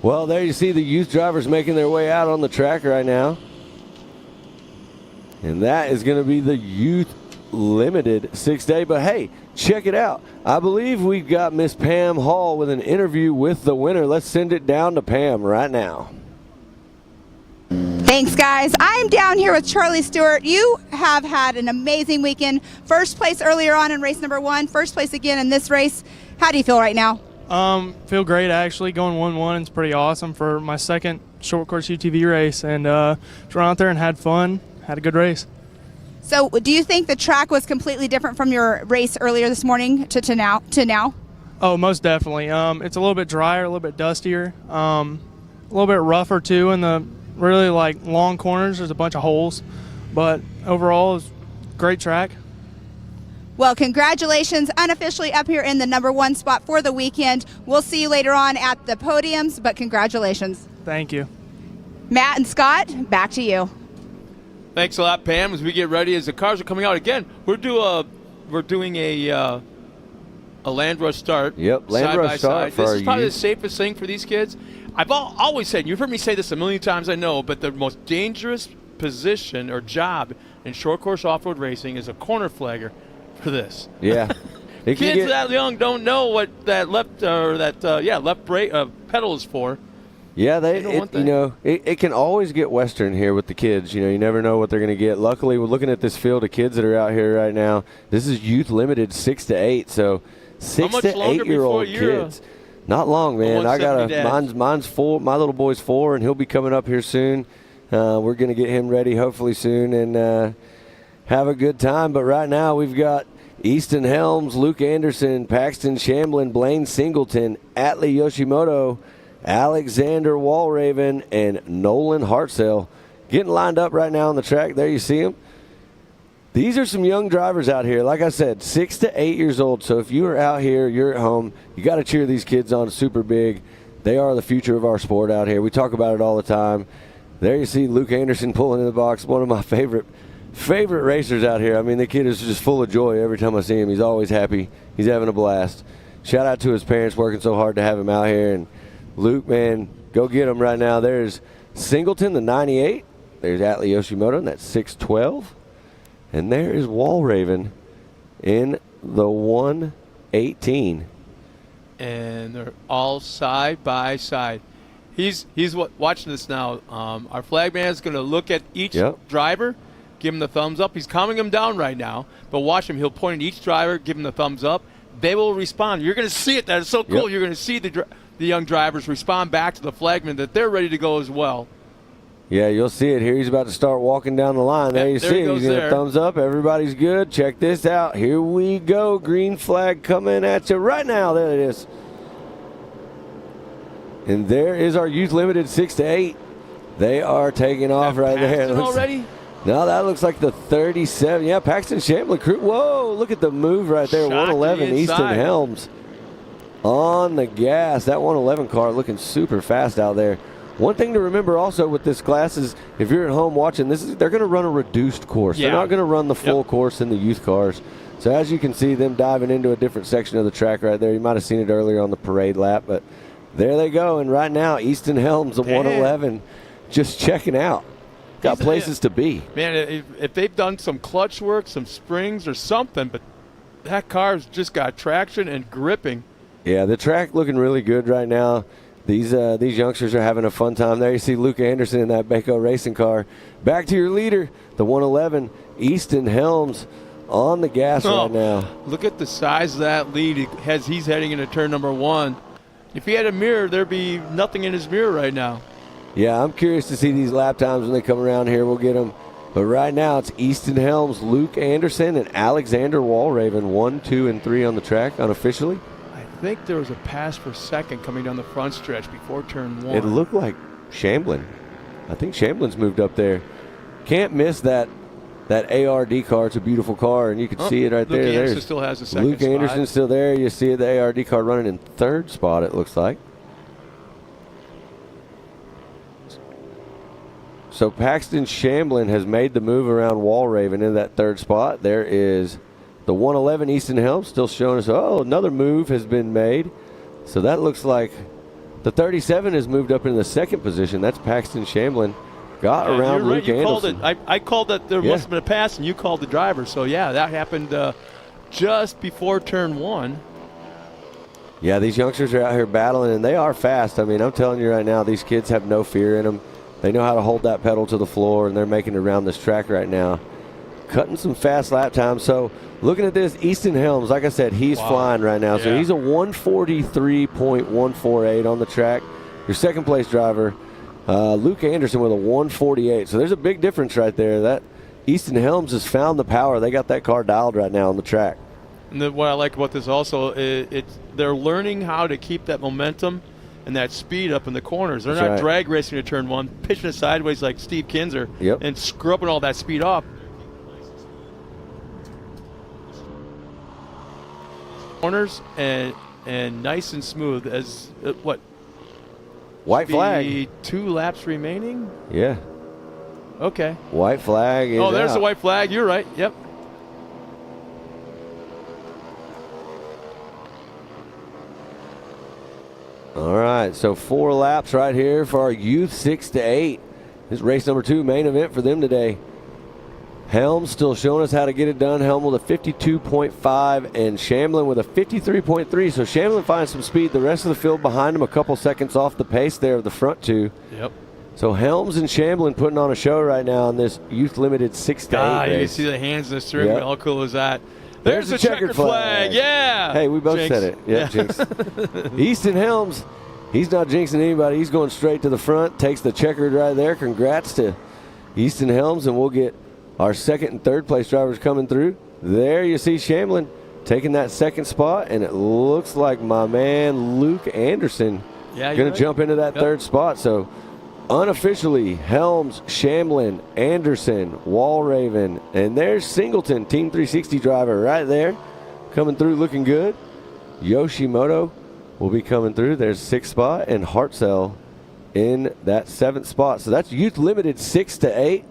Well, there you see the youth drivers making their way out on the track right now. And that is going to be the youth limited 6-day. But hey, check it out. I believe we've got Miss Pam Hall with an interview with the winner. Let's send it down to Pam right now. Thanks, guys. I'm down here with Charlie Stewart. You have had an amazing weekend. First place earlier on in race number 1, first place again in this race. How do you feel right now? Feel great, actually. Going 1-1 is pretty awesome for my second short course UTV race. And just ran out there and had fun. Had a good race. So do you think the track was completely different from your race earlier this morning to now? Oh, most definitely. It's a little bit drier, a little bit dustier, a little bit rougher too in the really long corners. There's a bunch of holes, but overall it's great track. Well, congratulations, unofficially up here in the number 1 spot for the weekend. We'll see you later on at the podiums, but congratulations. Thank you. Matt and Scott, back to you. Thanks a lot, Pam. As we get ready, as the cars are coming out again, we're doing a land rush start. Yep, land side rush by start side. for This our is probably youth. the safest thing for these kids. I've always said, you've heard me say this a million times, I know, but the most dangerous position or job in short course off-road racing is a corner flagger for this. Yeah. Kids that young don't know what that left brake pedal is for. Yeah, know it can always get Western here with the kids. You never know what they're going to get. Luckily, we're looking at this field of kids that are out here right now. This is youth limited 6 to 8, so 6 to 8-year-old kids. Not long, man. I got mine's 4. My little boy's 4, and he'll be coming up here soon. We're going to get him ready hopefully soon and have a good time. But right now we've got Easton Helms, Luke Anderson, Paxton Shamblin, Blaine Singleton, Atlee Yoshimoto, Alexander Walraven and Nolan Hartzell getting lined up right now on the track. There you see them. These are some young drivers out here. Like I said, 6 to 8 years old. So if you are out here, you're at home, you got to cheer these kids on super big. They are the future of our sport out here. We talk about it all the time. There you see Luke Anderson pulling in the box, one of my favorite racers out here. I mean, the kid is just full of joy every time I see him. He's always happy. He's having a blast. Shout out to his parents working so hard to have him out here. And Luke, man, go get him right now. There's Singleton, the 98. There's Atlee Yoshimoto, and that's 612. And there is Walraven in the 118. And they're all side by side. He's watching this now. Our flag man is going to look at each driver, give him the thumbs up. He's calming him down right now, but watch him. He'll point at each driver, give him the thumbs up. They will respond. You're going to see it. That is so cool. You're going to see the young drivers respond back to the flagman that they're ready to go as well. Yeah, you'll see it here. He's about to start walking down the line. There you see it. He's going to thumbs up. Everybody's good. Check this out. Here we go. Green flag coming at you right now. There it is. And there is our youth limited 6 to 8. They are taking off right there. Already? No, that looks like the 37. Yeah, Paxton Shamblin crew. Whoa, look at the move right there. 111 Easton Helms on the gas. That 111 car looking super fast out there. One thing to remember also with this class is if you're at home watching this, they're going to run a reduced course. They're not going to run the full course in the youth cars. So as you can see them diving into a different section of the track right there. You might have seen it earlier on the parade lap, but there they go. And right now, Easton Helms, the 111, just checking out. Got places to be. Man, if they've done some clutch work, some springs or something, but that car's just got traction and gripping. Yeah, the track looking really good right now. These youngsters are having a fun time. There you see Luke Anderson in that Beko racing car. Back to your leader, the 111, Easton Helms on the gas right now. Look at the size of that lead as he's heading into turn number 1. If he had a mirror, there'd be nothing in his mirror right now. Yeah, I'm curious to see these lap times when they come around here. We'll get them. But right now, it's Easton Helms, Luke Anderson, and Alexander Walraven, 1, 2, and 3 on the track unofficially. I think there was a pass for second coming down the front stretch before turn 1. It looked like Shamblin. I think Shamblin's moved up there. Can't miss that ARD car. It's a beautiful car, and you can see it right there. Luke Anderson still has the second Luke Anderson's still there. You see the ARD car running in third spot, it looks like. So Paxton Shamblin has made the move around Walraven in that third spot. There is the 111 Easton Helms still showing us, another move has been made. So that looks like the 37 has moved up into the second position. That's Paxton Shamblin. Got around Luke Anderson. I called that there must have been a pass, and you called the driver. So, yeah, that happened just before turn 1. Yeah, these youngsters are out here battling, and they are fast. I mean, I'm telling you right now, these kids have no fear in them. They know how to hold that pedal to the floor, and they're making it around this track right now. Cutting some fast lap times. So, looking at this, Easton Helms, like I said, he's flying right now. So, he's a 143.148 on the track. Your second place driver, Luke Anderson, with a 148. So, there's a big difference right there. That Easton Helms has found the power. They got that car dialed right now on the track. And what I like about this also, they're learning how to keep that momentum and that speed up in the corners. They're not drag racing to turn 1, pitching it sideways like Steve Kinzer and scrubbing all that speed off. Corners and nice and smooth as white flag. 2 laps remaining. Yeah. Okay. White flag is there's out. the white flag. You're right. Yep. All right, so 4 laps right here for our youth 6 to 8. This is race number 2, main event for them today. Helm still showing us how to get it done. Helm with a 52.5 and Shamblin with a 53.3. So Shamblin finds some speed. The rest of the field behind him a couple seconds off the pace there of the front 2. Yep. So Helms and Shamblin putting on a show right now in this youth limited 6 to 8 race. You can see the hands in the steering wheel. How cool is that? There's the checkered flag. Yeah. Hey, we both Jinx. said it. Yep, Jinx. Easton Helms, he's not jinxing anybody. He's going straight to the front. Takes the checkered right there. Congrats to Easton Helms, and we'll get our second and third place drivers coming through. There you see Shamblin taking that second spot, and it looks like my man Luke Anderson Yeah, going right. to jump into that Yep. third spot. So unofficially, Helms, Shamblin, Anderson, Walraven, and there's Singleton, Team 360 driver right there, coming through looking good. Yoshimoto will be coming through. There's 6th spot, and Hartzell in that 7th spot. So that's Youth Limited 6 to 8.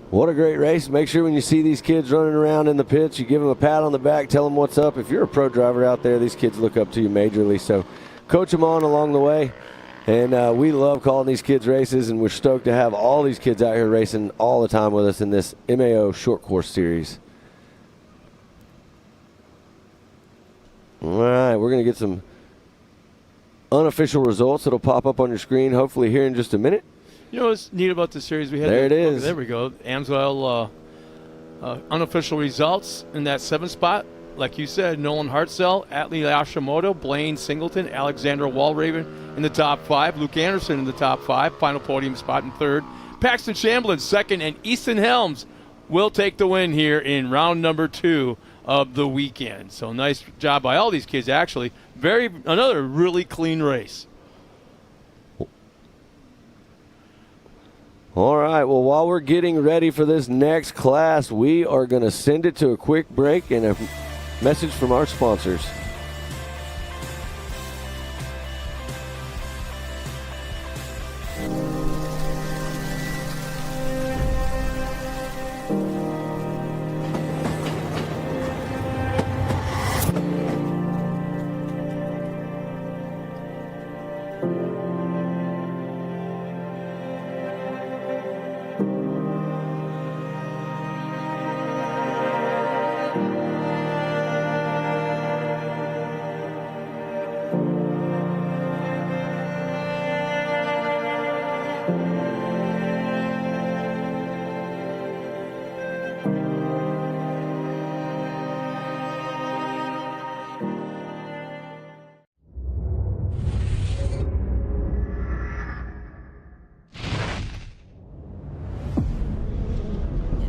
What a great race. Make sure when you see these kids running around in the pits, you give them a pat on the back, tell them what's up. If you're a pro driver out there, these kids look up to you majorly. So coach them on along the way. And we love calling these kids races, and we're stoked to have all these kids out here racing all the time with us in this MAO Short Course Series. All right, we're going to get some unofficial results that'll pop up on your screen hopefully here in just a minute. You know what's neat about the series? We had There it is. There we go. Amsoil unofficial results in that 7th spot. Like you said, Nolan Hartzell, Atlee Yoshimoto, Blaine Singleton, Alexander Walraven in the top 5, Luke Anderson in the top 5, final podium spot in 3rd, Paxton Shamblin 2nd, and Easton Helms will take the win here in round number 2 of the weekend. So nice job by all these kids, actually. Another really clean race. All right, well, while we're getting ready for this next class, we are going to send it to a quick break and a message from our sponsors.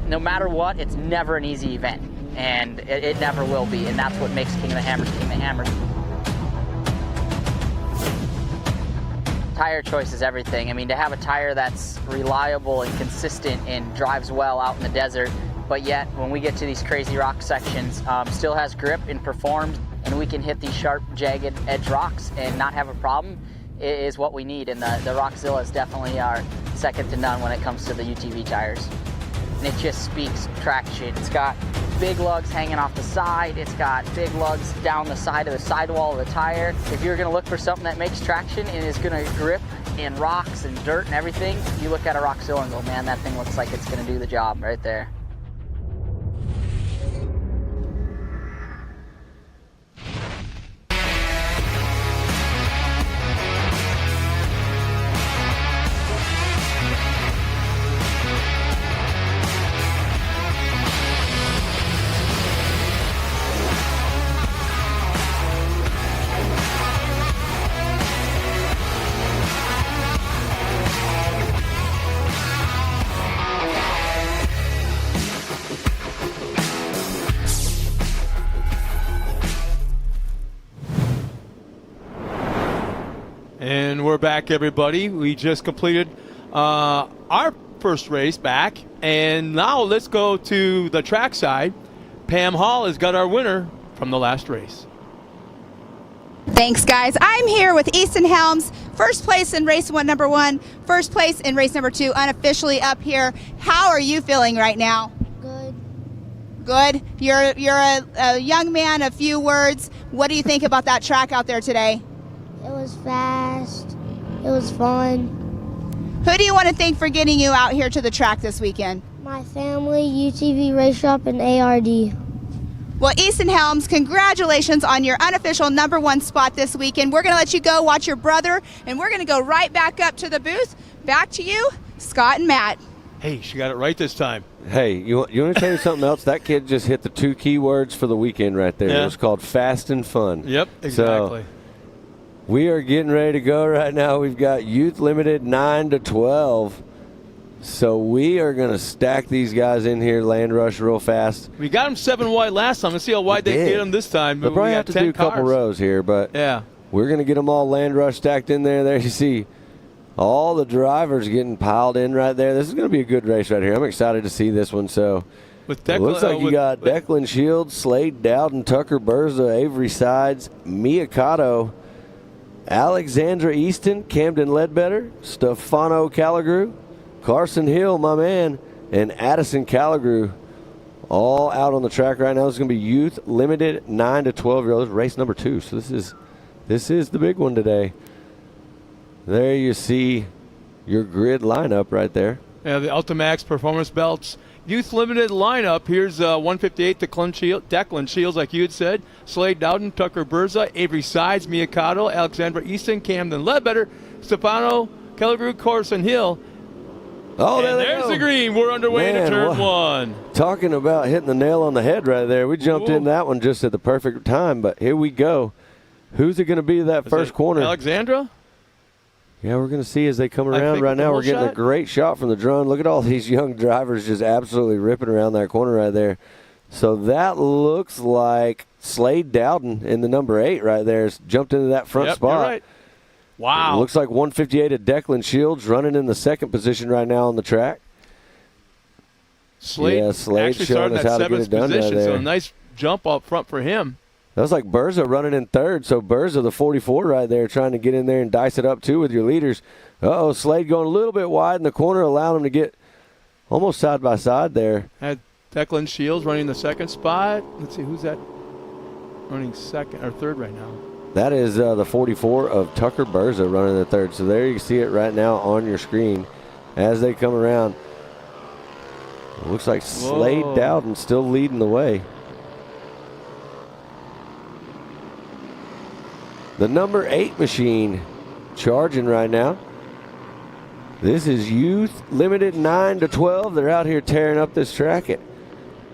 No matter what, it's never an easy event, and it never will be, and that's what makes King of the Hammers King of the Hammers. Tire choice is everything. I mean, to have a tire that's reliable and consistent and drives well out in the desert, but yet when we get to these crazy rock sections, still has grip and performs, and we can hit these sharp, jagged edge rocks and not have a problem, is what we need. And the Rockzilla is definitely our second to none when it comes to the UTV tires. And it just speaks traction. It's got big lugs hanging off the side. It's got big lugs down the side of the sidewall of the tire. If you're gonna look for something that makes traction and is gonna grip in rocks and dirt and everything, you look at a Rockzilla and go, man, that thing looks like it's gonna do the job right there. And we're back, everybody. We just completed our first race back, and now let's go to the track side. Pam Hall has got our winner from the last race. Thanks, guys. I'm here with Easton Helms, first place in race number 1, first place in race number 2, unofficially up here. How are you feeling right now? Good. Good. You're a young man, a few words. What do you think about that track out there today? It was fast. It was fun. Who do you want to thank for getting you out here to the track this weekend? My family, UTV Race Shop, and ARD. Well, Easton Helms, congratulations on your unofficial number 1 spot this weekend. We're going to let you go watch your brother, and we're going to go right back up to the booth. Back to you, Scott and Matt. Hey, she got it right this time. Hey, you want to tell you something else? That kid just hit the 2 key words for the weekend right there. Yeah. It was called fast and fun. Yep, exactly. So, we are getting ready to go right now. We've got Youth Limited 9 to 12. So we are going to stack these guys in here, land rush real fast. We got them 7 wide last time. Let's see how wide they get them this time. They'll probably have to do a couple rows here, but yeah, We're going to get them all land rush stacked in there. There you see all the drivers getting piled in right there. This is going to be a good race right here. I'm excited to see this one. So with it looks like you got Declan Shields, Slade Dowden, Tucker Berza, Avery Sides, Miyakato, Alexandra Easton, Camden Ledbetter, Stefano Calagru, Carson Hill, my man, and Addison Calagru all out on the track right now. This is going to be youth limited 9 to 12-year-olds, race number 2. So this is the big one today. There you see your grid lineup right there. Yeah, the Ultimax Performance Belts Youth Limited lineup. Here's 158 Declan Shields, like you had said. Slade Dowden, Tucker Berza, Avery Sides, Miyakato, Alexandra Easton, Camden Ledbetter, Stefano Calagru, Carson Hill. Oh, there's the green. We're underway to turn 1. Talking about hitting the nail on the head right there. We jumped in that one just at the perfect time, but here we go. Who's it going to be that first corner? Alexandra? Yeah, we're going to see as they come around. Right now we're getting a great shot from the drone. Look at all these young drivers just absolutely ripping around that corner right there. So that looks like Slade Dowden in the number 8 right there has jumped into that front spot. You're right. Wow. It looks like 158 of Declan Shields running in the second position right now on the track. Slade actually showing us how to get it done right there. So a nice jump up front for him. That was like Berza running in third. So Berza, the 44 right there, trying to get in there and dice it up too with your leaders. Uh-oh, Slade going a little bit wide in the corner, allowing him to get almost side by side there. Had Declan Shields running the second spot. Let's see, who's that running second or third right now? That is the 44 of Tucker Berza running the third. So there you see it right now on your screen as they come around. It looks like Slade Dowden still leading the way. The number 8 machine charging right now. This is youth limited 9 to 12. They're out here tearing up this track at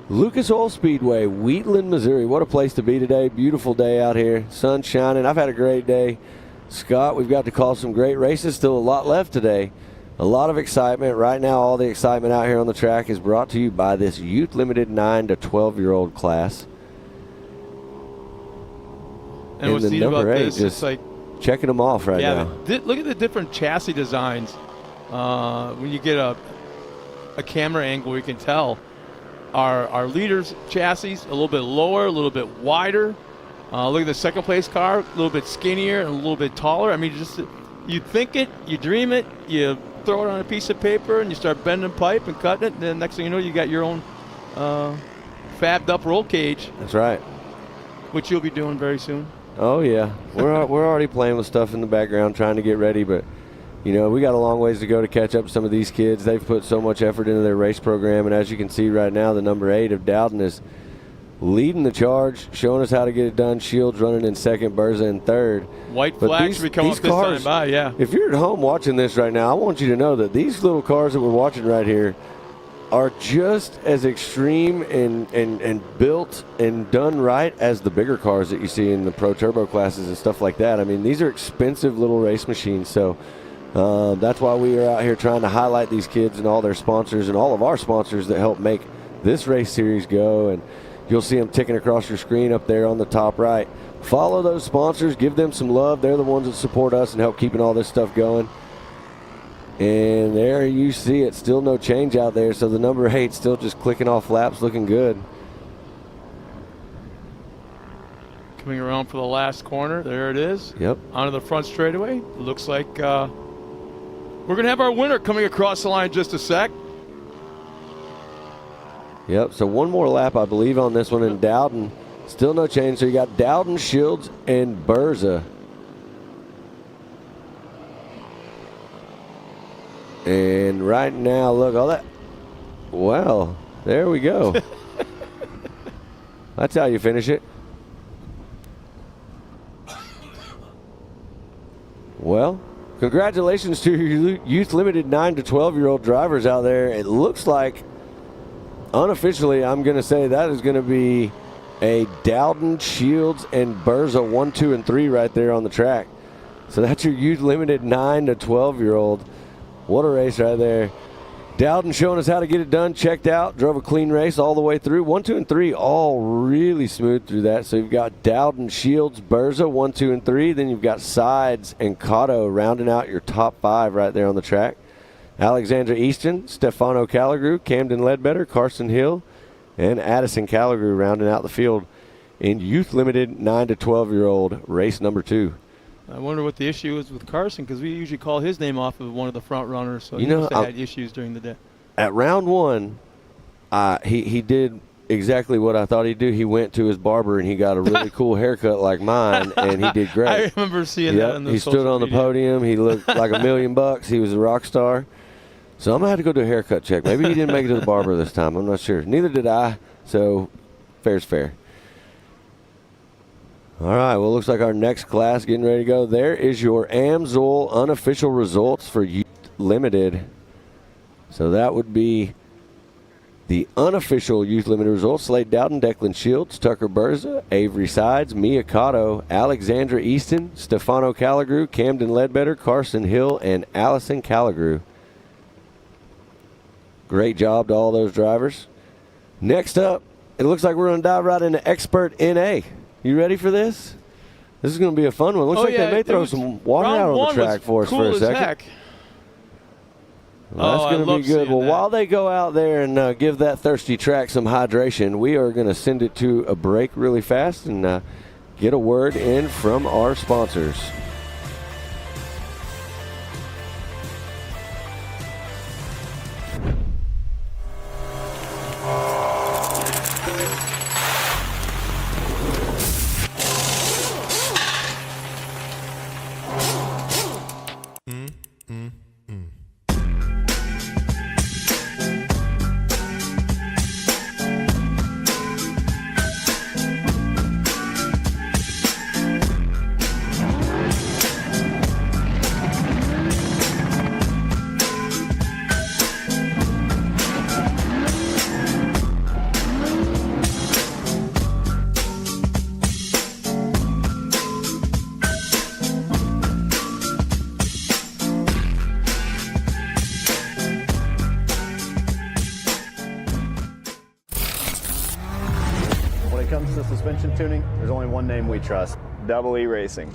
Lucas Oil Speedway, Wheatland, Missouri. What a place to be today. Beautiful day out here. Sun shining. I've had a great day. Scott, we've got to call some great races. Still a lot left today. A lot of excitement. Right now, all the excitement out here on the track is brought to you by this youth limited 9 to 12-year-old class. And what's neat about this, it's like checking them off right now. Look at the different chassis designs. When you get a camera angle, you can tell our leaders' chassis a little bit lower, a little bit wider. Look at the second place car, a little bit skinnier and a little bit taller. I mean, just you think it, you dream it, you throw it on a piece of paper, and you start bending pipe and cutting it. And then next thing you know, you got your own fabbed up roll cage. That's right. Which you'll be doing very soon. Oh, yeah. We're already playing with stuff in the background, trying to get ready. But, you know, we got a long ways to go to catch up to some of these kids. They've put so much effort into their race program. And as you can see right now, the number 8 of Dowden is leading the charge, showing us how to get it done. Shields running in second, Berza in third. White flags should be coming up this time by, yeah. If you're at home watching this right now, I want you to know that these little cars that we're watching right here are just as extreme and built and done right as the bigger cars that you see in the Pro Turbo classes and stuff like that. I mean, these are expensive little race machines, so that's why we are out here trying to highlight these kids and all their sponsors and all of our sponsors that help make this race series go. And you'll see them ticking across your screen up there on the top right. Follow those sponsors, give them some love. They're the ones that support us and help keeping all this stuff going. And there you see it, still no change out there, so the number 8 still just clicking off laps, looking good. Coming around for the last corner, there it is. Yep. Onto the front straightaway. Looks like we're going to have our winner coming across the line in just a sec. Yep, so one more lap, I believe, on this one, and Dowden, still no change. So you got Dowden, Shields, and Berza. And right now, look, all that. Well, there we go. That's how you finish it. Well, congratulations to your youth limited 9 to 12-year-old drivers out there. It looks like, unofficially, I'm going to say that is going to be a Dowden, Shields, and Berza 1, 2, and 3 right there on the track. So that's your youth limited 9 to 12-year-old. What a race right there. Dowden showing us how to get it done, checked out, drove a clean race all the way through. 1, 2, and 3 all really smooth through that. So you've got Dowden, Shields, Berza, 1, 2, and 3. Then you've got Sides and Cotto rounding out your top 5 right there on the track. Alexandra Easton, Stefano Calagru, Camden Ledbetter, Carson Hill, and Addison Calagru rounding out the field in Youth Limited 9 to 12-year-old race number 2. I wonder what the issue is with Carson, because we usually call his name off of one of the front runners, so You he know, must have had issues during the day. At round 1, he did exactly what I thought he'd do. He went to his barber and he got a really cool haircut like mine, and he did great. I remember seeing that on the He stood on the podium. He looked like $1 million. He was a rock star. So I'm going to have to go do a haircut check. Maybe he didn't make it to the barber this time. I'm not sure. Neither did I, so fair's fair. All right, well, looks like our next class getting ready to go. There is your AMSOIL unofficial results for Youth Limited. So that would be the unofficial Youth Limited results. Slade Dowden, Declan Shields, Tucker Berza, Avery Sides, Mia Cotto, Alexandra Easton, Stefano Calagru, Camden Ledbetter, Carson Hill, and Allison Calagru. Great job to all those drivers. Next up, it looks like we're going to dive right into Expert NA. You ready for this? This is going to be a fun one. Looks like they may throw some water out on the track for us for a second. Well, that's going to be good. Well, while they go out there and give that thirsty track some hydration, we are going to send it to a break really fast and get a word in from our sponsors. Suspension tuning, there's only one name we trust, Double E Racing.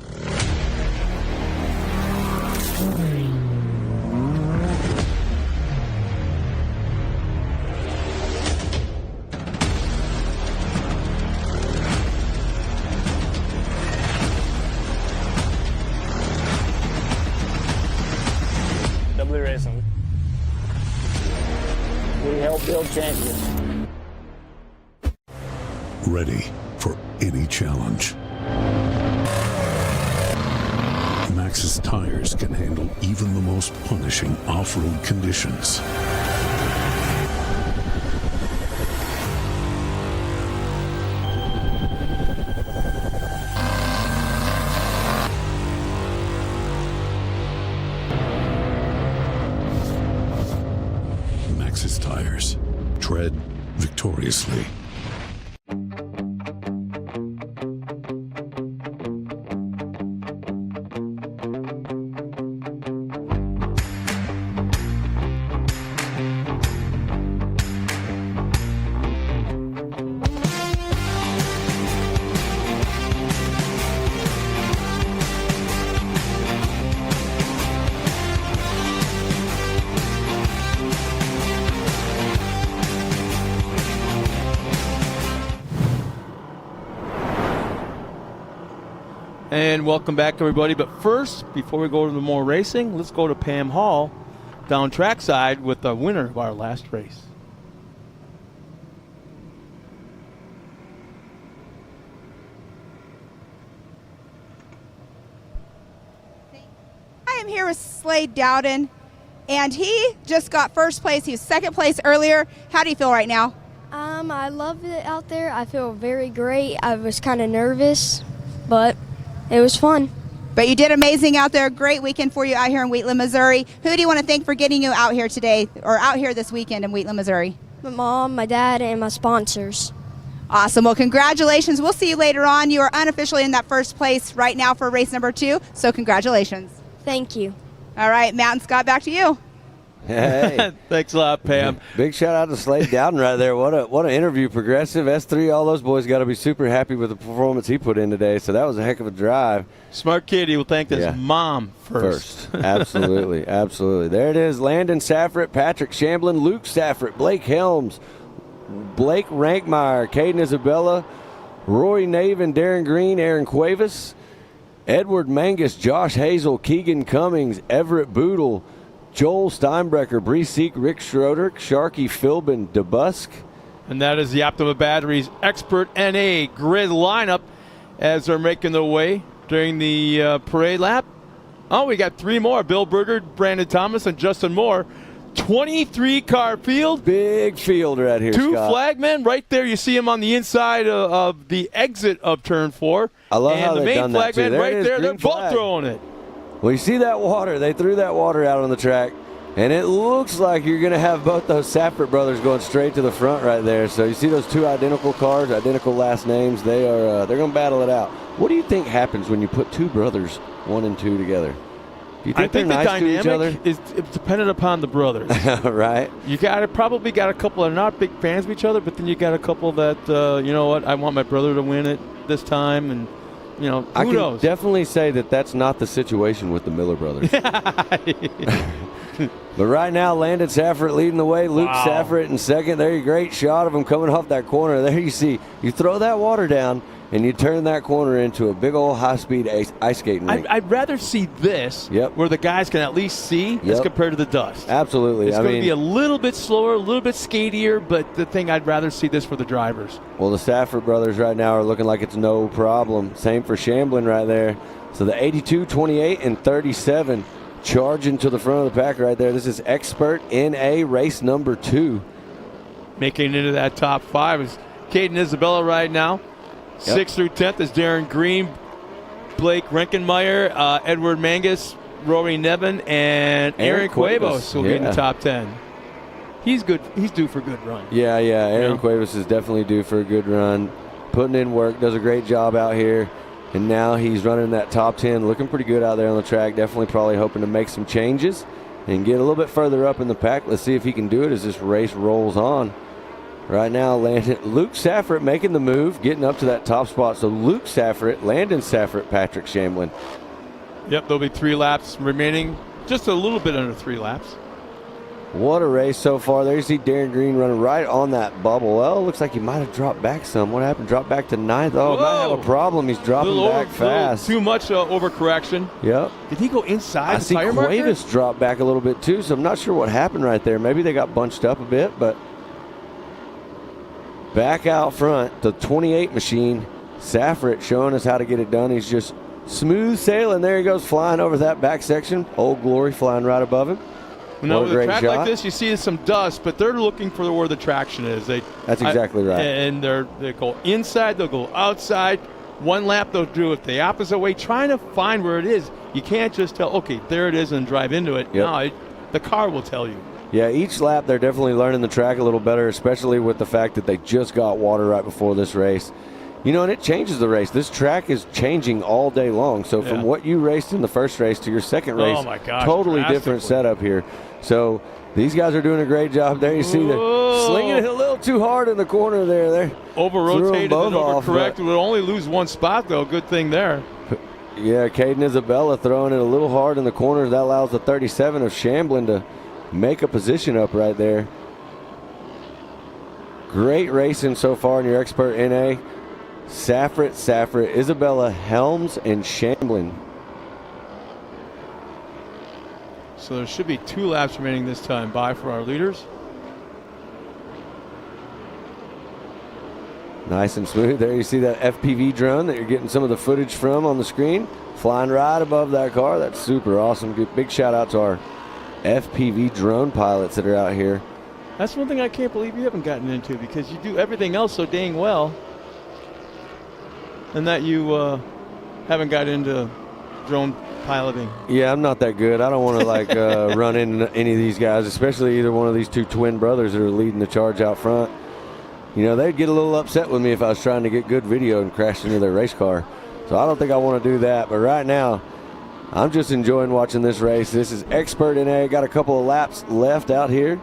Double E Racing. We help build champions. Ready for any challenge. Maxxis tires can handle even the most punishing off-road conditions. Maxxis tires. Tread victoriously. And welcome back, everybody. But first, before we go to the more racing, let's go to Pam Hall down trackside with the winner of our last race. I am here with Slade Dowden, and he just got first place. He was second place earlier. How do you feel right now? I love it out there. I feel very great. I was kind of nervous, but it was fun. But you did amazing out there. Great weekend for you out here in Wheatland, Missouri. Who do you want to thank for getting you out here today, or out here this weekend in Wheatland, Missouri? My mom, my dad, and my sponsors. Awesome. Well, congratulations. We'll see you later on. You are unofficially in that first place right now for race number 2, so congratulations. Thank you. All right, Matt and Scott, back to you. Hey. Thanks a lot, Pam. Big shout out to Slade Dowden right there. What an interview. Progressive, S3, all those boys got to be super happy with the performance he put in today. So that was a heck of a drive. Smart kid. He will thank his mom first. Absolutely, absolutely. There it is. Landon Saffert, Patrick Shamblin, Luke Saffert, Blake Helms, Blake Rankmeyer, Caden Isabella, Roy Navin, Darren Green, Aaron Cuevas, Edward Mangus, Josh Hazel, Keegan Cummings, Everett Boodle, Joel Steinbrecker, Bree Seek, Rick Schroeder, Sharky Philbin, DeBusk. And that is the Optima Batteries Expert NA grid lineup as they're making their way during the parade lap. Oh, we got 3 more. Bill Berger, Brandon Thomas, and Justin Moore. 23-car field. Big field right here, 2 Scott. flagmen right there. You see them on the inside of the exit of Turn 4. I love and how the they've main done that, too. flagman There right it is, there. They're green both flag. throwing it. Well, you see that water. They threw that water out on the track, and it looks like you're going to have both those Saffert brothers going straight to the front right there. So you see those 2 identical cars, identical last names. They're going to battle it out. What do you think happens when you put 2 brothers, 1 and 2, together? Do you think they're the nice to each other? dynamic is dependent upon the brothers. Right. You probably got a couple that are not big fans of each other, but then you got a couple that, you know what, I want my brother to win it this time, and, you know, I who can knows? definitely say that that's not the situation with the Miller brothers. But right now, Landon Saffert leading the way. Luke Saffert in second. There, a great shot of him coming off that corner. There you see, you throw that water down, and you turn that corner into a big old high-speed ice skating rink. I'd rather see this where the guys can at least see as compared to the dust. Absolutely. It's going to be a little bit slower, a little bit skatier, but the thing I'd rather see this for the drivers. Well, the Saffert brothers right now are looking like it's no problem. Same for Shamblin right there. So the 82, 28, and 37 charging to the front of the pack right there. This is Expert NA race number 2. Making it into that top 5 is Caden Isabella right now. 6th through 10th is Darren Green, Blake Renkenmeyer, Edward Mangus, Rory Nevin, and Aaron Cuevas will be in the top 10. He's good. He's due for a good run. Yeah. Aaron Cuevas is definitely due for a good run. Putting in work, does a great job out here. And now he's running that top 10, looking pretty good out there on the track. Definitely probably hoping to make some changes and get a little bit further up in the pack. Let's see if he can do it as this race rolls on. Right now, Luke Saffert making the move, getting up to that top spot. So Luke Saffert, Landon Saffert, Patrick Shamblin. Yep, there'll be 3 laps remaining, just a little bit under 3 laps. What a race so far. There you see Darren Green running right on that bubble. Well, it looks like he might have dropped back some. What happened? Dropped back to 9th. Oh, might have a problem. He's dropping back fast. Too much overcorrection. Yep. Did he go inside I the see tire marker? Cuevas dropped back a little bit too, so I'm not sure what happened right there. Maybe they got bunched up a bit, but back out front, the 28 machine, Saffert showing us how to get it done. He's just smooth sailing. There he goes, flying over that back section. Old Glory flying right above him. No, what a with a great track shot. like this, you see some dust, but they're looking for where the traction is. That's exactly right. And they go inside, they'll go outside. One lap they'll do it the opposite way, trying to find where it is. You can't just tell, okay, there it is, and drive into it. Yep. No, the car will tell you. Yeah, each lap they're definitely learning the track a little better, especially with the fact that they just got water right before this race. You know, and it changes the race. This track is changing all day long. So from what you raced in the first race to your second race, oh my gosh, totally different setup here. So these guys are doing a great job. There you see they're slinging it a little too hard in the corner there. Over-rotated and over-corrected. Would only lose 1 spot, though. Good thing there. Yeah, Caden Isabella throwing it a little hard in the corners. That allows the 37 of Shamblin to make a position up right there. Great racing so far in your Expert NA. Saffert, Isabella, Helms, and Shamblin. So there should be 2 laps remaining this time by for our leaders. Nice and smooth. There you see that FPV drone that you're getting some of the footage from on the screen. Flying right above that car. That's super awesome. Big shout out to our FPV drone pilots that are out here. That's one thing I can't believe you haven't gotten into, because you do everything else so dang well. And that you haven't got into drone piloting. Yeah, I'm not that good. I don't want to run into any of these guys, especially either one of these 2 twin brothers that are leading the charge out front. You know, they'd get a little upset with me if I was trying to get good video and crashed into their race car. So I don't think I want to do that. But right now, I'm just enjoying watching this race. This is Expert NA. Got a couple of laps left out here.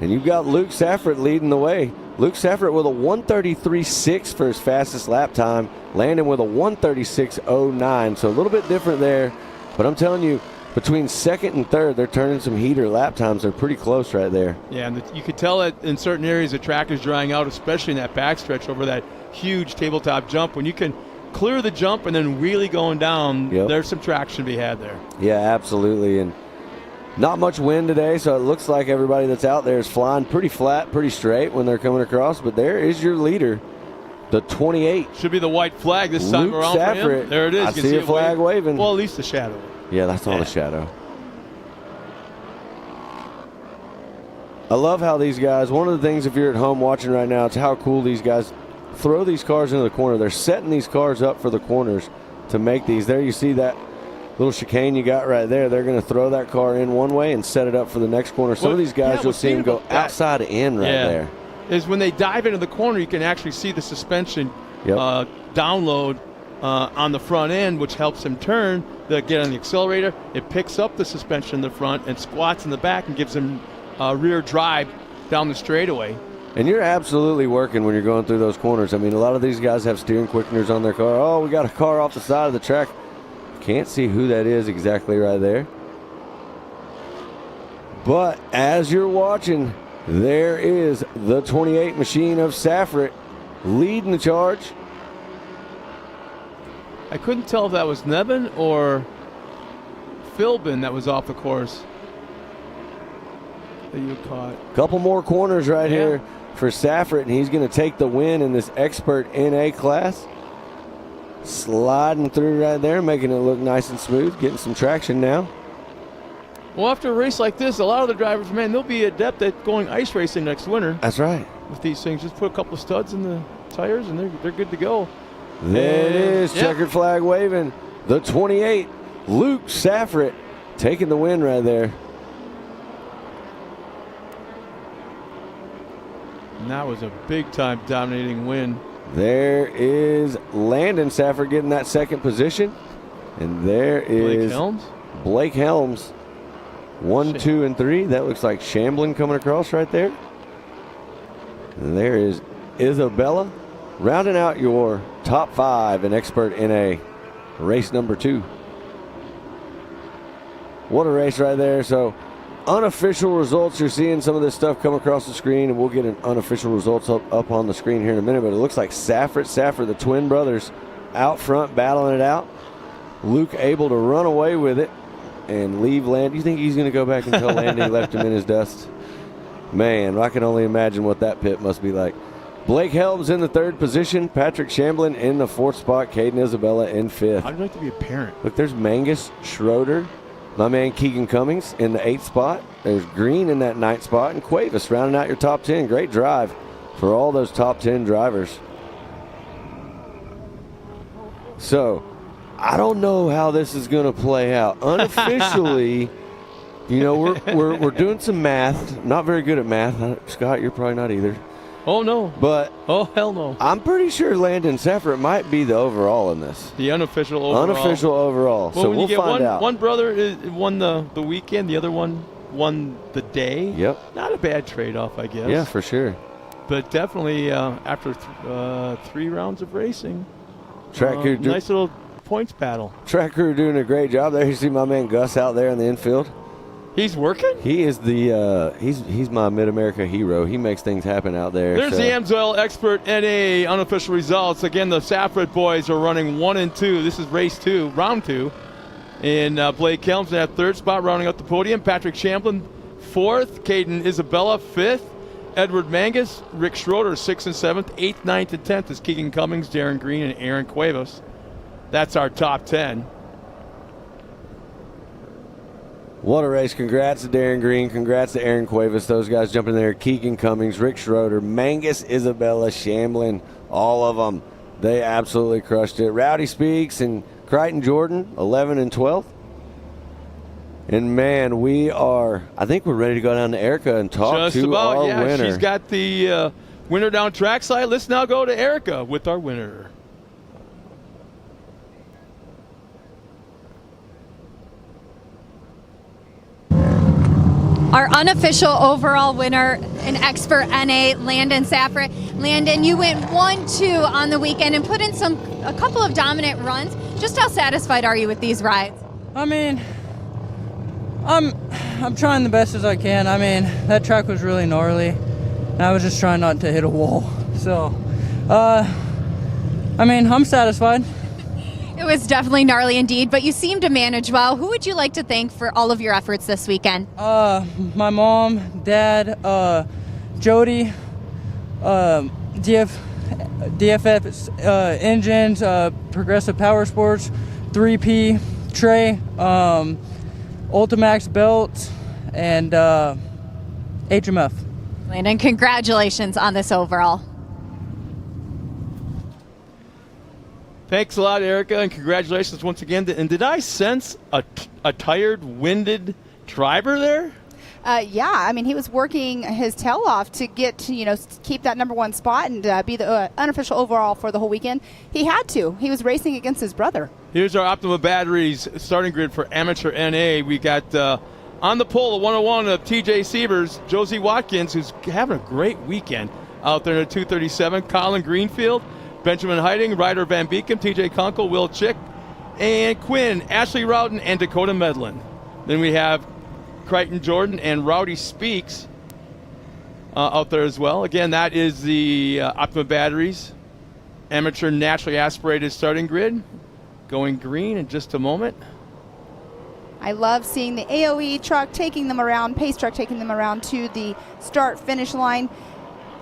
And you've got Luke Safford leading the way. Luke Safford with a 1:33.6 for his fastest lap time. Landon with a 1:36.09. So a little bit different there. But I'm telling you, between second and third, they're turning some heater lap times. They're pretty close right there. Yeah, and you could tell that in certain areas the track is drying out, especially in that backstretch over that huge tabletop jump. When you can clear the jump and then really going down, there's some traction to be had there. Yeah, absolutely. And not much wind today, so it looks like everybody that's out there is flying pretty flat, pretty straight when they're coming across. But there is your leader, the 28. Should be the white flag this time around for him. There it is. I see a flag waving. Well, at least the shadow. Yeah, that's all the shadow. I love how these guys, one of the things if you're at home watching right now, it's how cool these guys throw these cars into the corner. They're setting these cars up for the corners to make these. There you see that little chicane you got right there. They're going to throw that car in one way and set it up for the next corner. Some of these guys, you'll see them go outside in right there. Is when they dive into the corner, you can actually see the suspension download on the front end, which helps him turn. They get on the accelerator. It picks up the suspension in the front and squats in the back and gives him rear drive down the straightaway. And you're absolutely working when you're going through those corners. I mean, a lot of these guys have steering quickeners on their car. Oh, we got a car off the side of the track. Can't see who that is exactly right there. But as you're watching, there is the 28 machine of Safford leading the charge. I couldn't tell if that was Nevin or Philbin that was off the course that you caught. Couple more corners right here for Safford, and he's going to take the win in this Expert NA class. Sliding through right there, making it look nice and smooth, getting some traction now. Well, after a race like this, a lot of the drivers, man, they'll be adept at going ice racing next winter. That's right. With these things, just put a couple of studs in the tires, and they're good to go. There it is, checkered flag waving. The 28, Luke Safford, taking the win right there. And that was a big-time dominating win. There is Landon Safford getting that second position. And there is Blake Helms. 1, 2, and 3. That looks like Shamblin coming across right there. And there is Isabella rounding out your top 5 in Expert NA race number 2. What a race right there. So unofficial results, you're seeing some of this stuff come across the screen, and we'll get an unofficial results up on the screen here in a minute. But it looks like Safford, the twin brothers, out front battling it out. Luke able to run away with it and leave Landon. You think he's going to go back and tell Landon he left him in his dust? Man, I can only imagine what that pit must be like. Blake Helms in the 3rd position. Patrick Shamblin in the 4th spot. Caden Isabella in 5th. I'd like to be a parent. Look, there's Mangus Schroeder. My man Keegan Cummings in the 8th spot. There's Green in that 9th spot. And Cuevas rounding out your top 10. Great drive for all those top 10 drivers. So, I don't know how this is going to play out. Unofficially, you know, we're doing some math. Not very good at math. Scott, you're probably not either. Oh, no. But oh, hell no. I'm pretty sure Landon Safford might be the overall in this. The unofficial overall. Unofficial overall. Well, so when we'll you get find out. One brother won the weekend, the other one won the day. Yep. Not a bad trade-off, I guess. Yeah, for sure. But definitely after 3 rounds of racing, Track crew nice little points battle. Track crew doing a great job there. You see my man Gus out there in the infield. He's working? He is the he's my Mid-America hero. He makes things happen out there. There's the Amsoil Expert NA unofficial results. Again, the Safford boys are running 1 and 2. This is race 2, round 2. And Blake Helms in that 3rd spot, rounding out the podium. Patrick Shamblin 4th. Caden Isabella 5th. Edward Mangus, Rick Schroeder 6th and 7th. 8th, 9th, and 10th is Keegan Cummings, Darren Green, and Aaron Cuevas. That's our top 10. What a race. Congrats to Darren Green. Congrats to Aaron Cuevas. Those guys jumping there. Keegan Cummings, Rick Schroeder, Mangus, Isabella, Shamblin, all of them. They absolutely crushed it. Rowdy Speaks and Crichton Jordan, 11 and 12th. And, man, I think we're ready to go down to Erica and talk to our winner. She's got the winner down trackside. Let's now go to Erica with our winner. our unofficial overall winner, an expert NA, Landon Safford. Landon, you went 1-2 on the weekend and put in a couple of dominant runs. Just how satisfied are you with these rides? I mean, I'm trying the best as I can. I mean, that track was really gnarly, and I was just trying not to hit a wall. So, I mean, I'm satisfied. It was definitely gnarly indeed, but you seem to manage well. Who would you like to thank for all of your efforts this weekend? My mom, dad, Jody, DFF Engines, Progressive Power Sports, 3P, Trey, Ultimax Belts, and HMF. Landon, congratulations on this overall. Thanks a lot, Erica, and congratulations once again. And did I sense a tired, winded driver there? Yeah, I mean, he was working his tail off to get to, keep that number one spot and be the unofficial overall for the whole weekend. He had to. He was racing against his brother. Here's our Optima Batteries starting grid for Amateur NA. We got on the pole, the 101 of TJ Sievers, Josie Watkins, who's having a great weekend out there in the 237, Colin Greenfield, Benjamin Heiding, Ryder Van Beekem, TJ Kunkel, Will Chick, and Quinn, Ashley Rowden, and Dakota Medlin. Then we have Crichton Jordan and Rowdy Speaks out there as well. Again, that is the Optima Batteries Amateur Naturally Aspirated starting grid. Going green in just a moment. I love seeing the AOE truck taking them around, pace truck taking them around to the start-finish line.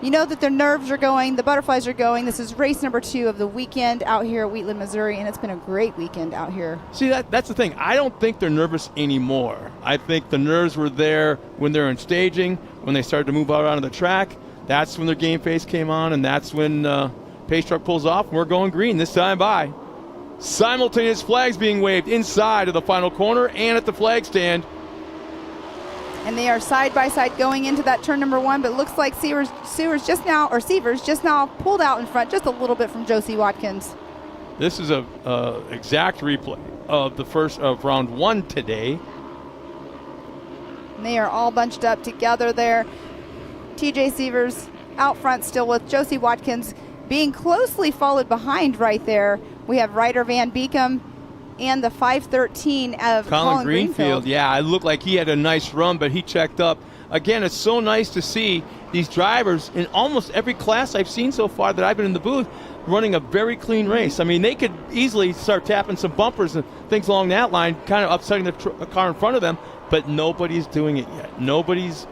You know that their nerves are going, the butterflies are going. This is race number 2 of the weekend out here at Wheatland, Missouri, and it's been a great weekend out here. See, that's the thing. I don't think they're nervous anymore. I think the nerves were there when they're in staging, when they started to move out onto the track. That's when their game face came on, and that's when pace truck pulls off, and we're going green this time by. Simultaneous flags being waved inside of the final corner and at the flag stand. And they are side by side going into that turn number 1, but it looks like Sievers just now pulled out in front just a little bit from Josie Watkins. This is a exact replay of the first of round 1 today. And they are all bunched up together there. TJ Sievers out front still with Josie Watkins being closely followed behind right there. We have Ryder Van Beekem and the 513 of Colin Greenfield. Yeah, it looked like he had a nice run, but he checked up. Again, it's so nice to see these drivers in almost every class I've seen so far that I've been in the booth running a very clean race. I mean, they could easily start tapping some bumpers and things along that line, kind of upsetting the car in front of them, but nobody's doing it yet. Nobody's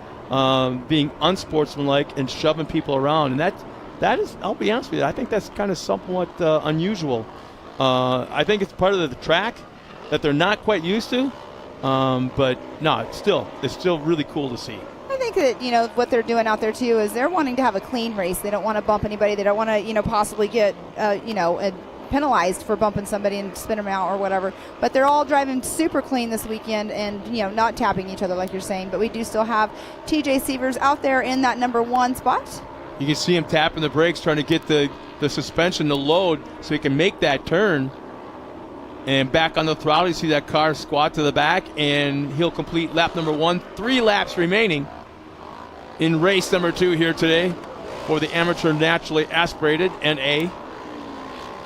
being unsportsmanlike and shoving people around, and that is, I'll be honest with you, I think that's kind of somewhat unusual. I think it's part of the track that they're not quite used to, but no, it's still really cool to see. I think that, what they're doing out there too is they're wanting to have a clean race. They don't want to bump anybody. They don't want to, possibly get, penalized for bumping somebody and spin them out or whatever. But they're all driving super clean this weekend and, not tapping each other like you're saying. But we do still have TJ Sievers out there in that number 1 spot. You can see him tapping the brakes, trying to get the suspension to load so he can make that turn. And back on the throttle, you see that car squat to the back, and he'll complete lap number 1. 3 laps remaining in race number 2 here today for the Amateur Naturally Aspirated NA.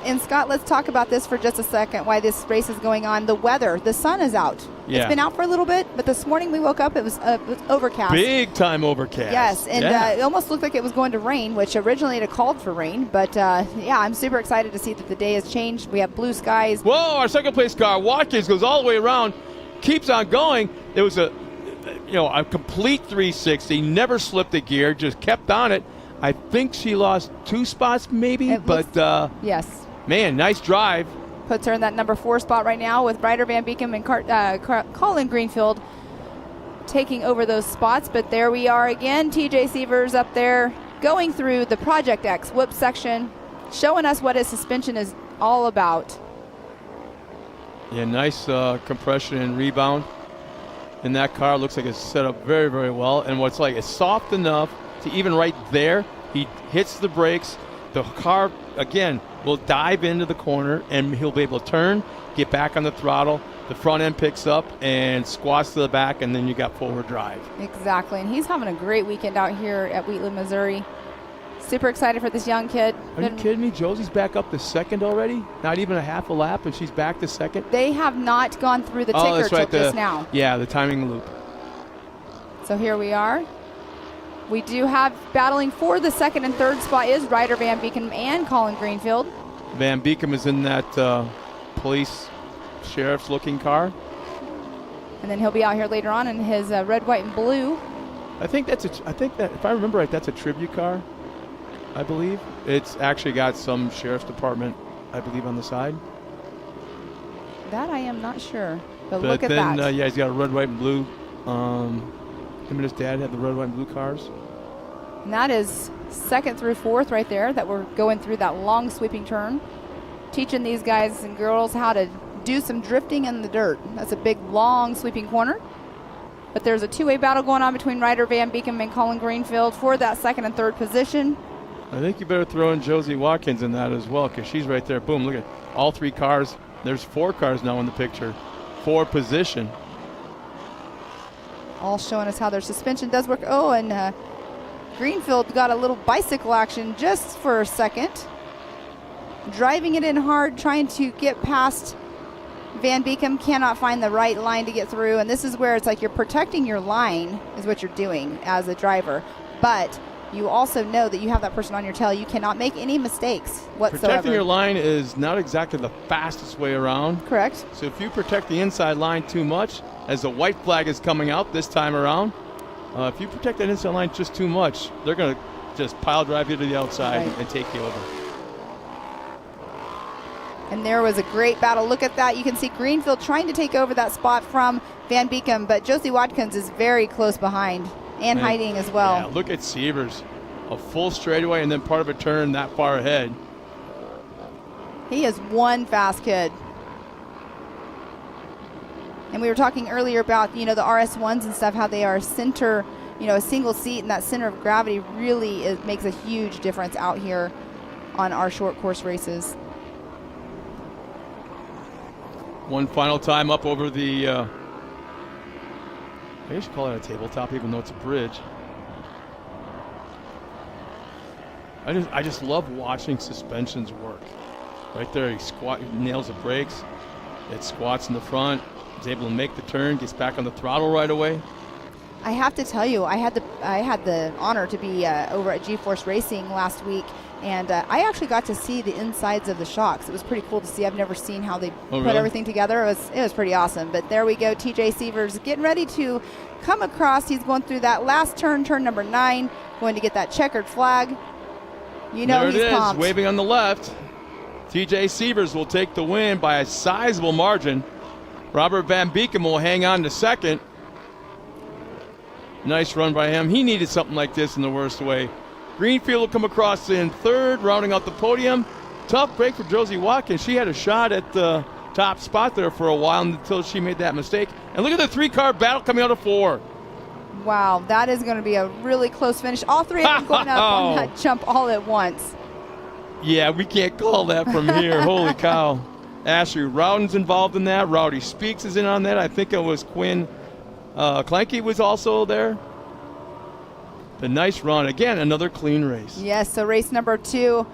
And Scott, let's talk about this for just a second, why this race is going on. The weather, the sun is out. Yeah. It's been out for a little bit, but this morning we woke up, it was overcast. Big time overcast. Yes, and it almost looked like it was going to rain, which originally it had called for rain. But, I'm super excited to see that the day has changed. We have blue skies. Whoa, our second place car, Watkins, goes all the way around, keeps on going. It was a complete 360, never slipped a gear, just kept on it. I think she lost 2 spots maybe, yes. Man, nice drive. Puts her in that number 4 spot right now with Ryder Van Beekem and Colin Greenfield taking over those spots. But there we are again. TJ Sievers up there going through the Project X whip section, showing us what his suspension is all about. Yeah, nice compression and rebound in that car. Looks like it's set up very, very well. And what's like, it's soft enough to even right there, he hits the brakes. The car, again, will dive into the corner, and he'll be able to turn, get back on the throttle. the front end picks up and squats to the back, and then you got forward drive. Exactly, and he's having a great weekend out here at Wheatland, Missouri. Super excited for this young kid. Are you kidding me? Josie's back up to second already? Not even a half a lap, and she's back to second? They have not gone through the ticker that's right, till just now. Yeah, the timing loop. So here we are. We do have battling for the second and third spot is Ryder Van Beekem and Colin Greenfield. Van Beekem is in that police sheriff's looking car. And then he'll be out here later on in his red, white, and blue. I think that if I remember right, that's a tribute car. I believe it's actually got some sheriff's department, I believe, on the side. That I am not sure, but look at that. Yeah, he's got a red, white, and blue. Him and his dad had the red, white, and blue cars. And that is second through fourth right there that we're going through that long sweeping turn. Teaching these guys and girls how to do some drifting in the dirt. That's a big, long sweeping corner. But there's a two-way battle going on between Ryder Van Beekem and Colin Greenfield for that second and third position. I think you better throw in Josie Watkins in that as well, because she's right there. Boom, look at all three cars. There's 4 cars now in the picture. 4 position. All showing us how their suspension does work. Oh, and Greenfield got a little bicycle action just for a second. Driving it in hard, trying to get past Van Beekem, cannot find the right line to get through. And this is where it's like you're protecting your line is what you're doing as a driver. But you also know that you have that person on your tail. You cannot make any mistakes whatsoever. Protecting your line is not exactly the fastest way around. Correct. So if you protect the inside line too much, as the white flag is coming out this time around, if you protect that inside line just too much, they're going to just pile drive you to the outside and take you over. And there was a great battle. Look at that. You can see Greenfield trying to take over that spot from Van Beekem, but Josie Watkins is very close behind and hiding as well. Yeah, look at Sievers. A full straightaway and then part of a turn that far ahead. He is one fast kid. And we were talking earlier about, the RS1s and stuff, how they are center, a single seat, and that center of gravity really makes a huge difference out here on our short course races. One final time up over the, I guess you call it a tabletop even though it's a bridge. I just love watching suspensions work. Right there, he nails the brakes. It squats in the front. Is able to make the turn, gets back on the throttle right away. I have to tell you, I had the honor to be over at G-Force Racing last week, and I actually got to see the insides of the shocks. It was pretty cool to see. I've never seen how they put everything together. It was pretty awesome. But there we go, TJ Sievers getting ready to come across. He's going through that last turn number 9, going to get that checkered flag. He's pumped. Waving on the left. TJ Sievers will take the win by a sizable margin. Robert Van Beekem will hang on to second. Nice run by him. He needed something like this in the worst way. Greenfield will come across in third, rounding out the podium. Tough break for Josie Watkins. She had a shot at the top spot there for a while until she made that mistake. And look at the 3-car battle coming out of 4. Wow, that is going to be a really close finish. All 3 of them going up on that jump all at once. Yeah, we can't call that from here. Holy cow. Ashley Rowden's involved in that. Rowdy Speaks is in on that. I think it was Quinn Clanky was also there. The nice run. Again, another clean race. Yes, so race number 2.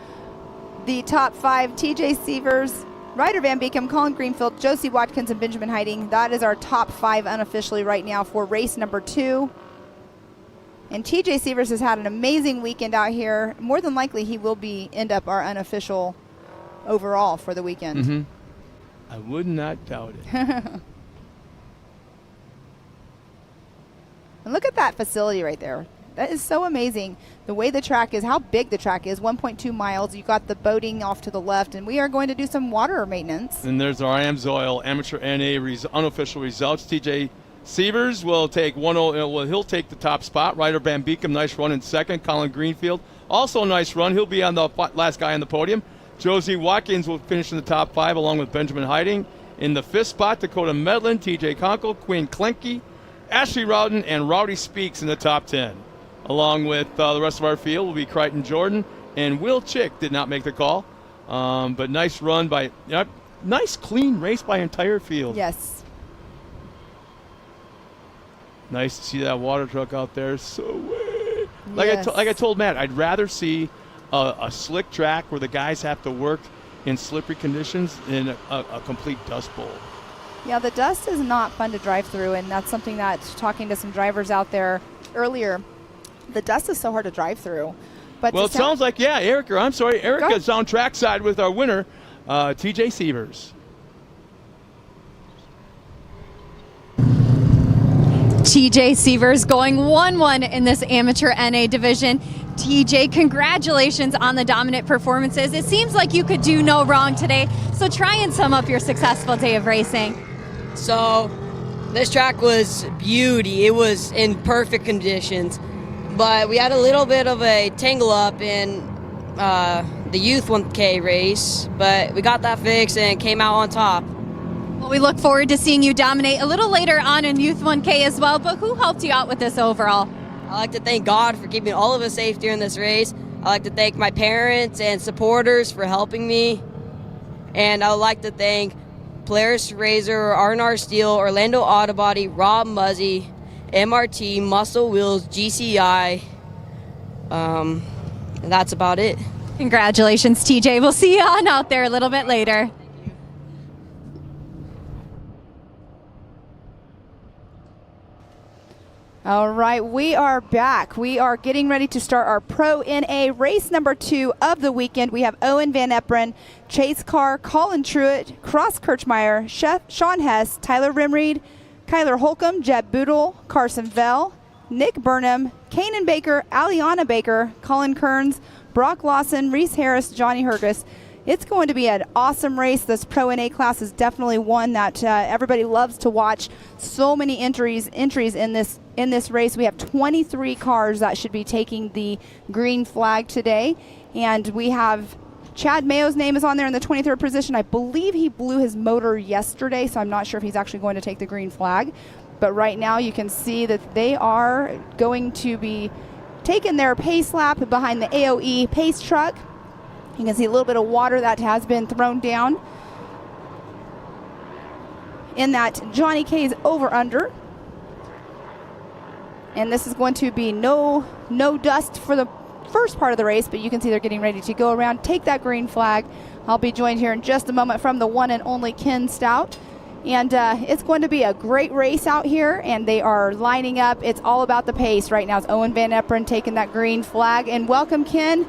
The top 5, TJ Sievers, Ryder Van Beekem, Colin Greenfield, Josie Watkins, and Benjamin Hiding. That is our top 5 unofficially right now for race number 2. And TJ Sievers has had an amazing weekend out here. More than likely, he will end up our unofficial overall for the weekend. Mm-hmm. I would not doubt it. And look at that facility right there. That is so amazing. The way the track is, how big the track is, 1.2 miles. You got the boating off to the left, and we are going to do some water maintenance. And there's our AMSOIL Amateur NA unofficial results. TJ Sievers will take he'll take the top spot. Ryder Van Beekem, nice run in second. Colin Greenfield, also a nice run. He'll be on the last guy on the podium. Josie Watkins will finish in the top 5 along with Benjamin Hiding. In the 5th spot, Dakota Medlin, TJ Conkle, Quinn Klenke, Ashley Rowden, and Rowdy Speaks in the top 10. Along with the rest of our field will be Crichton Jordan, and Will Chick did not make the call. But nice run by, nice clean race by entire field. Yes, Nice to see that water truck out there. So, Yes. like I told Matt, I'd rather see a slick track where the guys have to work in slippery conditions than a complete dust bowl. Yeah, the dust is not fun to drive through, and that's something that, talking to some drivers out there earlier, the dust is so hard to drive through. But well, it sounds like, Erica's on trackside with our winner, TJ Sievers. TJ Sievers going 1-1 in this amateur NA division. TJ, congratulations on the dominant performances. It seems like you could do no wrong today, so try and sum up your successful day of racing. So, this track was beauty. It was in perfect conditions, but we had a little bit of a tangle up in the Youth 1K race, but we got that fixed and came out on top. Well, we look forward to seeing you dominate a little later on in Youth 1K as well, but who helped you out with this overall? I'd like to thank God for keeping all of us safe during this race. I'd like to thank my parents and supporters for helping me. And I would like to thank Polaris Razor, R&R Steel, Orlando Autobody, Rob Muzzy, MRT, Muscle Wheels, GCI. And that's about it. Congratulations, TJ. We'll see you on out there a little bit later. All right, we are back. We are getting ready to start our Pro NA race number 2 of the weekend. We have Owen Van Eperen, Chase Carr, Colin Truitt, Cross Kirchmeier, Sean Hess, Tyler Rimreed, Kyler Holcomb, Jeb Boodle, Carson Vell, Nick Burnham, Kanan Baker, Aliana Baker, Colin Kearns, Brock Lawson, Reese Harris, Johnny Hergus. It's going to be an awesome race. This Pro NA class is definitely one that everybody loves to watch. So many entries in this race. We have 23 cars that should be taking the green flag today, and we have Chad Mayo's name is on there in the 23rd position. I believe he blew his motor yesterday, so I'm not sure if he's actually going to take the green flag. But right now you can see that they are going to be taking their pace lap behind the AOE pace truck. You can see a little bit of water that has been thrown down in that Johnny K's over-under. And this is going to be no dust for the first part of the race, but you can see they're getting ready to go around, take that green flag. I'll be joined here in just a moment from the one and only Ken Stout. And it's going to be a great race out here, and they are lining up. It's all about the pace right now. It's Owen Van Eperen taking that green flag. And welcome, Ken.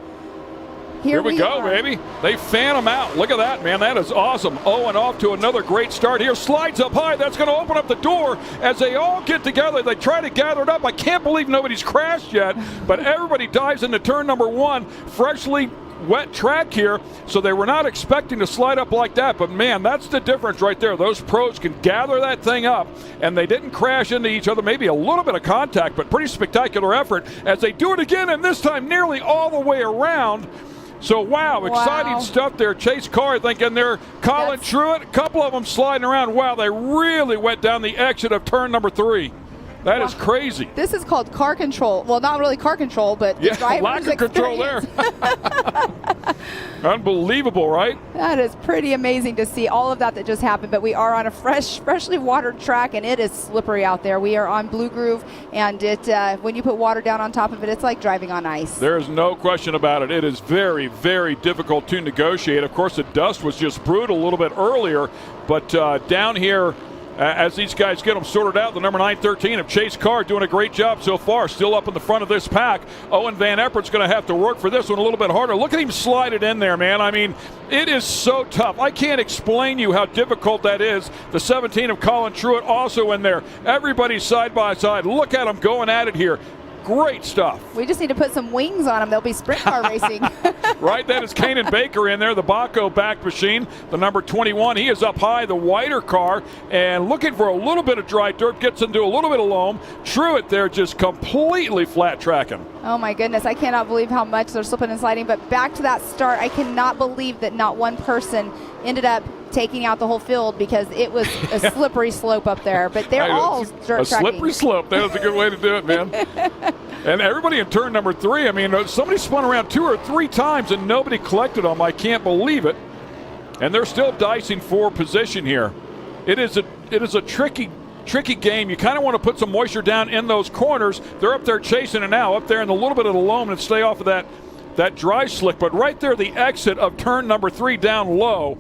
Here we go, baby. They fan them out. Look at that, man. That is awesome. Owen off to another great start here. Slides up high. That's going to open up the door as they all get together. They try to gather it up. I can't believe nobody's crashed yet, but everybody dives into turn number 1. Freshly wet track here, so they were not expecting to slide up like that, but man, that's the difference right there. Those pros can gather that thing up, and they didn't crash into each other. Maybe a little bit of contact, but pretty spectacular effort as they do it again, and this time nearly all the way around. So, wow, exciting stuff there. Chase Carr, I think, in there. Colin Truitt, a couple of them sliding around. Wow, they really went down the exit of turn number 3. That is crazy. This is called car control. Well, not really car control, but the driver's lack of control there. Unbelievable, right? That is pretty amazing to see all of that just happened. But we are on a freshly watered track, and it is slippery out there. We are on Blue Groove, and it when you put water down on top of it, it's like driving on ice. There is no question about it. It is very, very difficult to negotiate. Of course, the dust was just brutal a little bit earlier, but down here, as these guys get them sorted out, the number 913 of Chase Carr doing a great job so far, still up in the front of this pack. Owen Van Eperen's going to have to work for this one a little bit harder. Look at him slide it in there, man. I mean, it is so tough. I can't explain you how difficult that is. The 17 of Colin Truitt also in there. Everybody's side by side. Look at them going at it here. Great stuff. We just need to put some wings on them. They'll be sprint car racing. Right, that is Kanan Baker in there, the Baco back machine, the number 21. He is up high, the whiter car, and looking for a little bit of dry dirt, gets into a little bit of loam. Truitt there just completely flat tracking. Oh my goodness, I cannot believe how much they're slipping and sliding. But back to that start, I cannot believe that not one person ended up taking out the whole field because it was a slippery slope up there. But they're all dirt tracking. A slippery slope. That was a good way to do it, man. And everybody in turn number 3, I mean, somebody spun around 2 or 3 times and nobody collected them. I can't believe it. And they're still dicing for position here. It is a tricky tricky game. You kind of want to put some moisture down in those corners. They're up there chasing it now, up there in a little bit of the loam and stay off of that dry slick. But right there, the exit of turn number 3 down low,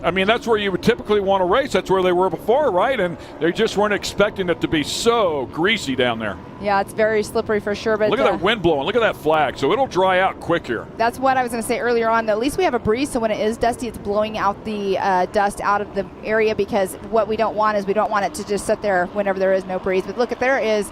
I mean, that's where you would typically want to race. That's where they were before, right? And they just weren't expecting it to be so greasy down there. Yeah, it's very slippery for sure. But look at that wind blowing. Look at that flag. So it'll dry out quick here. That's what I was going to say earlier on. At least we have a breeze, so when it is dusty, it's blowing out the dust out of the area, because what we don't want is we don't want it to just sit there whenever there is no breeze. But look, there is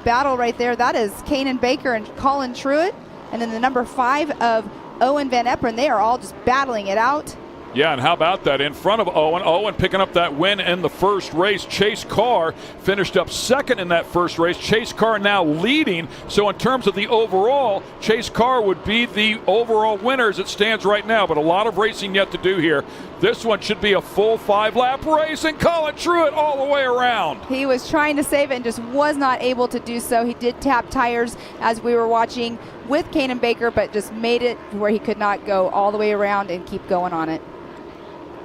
battle right there. That is Kanan Baker and Colin Truitt. And then the number 5 of Owen Van Eperen. They are all just battling it out. Yeah, and how about that in front of Owen? Owen picking up that win in the first race. Chase Carr finished up second in that first race. Chase Carr now leading. So in terms of the overall, Chase Carr would be the overall winner as it stands right now. But a lot of racing yet to do here. This one should be a full 5-lap race, and Colin Truitt all the way around. He was trying to save it and just was not able to do so. He did tap tires as we were watching with Kanan Baker, but just made it where he could not go all the way around and keep going on it.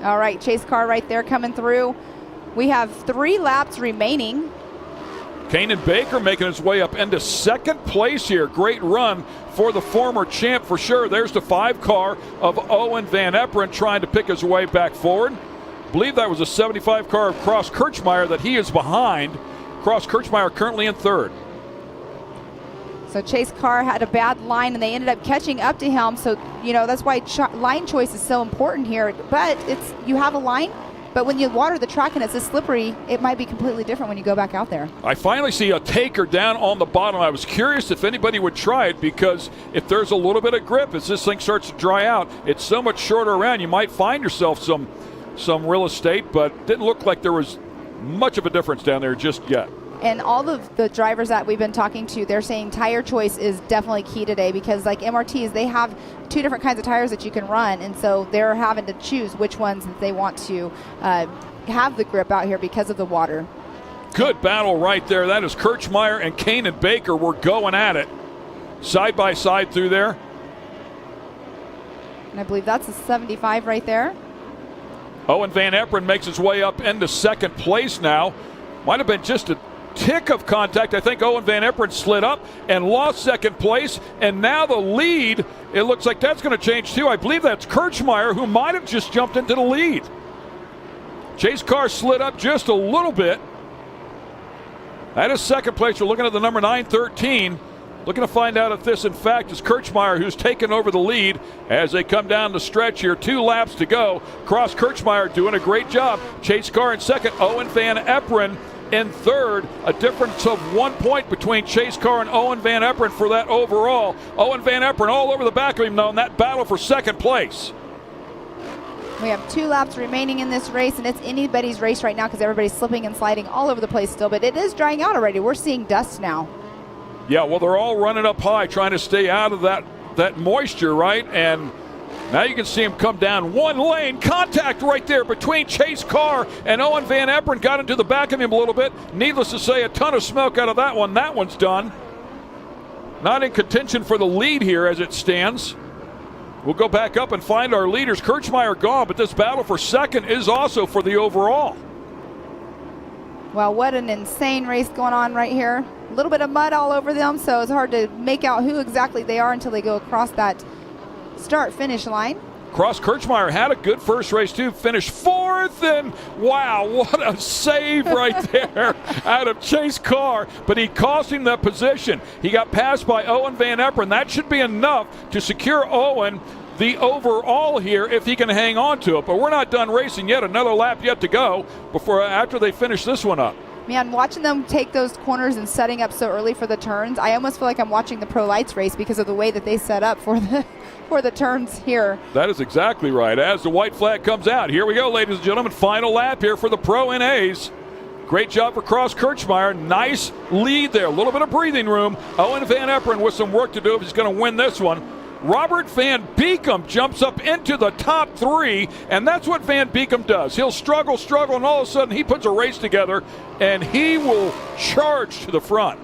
All right, Chase Carr right there coming through. We have 3 laps remaining. Kanan Baker making his way up into second place here. Great run for the former champ for sure. There's the 5 car of Owen Van Eperen trying to pick his way back forward. I believe that was a 75 car of Cross Kirchmeier that he is behind. Cross Kirchmeier currently in third. So Chase Carr had a bad line, and they ended up catching up to him. So, you know, that's why line choice is so important here. But you have a line, but when you water the track and it's this slippery, it might be completely different when you go back out there. I finally see a taker down on the bottom. I was curious if anybody would try it, because if there's a little bit of grip as this thing starts to dry out, it's so much shorter around. You might find yourself some real estate, but didn't look like there was much of a difference down there just yet. And all of the drivers that we've been talking to, they're saying tire choice is definitely key today, because like MRTs, they have 2 different kinds of tires that you can run, and so they're having to choose which ones that they want to have the grip out here because of the water. Good battle right there. That is Kirchmeier and Kanan Baker were going at it side by side through there. And I believe that's a 75 right there. Owen Van Eperen makes his way up into second place now. Might have been just a tick of contact. I think Owen Van Eperen slid up and lost second place, and now the lead, it looks like that's going to change too. I believe that's Kirchmeier, who might have just jumped into the lead. Chase Carr slid up just a little bit. That is second place. We're looking at the number 913. Looking to find out if this, in fact, is Kirchmeier who's taken over the lead as they come down the stretch here. 2 laps to go. Cross Kirchmeier doing a great job. Chase Carr in second. Owen Van Eperen in third. A difference of 1 point between Chase Carr and Owen Van Eperen for that overall. Owen Van Eperen all over the back of him now in that battle for second place. We have 2 laps remaining in this race, and it's anybody's race right now because everybody's slipping and sliding all over the place still, but it is drying out already. We're seeing dust now. Yeah, well, they're all running up high trying to stay out of that moisture, right? And now you can see him come down one lane. Contact right there between Chase Carr and Owen Van Eperen. Got into the back of him a little bit. Needless to say, a ton of smoke out of that one. That one's done. Not in contention for the lead here as it stands. We'll go back up and find our leaders. Kirchmeier gone, but this battle for second is also for the overall. Well, what an insane race going on right here. A little bit of mud all over them, so it's hard to make out who exactly they are until they go across that start-finish line. Cross Kirchmeier had a good first race too, finished 4th, and wow, what a save right there out of Chase Carr, but he cost him that position. He got passed by Owen Van Eperen. That should be enough to secure Owen the overall here if he can hang on to it, but we're not done racing yet. Another lap yet to go after they finish this one up. Man, watching them take those corners and setting up so early for the turns, I almost feel like I'm watching the Pro Lights race because of the way that they set up for the turns here. That is exactly right. As the white flag comes out, here we go, ladies and gentlemen. Final lap here for the Pro NAs. Great job for Cross Kirchmeier. Nice lead there. A little bit of breathing room. Owen Van Eperen with some work to do if he's going to win this one. Robert Van Beekem jumps up into the top 3, and that's what Van Beekem does. He'll struggle, and all of a sudden he puts a race together, and he will charge to the front.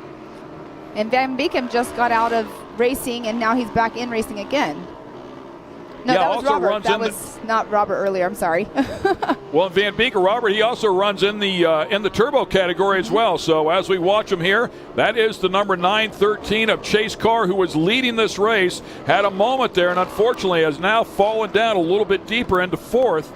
And Van Beekem just got out of racing, and now he's back in racing again. No, yeah, that was also Robert. runs That in was not Robert earlier. I'm sorry. Well, Van Beek, Robert, he also runs in the turbo category as well. So as we watch him here, that is the number 913 of Chase Carr, who was leading this race. Had a moment there, and unfortunately has now fallen down a little bit deeper into fourth.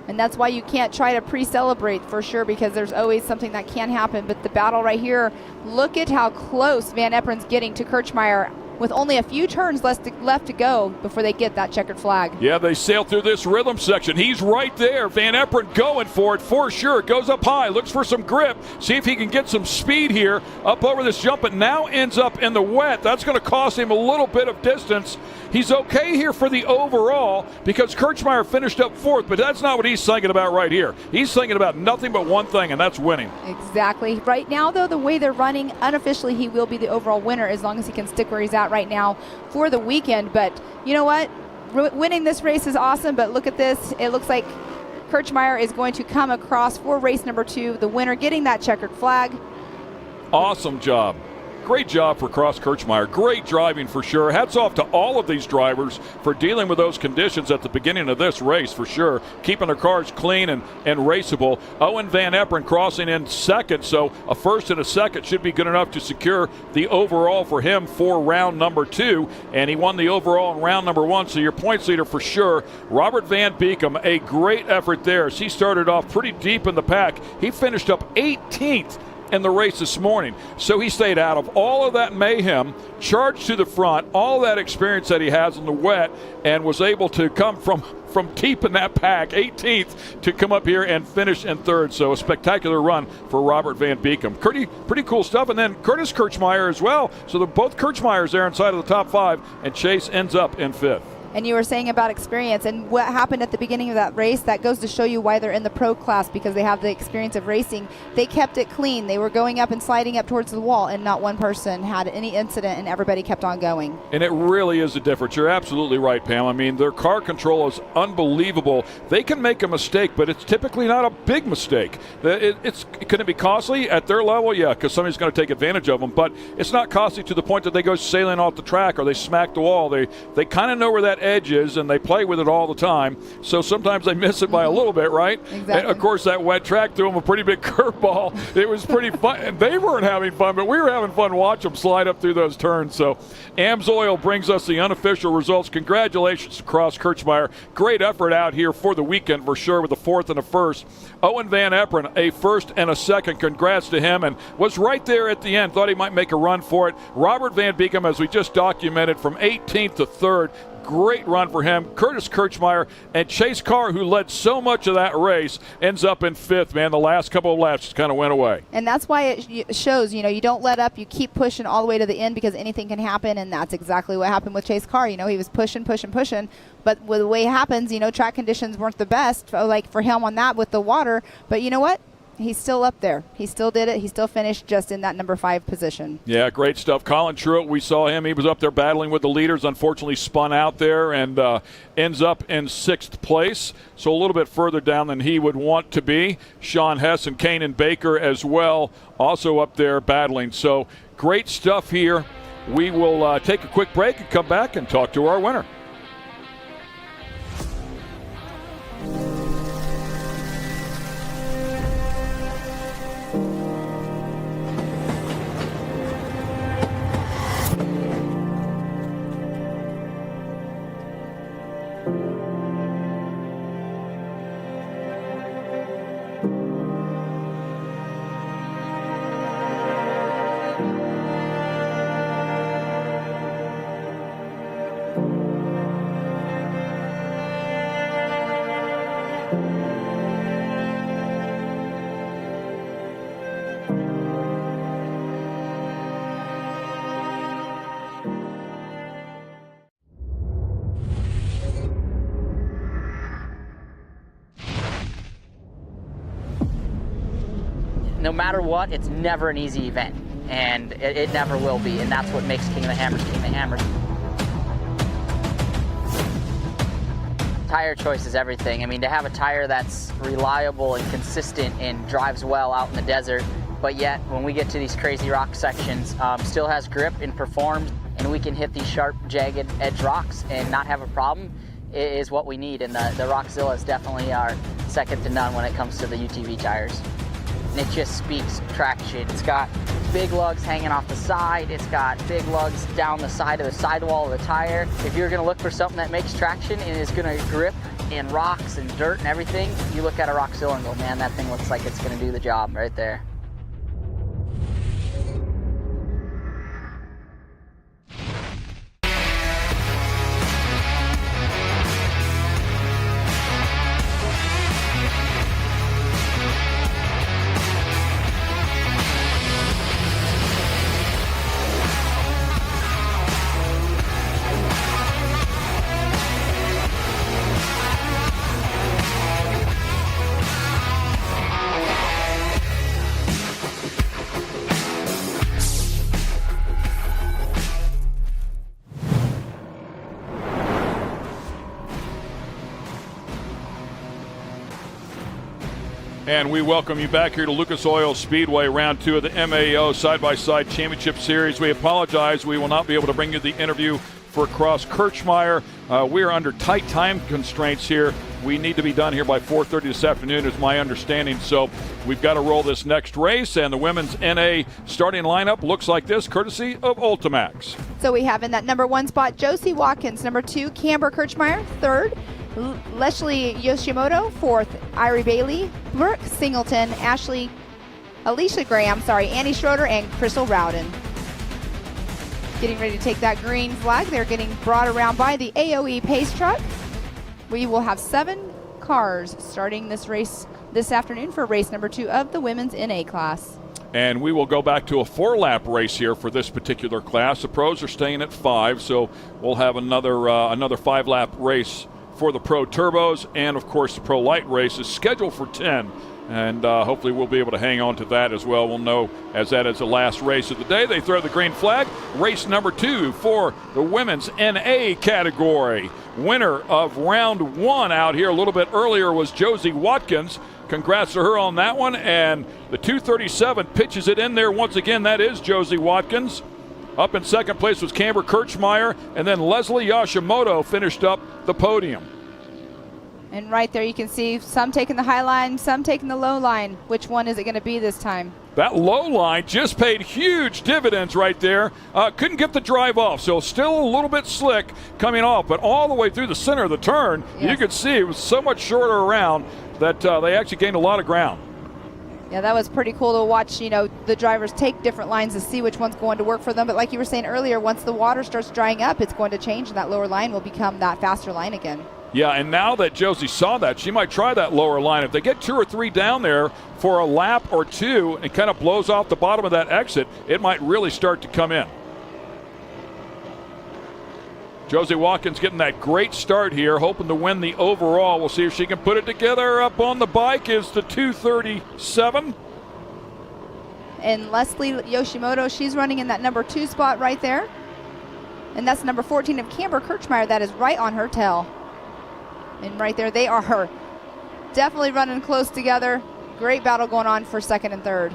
And that's why you can't try to pre-celebrate for sure, because there's always something that can happen. But the battle right here, look at how close Van Epperen's getting to Kirchmeier with only a few turns left to go before they get that checkered flag. Yeah, they sail through this rhythm section. He's right there. Van Eperen going for it for sure. Goes up high, looks for some grip. See if he can get some speed here up over this jump, but now ends up in the wet. That's going to cost him a little bit of distance. He's okay here for the overall because Kirchmeier finished up fourth, but that's not what he's thinking about right here. He's thinking about nothing but one thing, and that's winning. Exactly. Right now, though, the way they're running, unofficially he will be the overall winner as long as he can stick where he's at right now for the weekend. But you know what? Winning this race is awesome, but look at this. It looks like Kirchmeier is going to come across for race number 2, the winner getting that checkered flag. Awesome job. Great job for Cross Kirchmeier. Great driving for sure. Hats off to all of these drivers for dealing with those conditions at the beginning of this race for sure. Keeping their cars clean and raceable. Owen Van Eperen crossing in second, so a first and a second should be good enough to secure the overall for him for round number 2. And he won the overall in round number 1, so your points leader for sure. Robert Van Beekum, a great effort there as he started off pretty deep in the pack. He finished up 18th in the race this morning. So he stayed out of all of that mayhem, charged to the front, all that experience that he has in the wet, and was able to come from deep in that pack, 18th, to come up here and finish in third. So a spectacular run for Robert Van Beekum. Pretty cool stuff. And then Curtis Kirchmeier as well. So they're both Kirchmeiers there inside of the top 5, and Chase ends up in 5th. And you were saying about experience and what happened at the beginning of that race, that goes to show you why they're in the pro class, because they have the experience of racing. They kept it clean. They were going up and sliding up towards the wall, and not one person had any incident, and everybody kept on going. And it really is a difference. You're absolutely right, Pam. I mean, their car control is unbelievable. They can make a mistake, but it's typically not a big mistake. Can it be costly at their level? Yeah, because somebody's going to take advantage of them, but it's not costly to the point that they go sailing off the track or they smack the wall. They kind of know where that edge is, and they play with it all the time. So sometimes they miss it by a little bit, right? Exactly. And of course, that wet track threw them a pretty big curveball. It was pretty fun. And they weren't having fun, but we were having fun watching them slide up through those turns. So AMSOIL brings us the unofficial results. Congratulations to Cross Kirchmeier. Great effort out here for the weekend for sure with a 4th and a 1st. Owen Van Eperen, a 1st and a 2nd. Congrats to him, and was right there at the end. Thought he might make a run for it. Robert Van Beekum, as we just documented, from 18th to 3rd. Great run for him. Curtis Kirchmeier and Chase Carr, who led so much of that race, ends up in 5th, man. The last couple of laps just kind of went away. And that's why it shows, you don't let up. You keep pushing all the way to the end because anything can happen, and that's exactly what happened with Chase Carr. He was pushing, but with the way it happens, track conditions weren't the best, like for him on that with the water. But you know what? He's still up there. He still did it. He still finished just in that number 5 position. Yeah, great stuff. Colin Truitt, we saw him. He was up there battling with the leaders. Unfortunately, spun out there and ends up in 6th place. So a little bit further down than he would want to be. Sean Hess and Kanan Baker as well, also up there battling. So great stuff here. We will take a quick break and come back and talk to our winner. No matter what, it's never an easy event, and it never will be, and that's what makes King of the Hammers King of the Hammers. Tire choice is everything. I mean, to have a tire that's reliable and consistent and drives well out in the desert, but yet when we get to these crazy rock sections, still has grip and performs, and we can hit these sharp, jagged edge rocks and not have a problem. is what we need, and the Rockzillas definitely are second to none when it comes to the UTV tires. And it just speaks traction. It's got big lugs hanging off the side. It's got big lugs down the side of the sidewall of the tire. If you're going to look for something that makes traction and is going to grip in rocks and dirt and everything, you look at a Rockzilla and go, man, that thing looks like it's going to do the job right there. And we welcome you back here to Lucas Oil Speedway, round 2 of the MAO Side-by-Side Championship Series. We apologize. We will not be able to bring you the interview for Cross Kirchmeier. We are under tight time constraints here. We need to be done here by 4:30 this afternoon is my understanding. So we've got to roll this next race, and the women's NA starting lineup looks like this, courtesy of Ultimax. So we have in that number 1 spot, Josie Watkins. Number 2, Camber Kirchmeier. 3rd, Leslie Yoshimoto. 4th, Irie Bailey. Brooke Singleton, Alicia Graham, Annie Schroeder, and Crystal Rowden. Getting ready to take that green flag. They're getting brought around by the AOE pace truck. We will have 7 cars starting this race this afternoon for race number 2 of the women's NA class. And we will go back to a 4-lap race here for this particular class. The pros are staying at 5, so we'll have another 5-lap race for the Pro Turbos, and of course the Pro Light race is scheduled for 10, and hopefully we'll be able to hang on to that as well. We'll know as that is the last race of the day. They throw the green flag. Race number 2 for the women's NA category. Winner of round 1 out here a little bit earlier was Josie Watkins. Congrats to her on that one, and the 237 pitches it in there once again. That is Josie Watkins. Up in second place was Camber Kirchmeier, and then Leslie Yoshimoto finished up the podium. And right there you can see some taking the high line, some taking the low line. Which one is it going to be this time? That low line just paid huge dividends right there. Couldn't get the drive off, so still a little bit slick coming off, but all the way through the center of the turn, yes, you could see it was so much shorter around that they actually gained a lot of ground. Yeah, that was pretty cool to watch, the drivers take different lines to see which one's going to work for them. But like you were saying earlier, once the water starts drying up, it's going to change, and that lower line will become that faster line again. Yeah, and now that Josie saw that, she might try that lower line. If they get 2 or 3 down there for a lap or 2 and kind of blows off the bottom of that exit, it might really start to come in. Josie Watkins getting that great start here, hoping to win the overall. We'll see if she can put it together. Up on the bike is the 237. And Leslie Yoshimoto, she's running in that number 2 spot right there. And that's number 14 of Camber Kirchmeier. That is right on her tail. And right there, they are definitely running close together. Great battle going on for 2nd and 3rd.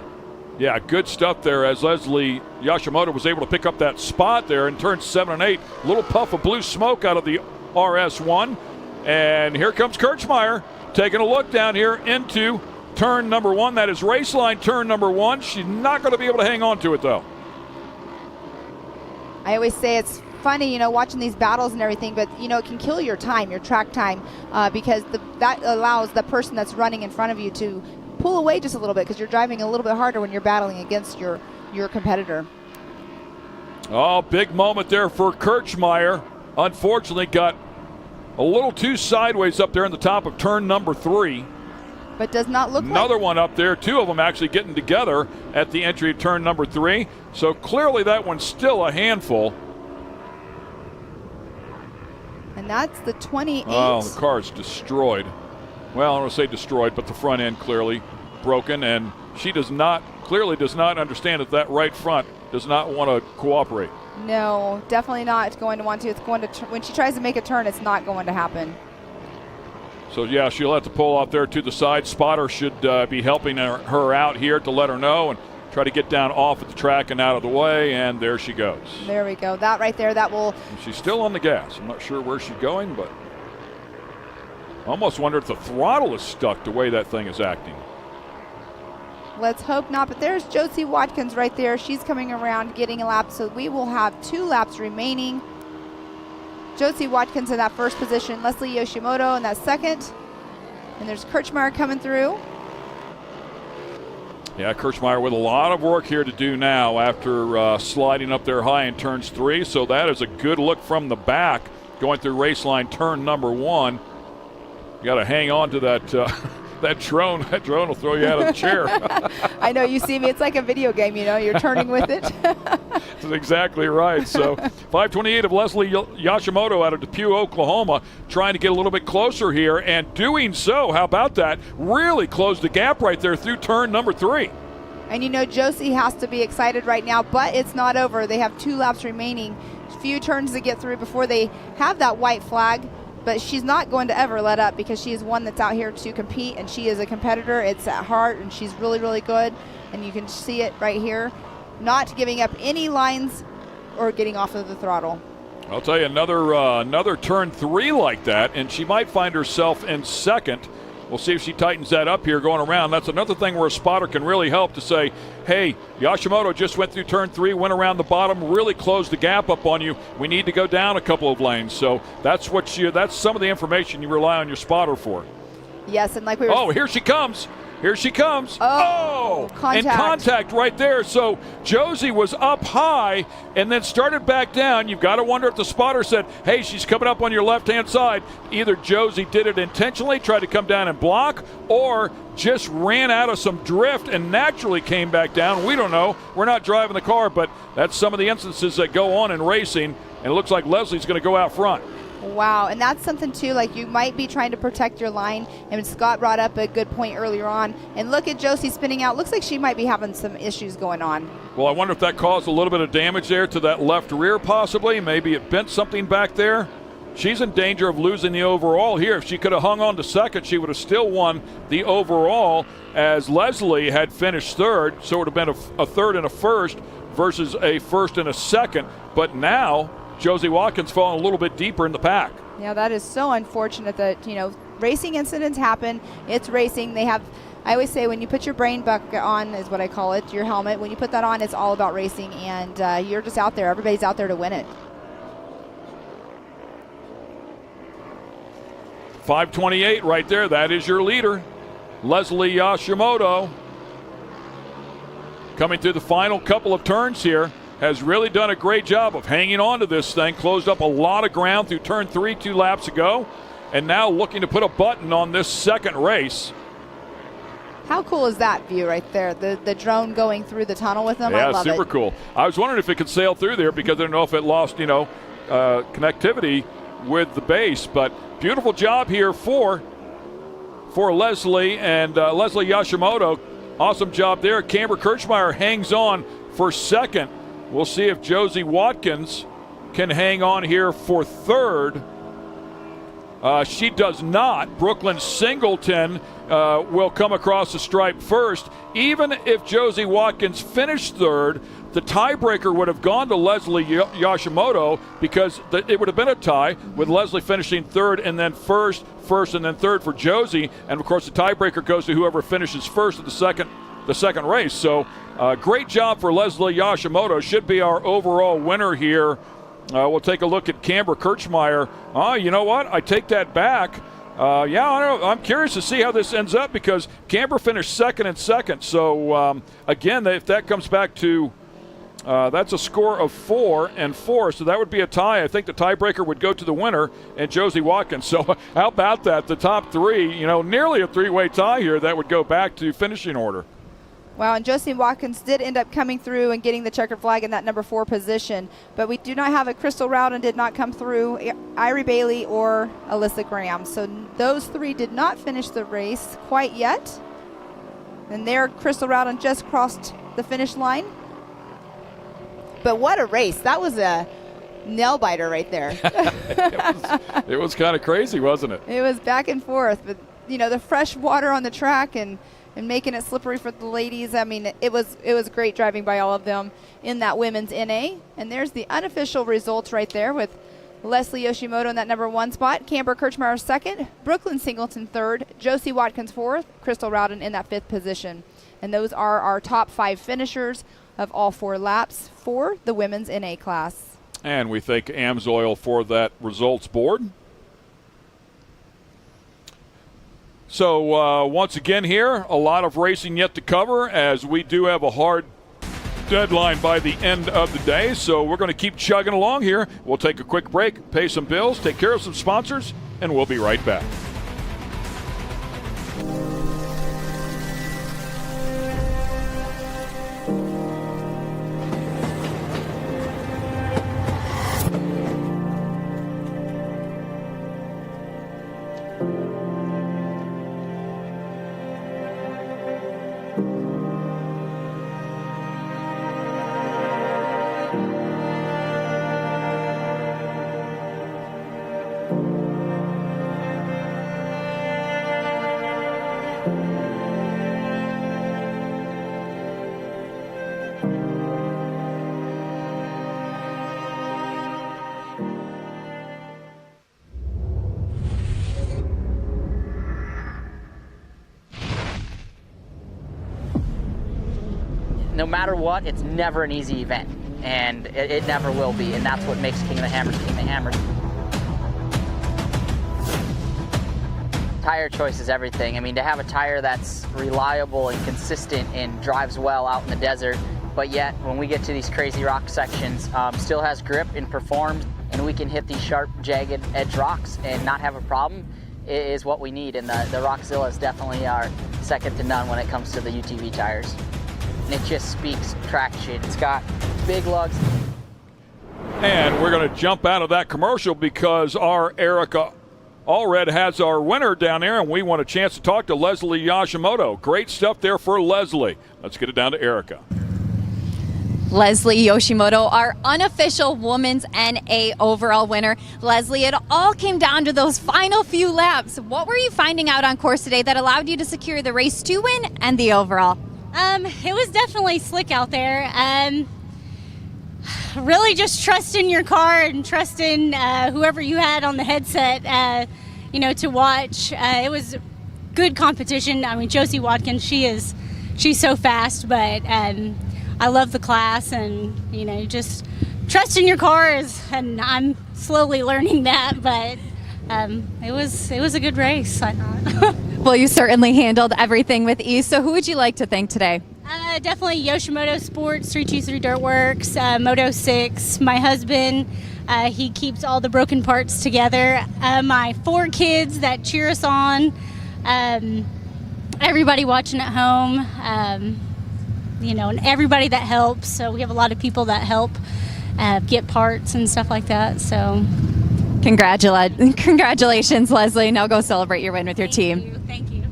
Yeah, good stuff there as Leslie Yoshimoto was able to pick up that spot there in turns 7 and 8. Little puff of blue smoke out of the RS1. And here comes Kirchmeier taking a look down here into turn number 1. That is race line turn number 1. She's not going to be able to hang on to it, though. I always say it's funny, watching these battles and everything, but, it can kill your time, your track time, because that allows the person that's running in front of you to pull away just a little bit, because you're driving a little bit harder when you're battling against your competitor. Oh, big moment there for Kirchmeier. Unfortunately, got a little too sideways up there in the top of turn number 3. But does not look another one up there. 2 of them actually getting together at the entry of turn number 3. So clearly that one's still a handful. And that's the 28. Oh, the car's destroyed. Well, I don't want to say destroyed, but the front end clearly broken, and she clearly does not understand that right front does not want to cooperate. No, definitely not going to want to. It's going to when she tries to make a turn, it's not going to happen. So yeah, she'll have to pull out there to the side. Spotter should be helping her out here to let her know and try to get down off at the track and out of the way, and there she goes. There we go. That right there, that will... And she's still on the gas. I'm not sure where she's going, but... Almost wonder if the throttle is stuck the way that thing is acting. Let's hope not, but there's Josie Watkins right there. She's coming around getting a lap, so we will have 2 laps remaining. Josie Watkins in that first position, Leslie Yoshimoto in that second, and there's Kirchmeier coming through. Yeah, Kirchmeier with a lot of work here to do now after sliding up there high in turns 3, so that is a good look from the back going through race line turn number 1. You got to hang on to that that drone. That drone will throw you out of the chair. I know, you see me. It's like a video game, you know. You're turning with it. That's exactly right. So 5:28 of Leslie Yoshimoto out of Depew, Oklahoma, trying to get a little bit closer here, and doing so, how about that, really closed the gap right there through turn number 3. And you know, Josie has to be excited right now, but it's not over. They have 2 laps remaining, a few turns to get through before they have that white flag. But she's not going to ever let up, because she is one that's out here to compete, and she is a competitor. It's at heart, and she's really, really good. And you can see it right here, not giving up any lines or getting off of the throttle. I'll tell you, another turn 3 like that, and she might find herself in second. We'll see if she tightens that up here going around. That's another thing where a spotter can really help to say, hey, Yoshimoto just went through turn 3, went around the bottom, really closed the gap up on you. We need to go down a couple of lanes. So that's that's some of the information you rely on your spotter for. Yes, and like we were... Oh, here she comes. Here she comes. Oh, contact. And contact right there. So Josie was up high and then started back down. You've got to wonder if the spotter said, hey, she's coming up on your left-hand side. Either Josie did it intentionally, tried to come down and block, or just ran out of some drift and naturally came back down. We don't know. We're not driving the car, but that's some of the instances that go on in racing, and it looks like Leslie's going to go out front. Wow, and that's something too, like you might be trying to protect your line, and Scott brought up a good point earlier on, and look at Josie spinning out. Looks like she might be having some issues going on. Well, I wonder if that caused a little bit of damage there to that left rear possibly. Maybe it bent something back there. She's in danger of losing the overall here. If she could have hung on to second, she would have still won the overall, as Leslie had finished third, so it would have been a third and a first versus a first and a second. But now Josie Watkins falling a little bit deeper in the pack. Yeah, that is so unfortunate that, you know, racing incidents happen. It's racing. They have, I always say, when you put your brain bucket on, is what I call it, your helmet, when you put that on, it's all about racing, and you're just out there. Everybody's out there to win it. 5:28 right there. That is your leader, Leslie Yoshimoto. Coming through the final couple of turns here, has really done a great job of hanging on to this thing. Closed up a lot of ground through turn 3 2 laps ago, and now looking to put a button on this second race. How cool is that view right there? The drone going through the tunnel with them. Yeah, I love super it. cool. I was wondering if it could sail through there, because I don't know if it lost, connectivity with the base. But beautiful job here for Leslie and Leslie Yoshimoto. Awesome job there. Camber Kirchmeier hangs on for second. We'll see if Josie Watkins can hang on here for third. She does not. Brooklyn Singleton will come across the stripe first. Even if Josie Watkins finished third, the tiebreaker would have gone to Leslie Yoshimoto, because it would have been a tie with Leslie finishing third and then first and then third for Josie. And of course the tiebreaker goes to whoever finishes first at the second race. So great job for Leslie Yoshimoto. Should be our overall winner here. We'll take a look at Camber Kirchmeier. You know what? I take that back. I don't know. I'm curious to see how this ends up, because Camber finished second and second. So again, if that comes back to that's a score of 4 and 4, so that would be a tie. I think the tiebreaker would go to the winner and Josie Watkins. So how about that? The top three, nearly a three-way tie here. That would go back to finishing order. Wow, and Josie Watkins did end up coming through and getting the checkered flag in that number 4 position. But we do not have a Crystal Rowden, did not come through, Irie Bailey or Alyssa Graham. So those 3 did not finish the race quite yet. And there, Crystal Rowden just crossed the finish line. But what a race. That was a nail biter right there. It was kind of crazy, wasn't it? It was back and forth. But, the fresh water on the track and making it slippery for the ladies. I mean, it was great driving by all of them in that women's NA. And there's the unofficial results right there with Leslie Yoshimoto in that number 1 spot, Camber Kirchmeier 2nd, Brooklyn Singleton 3rd, Josie Watkins 4th, Crystal Rowden in that 5th position. And those are our top 5 finishers of all 4 laps for the women's NA class. And we thank AMSOIL for that results board. So once again here, a lot of racing yet to cover, as we do have a hard deadline by the end of the day. So we're going to keep chugging along here. We'll take a quick break, pay some bills, take care of some sponsors, and we'll be right back. No matter what, it's never an easy event, and it never will be, and that's what makes King of the Hammers King of the Hammers. Tire choice is everything. I mean, to have a tire that's reliable and consistent and drives well out in the desert, but yet when we get to these crazy rock sections, still has grip and performs, and we can hit these sharp, jagged edge rocks and not have a problem, is what we need. And the Rockzillas definitely are second to none when it comes to the UTV tires. And it just speaks traction. It's got big lugs. And we're going to jump out of that commercial because our Erica Allred has our winner down there, and we want a chance to talk to Leslie Yoshimoto. Great stuff there for Leslie. Let's get it down to Erica. Leslie Yoshimoto, our unofficial women's NA overall winner. Leslie, it all came down to those final few laps. What were you finding out on course today that allowed you to secure the race 2 win and the overall? It was definitely slick out there. Really just trust in your car and trust in whoever you had on the headset, to watch. It was good competition. I mean, Josie Watkins, she's so fast, but I love the class, and just trust in your cars. And I'm slowly learning that, but it was a good race, I thought. Well, you certainly handled everything with ease. So who would you like to thank today? Definitely Yoshimoto Sports, 323 Dirtworks, Moto 6, my husband. He keeps all the broken parts together. My 4 kids that cheer us on. Everybody watching at home. And everybody that helps. So we have a lot of people that help get parts and stuff like that. So congratulations, Leslie. Now go celebrate your win with your team. Thank you.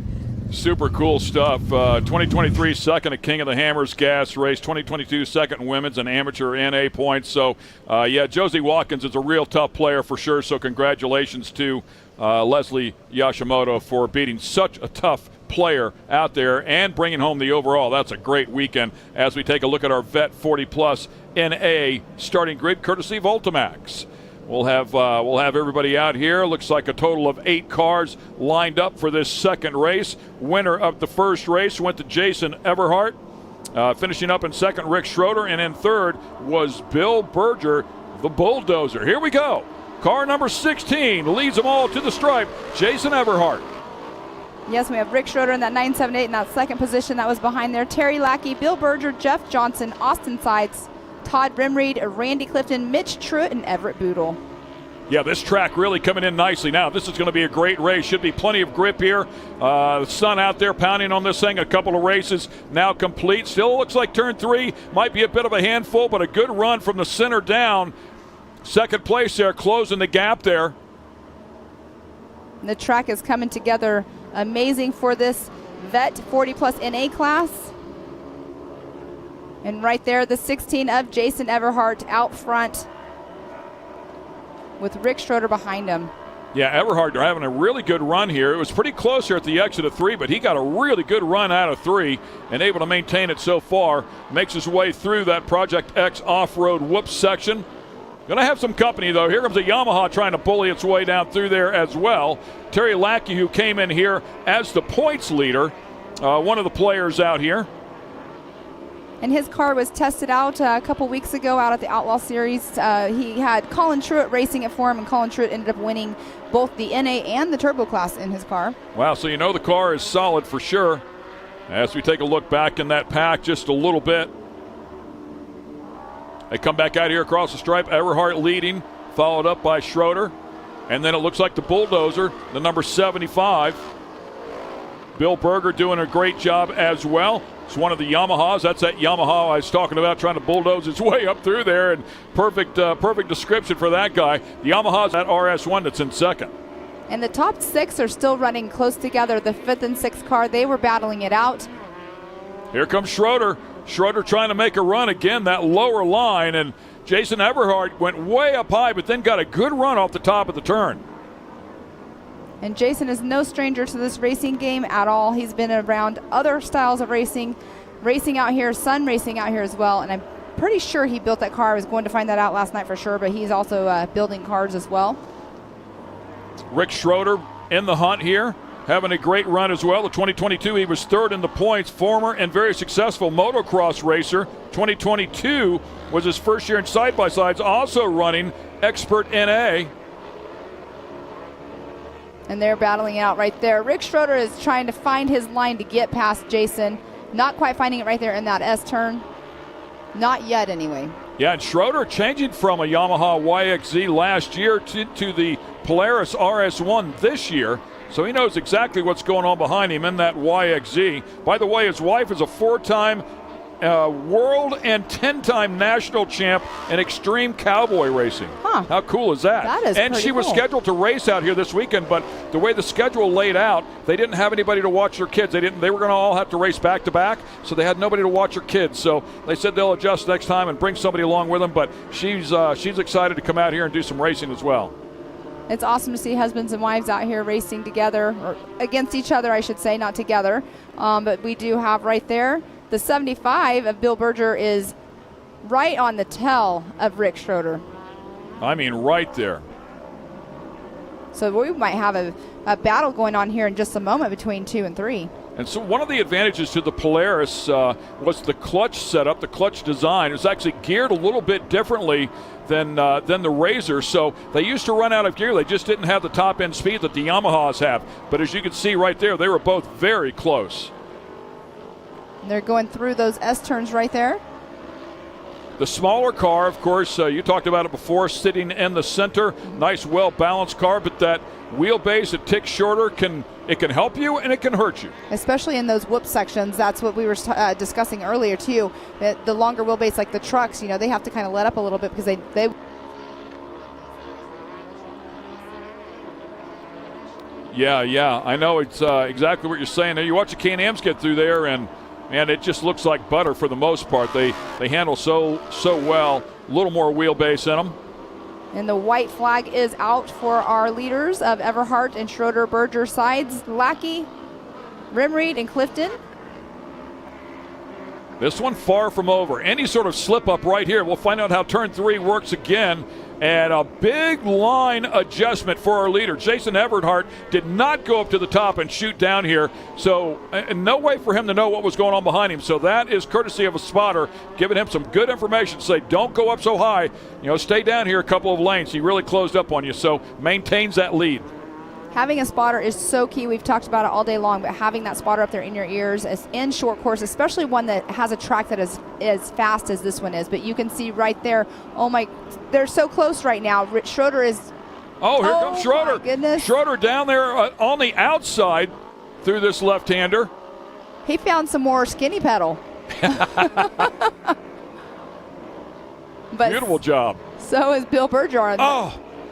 Super cool stuff. 2023 second at King of the Hammers gas race, 2022 second in women's and amateur NA points. So, Josie Watkins is a real tough player for sure. So congratulations to Leslie Yoshimoto for beating such a tough player out there and bringing home the overall. That's a great weekend as we take a look at our Vet 40+ NA starting grid courtesy of Ultimax. We'll have everybody out here. Looks like a total of 8 cars lined up for this second race. Winner of the first race went to Jason Everhart. Finishing up in second, Rick Schroeder, and in third was Bill Berger, the bulldozer. Here we go. Car number 16 leads them all to the stripe. Jason Everhart. Yes, we have Rick Schroeder in that 978 in that second position. That was behind there. Terry Lackey, Bill Berger, Jeff Johnson, Austin Sides, Todd Brimreed, Randy Clifton, Mitch Truitt, and Everett Boodle. Yeah, this track really coming in nicely now. This is going to be a great race. Should be plenty of grip here. The sun out there pounding on this thing. A couple of races now complete. Still looks like turn 3 might be a bit of a handful, but a good run from the center down. Second place there, closing the gap there. The track is coming together amazing for this Vet 40+ NA class. And right there, the 16 of Jason Everhart out front with Rick Schroeder behind him. Yeah, Everhart, they're having a really good run here. It was pretty close here at the exit of 3, but he got a really good run out of 3 and able to maintain it so far. Makes his way through that Project X off-road whoop section. Going to have some company, though. Here comes a Yamaha trying to bully its way down through there as well. Terry Lackey, who came in here as the points leader, one of the players out here. And his car was tested out a couple weeks ago out at the Outlaw Series. He had Colin Truitt racing it for him, and Colin Truitt ended up winning both the NA and the Turbo class in his car. Wow, so you know the car is solid for sure. As we take a look back in that pack just a little bit. They come back out here across the stripe. Everhart leading, followed up by Schroeder. And then it looks like the Bulldozer, the number 75. Bill Berger doing a great job as well. It's one of the Yamahas. That's that Yamaha I was talking about, trying to bulldoze its way up through there. And perfect description for that guy. The Yamaha's that RS1 that's in second. And the top 6 are still running close together. The 5th and 6th car, they were battling it out. Here comes Schroeder. Schroeder trying to make a run again, that lower line. And Jason Everhart went way up high, but then got a good run off the top of the turn. And Jason is no stranger to this racing game at all. He's been around other styles of racing out here, Sun Racing out here as well. And I'm pretty sure he built that car. I was going to find that out last night for sure, but he's also building cars as well. Rick Schroeder in the hunt here, having a great run as well. The 2022, he was third in the points, former and very successful motocross racer. 2022 was his first year in side-by-sides, also running Expert NA. And they're battling it out right there. Rick Schroeder is trying to find his line to get past Jason. Not quite finding it right there in that S turn. Not yet, anyway. Yeah, and Schroeder changing from a Yamaha YXZ last year to the Polaris RS1 this year. So he knows exactly what's going on behind him in that YXZ. By the way, his wife is a 4-time world and 10-time national champ in extreme cowboy racing. Huh. How cool is that? That is and pretty she was cool. scheduled to race out here this weekend, but the way the schedule laid out, they didn't have anybody to watch their kids. They were going to all have to race back to back, so they had nobody to watch their kids. So they said they'll adjust next time and bring somebody along with them. But she's excited to come out here and do some racing as well. It's awesome to see husbands and wives out here racing together, or against each other, I should say, not together. But we do have right there, the 75 of Bill Berger is right on the tail of Rick Schroeder. I mean, right there. So we might have a battle going on here in just a moment between 2 and 3. And so one of the advantages to the Polaris was the clutch setup, the clutch design. It was actually geared a little bit differently than the Razor. So they used to run out of gear. They just didn't have the top end speed that the Yamahas have. But as you can see right there, they were both very close. And they're going through those S turns right there. The smaller car, of course, you talked about it before, sitting in the center. Nice, well-balanced car, but that wheelbase, it ticks shorter, it can help you and it can hurt you. Especially in those whoop sections. That's what we were discussing earlier, too. The longer wheelbase, like the trucks, they have to kind of let up a little bit because they Yeah, I know it's exactly what you're saying there. You watch the Can-Ams get through there, and it just looks like butter for the most part. They handle so well. A little more wheelbase in them. And the white flag is out for our leaders of Everhart and Schroeder Berger sides. Lackey, Rimreed, and Clifton. This one far from over. Any sort of slip up right here. We'll find out how turn 3 works again. And a big line adjustment for our leader. Jason Everhart did not go up to the top and shoot down here. So no way for him to know what was going on behind him. So that is courtesy of a spotter, giving him some good information to say, don't go up so high. Stay down here a couple of lanes. He really closed up on you. So maintains that lead. Having a spotter is so key. We've talked about it all day long, but having that spotter up there in your ears is in short course, especially one that has a track that is as fast as this one is. But you can see right there, they're so close right now. Rich Schroeder is... Oh, here comes Schroeder. My goodness. Schroeder down there on the outside through this left-hander. He found some more skinny pedal. Beautiful job. So is Bill Berger.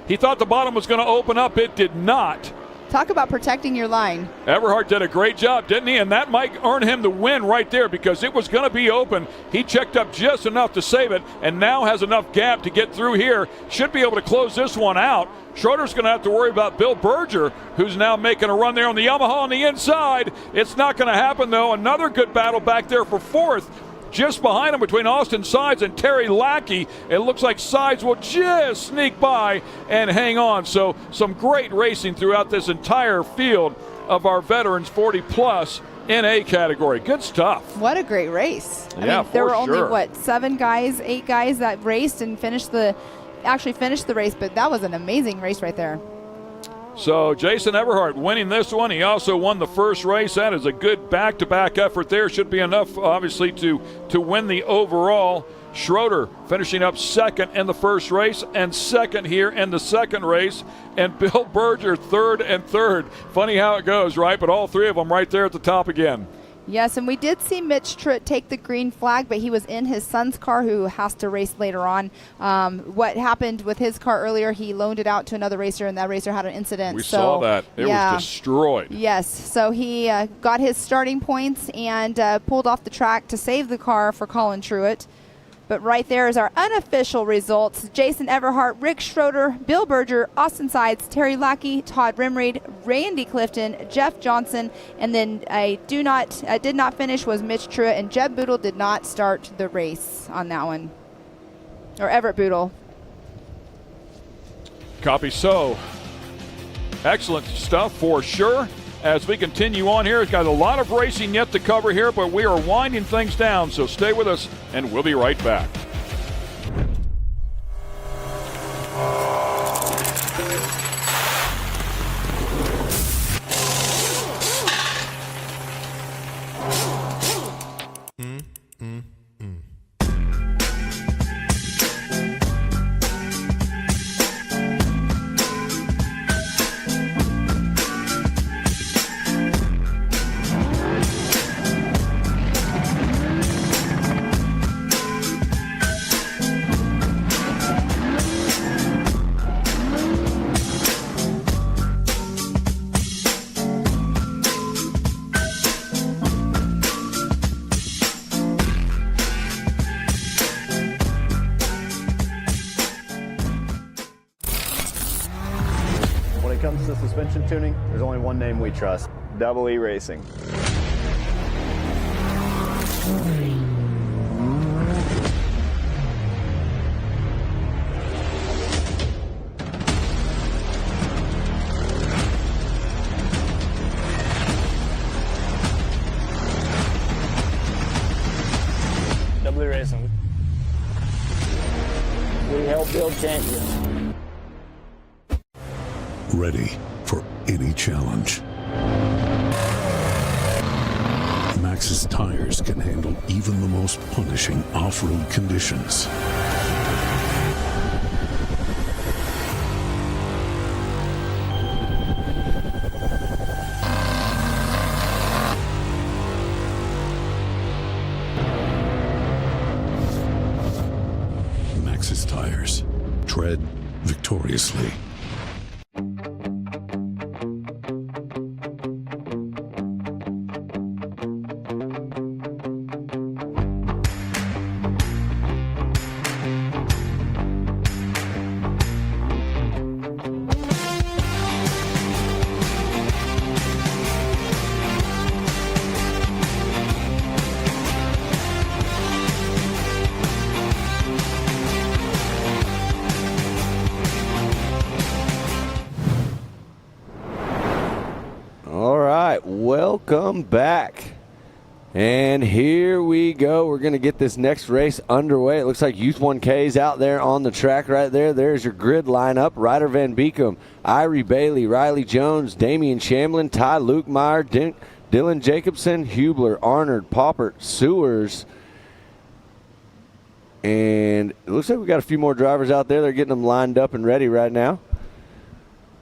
He thought the bottom was going to open up. It did not. Talk about protecting your line. Everhart did a great job, didn't he? And that might earn him the win right there because it was going to be open. He checked up just enough to save it and now has enough gap to get through here. Should be able to close this one out. Schroeder's going to have to worry about Bill Berger, who's now making a run there on the Yamaha on the inside. It's not going to happen, though. Another good battle back there for fourth Just behind him between Austin Sides and Terry Lackey, it looks like Sides will just sneak by and hang on. So some great racing throughout this entire field of our veterans 40-plus in A category. Good stuff. What a great race. Yeah, there were for only, sure. 8 guys that raced and actually finished the race, but that was an amazing race right there. So Jason Everhart winning this one. He also won the first race. That is a good back-to-back effort there. Should be enough, obviously, to win the overall. Schroeder finishing up second in the first race and second here in the second race. And Bill Berger third and third. Funny how it goes, right? But all three of them right there at the top again. Yes, and we did see Mitch Truitt take the green flag, but he was in his son's car who has to race later on. What happened with his car earlier, he loaned it out to another racer, and that racer had an incident. We saw that. It was destroyed. Yes, so he got his starting points and pulled off the track to save the car for Colin Truitt. But right there is our unofficial results. Jason Everhart, Rick Schroeder, Bill Berger, Austin Sides, Terry Lackey, Todd Rimreed, Randy Clifton, Jeff Johnson, and then did not finish was Mitch Truitt, and Jeb Boodle did not start the race on that one. Or Everett Boodle. Copy. So excellent stuff for sure. As we continue on here, it's got a lot of racing yet to cover here, but we are winding things down, so stay with us, and we'll be right back. When it comes to suspension tuning, there's only one name we trust: Double E Racing. Double E Racing. We help build champions. Ready for any challenge. Maxxis tires can handle even the most punishing off-road conditions. Maxxis tires. Tread victoriously. Welcome back. And here we go. We're going to get this next race underway. It looks like Youth 1K's out there on the track right there. There's your grid lineup. Ryder Van Beekum, Irie Bailey, Riley Jones, Damian Shamlin, Ty Lukemeyer, Dylan Jacobson, Hubler, Arnold, Poppert, Sewers. And it looks like we got a few more drivers out there. They're getting them lined up and ready right now.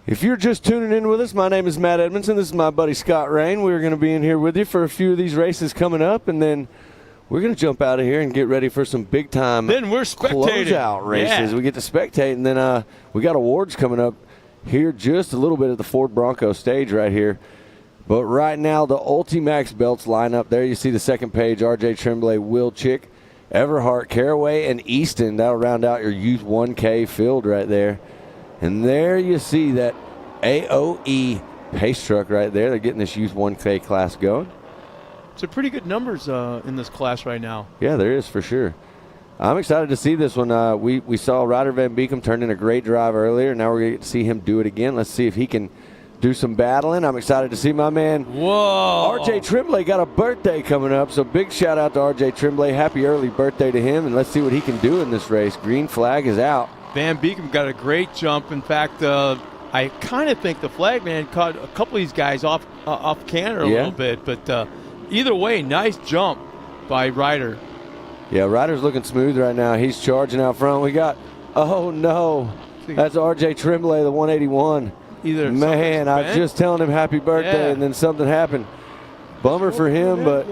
If you're just tuning in with us, my name is Matt Edmondson. This is my buddy Scott Rain. We're going to be in here with you for a few of these races coming up, and then we're going to jump out of here and get ready for some big-time then we're spectating. Closeout races. Yeah. We get to spectate, and then we got awards coming up here just a little bit at the Ford Bronco stage right here. But right now, the Ultimax belts line up. There you see the second page, R.J. Tremblay, Will Chick, Everhart, Caraway, and Easton. That'll round out your Youth 1K field right there. And there you see that AOE pace truck right there. They're getting this Youth 1K class going. some pretty good numbers in this class right now. Yeah, there is for sure. I'm excited to see this one. We saw Ryder Van Beekem turn in a great drive earlier. Now we're going to get to see him do it again. Let's see if he can do some battling. I'm excited to see my man. Whoa! RJ Tremblay got a birthday coming up, so big shout out to RJ Tremblay. Happy early birthday to him, and let's see what he can do in this race. Green flag is out. Van Beekem got a great jump. In fact, I kind of think the flag man caught a couple of these guys off canter a little bit, but either way, nice jump by Ryder. Yeah, Ryder's looking smooth right now. He's charging out front. We got, oh no, that's RJ Tremblay, the 181. Man, I was just telling him happy birthday, and then something happened. Bummer for him, but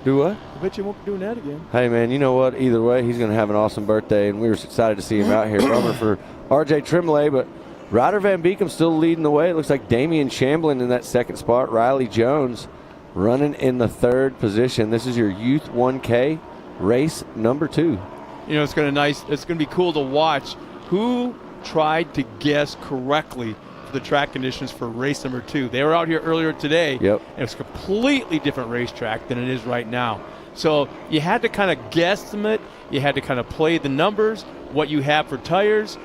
do what? I bet you won't be doing that again. Hey, man, you know what? Either way, he's going to have an awesome birthday, and we were excited to see him out here. Bummer for RJ Tremblay, but Ryder Van Beekem still leading the way. It looks like Damian Shamblin in that second spot. Riley Jones running in the third position. This is your Youth 1K race number 2. You know, it's going to be cool to watch who tried to guess correctly for the track conditions for race number 2. They were out here earlier today. Yep. And it's a completely different racetrack than it is right now. So you had to kind of guesstimate. You had to kind of play the numbers, what you have for tires.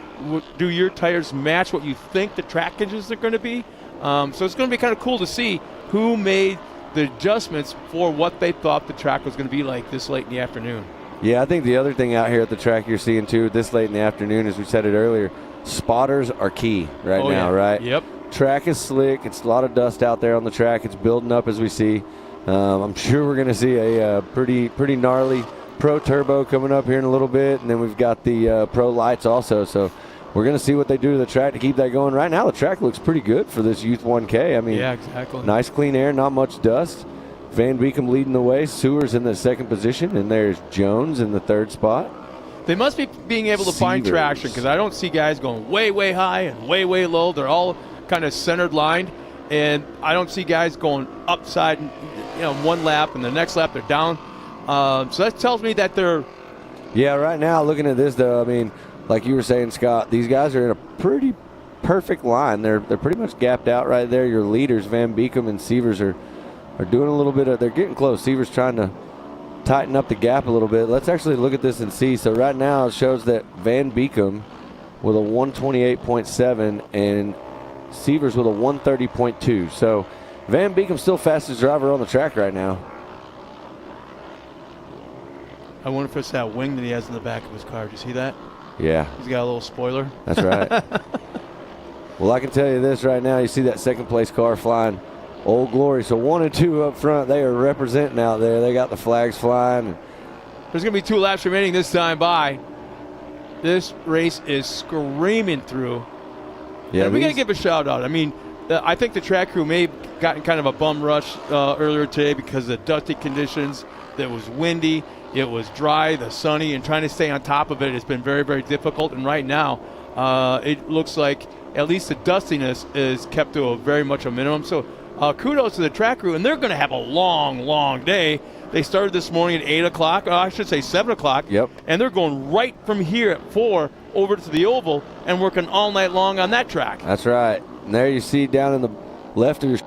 Do your tires match what you think the track conditions are going to be? So it's going to be kind of cool to see who made the adjustments for what they thought the track was going to be like this late in the afternoon. Yeah, I think the other thing out here at the track you're seeing too this late in the afternoon, as we said it earlier, spotters are key now, right? Yep. Track is slick. It's a lot of dust out there on the track. It's building up as we see. I'm sure we're going to see a pretty gnarly Pro Turbo coming up here in a little bit, and then we've got the Pro Lights also. So we're going to see what they do to the track to keep that going. Right now, the track looks pretty good for this Youth 1K. I mean, yeah, exactly. Nice clean air, not much dust. Van Beekem leading the way. Sewers in the second position, and there's Jones in the third spot. They must be being able to find traction, because I don't see guys going way, way high and way, way low. They're all kind of centered lined, and I don't see guys going upside, one lap, and the next lap they're down. So that tells me that they're... Yeah, right now, looking at this, though, I mean, like you were saying, Scott, these guys are in a pretty perfect line. They're pretty much gapped out right there. Your leaders, Van Beekem and Sievers, are doing a little bit of... They're getting close. Sievers trying to tighten up the gap a little bit. Let's actually look at this and see. So right now it shows that Van Beekem with a 128.7 and Sievers with a 130.2. So Van Beekem still fastest driver on the track right now. I wonder if it's that wing that he has in the back of his car. Do you see that? Yeah. He's got a little spoiler. That's right. Well, I can tell you this right now. You see that second place car flying. Old Glory. So 1 and 2 up front. They are representing out there. They got the flags flying. There's going to be 2 laps remaining this time by. This race is screaming through. Yeah, and we got to give a shout out. I mean, I think the track crew may have gotten kind of a bum rush earlier today because of the dusty conditions. It was windy. It was dry, the sunny, and trying to stay on top of it has been very, very difficult. And right now, it looks like at least the dustiness is kept to a very much a minimum. So kudos to the track crew, and they're going to have a long, long day. They started this morning at 8 o'clock, I should say 7 o'clock. Yep. And they're going right from here at 4 over to the oval and working all night long on that track. That's right. And there you see down in the left of your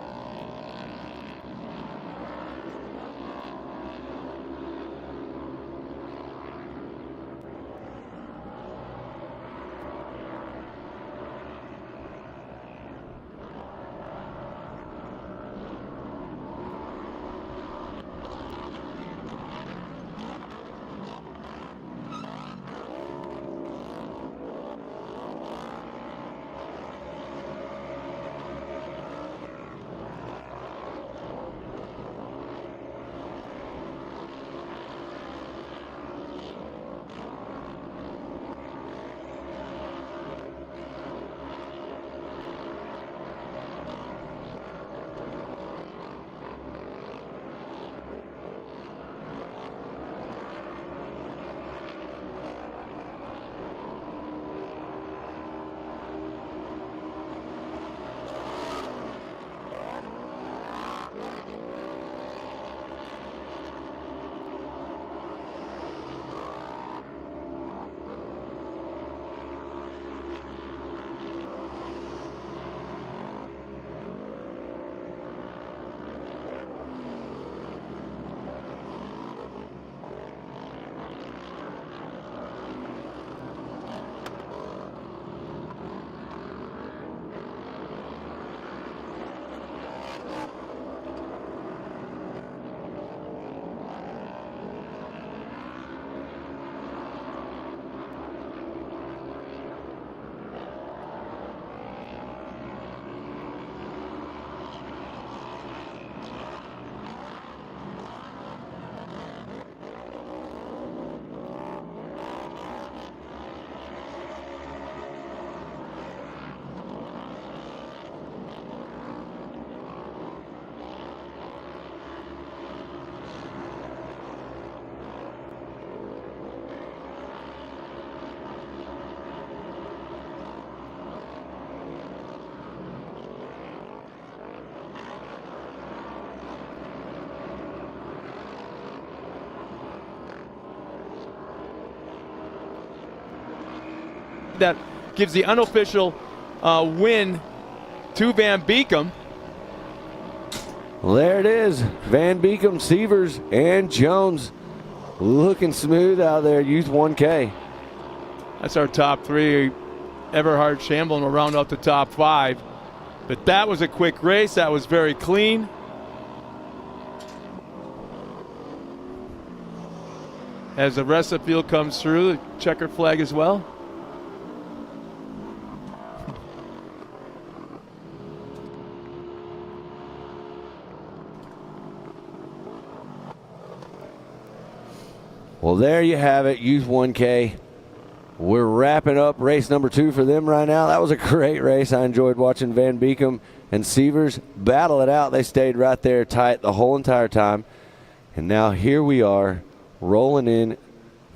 That gives the unofficial win to Van Beekom. Well, there it is. Van Beekom, Sievers, and Jones looking smooth out there. Youth 1K. That's our top 3. Everhard Shamblin will round out the top 5. But that was a quick race. That was very clean. As the rest of the field comes through, the checker flag as well. Well, there you have it, Youth 1K. We're wrapping up race number 2 for them right now. That was a great race. I enjoyed watching Van Beekom and Sievers battle it out. They stayed right there tight the whole entire time. And now here we are rolling in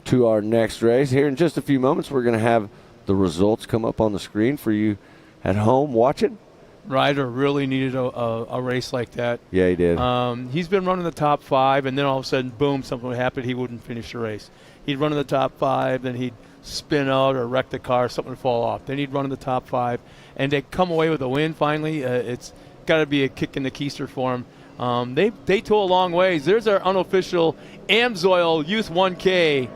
to our next race. Here in just a few moments, we're going to have the results come up on the screen for you at home watching. Ryder really needed a race like that. Yeah, he did. He's been running the top 5, and then all of a sudden, boom, something would happen. He wouldn't finish the race. He'd run in the top 5, then he'd spin out or wreck the car, something would fall off. Then he'd run in the top 5, and they come away with a win finally. It's got to be a kick in the keister for him. They tow a long ways. There's our unofficial Amsoil Youth 1K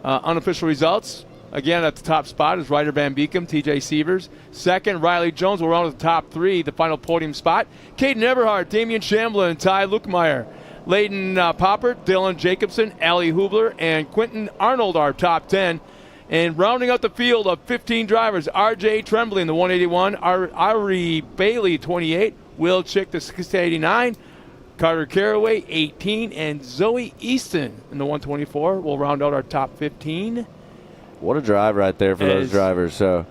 unofficial results. Again, at the top spot is Ryder Van Beekom, TJ Sievers. Second, Riley Jones will round with the top 3, the final podium spot. Caden Everhart, Damian Shamblin, and Ty Lukmeyer. Leighton Poppert, Dylan Jacobson, Ali Hubler, and Quentin Arnold are top 10. And rounding out the field of 15 drivers, RJ Tremblay in the 181, Ari Bailey, 28, Will Chick, the 689, Carter Caraway, 18, and Zoe Easton in the 124 will round out our top 15. What a drive right there for those drivers. So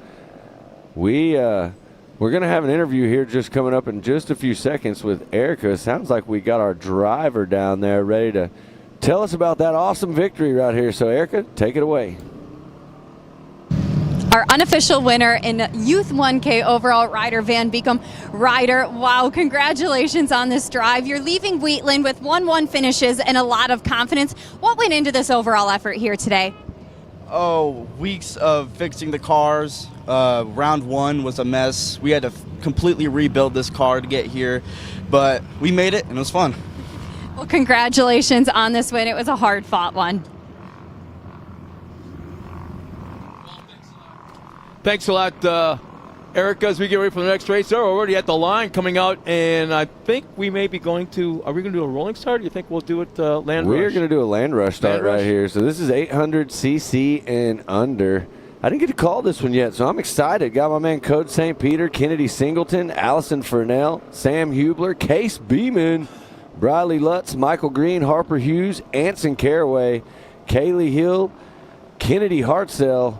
we're going to have an interview here just coming up in just a few seconds with Erica. Sounds like we got our driver down there ready to tell us about that awesome victory right here. So Erica, take it away. Our unofficial winner in Youth 1K overall, Ryder Van Beekom. Ryder, wow, congratulations on this drive. You're leaving Wheatland with 1-1 finishes and a lot of confidence. What went into this overall effort here today? Oh, weeks of fixing the cars. Round 1 was a mess. We had to completely rebuild this car to get here, but we made it and it was fun. Well, congratulations on this win. It was a hard-fought one. Thanks a lot, Erica, as we get ready for the next race. They're already at the line coming out, and I think we may be going to – are we going to do a rolling start, or do you think we'll do it land rush? We're going to do a land rush start right here. So this is 800cc and under. I didn't get to call this one yet, so I'm excited. Got my man Code St. Peter, Kennedy Singleton, Allison Furnell, Sam Hubler, Case Beeman, Briley Lutz, Michael Green, Harper Hughes, Anson Caraway, Kaylee Hill, Kennedy Hartzell.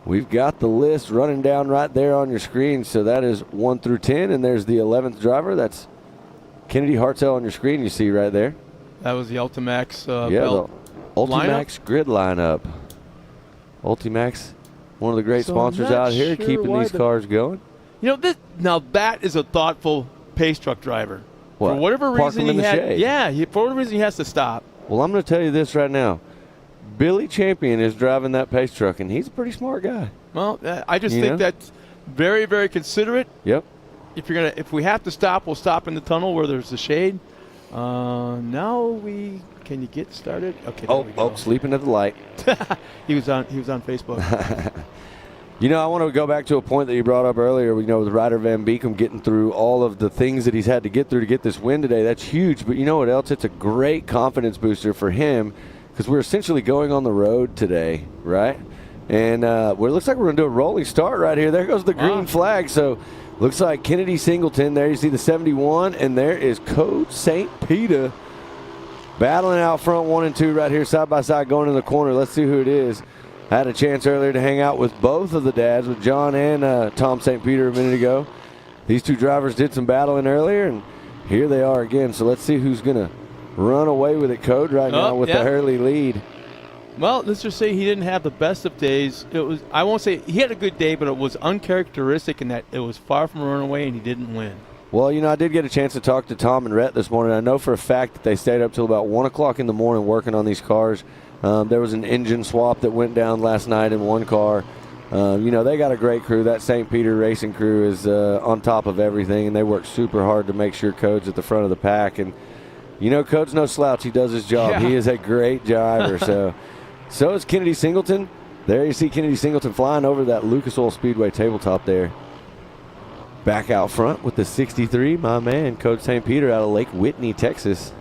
We've got the list running down right there on your screen. So that is 1 through 10, and there's the 11th driver. That's Kennedy Hartzell on your screen you see right there. That was the Ultimax belt lineup. Ultimax grid lineup. Ultimax, one of the great sponsors out here, sure keeping these cars going. You know, now that is a thoughtful pace truck driver. What? For whatever Park reason him in the shade. for whatever reason he has to stop. Well, I'm going to tell you this right now. Billy Champion is driving that pace truck, and he's a pretty smart guy. Well, I just think that's very, very considerate. Yep. If we have to stop, we'll stop in the tunnel where there's the shade. Can you get started? Okay. Oh, sleeping at the light. He was on Facebook. You know, I want to go back to a point that you brought up earlier. With Ryder Van Beekom getting through all of the things that he's had to get through to get this win today. That's huge. But you know what else? It's a great confidence booster for him, because we're essentially going on the road today, right? And it looks like we're going to do a rolling start right here. There goes the green flag. So looks like Kennedy Singleton. There you see the 71, and there is Code St. Peter battling out front 1 and 2 right here, side by side, going in the corner. Let's see who it is. I had a chance earlier to hang out with both of the dads, with John and Tom St. Peter a minute ago. These two drivers did some battling earlier, and here they are again. So let's see who's going to run away with it, Code, right now with the early lead. Well, let's just say he didn't have the best of days. I won't say he had a good day, but it was uncharacteristic in that it was far from a runaway and he didn't win. Well, I did get a chance to talk to Tom and Rhett this morning. I know for a fact that they stayed up till about 1 o'clock in the morning working on these cars. There was an engine swap that went down last night in one car. They got a great crew. That St. Peter racing crew is on top of everything, and they work super hard to make sure Code's at the front of the pack. And, Code's no slouch. He does his job. Yeah. He is a great driver. So is Kennedy Singleton. There you see Kennedy Singleton flying over that Lucas Oil Speedway tabletop there. Back out front with the 63, my man, Code St. Peter out of Lake Whitney, Texas.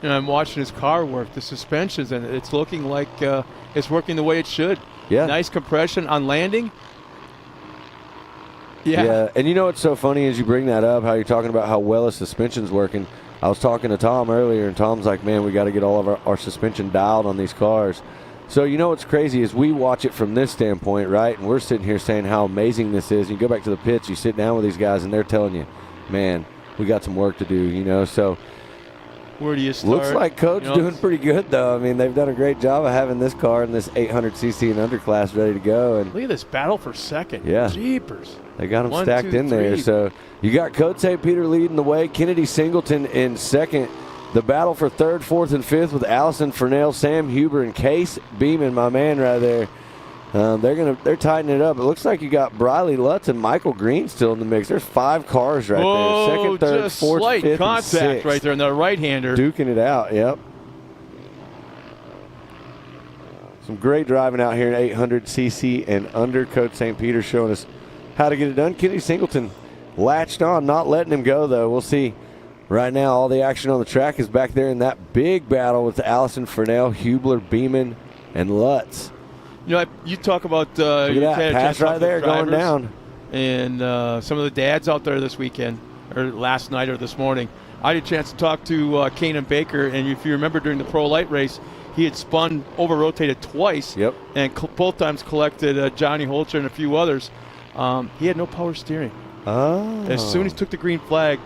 I'm watching his car work, the suspensions, and it's looking like it's working the way it should. Yeah. Nice compression on landing. Yeah. And what's so funny is you bring that up, how you're talking about how well his suspension's working. I was talking to Tom earlier, and Tom's like, man, we got to get all of our suspension dialed on these cars. So what's crazy is we watch it from this standpoint, right? And we're sitting here saying how amazing this is. You go back to the pits, you sit down with these guys, and they're telling you, man, we got some work to do, So where do you start? Looks like Code's doing pretty good, though. I mean, they've done a great job of having this car in this 800cc and under class ready to go. And look at this battle for second. Yeah. Jeepers. They got them 1, stacked 2, in there. 3. So you got Code St. Peter leading the way. Kennedy Singleton in second. The battle for third, fourth, and fifth with Allison Furnell, Sam Huber, and Case Beeman, my man right there. They're tightening it up. It looks like you got Briley Lutz and Michael Green still in the mix. There's 5 cars right there. Second, third, just fourth, slight fifth, contact and sixth. right there in the right-hander. Duking it out, yep. Some great driving out here in 800cc and under. Code St. Peter showing us how to get it done. Kennedy Singleton latched on, not letting him go, though. We'll see. Right now, all the action on the track is back there in that big battle with Allison Furnell, Hubler, Beeman, and Lutz. You talk about look at that pass right there going down, and some of the dads out there this weekend or last night or this morning. I had a chance to talk to Kanan Baker, and if you remember during the Pro Light race, he had spun over rotated twice. Yep. And both times collected Johnny Holzer and a few others. He had no power steering. Oh. As soon as he took the green flag,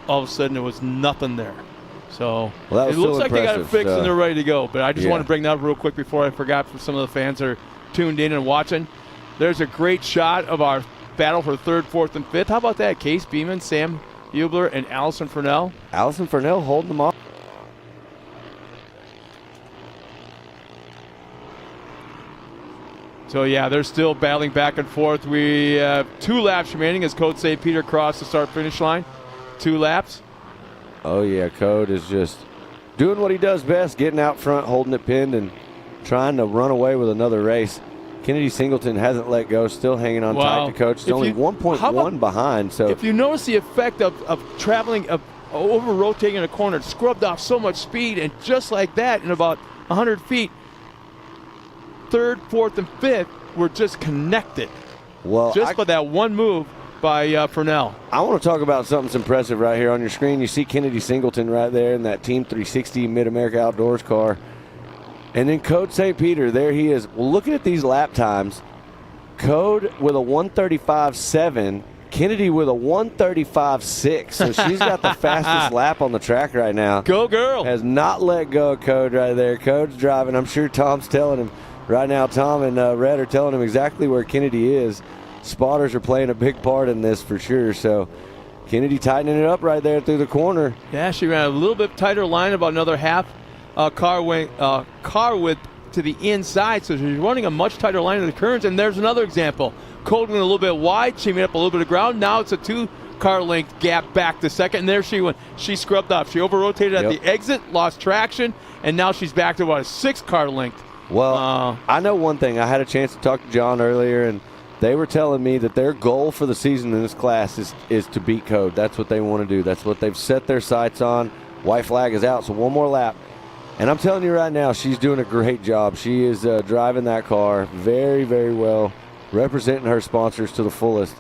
all of a sudden there was nothing there. So that it looks like they got it fixed and they're ready to go. But I just want to bring that up real quick before I forgot for some of the fans that are tuned in and watching. There's a great shot of our battle for third, fourth, and fifth. How about that? Case Beeman, Sam Hubler, and Allison Furnell. Allison Furnell holding them off. So, they're still battling back and forth. We have 2 laps remaining as Code St. Peter crossed the start-finish line. 2 laps. Oh, yeah, Code is just doing what he does best, getting out front, holding it pinned, and trying to run away with another race. Kennedy Singleton hasn't let go, still hanging on tight to Coach. He's only 1.1 behind. So if you notice the effect of traveling, of over-rotating in a corner, it scrubbed off so much speed, and just like that, in about 100 feet, third, fourth, and fifth were just connected. Well, just by that one move by Furnell. I want to talk about something impressive right here on your screen. You see Kennedy Singleton right there in that Team 360 Mid-America Outdoors car. And then Code St. Peter, there he is. Well, looking at these lap times, Code with a 1:35.7, Kennedy with a 1:35.6. So she's got the fastest lap on the track right now. Go, girl. Has not let go of Code right there. Code's driving. I'm sure Tom's telling him. Right now, Tom and Red are telling him exactly where Kennedy is. Spotters are playing a big part in this for sure. So Kennedy tightening it up right there through the corner. Yeah, she ran a little bit tighter line, about another half car width to the inside. So she's running a much tighter line in the curves. And there's another example. Code went a little bit wide. She made up a little bit of ground. Now it's a 2-car length gap back to second. And there she went. She scrubbed off. She over-rotated at the exit, lost traction, and now she's back to about a 6-car length. Well, I know one thing. I had a chance to talk to John earlier, and they were telling me that their goal for the season in this class is to beat Code. That's what they want to do. That's what they've set their sights on. White flag is out, so one more lap. And I'm telling you right now, she's doing a great job. She is driving that car very, very well, representing her sponsors to the fullest.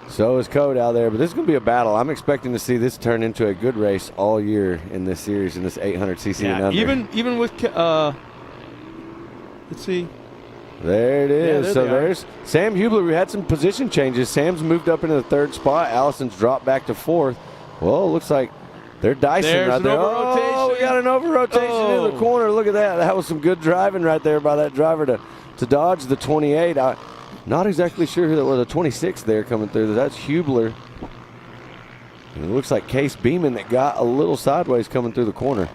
So is Code out there, but this is going to be a battle. I'm expecting to see this turn into a good race all year in this series, in this 800cc and under. Even with let's see. There it is. Yeah, so there's Sam Hubler. We had some position changes. Sam's moved up into the 3rd spot. Allison's dropped back to 4th. Well, it looks like they're dicing right there. Oh, we got an over-rotation in the corner. Look at that. That was some good driving right there by that driver to dodge the 28. I'm not exactly sure who that was. The 26 there coming through. That's Hubler. And it looks like Case Beeman that got a little sideways coming through the corner.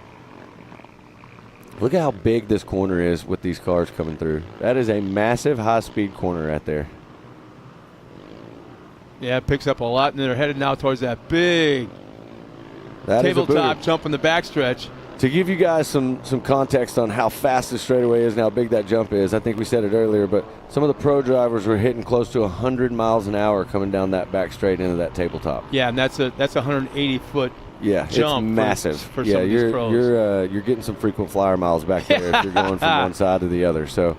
Look at how big this corner is with these cars coming through. That is a massive high-speed corner right there. Yeah, it picks up a lot, and they're headed now towards that big That is a tabletop booty. jump in the backstretch. To give you guys some context on how fast this straightaway is and how big that jump is, I think we said it earlier, but some of the pro drivers were hitting close to 100 miles an hour coming down that back straight into that tabletop. Yeah, and that's a 180-foot Yeah, jump. it's massive. For yeah, some of these pros. you're getting some frequent flyer miles back there if you're going from one side to the other. So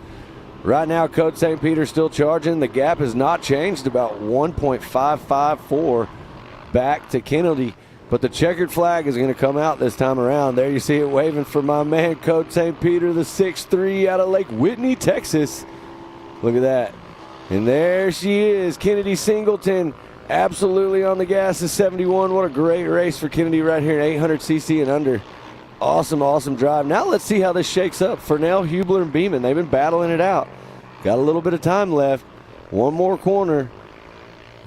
right now, Code St. Peter still charging. The gap has not changed, about 1.554 back to Kennedy. But the checkered flag is going to come out this time around. There you see it waving for my man, Code St. Peter, the 6'3" out of Lake Whitney, Texas. Look at that. And there she is, Kennedy Singleton, absolutely on the gas at 71. What a great race for Kennedy right here at 800cc and under. Awesome, awesome drive. Now let's see how this shakes up. Furnell, Hubler, and Beeman, they've been battling it out. Got a little bit of time left. One more corner.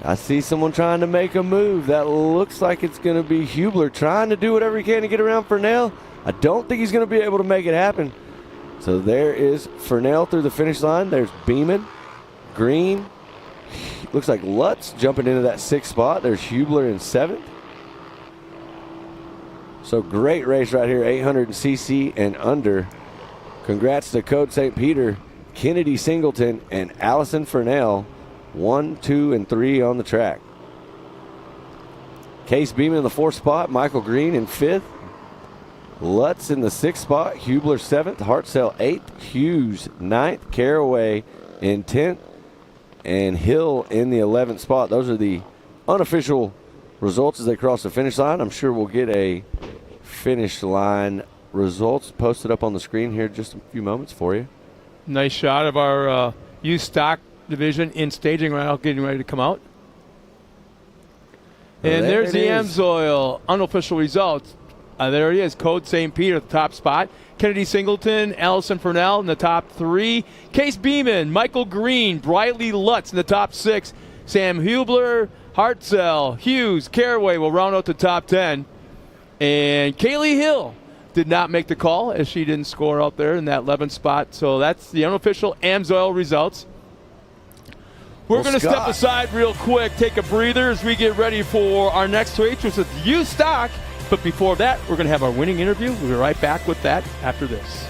I see someone trying to make a move. That looks like it's going to be Hubler trying to do whatever he can to get around Furnell. I don't think he's going to be able to make it happen. So there is Furnell through the finish line. There's Beeman, Green. Looks like Lutz jumping into that 6th spot. There's Hubler in 7th. So great race right here, 800cc and under. Congrats to Code St. Peter, Kennedy Singleton, and Allison Furnell. 1, 2, and 3 on the track. Case Beeman in the 4th spot, Michael Green in 5th. Lutz in the 6th spot, Hubler 7th, Hartzell 8th, Hughes 9th, Caraway in 10th, and Hill in the 11th spot. Those are the unofficial results as they cross the finish line. I'm sure we'll get a finish line results posted up on the screen here in just a few moments for you. Nice shot of our used stock division in staging right now, getting ready to come out. And there's the Amsoil unofficial results. There he is, Code St. Peter at the top spot. Kennedy Singleton, Allison Furnell in the top 3. Case Beeman, Michael Green, Briley Lutz in the top 6. Sam Hubler, Hartzell, Hughes, Caraway will round out the top 10. And Kaylee Hill did not make the call as she didn't score out there in that 11th spot. So that's the unofficial Amsoil results. We're going to step aside real quick, take a breather as we get ready for our next race, which is used stock. But before that, we're going to have our winning interview. We'll be right back with that after this.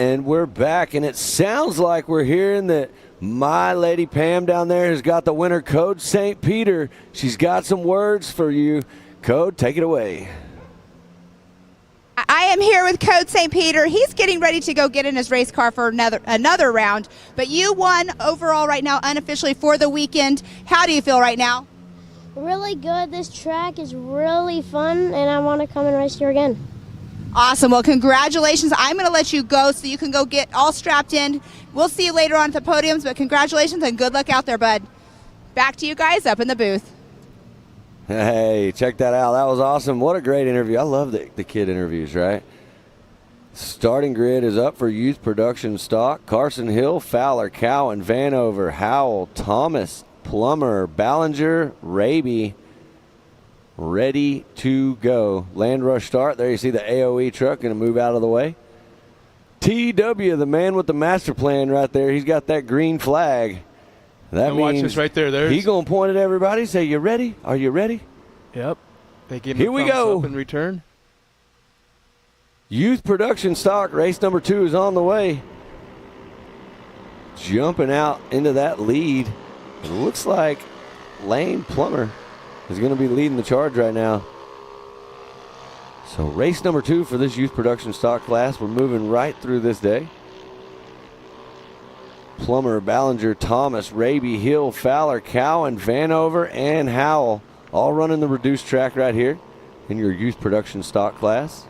And we're back, and it sounds like we're hearing that my lady Pam down there has got the winner, Code St. Peter. She's got some words for you. Code, take it away. I am here with Code St. Peter. He's getting ready to go get in his race car for another round. But you won overall right now, unofficially, for the weekend. How do you feel right now? Really good. This track is really fun, and I want to come and race here again. Awesome. Well, congratulations. I'm going to let you go so you can go get all strapped in. We'll see you later on at the podiums, but congratulations and good luck out there, bud. Back to you guys up in the booth. Hey, check that out. That was awesome. What a great interview. I love the kid interviews, right? Starting grid is up for youth production stock. Carson Hill, Fowler, Cowan, Vanover, Howell, Thomas, Plummer, Ballinger, Raby, ready to go. Land rush start. There you see the AOE truck going to move out of the way. TW, the man with the master plan right there. He's got that green flag. That and means watch this right there. He's going to point at everybody, say, you ready? Are you ready? Yep. They give him Here a we thumbs go. up in return. Youth production stock, race number 2 is on the way. Jumping out into that lead. It looks like Lane Plummer is going to be leading the charge right now. So race number 2 for this youth production stock class. We're moving right through this day. Plummer, Ballinger, Thomas, Raby, Hill, Fowler, Cowan, Vanover, and Howell all running the reduced track right here in your youth production stock class.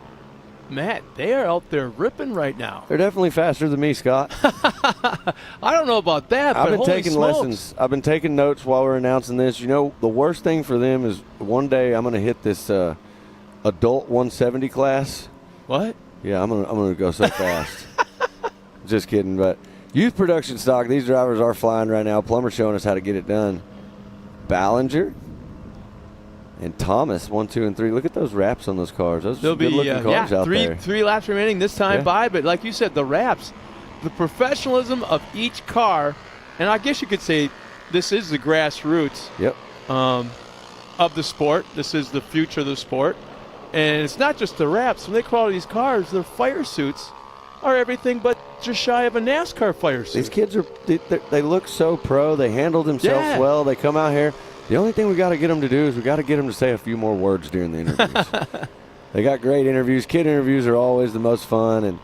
Matt, they are out there ripping right now. They're definitely faster than me, Scott. I don't know about that, I've but been holy taking smokes. lessons. I've been taking notes while we're announcing this. You know, the worst thing for them is one day I'm going to hit this adult 170 class. What? Yeah, I'm gonna go so fast. Just kidding, but youth production stock, these drivers are flying right now. Plummer showing us how to get it done. Ballinger and Thomas, 1, 2, and 3. Look at those wraps on those cars. Those are good-looking cars out there. Three laps remaining this time by, but like you said, the wraps, the professionalism of each car, and I guess you could say this is the grassroots of the sport. This is the future of the sport. And it's not just the wraps. When they call out these cars, their fire suits are everything but just shy of a NASCAR fire suit. These kids they look so pro. They handle themselves well. They come out here. The only thing we got to get them to do is we got to get them to say a few more words during the interviews. They got great interviews. Kid interviews are always the most fun. And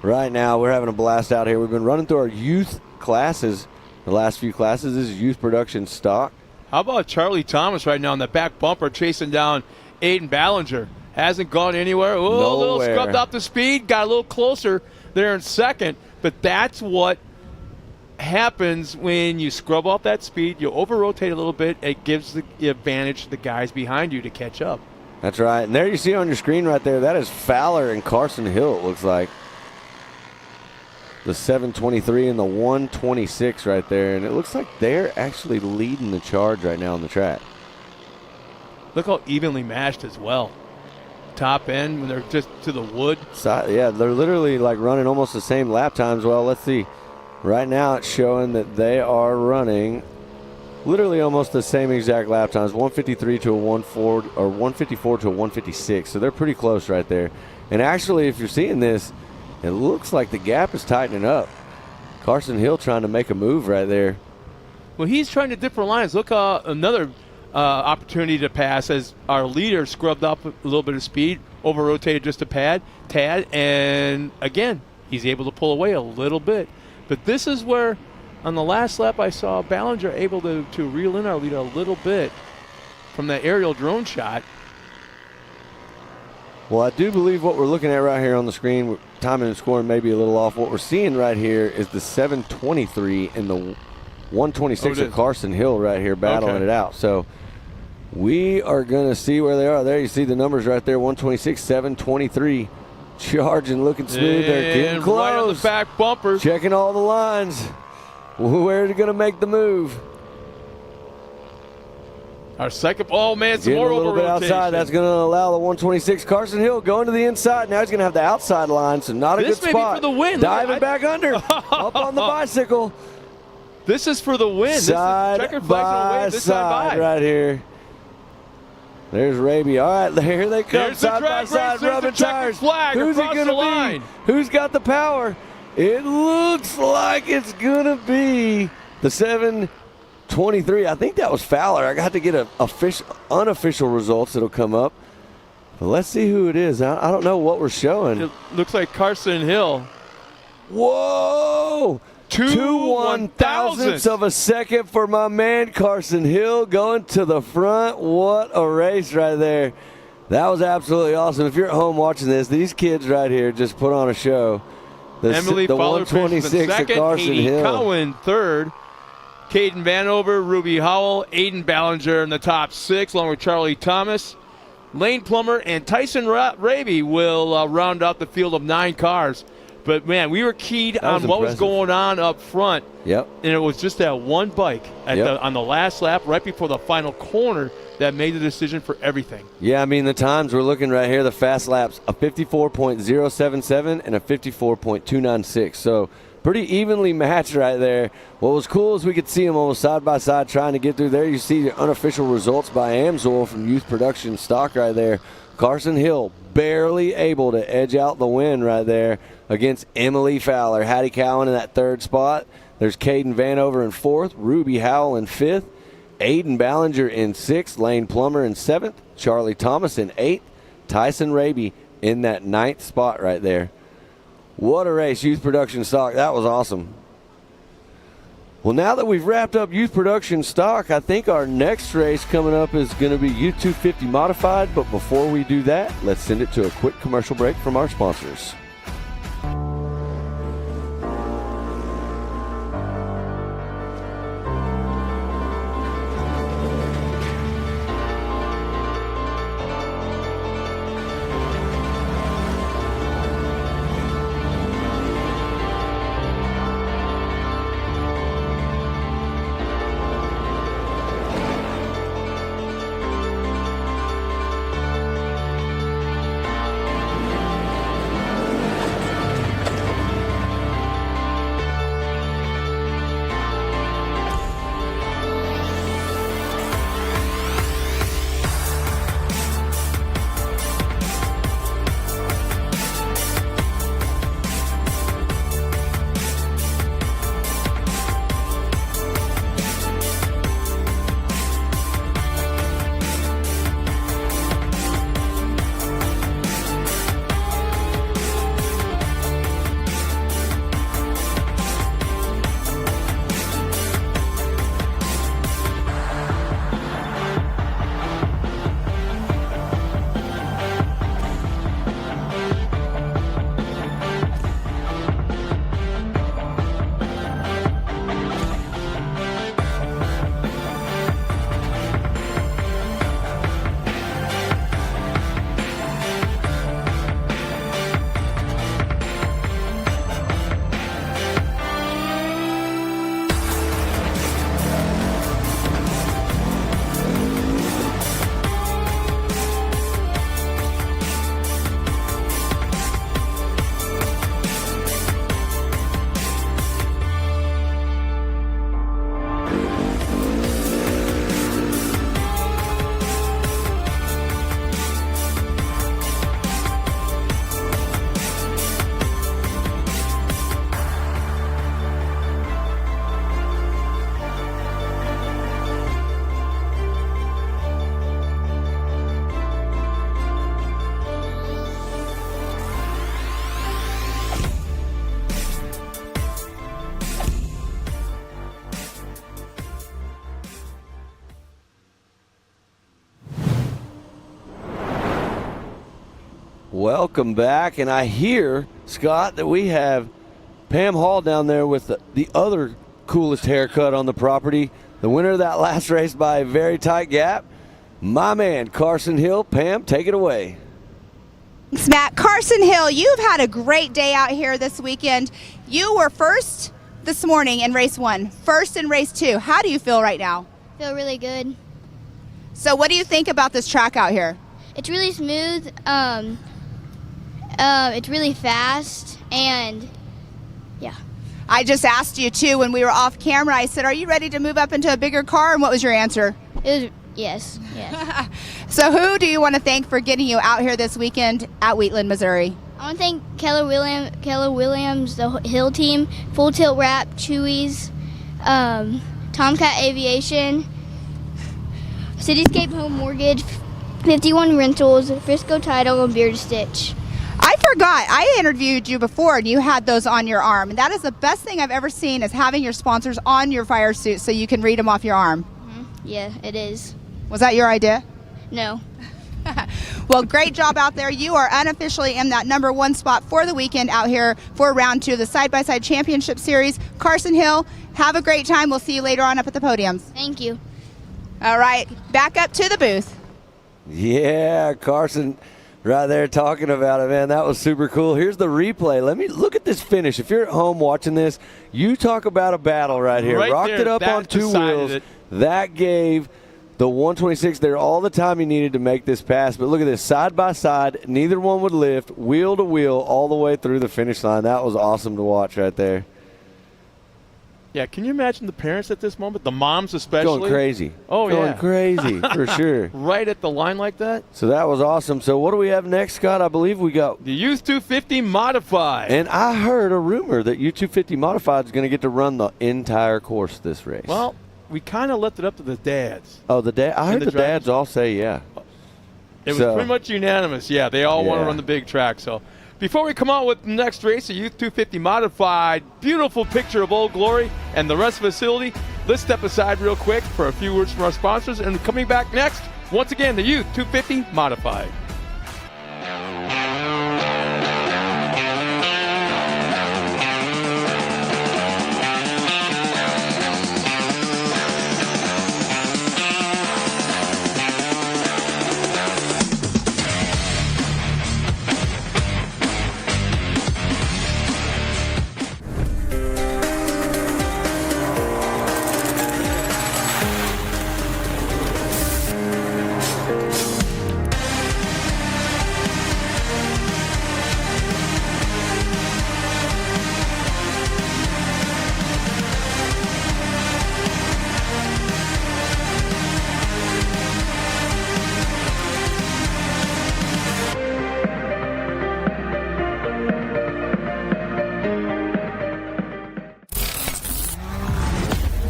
right now we're having a blast out here. We've been running through our youth classes. The last few classes. This is youth production stock. How about Charlie Thomas right now in the back bumper chasing down Aiden Ballinger? Hasn't gone anywhere. Oh, a little scrubbed up the speed. Got a little closer there in second. But that's what happens when you scrub off that speed. You over-rotate a little bit. It gives the advantage to the guys behind you to catch up. That's right. And there you see on your screen right there, that is Fowler and Carson Hill, it looks like. The 723 and the 126 right there. And it looks like they're actually leading the charge right now on the track. Look how evenly matched as well. Top end when they're just to the wood. Yeah, they're literally like running almost the same lap times. Well, let's see. Right now it's showing that they are running literally almost the same exact lap times, 153 to a 140 or 154 to a 156. So they're pretty close right there. And actually, if you're seeing this, it looks like the gap is tightening up. Carson Hill trying to make a move right there. Well, he's trying to different lines. Look, another opportunity to pass as our leader scrubbed up a little bit of speed, over-rotated just a tad, and again, he's able to pull away a little bit. But this is where, on the last lap, I saw Ballinger able to reel in our leader a little bit from that aerial drone shot. Well, I do believe what we're looking at right here on the screen, timing and scoring may be a little off. What we're seeing right here is the 723 and the 126 of Carson Hill right here battling it out. So we are going to see where they are. There you see the numbers right there, 126, 723. Charging, looking smooth. They're getting close. Right on the back bumpers. Checking all the lines. Where's it going to make the move? Our second, oh man, some Getting more a little bit outside. That's going to allow the 126. Carson Hill going to the inside. Now he's going to have the outside line, so not a good spot. This may be for the win. Diving back under. Up on the bicycle. This is for the win. Side this is checkered flag win. This side right here. There's Raby. All right, here they come. There's side the by side, rubbing tires. Flag Who's it across going the to line. be? Who's got the power? It looks like it's going to be the 7:23. I think that was Fowler. I got to get unofficial results that'll come up. But let's see who it is. I don't know what we're showing. It looks like Carson Hill. Whoa! 2/1000ths of a second for my man Carson Hill going to the front. What a race right there. That was absolutely awesome. If you're at home watching this, these kids right here just put on a show. Emily the Fowler finished 126 second, of Carson Katie Hill. Cowan third, Caden Vanover, Ruby Howell, Aiden Ballinger in the top 6, along with Charlie Thomas. Lane Plummer and Tyson Raby will round out the field of 9 cars. But, man, we were keyed on what was going on up front. Yep. And it was just that one bike on the last lap right before the final corner that made the decision for everything. Yeah, I mean, the times we're looking right here, the fast laps, a 54.077 and a 54.296. So pretty evenly matched right there. What was cool is we could see them almost side by side trying to get through there. You see the unofficial results by Amsoil from Youth Production Stock right there. Carson Hill barely able to edge out the win right there against Emily Fowler. Hattie Cowan in that 3rd spot. There's Caden Vanover in 4th, Ruby Howell in 5th, Aiden Ballinger in 6th, Lane Plummer in 7th, Charlie Thomas in 8th, Tyson Raby in that 9th spot right there. What a race, Youth Production Stock. That was awesome. Well, now that we've wrapped up Youth Production Stock, I think our next race coming up is going to be Youth 250 Modified. But before we do that, let's send it to a quick commercial break from our sponsors. Welcome back, and I hear, Scott, that we have Pam Hall down there with the other coolest haircut on the property, the winner of that last race by a very tight gap, my man Carson Hill. Pam, take it away. Thanks, Matt. Carson Hill, you've had a great day out here this weekend. You were first this morning in race 1, first in race 2. How do you feel right now? Feel really good. So what do you think about this track out here? It's really smooth. It's really fast, and yeah. I just asked you too when we were off camera. I said, "Are you ready to move up into a bigger car?" And what was your answer? It was yes. So who do you want to thank for getting you out here this weekend at Wheatland, Missouri? I want to thank Keller Williams, the Hill team, Full Tilt Wrap, Chewy's, Tomcat Aviation, Cityscape Home Mortgage, 51 Rentals, Frisco Title, and Beard Stitch. I forgot. I interviewed you before, and you had those on your arm. And that is the best thing I've ever seen, is having your sponsors on your fire suit so you can read them off your arm. Yeah, it is. Was that your idea? No. Well, great job out there. You are unofficially in that #1 spot for the weekend out here for round 2 of the Side-by-Side Championship Series. Carson Hill, have a great time. We'll see you later on up at the podiums. Thank you. All right, back up to the booth. Yeah, Carson right there talking about it, man. That was super cool. Here's the replay. Let me look at this finish. If you're at home watching this, you talk about a battle right here. Right Rocked there, it up that on 2 decided wheels. it. That gave the 126 there all the time he needed to make this pass. But look at this, side by side, neither one would lift, wheel to wheel, all the way through the finish line. That was awesome to watch right there. Yeah, can you imagine the parents at this moment, the moms especially? Going crazy. Oh, Going yeah. crazy, for sure. Right at the line like that. So that was awesome. So what do we have next, Scott? I believe we got the Youth 250 Modified. And I heard a rumor that U250 Modified is going to get to run the entire course this race. Well, we kind of left it up to the dads. Oh, the dad. I heard the dads all say yeah. It was pretty much unanimous. Yeah, they all want to run the big track. So before we come on with the next race, the Youth 250 Modified, beautiful picture of Old Glory and the rest of the facility. Let's step aside real quick for a few words from our sponsors. And coming back next, once again, the Youth 250 Modified.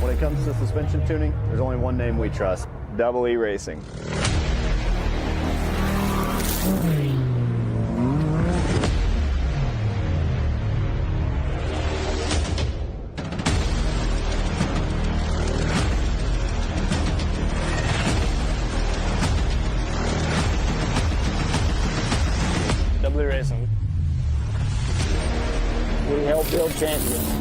When it comes to suspension tuning, there's only one name we trust: Double E Racing. Double E Racing. We help build champions.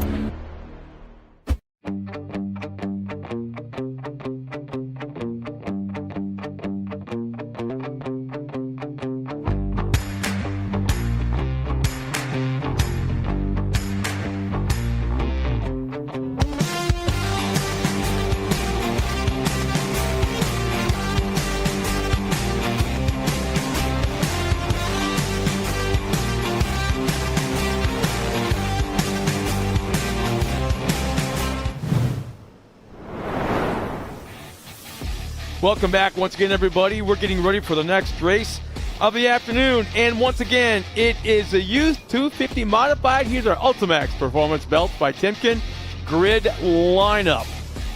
Welcome back once again, everybody. We're getting ready for the next race of the afternoon. And once again, it is the Youth 250 Modified. Here's our Ultimax Performance Belt by Timken grid lineup.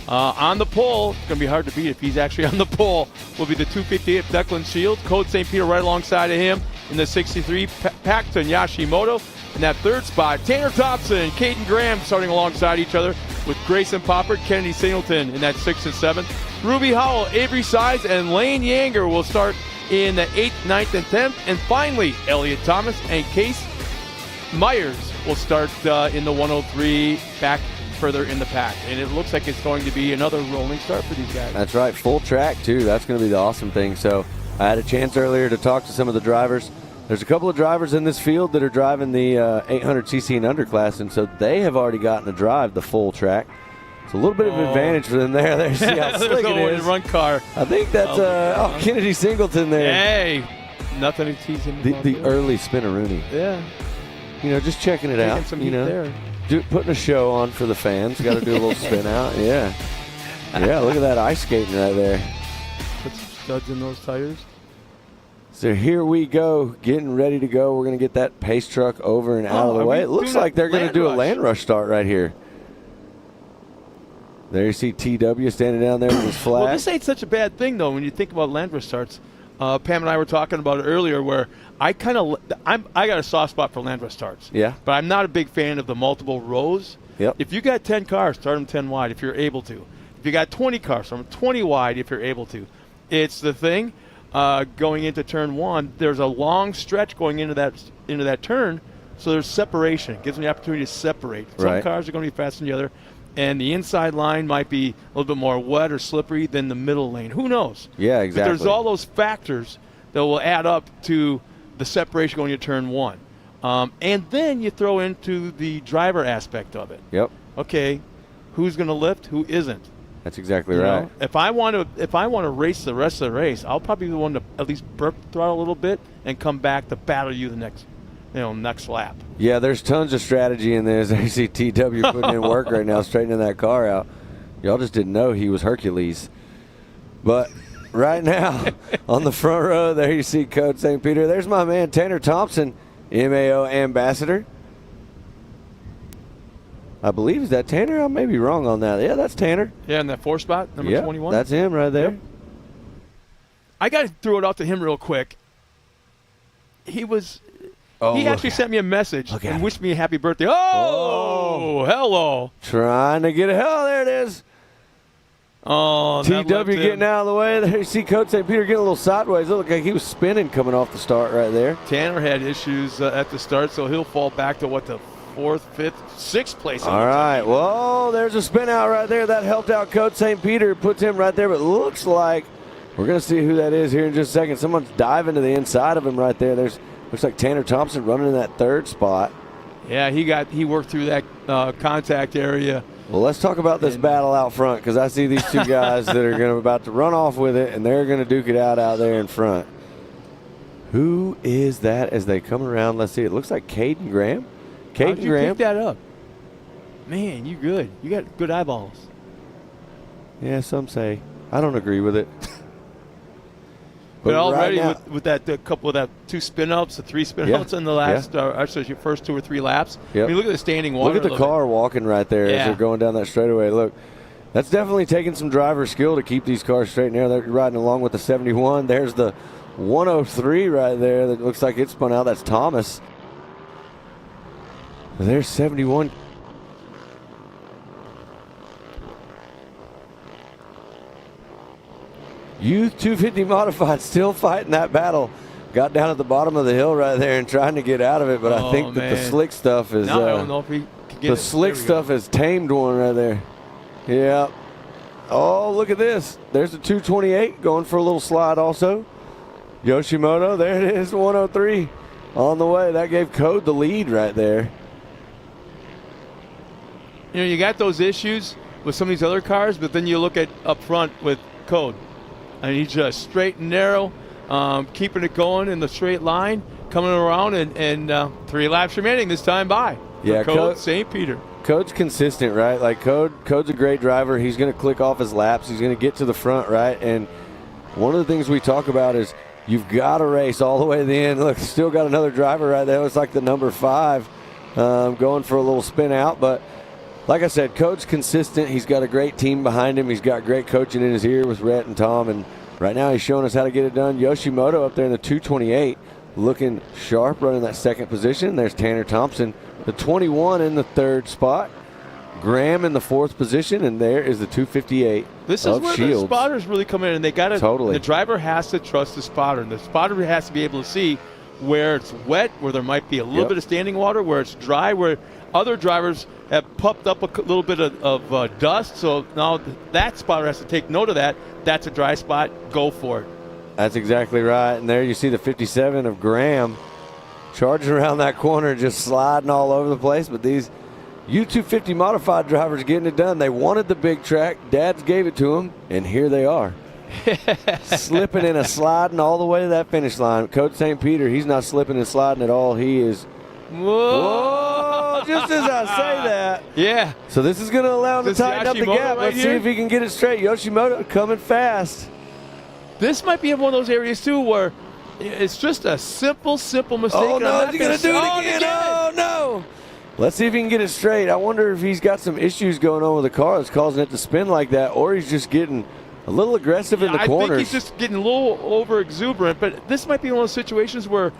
On the pole, it's going to be hard to beat if he's actually on the pole, will be the 258 Declan Shields. Code St. Peter right alongside of him in the 63 Paxton Yashimoto. In that third spot, Tanner Thompson and Caden Graham starting alongside each other with Grayson Popper, Kennedy Singleton in that 6th and 7th. Ruby Howell, Avery Size, and Lane Yanger will start in the 8th, 9th, and 10th. And finally, Elliott Thomas and Case Myers will start in the 103 back further in the pack. And it looks like it's going to be another rolling start for these guys. That's right, full track too. That's going to be the awesome thing. So I had a chance earlier to talk to some of the drivers. There's a couple of drivers in this field that are driving the 800cc and underclass, and so they have already gotten to drive the full track. It's a little bit of advantage for them there. There, see how slick it is. Run car. I think that's Kennedy Singleton there. Hey, nothing to tease him. The early spinneroonie. Yeah. You know, just checking it Taking out. some You heat know, there. putting a show on for the fans. Got to do a little spin out. Yeah. Yeah, look at that ice skating right there. Put some studs in those tires. So here we go, getting ready to go. We're going to get that pace truck over and out of the way. It looks like they're going to do a land rush start right here. There you see TW standing down there with his flag. Well, this ain't such a bad thing, though, when you think about land rush starts. Pam and I were talking about it earlier where I got a soft spot for land rush starts. Yeah. But I'm not a big fan of the multiple rows. Yep. If you got 10 cars, start them 10 wide if you're able to. If you got 20 cars, start them 20 wide if you're able to. It's the thing. Going into turn 1, there's a long stretch going into that turn, so there's separation. It gives them the opportunity to separate. Some cars are going to be faster than the other, and the inside line might be a little bit more wet or slippery than the middle lane. Who knows? Yeah, exactly. But there's all those factors that will add up to the separation going into turn 1. And then you throw into the driver aspect of it. Yep. Okay, who's going to lift, who isn't? That's exactly You right. know, if I want to race the rest of the race, I'll probably be the one to at least burp throttle a little bit and come back to battle you the next lap. Yeah, there's tons of strategy in this. I see TW putting in work right now, straightening that car out. Y'all just didn't know he was Hercules. But right now, on the front row, there you see Coach St. Peter. There's my man Tanner Thompson, MAO ambassador. I believe, is that Tanner? I may be wrong on that. Yeah, that's Tanner. Yeah, in that 4 spot, number 21. That's him right there. Yep. I got to throw it out to him real quick. He actually sent me a message and wished me a happy birthday. Oh, hello. Trying to get there it is. Oh, TW getting out of the way. There you see Coach St. Peter getting a little sideways. It looked like he was spinning coming off the start right there. Tanner had issues at the start, so he'll fall back to the 4th, 5th, 6th place. All right. Well, there's a spin out right there. That helped out Coach St. Peter. Puts him right there. But it looks like we're going to see who that is here in just a second. Someone's diving to the inside of him right there. Looks like Tanner Thompson running in that 3rd spot. Yeah, he worked through that contact area. Well, let's talk about this battle out front because I see these two guys that are about to run off with it, and they're going to duke it out there in front. Who is that as they come around? Let's see. It looks like Caden Graham. How'd you pick that up? Man, you good. You got good eyeballs. Yeah, some say. I don't agree with it. But already with that couple of that 2 spin-ups, the 3 spin-ups in the last, actually your first 2 or 3 laps. Yep. I mean, look at the standing water. Look at the car walking right there as they're going down that straightaway. Look, that's definitely taking some driver skill to keep these cars straight in there. They're riding along with the 71. There's the 103 right there that looks like it spun out. That's Thomas. There's 71. Youth 250 Modified still fighting that battle. Got down at the bottom of the hill right there and trying to get out of it, but I think that the slick stuff is. Now I don't know if he can get the slick stuff has tamed one right there. Yeah. Oh, look at this. There's the 228 going for a little slide also. Yoshimoto, there it is, 103 on the way. That gave Code the lead right there. You know, you got those issues with some of these other cars, but then you look at up front with Code. And he's just straight and narrow, keeping it going in the straight line, coming around, and 3 laps remaining this time by. Yeah, Code St. Peter. Code's consistent, right? Like Code's a great driver. He's going to click off his laps. He's going to get to the front, right? And one of the things we talk about is you've got to race all the way to the end. Look, still got another driver right there. It's like the number 5 going for a little spin out, but like I said, Code's consistent. He's got a great team behind him. He's got great coaching in his ear with Rhett and Tom. And right now he's showing us how to get it done. Yoshimoto up there in the 228 looking sharp, running that 2nd position. There's Tanner Thompson, the 21 in the 3rd spot. Graham in the 4th position. And there is the 258 This is of where Shields. the spotters really come in. And they got to. Totally. The driver has to trust the spotter. And the spotter has to be able to see where it's wet, where there might be a little bit of standing water, where it's dry, where other drivers have puffed up a little bit of dust. So now that spotter has to take note of that. That's a dry spot. Go for it. That's exactly right. And there you see the 57 of Graham charging around that corner, just sliding all over the place. But these U250 Modified drivers getting it done. They wanted the big track. Dads gave it to them, and here they are. Slipping and sliding all the way to that finish line. Coach St. Peter, he's not slipping and sliding at all. He is. Whoa! Just as I say that. Yeah. So this is going to allow him to tighten up the gap. Let's see if he can get it straight. Yoshimoto coming fast. This might be one of those areas, too, where It's just a simple mistake. Oh, no, is he going to do it again? Oh, no. Let's see if he can get it straight. I wonder if he's got some issues going on with the car that's causing it to spin like that, or he's just getting a little aggressive in the corners. I think he's just getting a little over exuberant, but this might be one of those situations where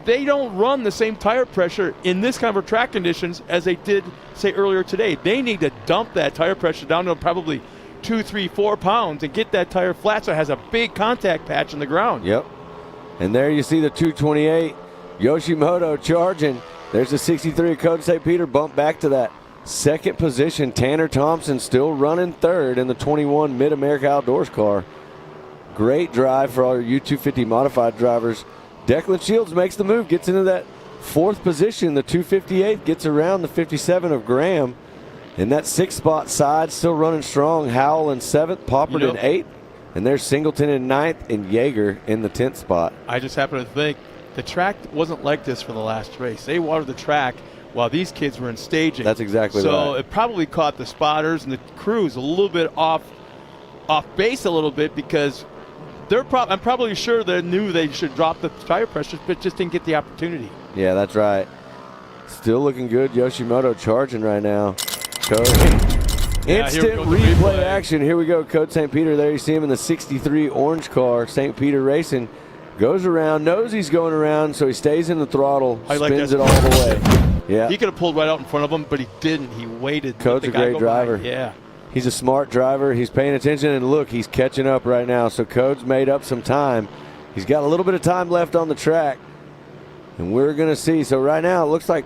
they don't run the same tire pressure in this kind of track conditions as they did, say, earlier today. They need to dump that tire pressure down to probably 2, 3, 4 pounds and get that tire flat so it has a big contact patch in the ground. Yep. And there you see the 228 Yoshimoto charging. There's the 63 Code St. Peter bump back to that second position. Tanner Thompson still running third in the 21 Mid-America Outdoors car. Great drive for our U250 modified drivers. Declan Shields makes the move, gets into that fourth position. The 258 gets around the 57 of Graham. In that 6th spot side, still running strong. Howell in 7th, Poppard in 8th. And there's Singleton in 9th and Yeager in the 10th spot. I just happen to think the track wasn't like this for the last race. They watered the track while these kids were in staging. That's exactly right. So it probably caught the spotters and the crews a little bit off base a little bit because I'm probably sure they knew they should drop the tire pressures, but just didn't get the opportunity. Yeah, that's right. Still looking good. Yoshimoto charging right now. Instant replay action. Here we go. Code St. Peter. There you see him in the 63 orange car. St. Peter Racing goes around, knows he's going around, so he stays in the throttle, spins it all the way. Yeah. He could have pulled right out in front of him, but he didn't. He waited. Code's a great driver. Yeah. He's a smart driver. He's paying attention, and look, he's catching up right now. So Code's made up some time. He's got a little bit of time left on the track, and we're going to see. So right now, it looks like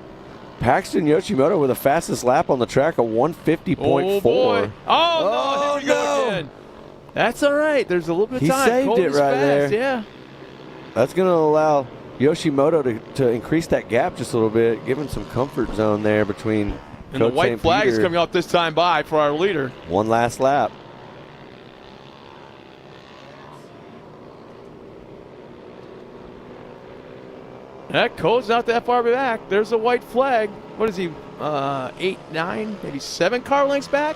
Paxton Yoshimoto with the fastest lap on the track, a 150.4. Oh, boy. Oh, no. Here we go again. That's all right. There's a little bit of time. He saved Cole it is right fast. there. Yeah. That's going to allow Yoshimoto to increase that gap just a little bit, give him some comfort zone there between And Code the white St. flag is Peter. coming off this time by for our leader. One last lap. That Code's not that far back. There's a white flag. What is he? 8, 9, maybe 7 car lengths back?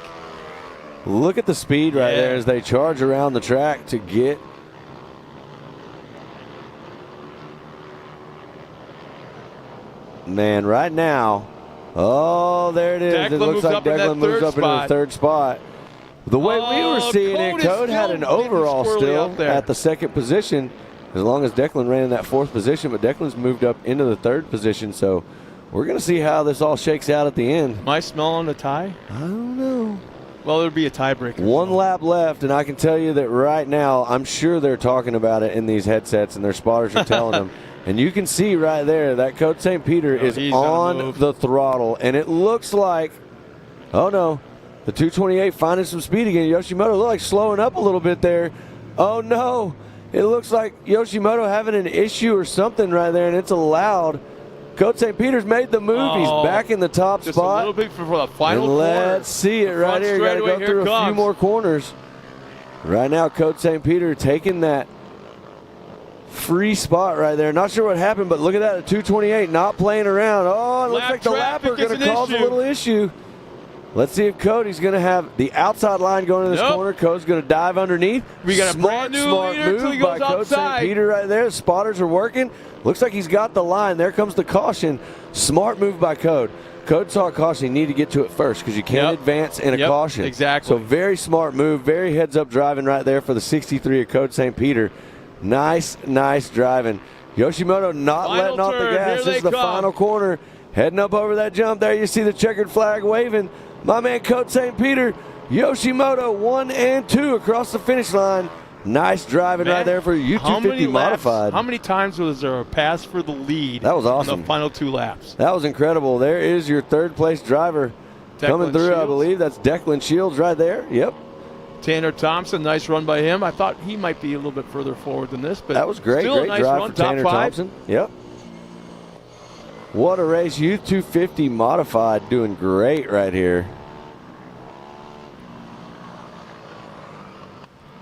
Look at the speed right there as they charge around the track to get. Man, right now, oh, there it is. Declan it looks moves like up in Declan that moves third up into the spot. third spot. The way we were seeing Code it, is Code had still an overall squirrely still up there. at the second position, as long as Declan ran in that fourth position, but Declan's moved up into the third position, so we're going to see how this all shakes out at the end. Am I smelling a tie? I don't know. Well, there'll be a tiebreaker. One lap left, and I can tell you that right now, I'm sure they're talking about it in these headsets, and their spotters are telling them. And you can see right there that Code St. Peter is on the throttle, and it looks like, oh no, the 228 finding some speed again. Yoshimoto look like slowing up a little bit there. Oh no, it looks like Yoshimoto having an issue or something right there, and it's allowed. Code St. Peter's made the move. He's back in the top Just spot. a little bit for the final And corner. let's see it right here. Got to go through a few more corners. Right now, Code St. Peter taking that free spot right there. Not sure what happened, but look at that, a 228 not playing around. Oh, it looks like the lapper going to cause a little issue. Let's see if Cody's going to have the outside line going in this corner. Code's going to dive underneath. We got a brand new leader move till he by goes Code St. outside. Peter right there. Spotters are working. Looks like he's got the line. There comes the caution. Smart move by Code. Code saw a caution. You need to get to it first because you can't advance in a caution. Exactly. So very smart move. Very heads-up driving right there for the 63 of Code St. Peter. Nice driving. Yoshimoto not letting off the gas. This is the final corner. Heading up over that jump there. You see the checkered flag waving. My man Code St. Peter, Yoshimoto 1 and 2 across the finish line. Nice driving right there for U250 modified. How many times was there a pass for the lead? That was awesome. On the final 2 laps. That was incredible. There is your third place driver coming through, I believe. That's Declan Shields right there. Yep. Tanner Thompson, nice run by him. I thought he might be a little bit further forward than this, but that was great. Still Great a nice drive run, for Tanner top 5. Thompson. Yep. What a race. U250 modified doing great right here.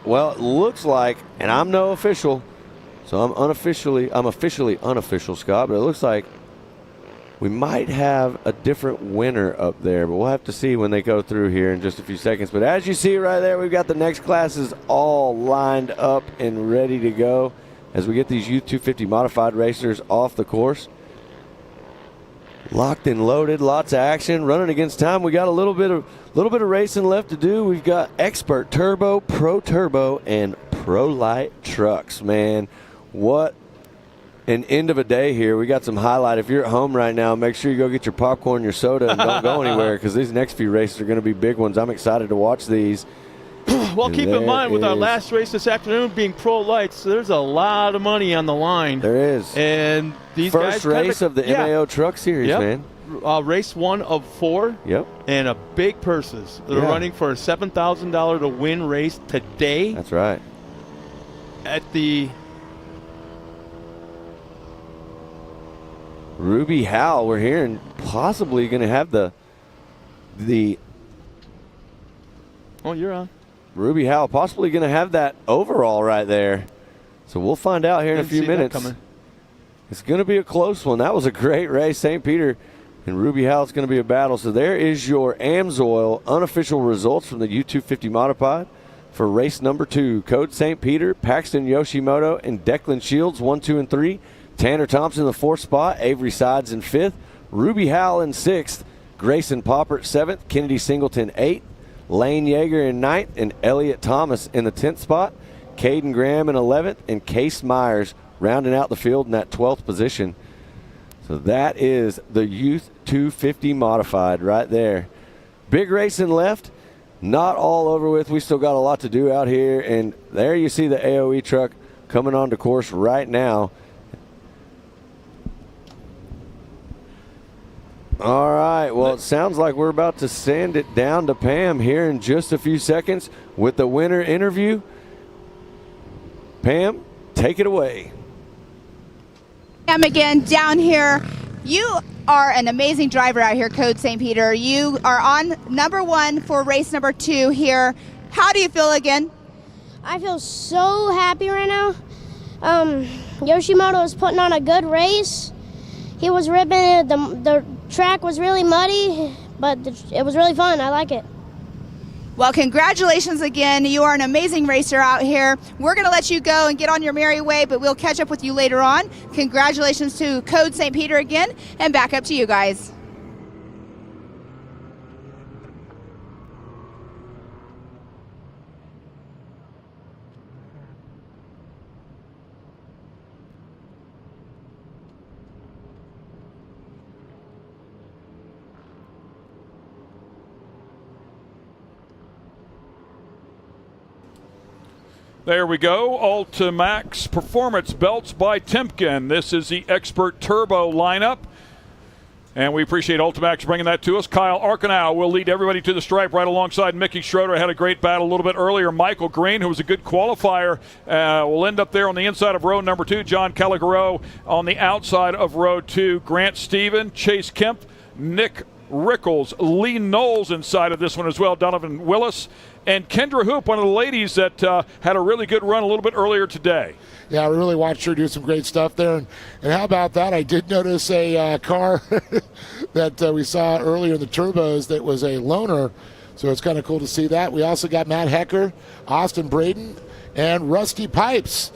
Well, it looks like, and I'm no official, so I'm officially unofficial, Scott, but it looks like we might have a different winner up there, but we'll have to see when they go through here in just a few seconds. But as you see right there, we've got the next classes all lined up and ready to go. as we get these Youth 250 modified racers off the course. Locked and loaded, lots of action, running against time. We got a little bit of racing left to do. We've got Expert Turbo, Pro Turbo, and Pro Light trucks. Man, what an end of a day here. We got some highlight. If you're at home right now, make sure you go get your popcorn, your soda, and don't go anywhere, because these next few races are going to be big ones. I'm excited to watch these. Well, keep in mind, with our last race this afternoon being Pro Lights, there's a lot of money on the line. There is. And these first guys race of the MAO Truck Series, man. Race 1 of 4. Yep. And a big purses. They're running for a $7,000 to win race today. That's right. At the Ruby Howell, we're hearing possibly going to have the Oh, you're on. Ruby Howell possibly going to have that overall right there. So we'll find out here in a few minutes. It's going to be a close one. That was a great race. St. Peter and Ruby Howell's going to be a battle. So there is your AMSOIL unofficial results from the U250 Modified for race number 2. Code St. Peter, Paxton Yoshimoto, and Declan Shields 1, 2, and 3. Tanner Thompson in the 4th spot. Avery Sides in 5th. Ruby Howell in 6th. Grayson Poppert 7th. Kennedy Singleton 8th. Lane Yeager in 9th, and Elliott Thomas in the 10th spot. Caden Graham in 11th, and Case Myers rounding out the field in that 12th position. So that is the Youth 250 Modified right there. Big racing left. Not all over with. We still got a lot to do out here, and there you see the AOE truck coming onto course right now. All right, well, it sounds like we're about to send it down to Pam here in just a few seconds with the winner interview. Pam, take it away. Pam again down here. You are an amazing driver out here, Code St. Peter. You are on number 1 for race number 2 here. How do you feel again? I feel so happy right now. Yoshimoto is putting on a good race. He was ripping it. The track was really muddy, but it was really fun. I like it. Well, congratulations again. You are an amazing racer out here. We're going to let you go and get on your merry way, but we'll catch up with you later on. Congratulations to Code St. Peter again, and back up to you guys. There we go. Ultimax Performance Belts by Timken. This is the Expert Turbo lineup. And we appreciate Ultimax bringing that to us. Kyle Arkenau will lead everybody to the stripe right alongside Mickey Schroeder. Had a great battle a little bit earlier. Michael Green, who was a good qualifier, will end up there on the inside of row number 2. John Caligaro on the outside of row 2. Grant Stephen, Chase Kemp, Nick Rickles, Lee Knowles inside of this one as well. Donovan Willis. And Kendra Hoop, one of the ladies that had a really good run a little bit earlier today. Yeah, we really watched her do some great stuff there. And how about that? I did notice a car that we saw earlier in the turbos that was a loaner. So it's kind of cool to see that. We also got Matt Hecker, Austin Braden, and Rusty Pipes.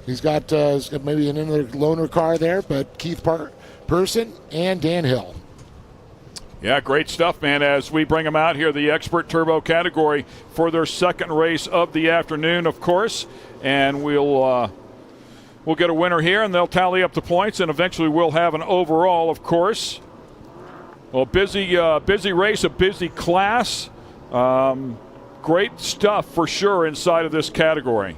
He's got maybe another loaner car there, but Keith Person and Dan Hill. Yeah, great stuff, man, as we bring them out here, the Expert Turbo category for their second race of the afternoon, of course. And we'll get a winner here, and they'll tally up the points, and eventually we'll have an overall, of course. Well, busy race, a busy class. Great stuff for sure inside of this category.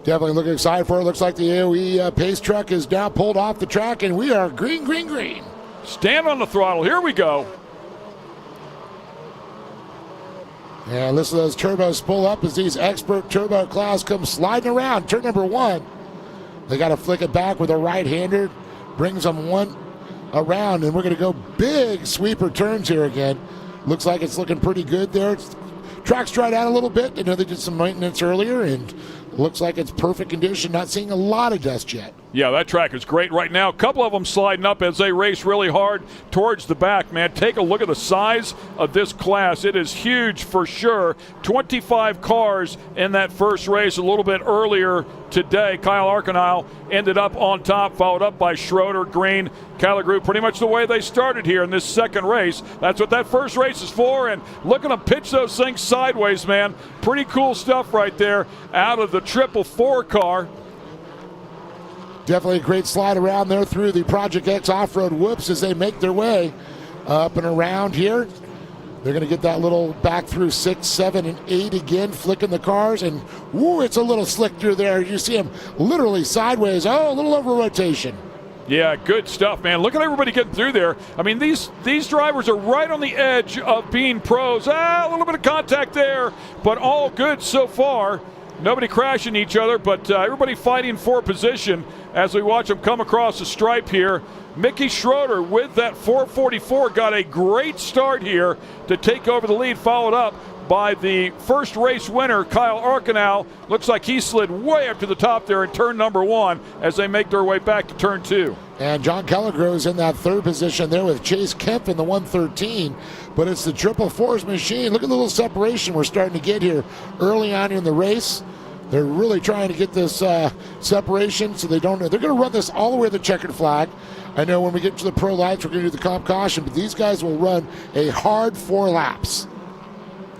Definitely looking excited for it. Looks like the AOE pace truck is now pulled off the track, and we are green, green, green. Stand on the throttle. Here we go. And listen to those turbos pull up as these Expert Turbo clouds come sliding around. Turn number 1. They got to flick it back with a right-hander. Brings them one around, and we're going to go big sweeper turns here again. Looks like it's looking pretty good there. Track's dried out a little bit. I know they did some maintenance earlier, and looks like it's perfect condition. Not seeing a lot of dust yet. Yeah, that track is great right now. A couple of them sliding up as they race really hard towards the back, man. Take a look at the size of this class. It is huge for sure. 25 cars in that first race a little bit earlier today. Kyle Arkenau ended up on top, followed up by Schroeder, Green, Calagru, pretty much the way they started here in this second race. That's what that first race is for, and look at them pitch those things sideways, man. Pretty cool stuff right there out of the 444 car. Definitely a great slide around there through the Project X off-road whoops as they make their way up and around here. They're going to get that little back through 6, 7, and 8 again, flicking the cars, and woo, it's a little slick through there. You see them literally sideways. Oh, a little over rotation. Yeah, good stuff, man. Look at everybody getting through there. I mean, these drivers are right on the edge of being pros. A little bit of contact there, but all good so far. Nobody crashing each other, but everybody fighting for position as we watch them come across the stripe here. Mickey Schroeder with that 444 got a great start here to take over the lead, followed up by the first race winner, Kyle Arkenau. Looks like he slid way up to the top there in turn number 1 as they make their way back to turn 2. And John Calagru's in that third position there with Chase Kemp in the 113. But it's the 444's machine. Look at the little separation we're starting to get here early on in the race. They're really trying to get this separation so they don't. They're going to run this all the way to the checkered flag. I know when we get to the pro lights, we're going to do the comp caution, but these guys will run a hard 4 laps.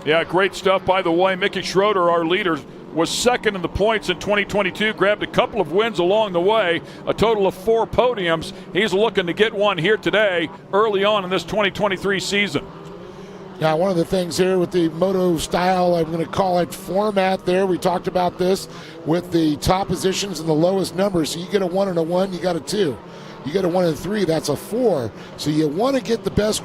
Yeah, great stuff, by the way. Mickey Schroeder, our leader, was second in the points in 2022, grabbed a couple of wins along the way, a total of 4 podiums. He's looking to get one here today, early on in this 2023 season. Now, one of the things here with the moto style, I'm going to call it format there, we talked about this with the top positions and the lowest numbers. So you get a 1 and a 1, you got a 2. You get a 1 and 3, that's a 4. So you want to get the best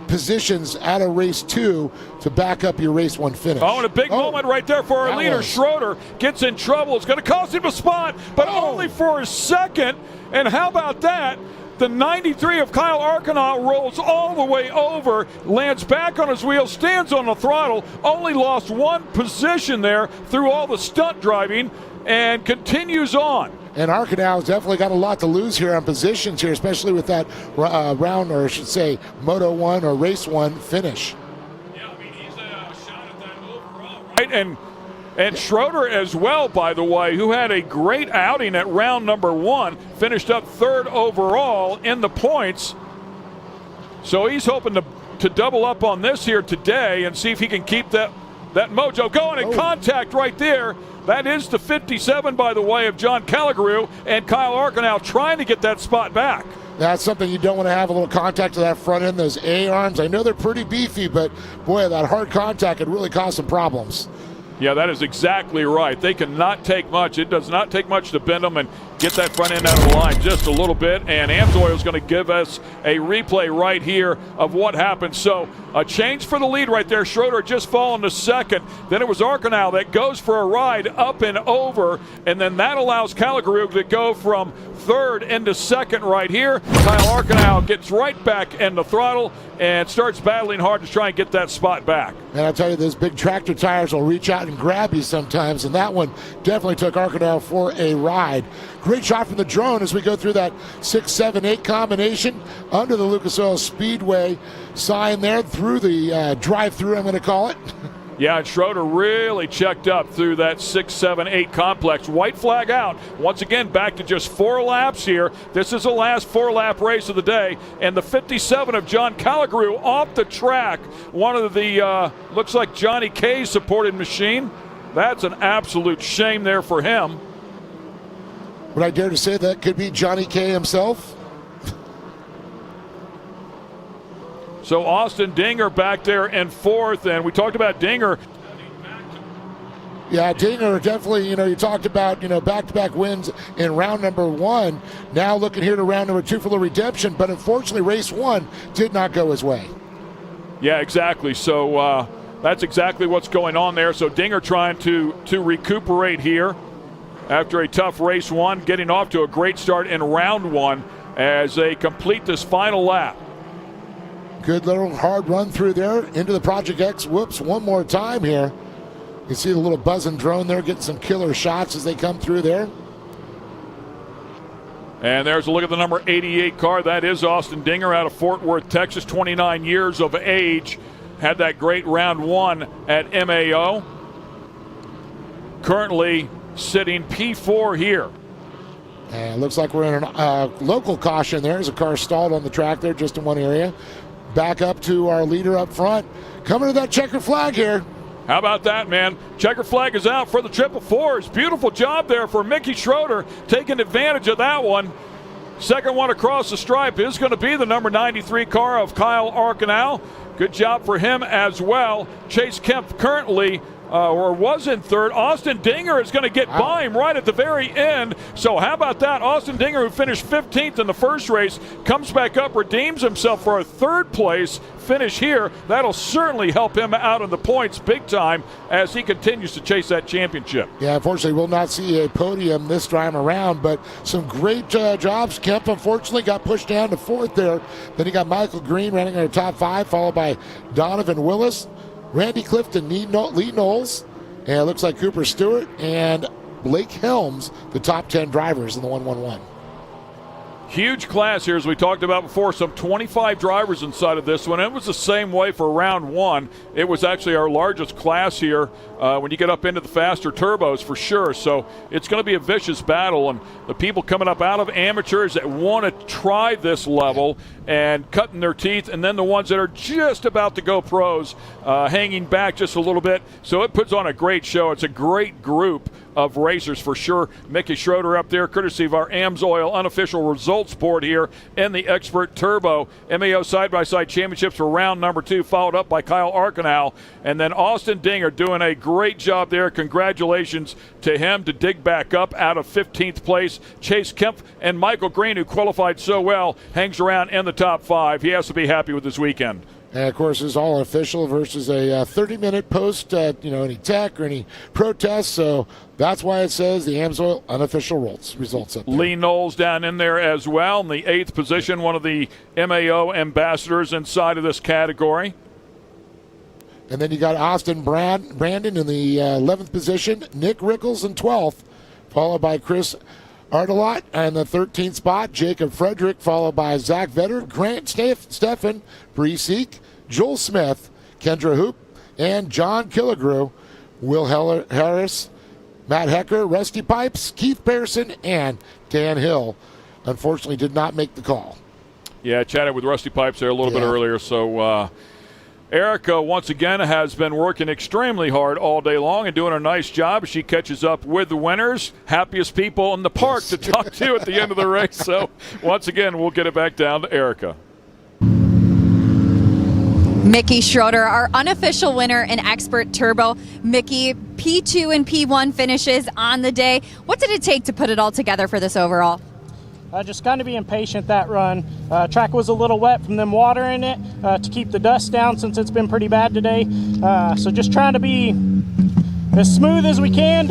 positions out of race 2 to back up your race 1 finish. Oh, and a big moment right there for our leader. Schroeder gets in trouble. It's going to cost him a spot, but only for a second. And how about that? The 93 of Kyle Arkenau rolls all the way over, lands back on his wheel, stands on the throttle, only lost 1 position there through all the stunt driving, and continues on. And Arkenau's definitely got a lot to lose here on positions here, especially with that round, or I should say, Moto 1 or Race 1 finish. Yeah, I mean, he's a shot at that overall, right? And Schroeder as well, by the way, who had a great outing at round number 1, finished up 3rd overall in the points. So he's hoping to double up on this here today and see if he can keep that mojo going. And contact right there. That is the 57, by the way, of John Calagru, and Kyle Arkenau trying to get that spot back. That's something you don't want to have, a little contact to that front end, those A-arms. I know they're pretty beefy, but boy, that hard contact could really cause some problems. Yeah, that is exactly right. They cannot take much. It does not take much to bend them and get that front end out of the line just a little bit. And Amsoil is going to give us a replay right here of what happened. So a change for the lead right there. Schroeder just fallen to second. Then it was Arkenau that goes for a ride up and over. And then that allows Calagru to go from 3rd into 2nd right here. Kyle Arkenau gets right back in the throttle and starts battling hard to try and get that spot back. And I'll tell you, those big tractor tires will reach out and grab you sometimes, and that one definitely took Arkenau for a ride. Great shot from the drone as we go through that 6, 7, 8 combination under the Lucas Oil Speedway sign there through the drive-through, I'm going to call it. Yeah, and Schroeder really checked up through that 6, 7, 8 complex. White flag out. Once again, back to just 4 laps here. This is the last 4-lap race of the day. And the 57 of John Calagru off the track. One of the, looks like Johnny K's supported machine. That's an absolute shame there for him. Would I dare to say that could be Johnny K himself? So Austin Dinger back there in 4th, and we talked about Dinger. Yeah, Dinger definitely, you talked about, back-to-back wins in round number 1. Now looking here to round number 2 for the redemption, but unfortunately race 1 did not go his way. Yeah, exactly. So that's exactly what's going on there. So Dinger trying to recuperate here after a tough race 1, getting off to a great start in round 1 as they complete this final lap. Good little hard run through there into the Project X whoops one more time here. You see the little buzzing drone there getting some killer shots as they come through there. And there's a look at the number 88 car. That is Austin Dinger out of Fort Worth, Texas, 29 years of age. Had that great round 1 at MAO. Currently sitting P4 here. And it looks like we're in a local caution there. There's a car stalled on the track there just in one area. Back up to our leader up front. Coming to that checker flag here. How about that, man? Checker flag is out for the 444s. Beautiful job there for Mickey Schroeder, taking advantage of that one. Second one across the stripe is going to be the number 93 car of Kyle Arcanal. Good job for him as well. Chase Kemp currently or was in third. Austin Dinger is going to get by him right at the very end. So how about that? Austin Dinger, who finished 15th in the first race, comes back up, redeems himself for a third place finish here. That'll certainly help him out in the points big time as he continues to chase that championship. Yeah, unfortunately, we'll not see a podium this time around, but some great jobs. Kemp, unfortunately, got pushed down to fourth there. Then you got Michael Green running in the top 5, followed by Donovan Willis, Randy Clifton, Lee Knowles, and it looks like Cooper Stewart and Blake Helms, the top 10 drivers in the 111. Huge class here, as we talked about before. Some 25 drivers inside of this one. It was the same way for round 1. It was actually our largest class here when you get up into the faster turbos for sure. So it's going to be a vicious battle. And the people coming up out of amateurs that want to try this level and cutting their teeth, and then the ones that are just about to go pros, hanging back just a little bit. So it puts on a great show. It's a great group of racers for sure. Mickey Schroeder up there, courtesy of our AMSOIL unofficial results board here in the Expert Turbo. MAO Side-by-Side Championships for round number 2, followed up by Kyle Arcanal. And then Austin Dinger doing a great job there. Congratulations to him to dig back up out of 15th place. Chase Kemp and Michael Green, who qualified so well, hangs around in the top 5. He has to be happy with this weekend. And, of course, it's all official versus a 30-minute post, any tech or any protests. So that's why it says the AMSOIL unofficial results up there. Lee Knowles down in there as well in the 8th position, one of the MAO ambassadors inside of this category. And then you got Austin Brandon in the 11th position, Nick Rickles in 12th, followed by Chris Ardelot in the 13th spot, Jacob Frederick, followed by Zach Vetter, Grant Steffen, Bree Seek, Joel Smith, Kendra Hoop, and John Killigrew, Will Harris, Matt Hecker, Rusty Pipes, Keith Pearson, and Dan Hill. Unfortunately, did not make the call. Yeah, I chatted with Rusty Pipes there a little bit earlier, so Erica, once again, has been working extremely hard all day long and doing a nice job. She catches up with the winners, happiest people in the park to talk to at the end of the race. So, once again, we'll get it back down to Erica. Mickey Schroeder, our unofficial winner in Expert Turbo. Mickey, P2 and P1 finishes on the day. What did it take to put it all together for this overall? Just kind of being patient that run. Track was a little wet from them watering it to keep the dust down since it's been pretty bad today. So just trying to be as smooth as we can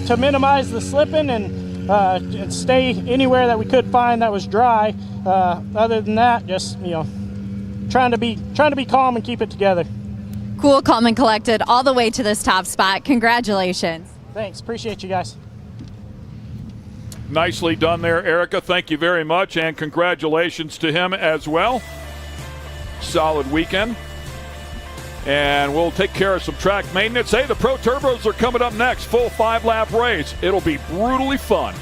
to minimize the slipping and stay anywhere that we could find that was dry. Other than that, just trying to be calm and keep it together. Cool, calm, and collected all the way to this top spot. Congratulations. Thanks. Appreciate you guys. Nicely done there, Erica. Thank you very much, and congratulations to him as well. Solid weekend. And we'll take care of some track maintenance. Hey, the Pro Turbos are coming up next. Full 5-lap race. It'll be brutally fun.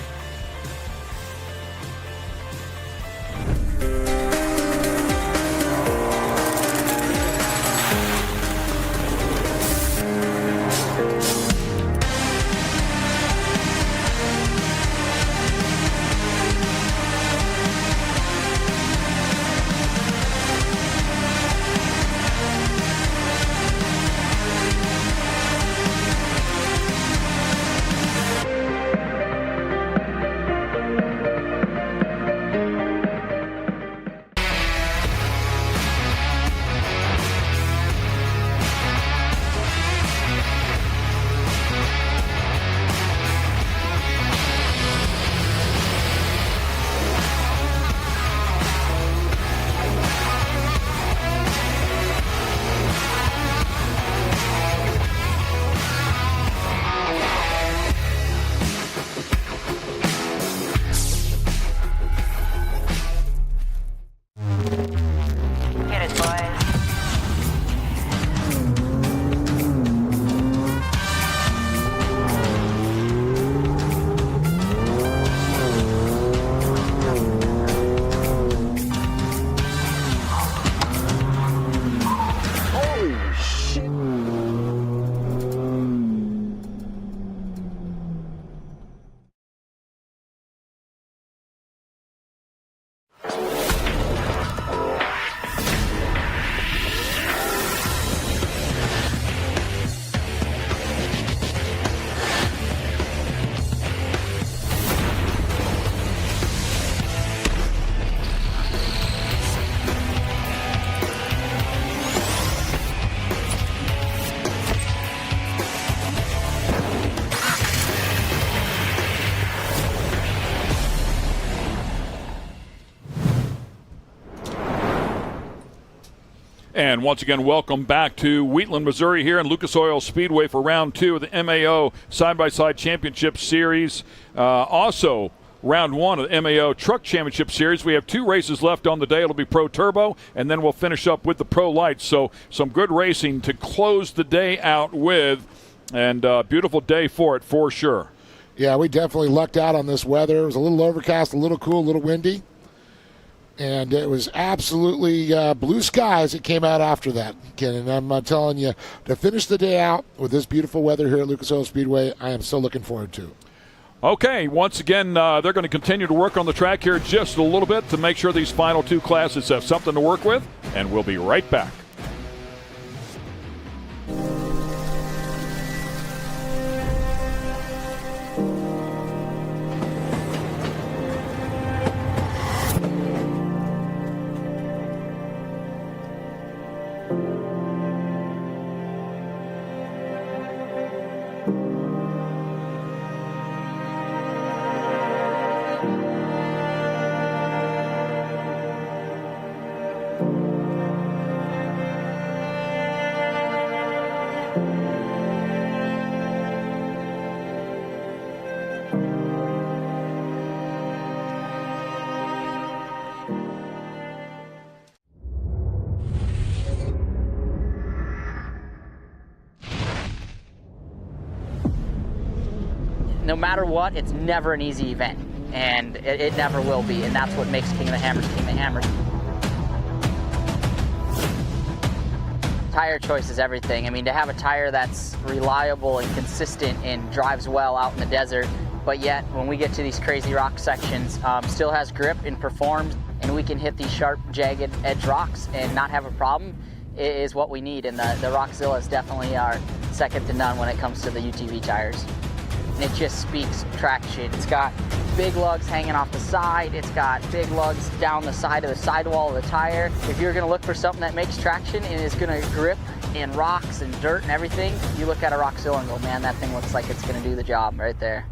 And once again, welcome back to Wheatland, Missouri, here in Lucas Oil Speedway for round 2 of the MAO Side-by-Side Championship Series. Also, round 1 of the MAO Truck Championship Series. We have 2 races left on the day. It'll be Pro Turbo, and then we'll finish up with the Pro Lights. So some good racing to close the day out with, and beautiful day for it for sure. Yeah, we definitely lucked out on this weather. It was a little overcast, a little cool, a little windy. And it was absolutely blue skies that came out after that, Ken. And I'm telling you, to finish the day out with this beautiful weather here at Lucas Oil Speedway, I am so looking forward to. Okay, once again, they're going to continue to work on the track here just a little bit to make sure these final 2 classes have something to work with, and we'll be right back. No matter what, it's never an easy event, and it never will be, and that's what makes King of the Hammers King of the Hammers. Tire choice is everything. I mean, to have a tire that's reliable and consistent and drives well out in the desert, but yet when we get to these crazy rock sections, still has grip and performs, and we can hit these sharp, jagged edge rocks and not have a problem, is what we need. And the Rockzillas definitely are second to none when it comes to the UTV tires. And it just speaks traction. It's got big lugs hanging off the side. It's got big lugs down the side of the sidewall of the tire. If you're gonna look for something that makes traction and is gonna grip in rocks and dirt and everything, you look at a Rockzilla and go, man, that thing looks like it's gonna do the job right there.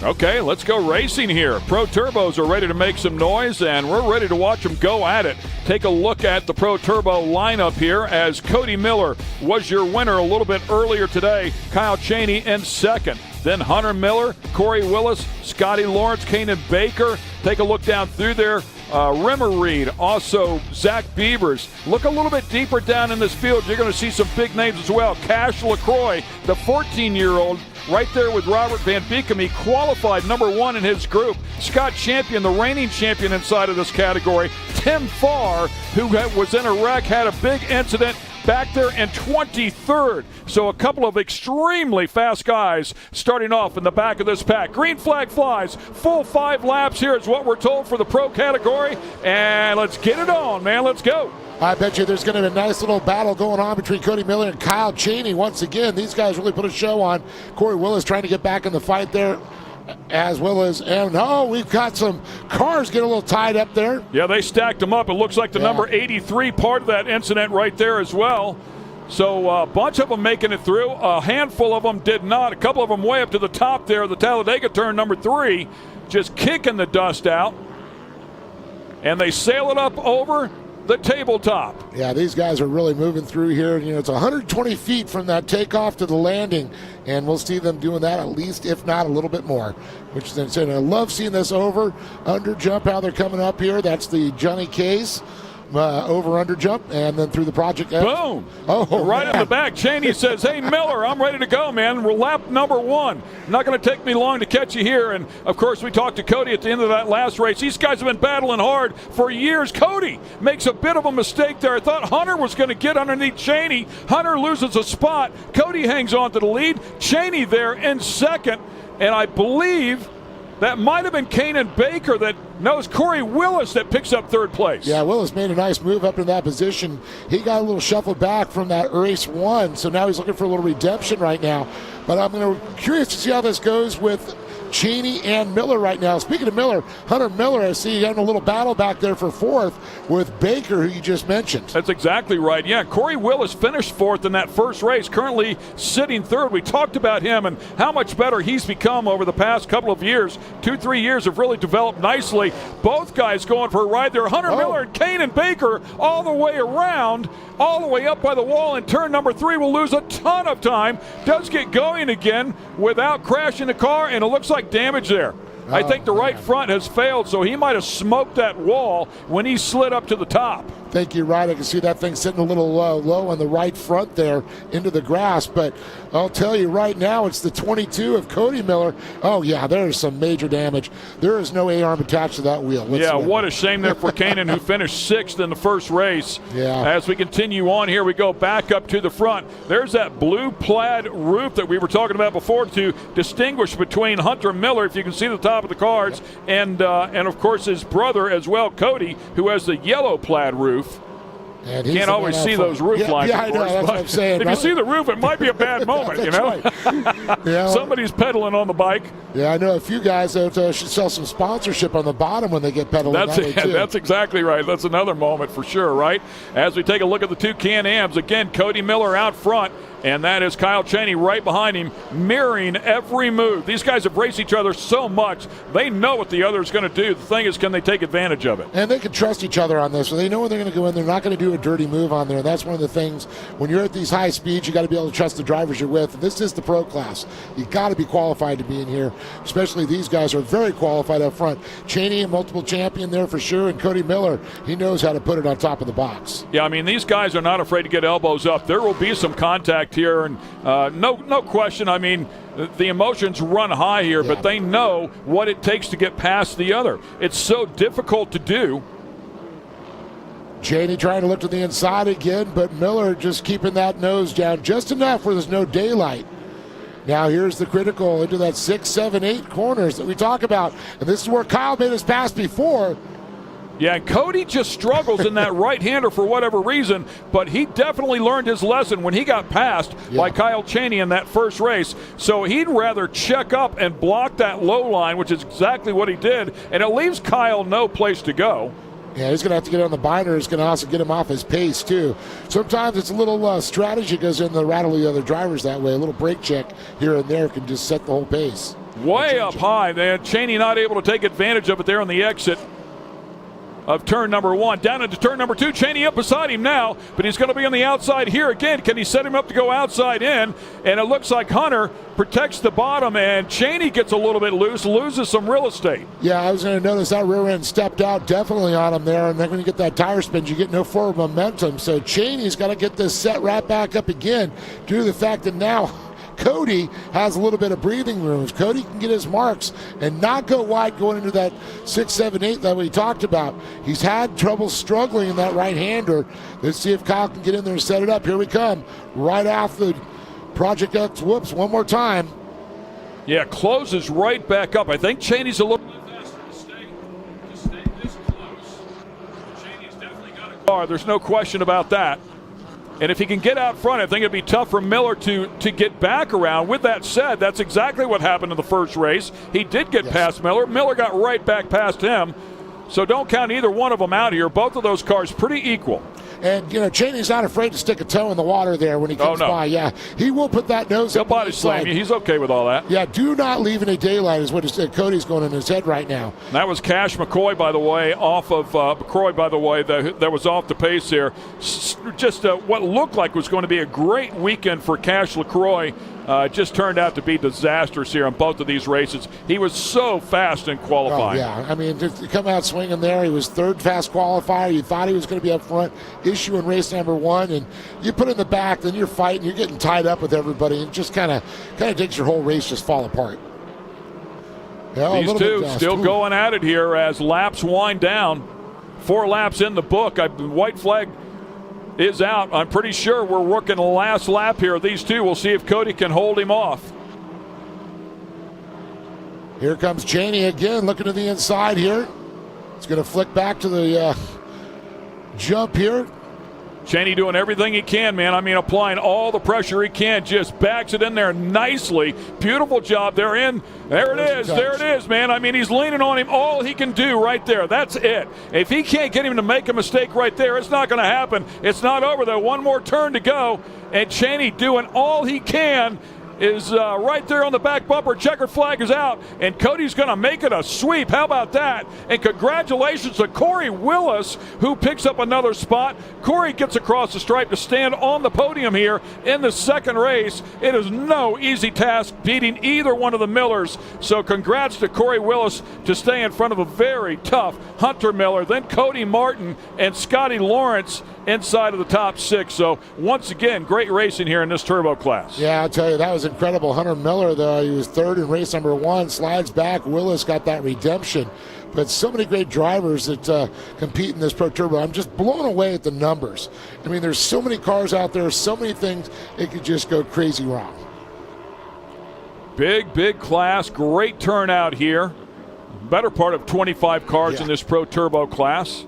Okay, let's go racing here. Pro Turbos are ready to make some noise, and we're ready to watch them go at it. Take a look at the Pro Turbo lineup here, as Cody Miller was your winner a little bit earlier today. Kyle Cheney in second. Then Hunter Miller, Corey Willis, Scotty Lawrence, Kanan Baker. Take a look down through there. Rimmer Reed, also Zach Beavers. Look a little bit deeper down in this field. You're going to see some big names as well. Cash LaCroix, the 14-year-old, right there with Robert Van Beekem. He qualified number 1 in his group. Scott Champion, the reigning champion inside of this category. Tim Farr, who was in a wreck, had a big incident back there in 23rd. So a couple of extremely fast guys starting off in the back of this pack. Green flag flies. Full 5 laps here is what we're told for the pro category. And let's get it on, man. Let's go. I bet you there's going to be a nice little battle going on between Cody Miller and Kyle Cheney. Once again, these guys really put a show on. Corey Willis trying to get back in the fight there, as well as, and we've got some cars getting a little tied up there. Yeah, they stacked them up. It looks like the number 83 part of that incident right there as well. So a bunch of them making it through. A handful of them did not. A couple of them way up to the top there. The Talladega turn number 3 just kicking the dust out. And they sail it up over the tabletop. Yeah, these guys are really moving through here. You know, it's 120 feet from that takeoff to the landing, and we'll see them doing that at least, if not a little bit more, which is insane. I love seeing this over, under jump, how they're coming up here. That's the Johnny Case. Over under jump, and then through the Project F. Boom! Oh, right in the back. Cheney says, "Hey Miller, I'm ready to go, man. We're lap number 1. Not going to take me long to catch you here." And of course, we talked to Cody at the end of that last race. These guys have been battling hard for years. Cody makes a bit of a mistake there. I thought Hunter was going to get underneath Cheney. Hunter loses a spot. Cody hangs on to the lead. Cheney there in second. and I believe that might have been Kanan Baker that knows Corey Willis that picks up third place. Yeah, Willis made a nice move up in that position. He got a little shuffled back from that race 1, so now he's looking for a little redemption right now. But I'm curious to see how this goes with Cheney and Miller right now. Speaking of Miller, Hunter Miller, I see having a little battle back there for 4th with Baker, who you just mentioned. That's exactly right. Yeah, Corey Willis finished 4th in that first race, currently sitting 3rd. We talked about him and how much better he's become over the past couple of years. 2-3 years have really developed nicely. Both guys going for a ride there. Hunter Miller and Kanan Baker all the way around, all the way up by the wall in turn number 3. Will lose a ton of time. Does get going again without crashing the car, and it looks like damage there. I think the right front has failed, so he might have smoked that wall when he slid up to the top. I think you're right. I can see that thing sitting a little low on the right front there into the grass. But I'll tell you right now, it's the 22 of Cody Miller. Oh, yeah, there's some major damage. There is no A-arm attached to that wheel. Yeah, what a shame there for Kanan, who finished 6th in the first race. Yeah. As we continue on here, we go back up to the front. There's that blue plaid roof that we were talking about before to distinguish between Hunter Miller, if you can see the top of the cars, and of course his brother as well, Cody, who has the yellow plaid roof. And can't always see those roof lines, yeah, of course. I know, that's what I'm saying. If you see the roof, it might be a bad moment, you know? Right. Yeah, somebody's pedaling on the bike. Yeah, I know a few guys that should sell some sponsorship on the bottom when they get pedaling that way, too. That's exactly right. That's another moment for sure, right? As we take a look at the two Can-Ams, again, Cody Miller out front, and that is Kyle Cheney right behind him, mirroring every move. These guys have raced each other so much, they know what the other is going to do. The thing is, can they take advantage of it? And they can trust each other on this. So they know when they're going to go in. They're not going to do a dirty move on there. And that's one of the things, when you're at these high speeds, you got to be able to trust the drivers you're with. And this is the pro class. You got to be qualified to be in here, especially these guys are very qualified up front. Cheney, a multiple champion there for sure, and Cody Miller, he knows how to put it on top of the box. Yeah, I mean, these guys are not afraid to get elbows up. There will be some contact here, and no question. I mean, the emotions run high here, but they know what it takes to get past the other. It's so difficult to do. Cheney trying to look to the inside again, but Miller just keeping that nose down just enough where there's no daylight. Now here's the critical into that 6, 7, 8 corners that we talk about. And this is where Kyle made his pass before. Yeah, and Cody just struggles in that right-hander for whatever reason, but he definitely learned his lesson when he got passed by Kyle Cheney in that first race. So he'd rather check up and block that low line, which is exactly what he did, and it leaves Kyle no place to go. Yeah, he's going to have to get on the binder. It's going to also get him off his pace, too. Sometimes it's a little strategy goes in to rattle the other drivers that way. A little brake check here and there can just set the whole pace. Way up high, man. Cheney not able to take advantage of it there on the exit of turn number 1. Down into turn number 2. Cheney up beside him now, but he's going to be on the outside here again. Can he set him up to go outside in? And it looks like Hunter protects the bottom, and Cheney gets a little bit loose, loses some real estate. Yeah, I was going to notice that rear end stepped out definitely on him there, and then when you get that tire spin, you get no forward momentum. So Cheney's got to get this set right back up again due to the fact that now Cody has a little bit of breathing room. If Cody can get his marks and not go wide going into that 6, 7, 8 that we talked about. He's had trouble struggling in that right-hander. Let's see if Kyle can get in there and set it up. Here we come. Right off the Project X whoops one more time. Yeah, closes right back up. I think Cheney's a little bit faster to stay this close. Cheney's definitely got a car. There's no question about that. And if he can get out front, I think it'd be tough for Miller to get back around. With that said, that's exactly what happened in the first race. He did get past Miller. Miller got right back past him. So don't count either one of them out here. Both of those cars pretty equal. And, you know, Cheney's not afraid to stick a toe in the water there when he comes by. Yeah, he will put that nose He'll up. body slam you. He's okay with all that. Yeah, do not leave any daylight is what Cody's going in his head right now. That was Cash McCoy, by the way, off of McCroy, by the way, that was off the pace there. Just what looked like was going to be a great weekend for Cash LaCroix. Just turned out to be disastrous here in both of these races. He was so fast in qualifying. Oh, yeah. I mean, to come out swinging there, he was third fast qualifier. You thought he was going to be up front, issue in race number 1, and you put in the back, then you're fighting, you're getting tied up with everybody, and it just kind of makes your whole race just fall apart. Yeah, these two still going at it here as laps wind down. 4 laps in the book. White flag is out. I'm pretty sure we're working the last lap here. These two, we'll see if Cody can hold him off. Here comes Cheney again, looking to the inside here. It's going to flick back to the jump here. Cheney doing everything he can, man. I mean, applying all the pressure he can. Just backs it in there nicely. Beautiful job. They're in. There it is. There it is, man. I mean, he's leaning on him. All he can do right there. That's it. If he can't get him to make a mistake right there, it's not going to happen. It's not over, though. One more turn to go. And Cheney doing all he can is right there on the back bumper. Checkered flag is out, and Cody's going to make it a sweep. How about that? And congratulations to Corey Willis, who picks up another spot. Corey gets across the stripe to stand on the podium here in the second race. It is no easy task beating either one of the Millers, so congrats to Corey Willis to stay in front of a very tough Hunter Miller, then Cody Martin and Scotty Lawrence inside of the top 6. So once again, great racing here in this turbo class. Yeah, I'll tell you, that was incredible. Hunter Miller, though, he was third in race number 1, slides back. Willis got that redemption. But so many great drivers that compete in this Pro Turbo. I'm just blown away at the numbers. I mean, there's so many cars out there, so many things, it could just go crazy wrong. Big class, great turnout here. Better part of 25 cars in this Pro Turbo class.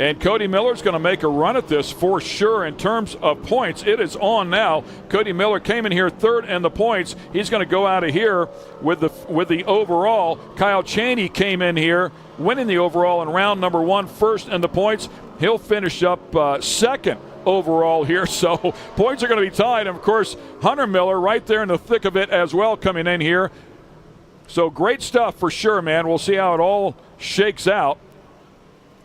And Cody Miller's going to make a run at this for sure in terms of points. It is on now. Cody Miller came in here third in the points. He's going to go out of here with the overall. Kyle Cheney came in here winning the overall in round number 1, first in the points. He'll finish up second overall here, so points are going to be tied. And of course, Hunter Miller right there in the thick of it as well coming in here. So great stuff for sure, man. We'll see how it all shakes out.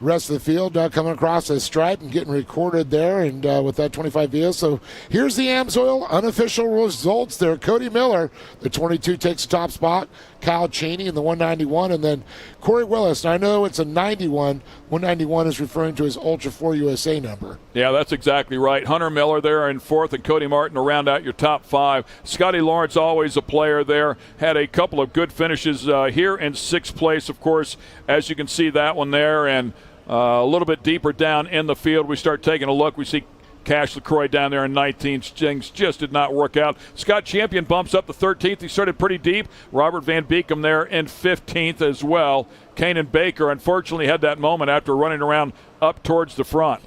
Rest of the field coming across the stripe and getting recorded there, and with that 25 vehicles. So here's the AMSOIL unofficial results there. Cody Miller, the 22, takes the top spot. Kyle Cheney in the 191, and then Corey Willis. And I know it's a 91. 191 is referring to his Ultra 4 USA number. Yeah, that's exactly right. Hunter Miller there in fourth, and Cody Martin to round out your top 5. Scotty Lawrence, always a player there. Had a couple of good finishes here in 6th place, of course, as you can see that one there. And a little bit deeper down in the field, we start taking a look. We see Cash LaCroix down there in 19th. Things just did not work out. Scott Champion bumps up to 13th. He started pretty deep. Robert Van Beekum there in 15th as well. Kanan Baker unfortunately had that moment after running around up towards the front.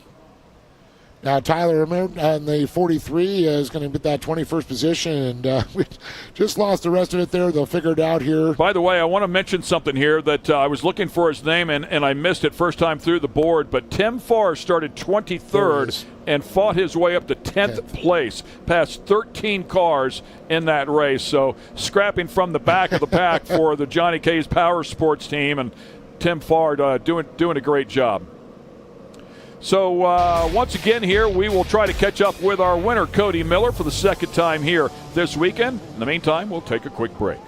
Now, Tyler on the 43 is going to get that 21st position, and we just lost the rest of it there. They'll figure it out here. By the way, I want to mention something here that I was looking for his name, and I missed it first time through the board, but Tim Farr started 23rd and fought his way up to 10th place, past 13 cars in that race. So scrapping from the back of the pack for the Johnny K's Power Sports team, and Tim Farr doing a great job. So once again here, we will try to catch up with our winner, Cody Miller, for the second time here this weekend. In the meantime, we'll take a quick break.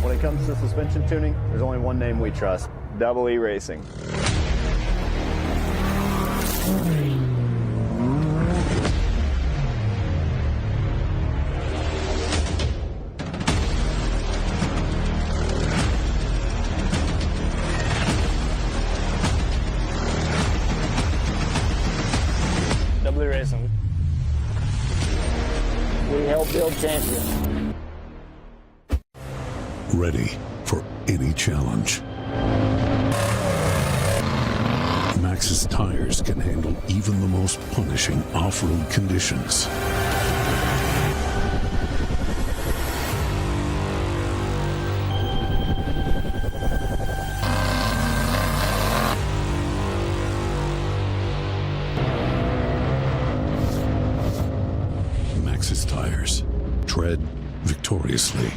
When it comes to suspension tuning, there's only one name we trust: Double E Racing. Double E Racing. We help build champions. Ready for any challenge. Maxxis tires can handle even the most punishing off-road conditions. victoriously.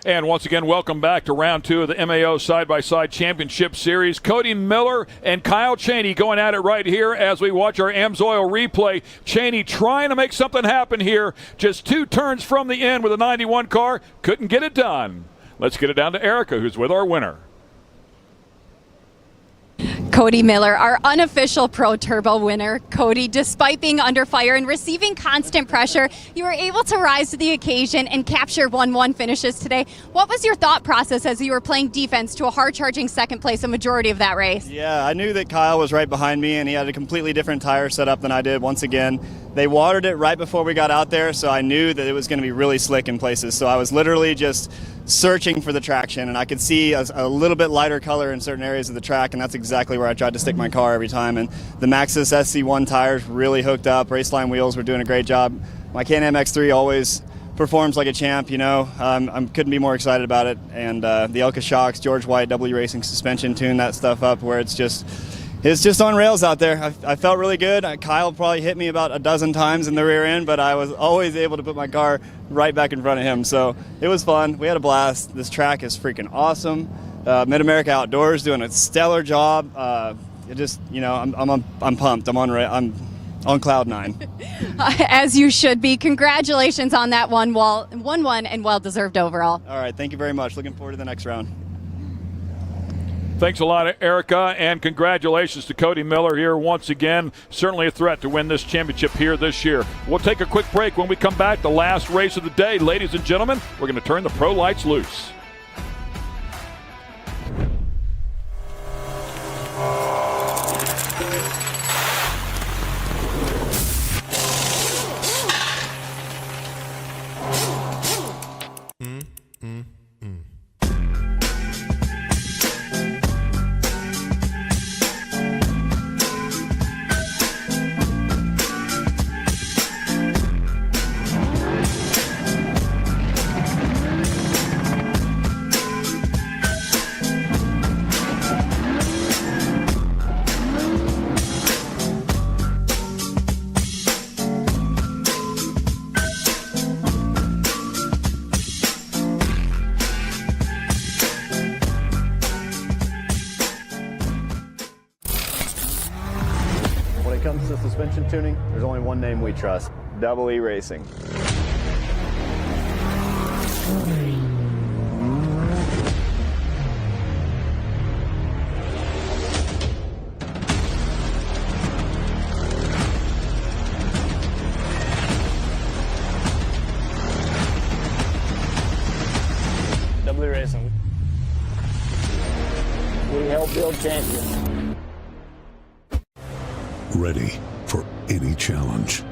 And once again, welcome back to round 2 of the MAO Side-by-Side Championship Series. Cody Miller and Kyle Cheney going at it right here as we watch our AMSOIL replay. Cheney trying to make something happen here. Just 2 turns from the end with a 91 car. Couldn't get it done. Let's get it down to Erica, who's with our winner. Cody Miller, our unofficial Pro Turbo winner. Cody, despite being under fire and receiving constant pressure, you were able to rise to the occasion and capture 1-1 finishes today. What was your thought process as you were playing defense to a hard-charging second place a majority of that race? Yeah, I knew that Kyle was right behind me, and he had a completely different tire setup than I did once again. They watered it right before we got out there, so I knew that it was going to be really slick in places. So I was literally just searching for the traction, and I could see a little bit lighter color in certain areas of the track, and that's exactly where I tried to stick my car every time. And the Maxxis SC1 tires really hooked up. Raceline wheels were doing a great job. My Can-Am X3 always performs like a champ, you know. I couldn't be more excited about it. And the Elka shocks, George White W Racing suspension tuned that stuff up where it's just on rails out there. I felt really good. Kyle probably hit me about a dozen times in the rear end, but I was always able to put my car right back in front of him. So it was fun. We had a blast. This track is freaking awesome. Mid-America Outdoors doing a stellar job. It just, you know, I'm pumped. I'm on cloud 9. As you should be. Congratulations on that 1-1 and well-deserved overall. All right, thank you very much. Looking forward to the next round. Thanks a lot, Erica, and congratulations to Cody Miller here once again. Certainly a threat to win this championship here this year. We'll take a quick break. When we come back, the last race of the day. Ladies and gentlemen, we're going to turn the pro lights loose. When it comes to suspension tuning, there's only one name we trust: Double E Racing. Double E Racing. We help build champions. Ready for any challenge.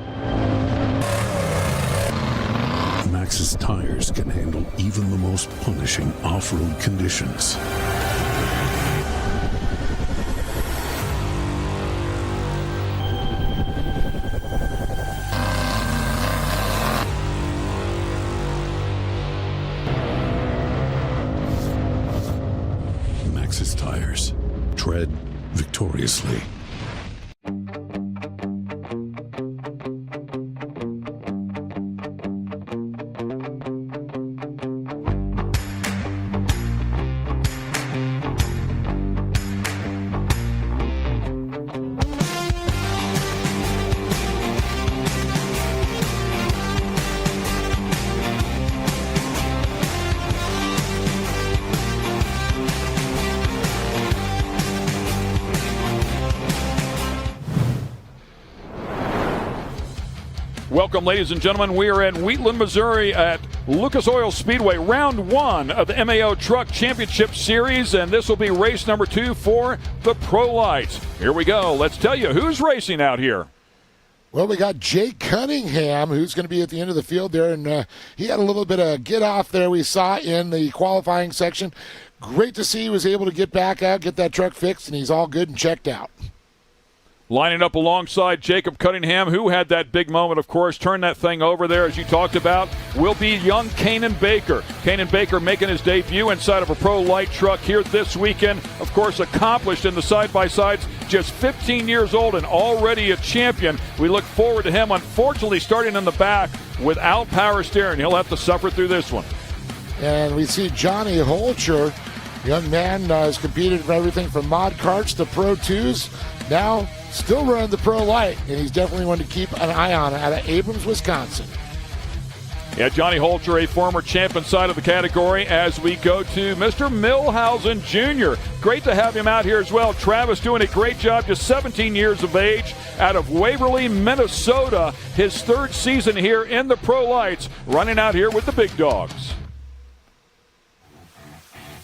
Maxxis tires can handle even the most punishing off-road conditions. Maxxis tires. Tread victoriously. Welcome, ladies and gentlemen. We are in Wheatland, Missouri at Lucas Oil Speedway, round 1 of the MAO Truck Championship Series, and this will be race number 2 for the Pro Lights. Here we go. Let's tell you who's racing out here. Well, we got Jake Cunningham, who's going to be at the end of the field there, and he had a little bit of get off there we saw in the qualifying section. Great to see he was able to get back out, get that truck fixed, and he's all good and checked out. Lining up alongside Jacob Cunningham, who had that big moment, of course, turned that thing over there, as you talked about, will be young Kanan Baker. Kanan Baker making his debut inside of a pro light truck here this weekend. Of course, accomplished in the side-by-sides, just 15 years old and already a champion. We look forward to him, unfortunately, starting in the back without power steering. He'll have to suffer through this one. And we see Johnny Holcher, young man, has competed for everything from mod carts to Pro 2s. Now, still running the pro light, and he's definitely one to keep an eye on out of Abrams, Wisconsin. Yeah, Johnny Holcher, a former champ inside of the category, as we go to Mr. Milhausen Jr. Great to have him out here as well. Travis doing a great job, just 17 years of age, out of Waverly, Minnesota. His third season here in the pro lights, running out here with the big dogs.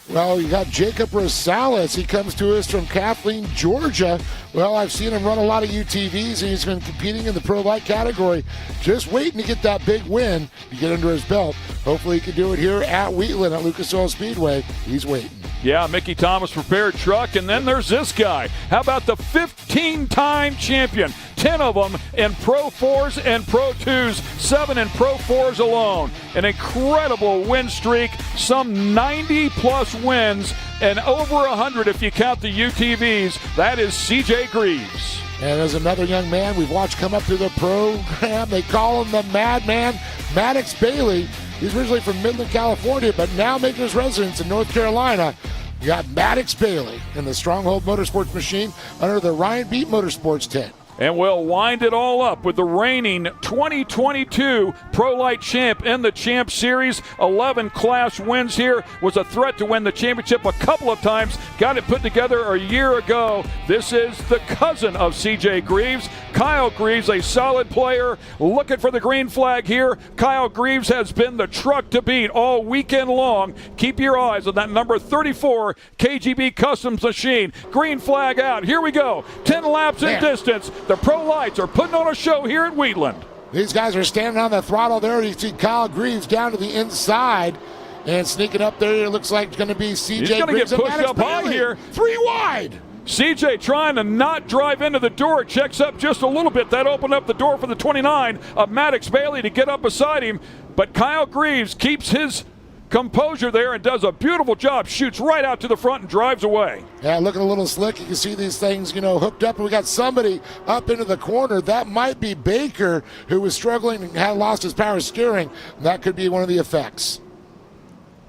Well, you got Jacob Rosales. He comes to us from Kathleen, Georgia. Well, I've seen him run a lot of UTVs, and he's been competing in the pro light category. Just waiting to get that big win to get under his belt. Hopefully he can do it here at Wheatland at Lucas Oil Speedway. He's waiting. Yeah, Mickey Thomas prepared truck, and then there's this guy. How about the 15-time champion? 10 of them in Pro 4s and Pro 2s, 7 in Pro 4s alone. An incredible win streak, some 90-plus wins, and over 100 if you count the UTVs. That is C.J. Greaves. And there's another young man we've watched come up through the program. They call him the Madman, Maddox Bailey. He's originally from Midland, California, but now making his residence in North Carolina. You got Maddox Bailey in the Stronghold Motorsports machine under the Ryan Beat Motorsports tent. And we'll wind it all up with the reigning 2022 Pro Light champ in the Champ Series. 11 class wins here. Was a threat to win the championship a couple of times. Got it put together a year ago. This is the cousin of C.J. Greaves. Kyle Greaves, a solid player, looking for the green flag here. Kyle Greaves has been the truck to beat all weekend long. Keep your eyes on that number 34 KGB Customs machine. Green flag out. Here we go. 10 laps in distance. The Pro Lights are putting on a show here at Wheatland. These guys are standing on the throttle there. You see Kyle Greaves down to the inside and sneaking up there. It looks like it's going to be C.J. He's going to Greaves get pushed up high here. 3 wide. CJ trying to not drive into the door. Checks up just a little bit. That opened up the door for the 29 of Maddox Bailey to get up beside him. But Kyle Greaves keeps his composure there and does a beautiful job. Shoots right out to the front and drives away. Yeah, looking a little slick. You can see these things, hooked up. And we got somebody up into the corner. That might be Baker, who was struggling and had lost his power steering. That could be one of the effects.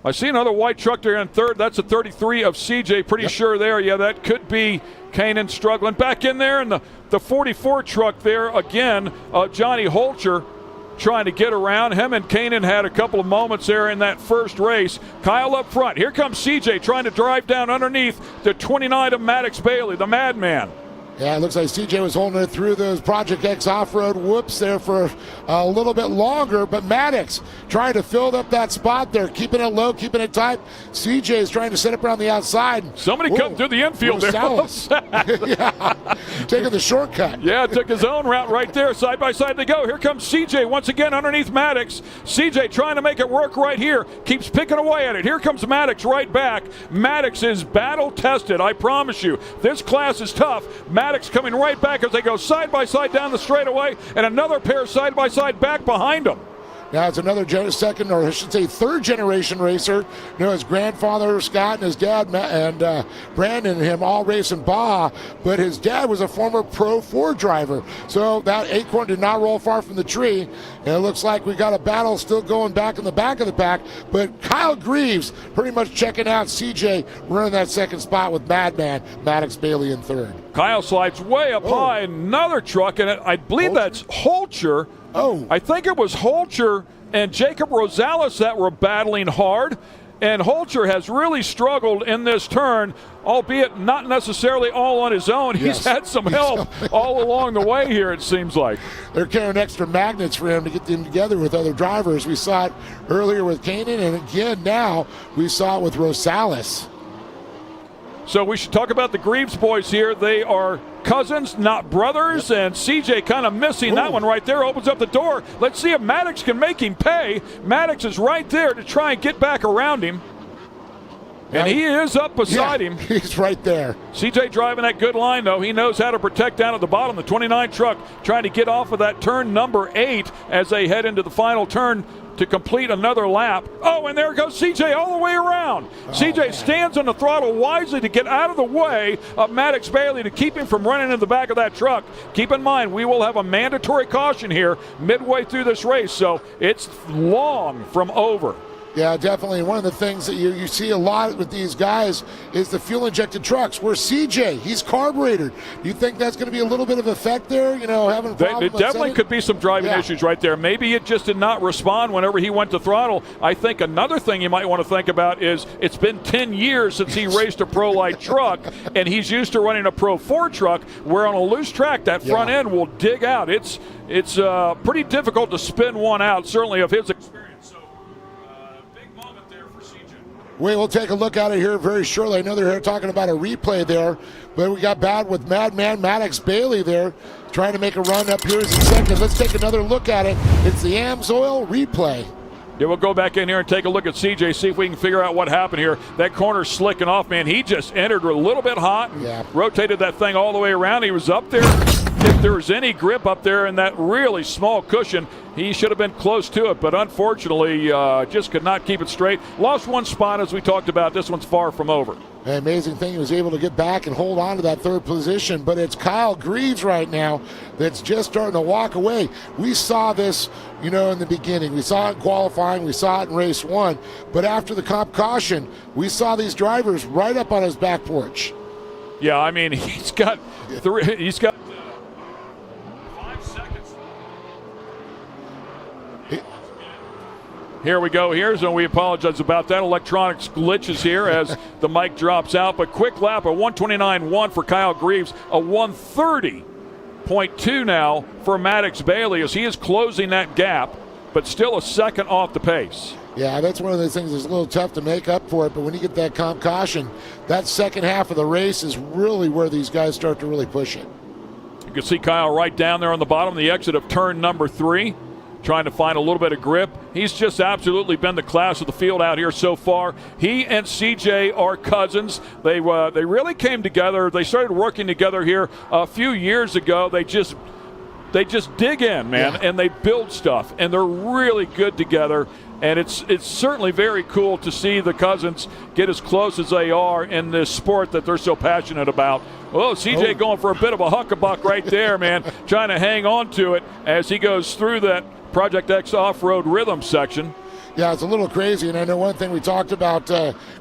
I see another white truck there in third. That's a 33 of CJ. Pretty sure there. Yeah, that could be Kanan struggling. Back in there, and the 44 truck there again. Johnny Holcher trying to get around. Him and Kanan had a couple of moments there in that first race. Kyle up front. Here comes CJ trying to drive down underneath the 29 of Maddox Bailey, the madman. Yeah, it looks like CJ was holding it through those Project X off-road whoops there for a little bit longer, but Maddox trying to fill up that spot there, keeping it low, keeping it tight. CJ is trying to set up around the outside. Somebody come through the infield there. Yeah, taking the shortcut. Yeah, took his own route right there. Side by side they go. Here comes CJ once again underneath Maddox. CJ trying to make it work right here. Keeps picking away at it. Here comes Maddox right back. Maddox is battle tested, I promise you. This class is tough. Maddox coming right back as they go side by side down the straightaway, and another pair side by side back behind them. Now it's another second, or I should say third generation racer. His grandfather Scott and his dad and Brandon and him all racing Baja, but his dad was a former Pro 4 driver. So that acorn did not roll far from the tree. And it looks like we got a battle still going back in the back of the pack. But Kyle Greaves pretty much checking out CJ running that second spot with Madman, Maddox Bailey in third. Kyle slides way up high. Another truck, and I believe that's Holcher. I think it was Holcher and Jacob Rosales that were battling hard. And Holcher has really struggled in this turn, albeit not necessarily all on his own. Yes. He's had some help all along the way here, it seems like. They're carrying extra magnets for him to get them together with other drivers. We saw it earlier with Kanan, and again now we saw it with Rosales. So we should talk about the Greaves boys here. They are cousins, not brothers, and CJ kind of missing that one right there. Opens up the door. Let's see if Maddox can make him pay. Maddox is right there to try and get back around him. And he is up beside him. He's right there. CJ driving that good line, though. He knows how to protect down at the bottom. The 29 truck trying to get off of that turn number 8 as they head into the final turn to complete another lap. Oh, and there goes CJ all the way around. CJ stands on the throttle wisely to get out of the way of Maddox Bailey to keep him from running in the back of that truck. Keep in mind, we will have a mandatory caution here midway through this race, so it's long from over. Yeah, definitely. One of the things that you see a lot with these guys is the fuel-injected trucks. Where CJ, he's carbureted. Do you think that's going to be a little bit of effect there? You know, having a problem. It definitely could be some driving issues right there. Maybe it just did not respond whenever he went to throttle. I think another thing you might want to think about is it's been 10 years since he raced a Pro Light truck, and he's used to running a Pro 4 truck where on a loose track that front end will dig out. It's pretty difficult to spin one out, certainly of his experience. We'll take a look at it here very shortly. I know they're here talking about a replay there, but we got bad with Madman Maddox Bailey there trying to make a run up here in second. Let's take another look at it. It's the AMSOIL replay. Yeah, we'll go back in here and take a look at CJ, see if we can figure out what happened here. That corner's slicking off, man. He just entered a little bit hot and rotated that thing all the way around. He was up there. If there was any grip up there in that really small cushion, he should have been close to it, but unfortunately just could not keep it straight. Lost one spot, as we talked about. This one's far from over. An amazing thing, he was able to get back and hold on to that third position, but it's Kyle Greaves right now that's just starting to walk away. We saw this, in the beginning. We saw it in qualifying. We saw it in race 1. But after the comp caution, we saw these drivers right up on his back porch. Yeah, I mean, he's got 5 seconds. Here we go. We apologize about that. Electronics glitches here as the mic drops out. But quick lap, a 129.1 for Kyle Greaves, a 130.2 now for Maddox Bailey as he is closing that gap, but still a second off the pace. Yeah, that's one of those things that's a little tough to make up for it, but when you get that comp caution, that second half of the race is really where these guys start to really push it. You can see Kyle right down there on the bottom, the exit of turn number 3. Trying to find a little bit of grip. He's just absolutely been the class of the field out here so far. He and CJ are cousins. They really came together. They started working together here a few years ago. They just dig in, man, and they build stuff, and they're really good together. And it's certainly very cool to see the cousins get as close as they are in this sport that they're so passionate about. Oh, CJ going for a bit of a huckabuck right there, man, trying to hang on to it as he goes through that Project X off-road rhythm section. Yeah, it's a little crazy, and I know one thing we talked about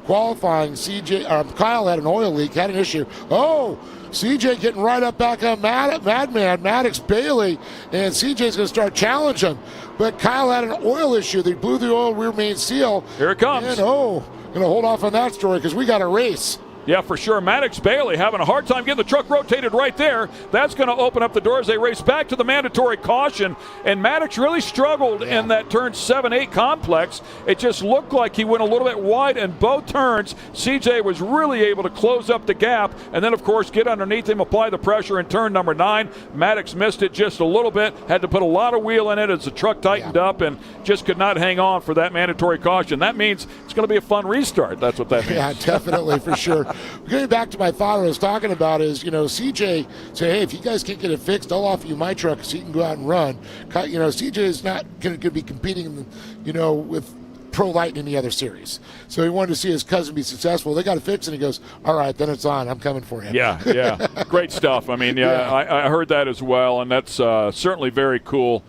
qualifying. Kyle had an oil leak, had an issue. Oh, CJ getting right up back on Madman Maddox Bailey, and CJ's going to start challenging him. But Kyle had an oil issue. They blew the oil rear main seal. Here it comes. And going to hold off on that story because we got a race. Yeah, for sure. Maddox Bailey having a hard time getting the truck rotated right there. That's going to open up the door as they race back to the mandatory caution. And Maddox really struggled in that turn 7-8 complex. It just looked like he went a little bit wide in both turns. CJ was really able to close up the gap and then, of course, get underneath him, apply the pressure in turn number 9. Maddox missed it just a little bit, had to put a lot of wheel in it as the truck tightened up and just could not hang on for that mandatory caution. That means it's going to be a fun restart. That's what that means. Yeah, definitely, for sure. Getting back to my thought I was talking about is, CJ say, hey, if you guys can't get it fixed, I'll offer you my truck so you can go out and run. CJ is not going to be competing, with Pro Light in any other series. So he wanted to see his cousin be successful. They got to fix it, and he goes, all right, then it's on. I'm coming for you. Yeah. Great stuff. I mean, I heard that as well, and that's certainly very cool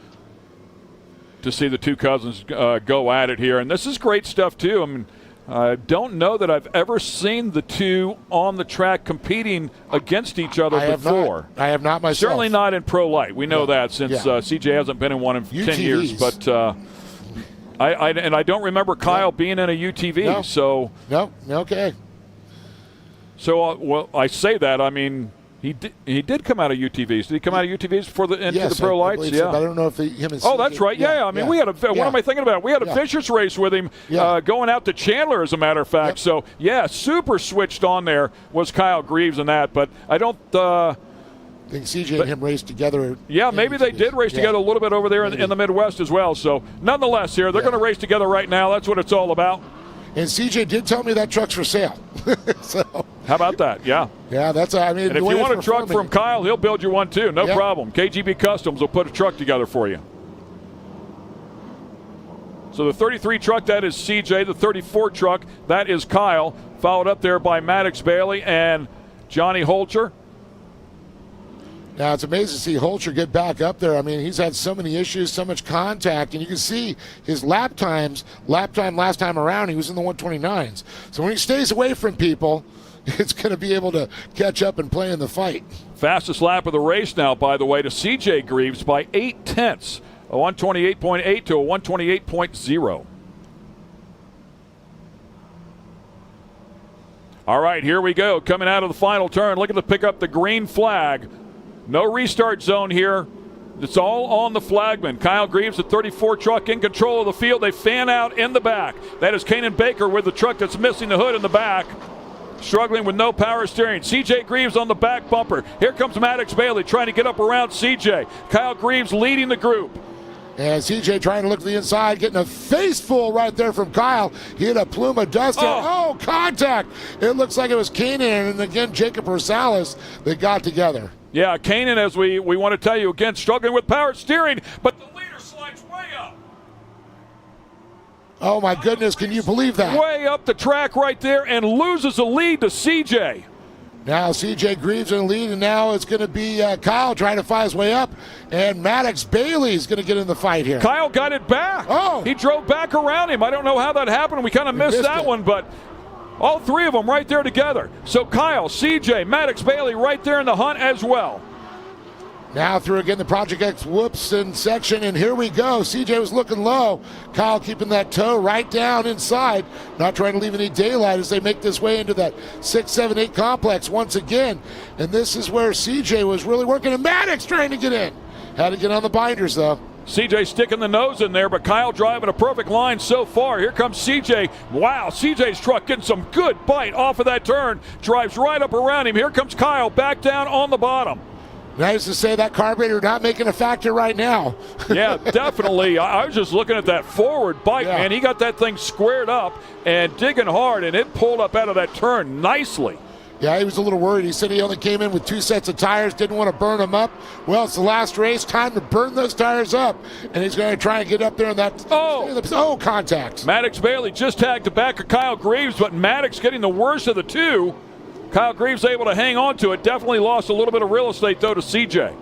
to see the two cousins go at it here. And this is great stuff, too. I mean, I don't know that I've ever seen the two on the track competing against each other before. I have not myself. Certainly not in Pro Light. We know that since CJ hasn't been in one in UTVs. 10 years. But I don't remember Kyle being in a UTV. No. Okay. So, I say that. I mean, He did come out of UTVs. Did he come out of UTVs before into Yes, the pro I lights? believe Yeah. so, but I don't know if him and Oh, that's right. Yeah. I mean, we had what am I thinking about? We had a Vicious race with him going out to Chandler, as a matter of fact. So, yeah, super switched on there was Kyle Greaves in that. But I don't think CJ and him raced together. Yeah, maybe they did race together a little bit over there in the Midwest as well. So, nonetheless, here, they're going to race together right now. That's what it's all about. And CJ did tell me that truck's for sale. So how about that? Yeah. Yeah, that's. I mean, and if you want a truck from Kyle, he'll build you one too. No problem. KGB Customs will put a truck together for you. So the 33 truck, that is CJ. The 34 truck, that is Kyle. Followed up there by Maddox Bailey and Johnny Holcher. Now, it's amazing to see Holcher get back up there. I mean, he's had so many issues, so much contact, and you can see his lap time last time around, he was in the 129s. So when he stays away from people, it's going to be able to catch up and play in the fight. Fastest lap of the race now, by the way, to CJ Greaves by 0.8, a 128.8 to a 128.0. All right, here we go. Coming out of the final turn, looking to pick up the green flag. No restart zone here. It's all on the flagman. Kyle Greaves, the 34 truck, in control of the field. They fan out in the back. That is Kanan Baker with the truck that's missing the hood in the back. Struggling with no power steering. CJ Greaves on the back bumper. Here comes Maddox Bailey trying to get up around CJ. Kyle Greaves leading the group. And CJ trying to look to the inside, getting a face full right there from Kyle. He hit a plume of dust there. Oh, contact. It looks like it was Kanan and again Jacob Rosales that got together. Yeah, Kanan, as we want to tell you, again, struggling with power steering, but the leader slides way up. Oh, my goodness, can you believe that? Way up the track right there and loses the lead to CJ. Now CJ Greaves in the lead, and now it's going to be Kyle trying to fight his way up, and Maddox Bailey is going to get in the fight here. Kyle got it back. Oh! He drove back around him. I don't know how that happened. We kind of missed that one, but all three of them right there together. So Kyle, CJ, Maddox Bailey right there in the hunt as well. Now through again the Project X whoops in section, and here we go. CJ was looking low. Kyle keeping that toe right down inside, not trying to leave any daylight as they make this way into that 6, 7, 8 complex once again. And this is where CJ was really working, and Maddox trying to get in. Had to get on the binders though. CJ sticking the nose in there, but Kyle driving a perfect line so far. Here comes CJ. Wow, CJ's truck getting some good bite off of that turn. Drives right up around him. Here comes Kyle back down on the bottom. Nice to say that carburetor not making a factor right now. Yeah, definitely. I was just looking at that forward bite, man. He got that thing squared up and digging hard, and it pulled up out of that turn nicely. Yeah, he was a little worried. He said he only came in with 2 sets of tires, didn't want to burn them up. Well, it's the last race, time to burn those tires up. And he's going to try and get up there in that, contact. Maddox Bailey just tagged the back of Kyle Greaves, but Maddox getting the worst of the two. Kyle Greaves able to hang on to it. Definitely lost a little bit of real estate, though, to CJ.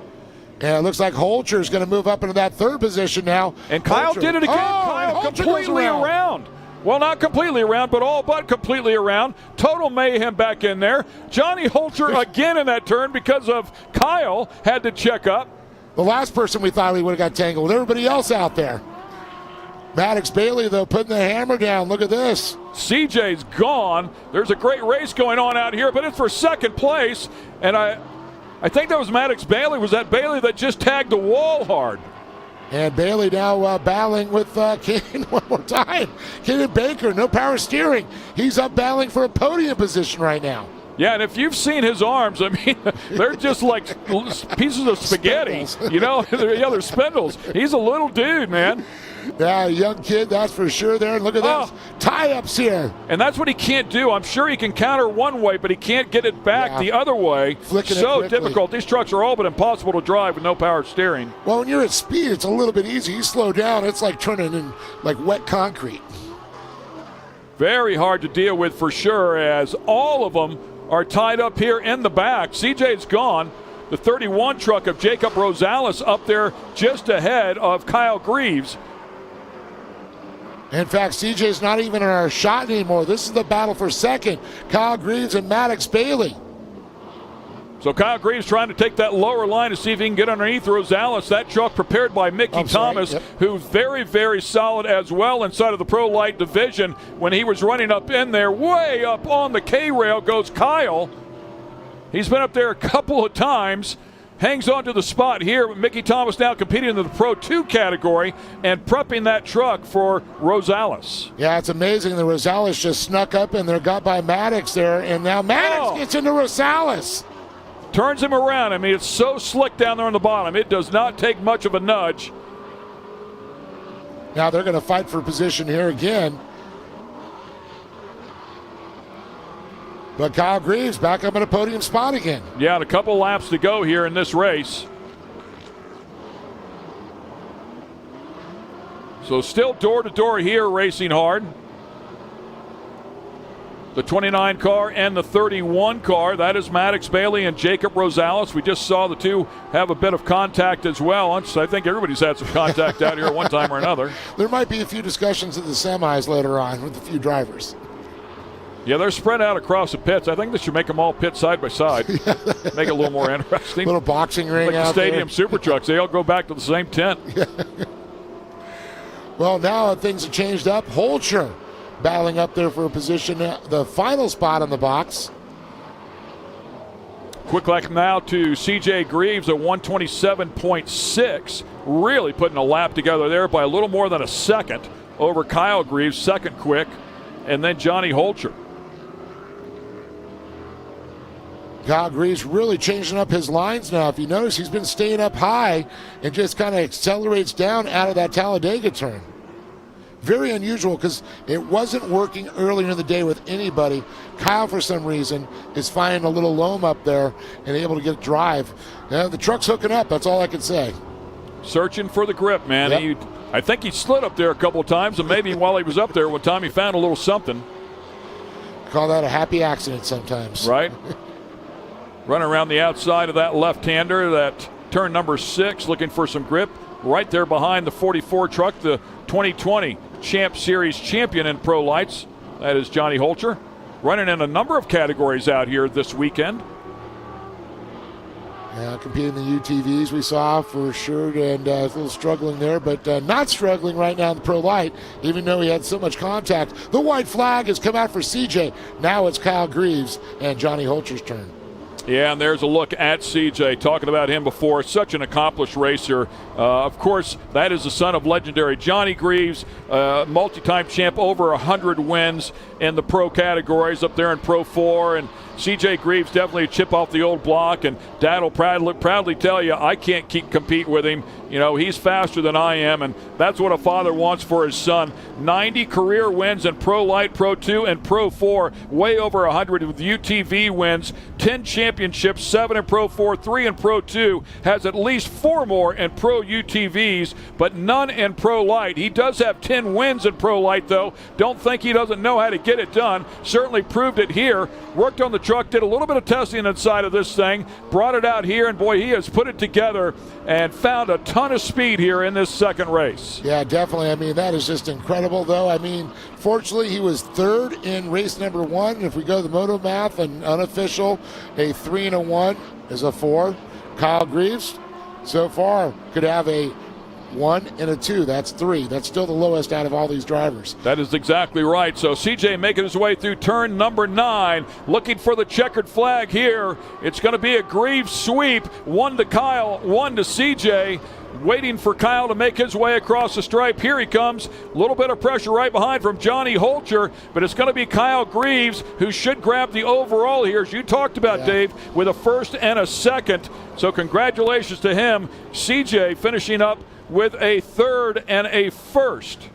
Yeah, it looks like Holcher is going to move up into that third position now. And Kyle did it again. Kyle completely around. Well, not completely around, but all but completely around. Total mayhem back in there. Johnny Holcher again in that turn because of Kyle had to check up. The last person we thought we would have got tangled with everybody else out there. Maddox Bailey, though, putting the hammer down. Look at this. CJ's gone. There's a great race going on out here, but it's for second place. And I think that was Maddox Bailey. Was that Bailey that just tagged the wall hard? And Bailey now battling with Kanan one more time. Kanan Baker, no power steering. He's up battling for a podium position right now. Yeah, and if you've seen his arms, I mean, they're just like pieces of spaghetti. You know, they're spindles. He's a little dude, man. Yeah, a young kid, that's for sure there. And look at those tie-ups here. And that's what he can't do. I'm sure he can counter one way, but he can't get it back the other way. Flicking so it quickly. difficult. These trucks are all but impossible to drive with no power steering. Well, when you're at speed, it's a little bit easy. You slow down, it's like turning in like wet concrete. Very hard to deal with for sure, as all of them are tied up here in the back. CJ's gone. The 31 truck of Jacob Rosales up there just ahead of Kyle Greaves. In fact, CJ's not even in our shot anymore. This is the battle for second. Kyle Greaves and Maddox Bailey. So Kyle Greaves trying to take that lower line to see if he can get underneath Rosales. That truck prepared by Mickey Thomas, who's very, very solid as well inside of the Pro Light division. When he was running up in there, way up on the K-rail goes Kyle. He's been up there a couple of times. Hangs on to the spot here, but Mickey Thomas now competing in the Pro 2 category and prepping that truck for Rosales. Yeah, it's amazing. The Rosales just snuck up in there, got by Maddox there, and now Maddox gets into Rosales. Turns him around. I mean, it's so slick down there on the bottom. It does not take much of a nudge. Now they're going to fight for position here again. But Kyle Greaves back up in a podium spot again. Yeah, and a couple laps to go here in this race. So still door-to-door here, racing hard. The 29 car and the 31 car, that is Maddox Bailey and Jacob Rosales. We just saw the two have a bit of contact as well. I think everybody's had some contact out here one time or another. There might be a few discussions at the semis later on with a few drivers. Yeah, they're spread out across the pits. I think they should make them all pit side by side. Make it a little more interesting. Little boxing ring like out the stadium there. super trucks. They all go back to the same tent. Yeah. Well, now things have changed up. Holcher battling up there for a position, the final spot on the box. Quick lap now to CJ Greaves at 127.6. Really putting a lap together there by a little more than a second over Kyle Greaves, second quick, and then Johnny Holcher. Kyle Greaves really changing up his lines now. If you notice, he's been staying up high and just kind of accelerates down out of that Talladega turn. Very unusual because it wasn't working earlier in the day with anybody. Kyle, for some reason, is finding a little loam up there and able to get a drive. The truck's hooking up. That's all I can say. Searching for the grip, man. Yep. I think he slid up there a couple of times, and maybe while he was up there, one time he found a little something. Call that a happy accident sometimes. Right. Running around the outside of that left-hander, that turn number 6, looking for some grip. Right there behind the 44 truck, the 2020 Champ Series champion in Pro Lights. That is Johnny Holcher. Running in a number of categories out here this weekend. Yeah, competing in the UTVs we saw for sure, and a little struggling there, but not struggling right now in the Pro Light, even though he had so much contact. The white flag has come out for CJ. Now it's Kyle Greaves and Johnny Holcher's turn. Yeah, and there's a look at CJ. Talking about him before, such an accomplished racer. Of course, that is the son of legendary Johnny Greaves, multi-time champ, over 100 wins in the pro categories up there in Pro 4. And CJ Greaves definitely a chip off the old block, and Dad will proudly tell you, I can't compete with him. You know, he's faster than I am, and that's what a father wants for his son. 90 career wins in Pro Light, Pro 2, and Pro 4, way over 100 with UTV wins, 10 championships, 7 in Pro 4, 3 in Pro 2, has at least 4 more in Pro UTVs, but none in Pro Light. He does have 10 wins in Pro Light, though. Don't think he doesn't know how to get it done. Certainly proved it here. Worked on the truck, did a little bit of testing inside of this thing, brought it out here, and boy, he has put it together and found a ton of speed here in this second race. Yeah, definitely. I mean, that is just incredible, though. I mean, fortunately, he was third in race number 1. If we go to the moto math and unofficial, a 3 and a 1 is a 4. Kyle Greaves, so far, could have a 1 and a 2. That's 3. That's still the lowest out of all these drivers. That is exactly right. So CJ making his way through turn number 9, looking for the checkered flag here. It's going to be a Greaves sweep. 1 to Kyle, 1 to CJ. Waiting for Kyle to make his way across the stripe. Here he comes. A little bit of pressure right behind from Johnny Holcher, but it's going to be Kyle Greaves who should grab the overall here, as you talked about, Dave, with a first and a second. So congratulations to him. CJ finishing up with a third and a first.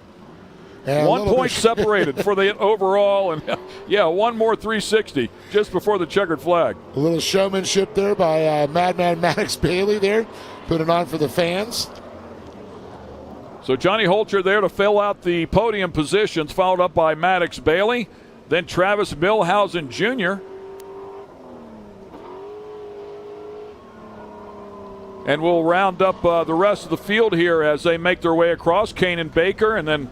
And 1 point separated for the overall, and yeah, one more 360 just before the checkered flag. A little showmanship there by Madman Maddox Bailey there. Put it on for the fans. So Johnny Holcher there to fill out the podium positions, followed up by Maddox Bailey, then Travis Milhausen Jr. And we'll round up the rest of the field here as they make their way across. Kanan Baker and then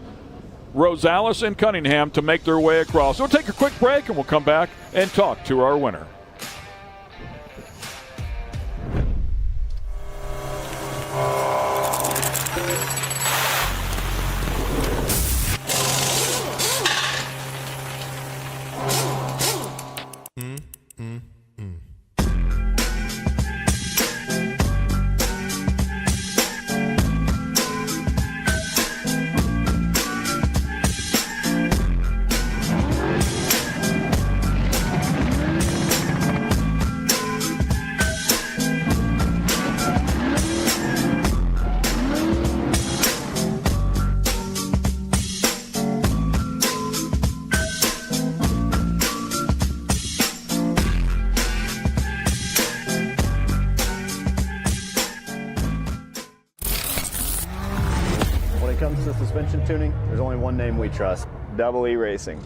Rosales and Cunningham to make their way across. So we'll take a quick break and we'll come back and talk to our winner. to suspension tuning, there's only one name we trust: Double E Racing.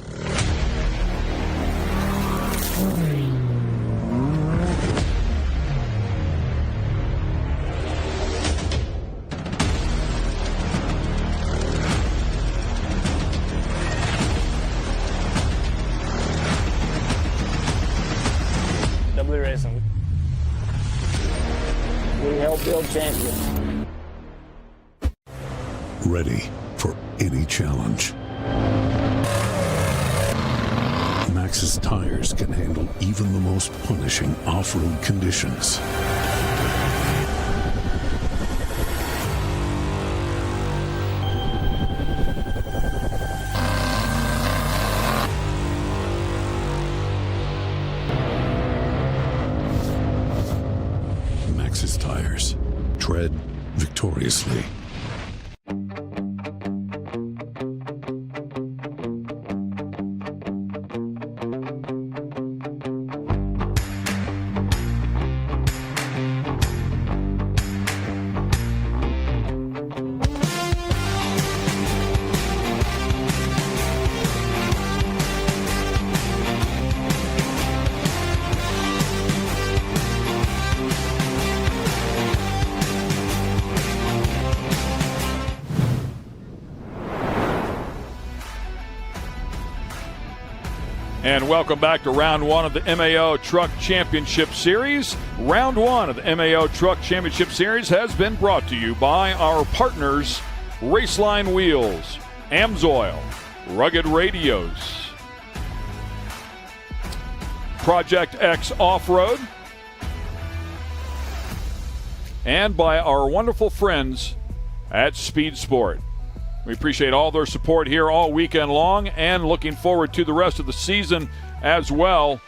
Double E Racing. We help build champions. Ready for any challenge. Max's tires can handle even the most punishing off-road conditions. Max's tires tread victoriously. And welcome back to round one of the MAO Truck Championship Series. Round one of the MAO Truck Championship Series has been brought to you by our partners, Raceline Wheels, Amsoil, Rugged Radios, Project X Off-Road, and by our wonderful friends at Speed Sport. We appreciate all their support here all weekend long and looking forward to the rest of the season as well.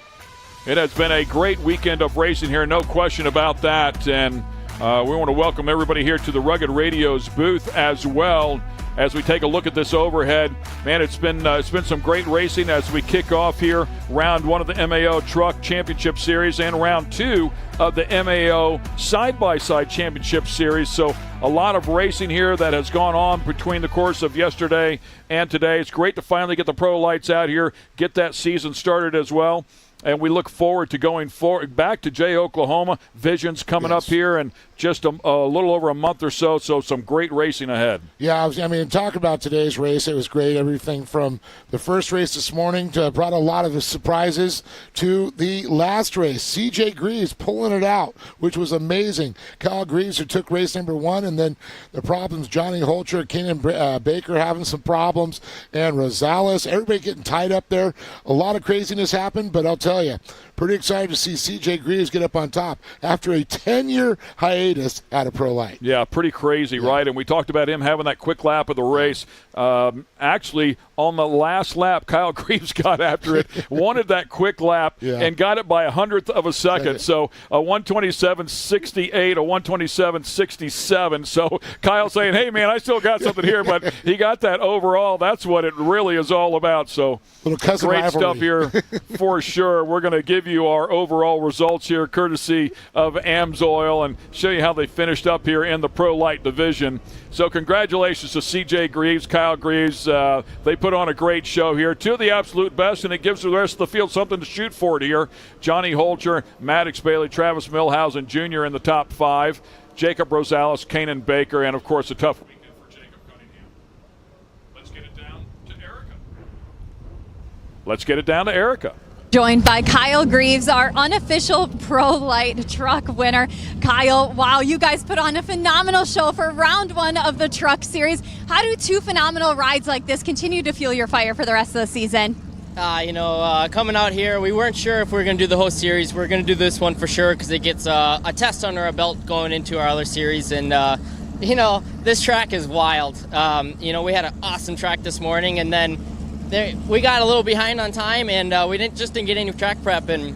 It has been a great weekend of racing here, no question about that. And we want to welcome everybody here to the Rugged Radios booth as well as we take a look at this overhead. Man, it's been some great racing as we kick off here round one of the MAO Truck Championship Series and round two of the MAO Side-by-Side Championship Series. So a lot of racing here that has gone on between the course of yesterday and today. It's great to finally get the pro lights out here, get that season started as well. And we look forward to going forward back to Jay, Oklahoma. Visions coming up here in just a little over a month or so. So some great racing ahead. Yeah, I mean, talk about today's race. It was great. Everything from the first race this morning to brought a lot of the surprises to the last race. CJ Greaves pulling it out, which was amazing. Kyle Greaves, who took race number one, and then the problems, Johnny Holcher, Kenan Baker having some problems, and Rosales, everybody getting tied up there. A lot of craziness happened, but I'll tell you, pretty excited to see CJ Greaves get up on top after a 10-year hiatus at a pro light. Yeah, pretty crazy, right? And we talked about him having that quick lap of the race. Actually, on the last lap, Kyle Greaves got after it, wanted that quick lap, and got it by 100th of a second. So a 127.68, a 127.67. So Kyle saying, hey, man, I still got something here, but he got that overall. That's what it really is all about. So little cousin great rivalry stuff here for sure. We're going to give you our overall results here courtesy of Amsoil and show you how they finished up here in the Pro Light division. So congratulations to CJ Greaves, Kyle Greaves. They put on a great show here. Two of the absolute best, and it gives the rest of the field something to shoot for here. Johnny Holcher, Maddox Bailey, Travis Milhausen Jr. in the top five. Jacob Rosales, Kenan Baker, and, of course, a tough weekend for Jacob Cunningham. Let's get it down to Erica. Joined by Kyle Greaves, our unofficial Pro Light Truck winner. Kyle, wow, you guys put on a phenomenal show for round one of the Truck Series. How do two phenomenal rides like this continue to fuel your fire for the rest of the season? Coming out here, we weren't sure if we were going to do the whole series. We're going to do this one for sure because it gets a test under our belt going into our other series. And, this track is wild. We had an awesome track this morning, and then we got a little behind on time, and we didn't get any track prep, and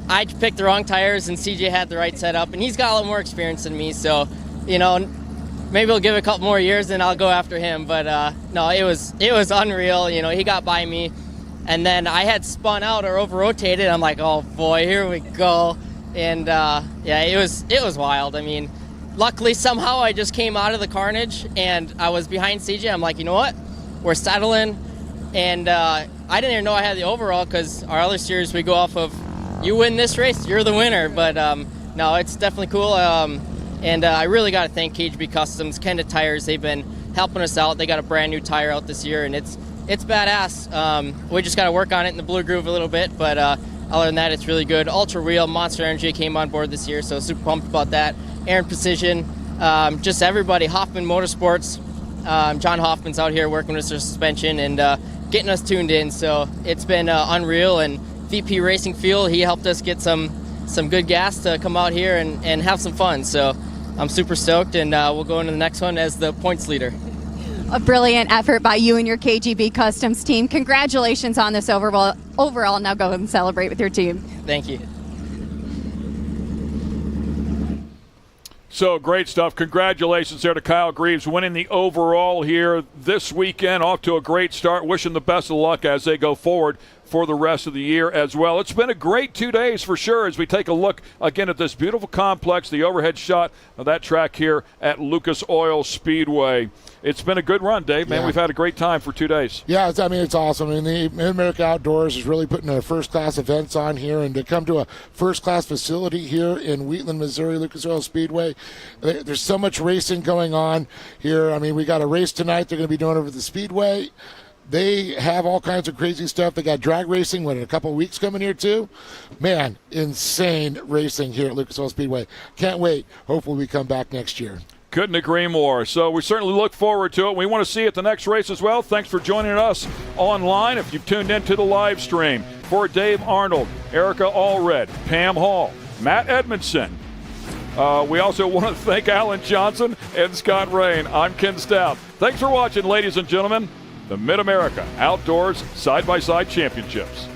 I picked the wrong tires, and CJ had the right setup, and he's got a lot more experience than me, so maybe we'll give it a couple more years and I'll go after him. But no, it was unreal. He got by me, and then I had spun out or over rotated. I'm like, oh boy, here we go, and it was wild. I mean, luckily, somehow I just came out of the carnage and I was behind CJ. I'm like, you know what? We're settling. And I didn't even know I had the overall because our other series we go off of you win this race, you're the winner. But no, it's definitely cool. And I really got to thank KGB Customs, Kenda Tires. They've been helping us out. They got a brand new tire out this year, and it's badass. We just got to work on it in the blue groove a little bit. But other than that, it's really good. Ultra Wheel, Monster Energy came on board this year, so super pumped about that. Aaron Precision, just everybody. Hoffman Motorsports. John Hoffman's out here working with their suspension and getting us tuned in. So it's been unreal. And VP Racing Fuel, he helped us get some good gas to come out here and have some fun. So I'm super stoked, and we'll go into the next one as the points leader. A brilliant effort by you and your KGB Customs team. Congratulations on this overall. Now go and celebrate with your team. Thank you. So great stuff. Congratulations there to Kyle Greaves winning the overall here this weekend. Off to a great start. Wishing the best of luck as they go forward for the rest of the year as well. It's been a great 2 days for sure as we take a look again at this beautiful complex, the overhead shot of that track here at Lucas Oil Speedway. It's been a good run, Dave. Man, we've had a great time for 2 days. Yeah, it's awesome. I mean, the Mid-America Outdoors is really putting a first-class events on here, and to come to a first-class facility here in Wheatland, Missouri, Lucas Oil Speedway, there's so much racing going on here. I mean, we got a race tonight they're going to be doing over the Speedway. They have all kinds of crazy stuff. They got drag racing in a couple of weeks coming here too. Man, insane racing here at Lucas Oil Speedway. Can't wait. Hopefully we come back next year. Couldn't agree more. So we certainly look forward to it. We want to see you at the next race as well. Thanks for joining us online. If you've tuned into the live stream, for Dave Arnold, Erica Allred, Pam Hall, Matt Edmondson. We also want to thank Alan Johnson and Scott Rain. I'm Ken Stout. Thanks for watching, ladies and gentlemen. The Mid-America Outdoors Side-by-Side Championships.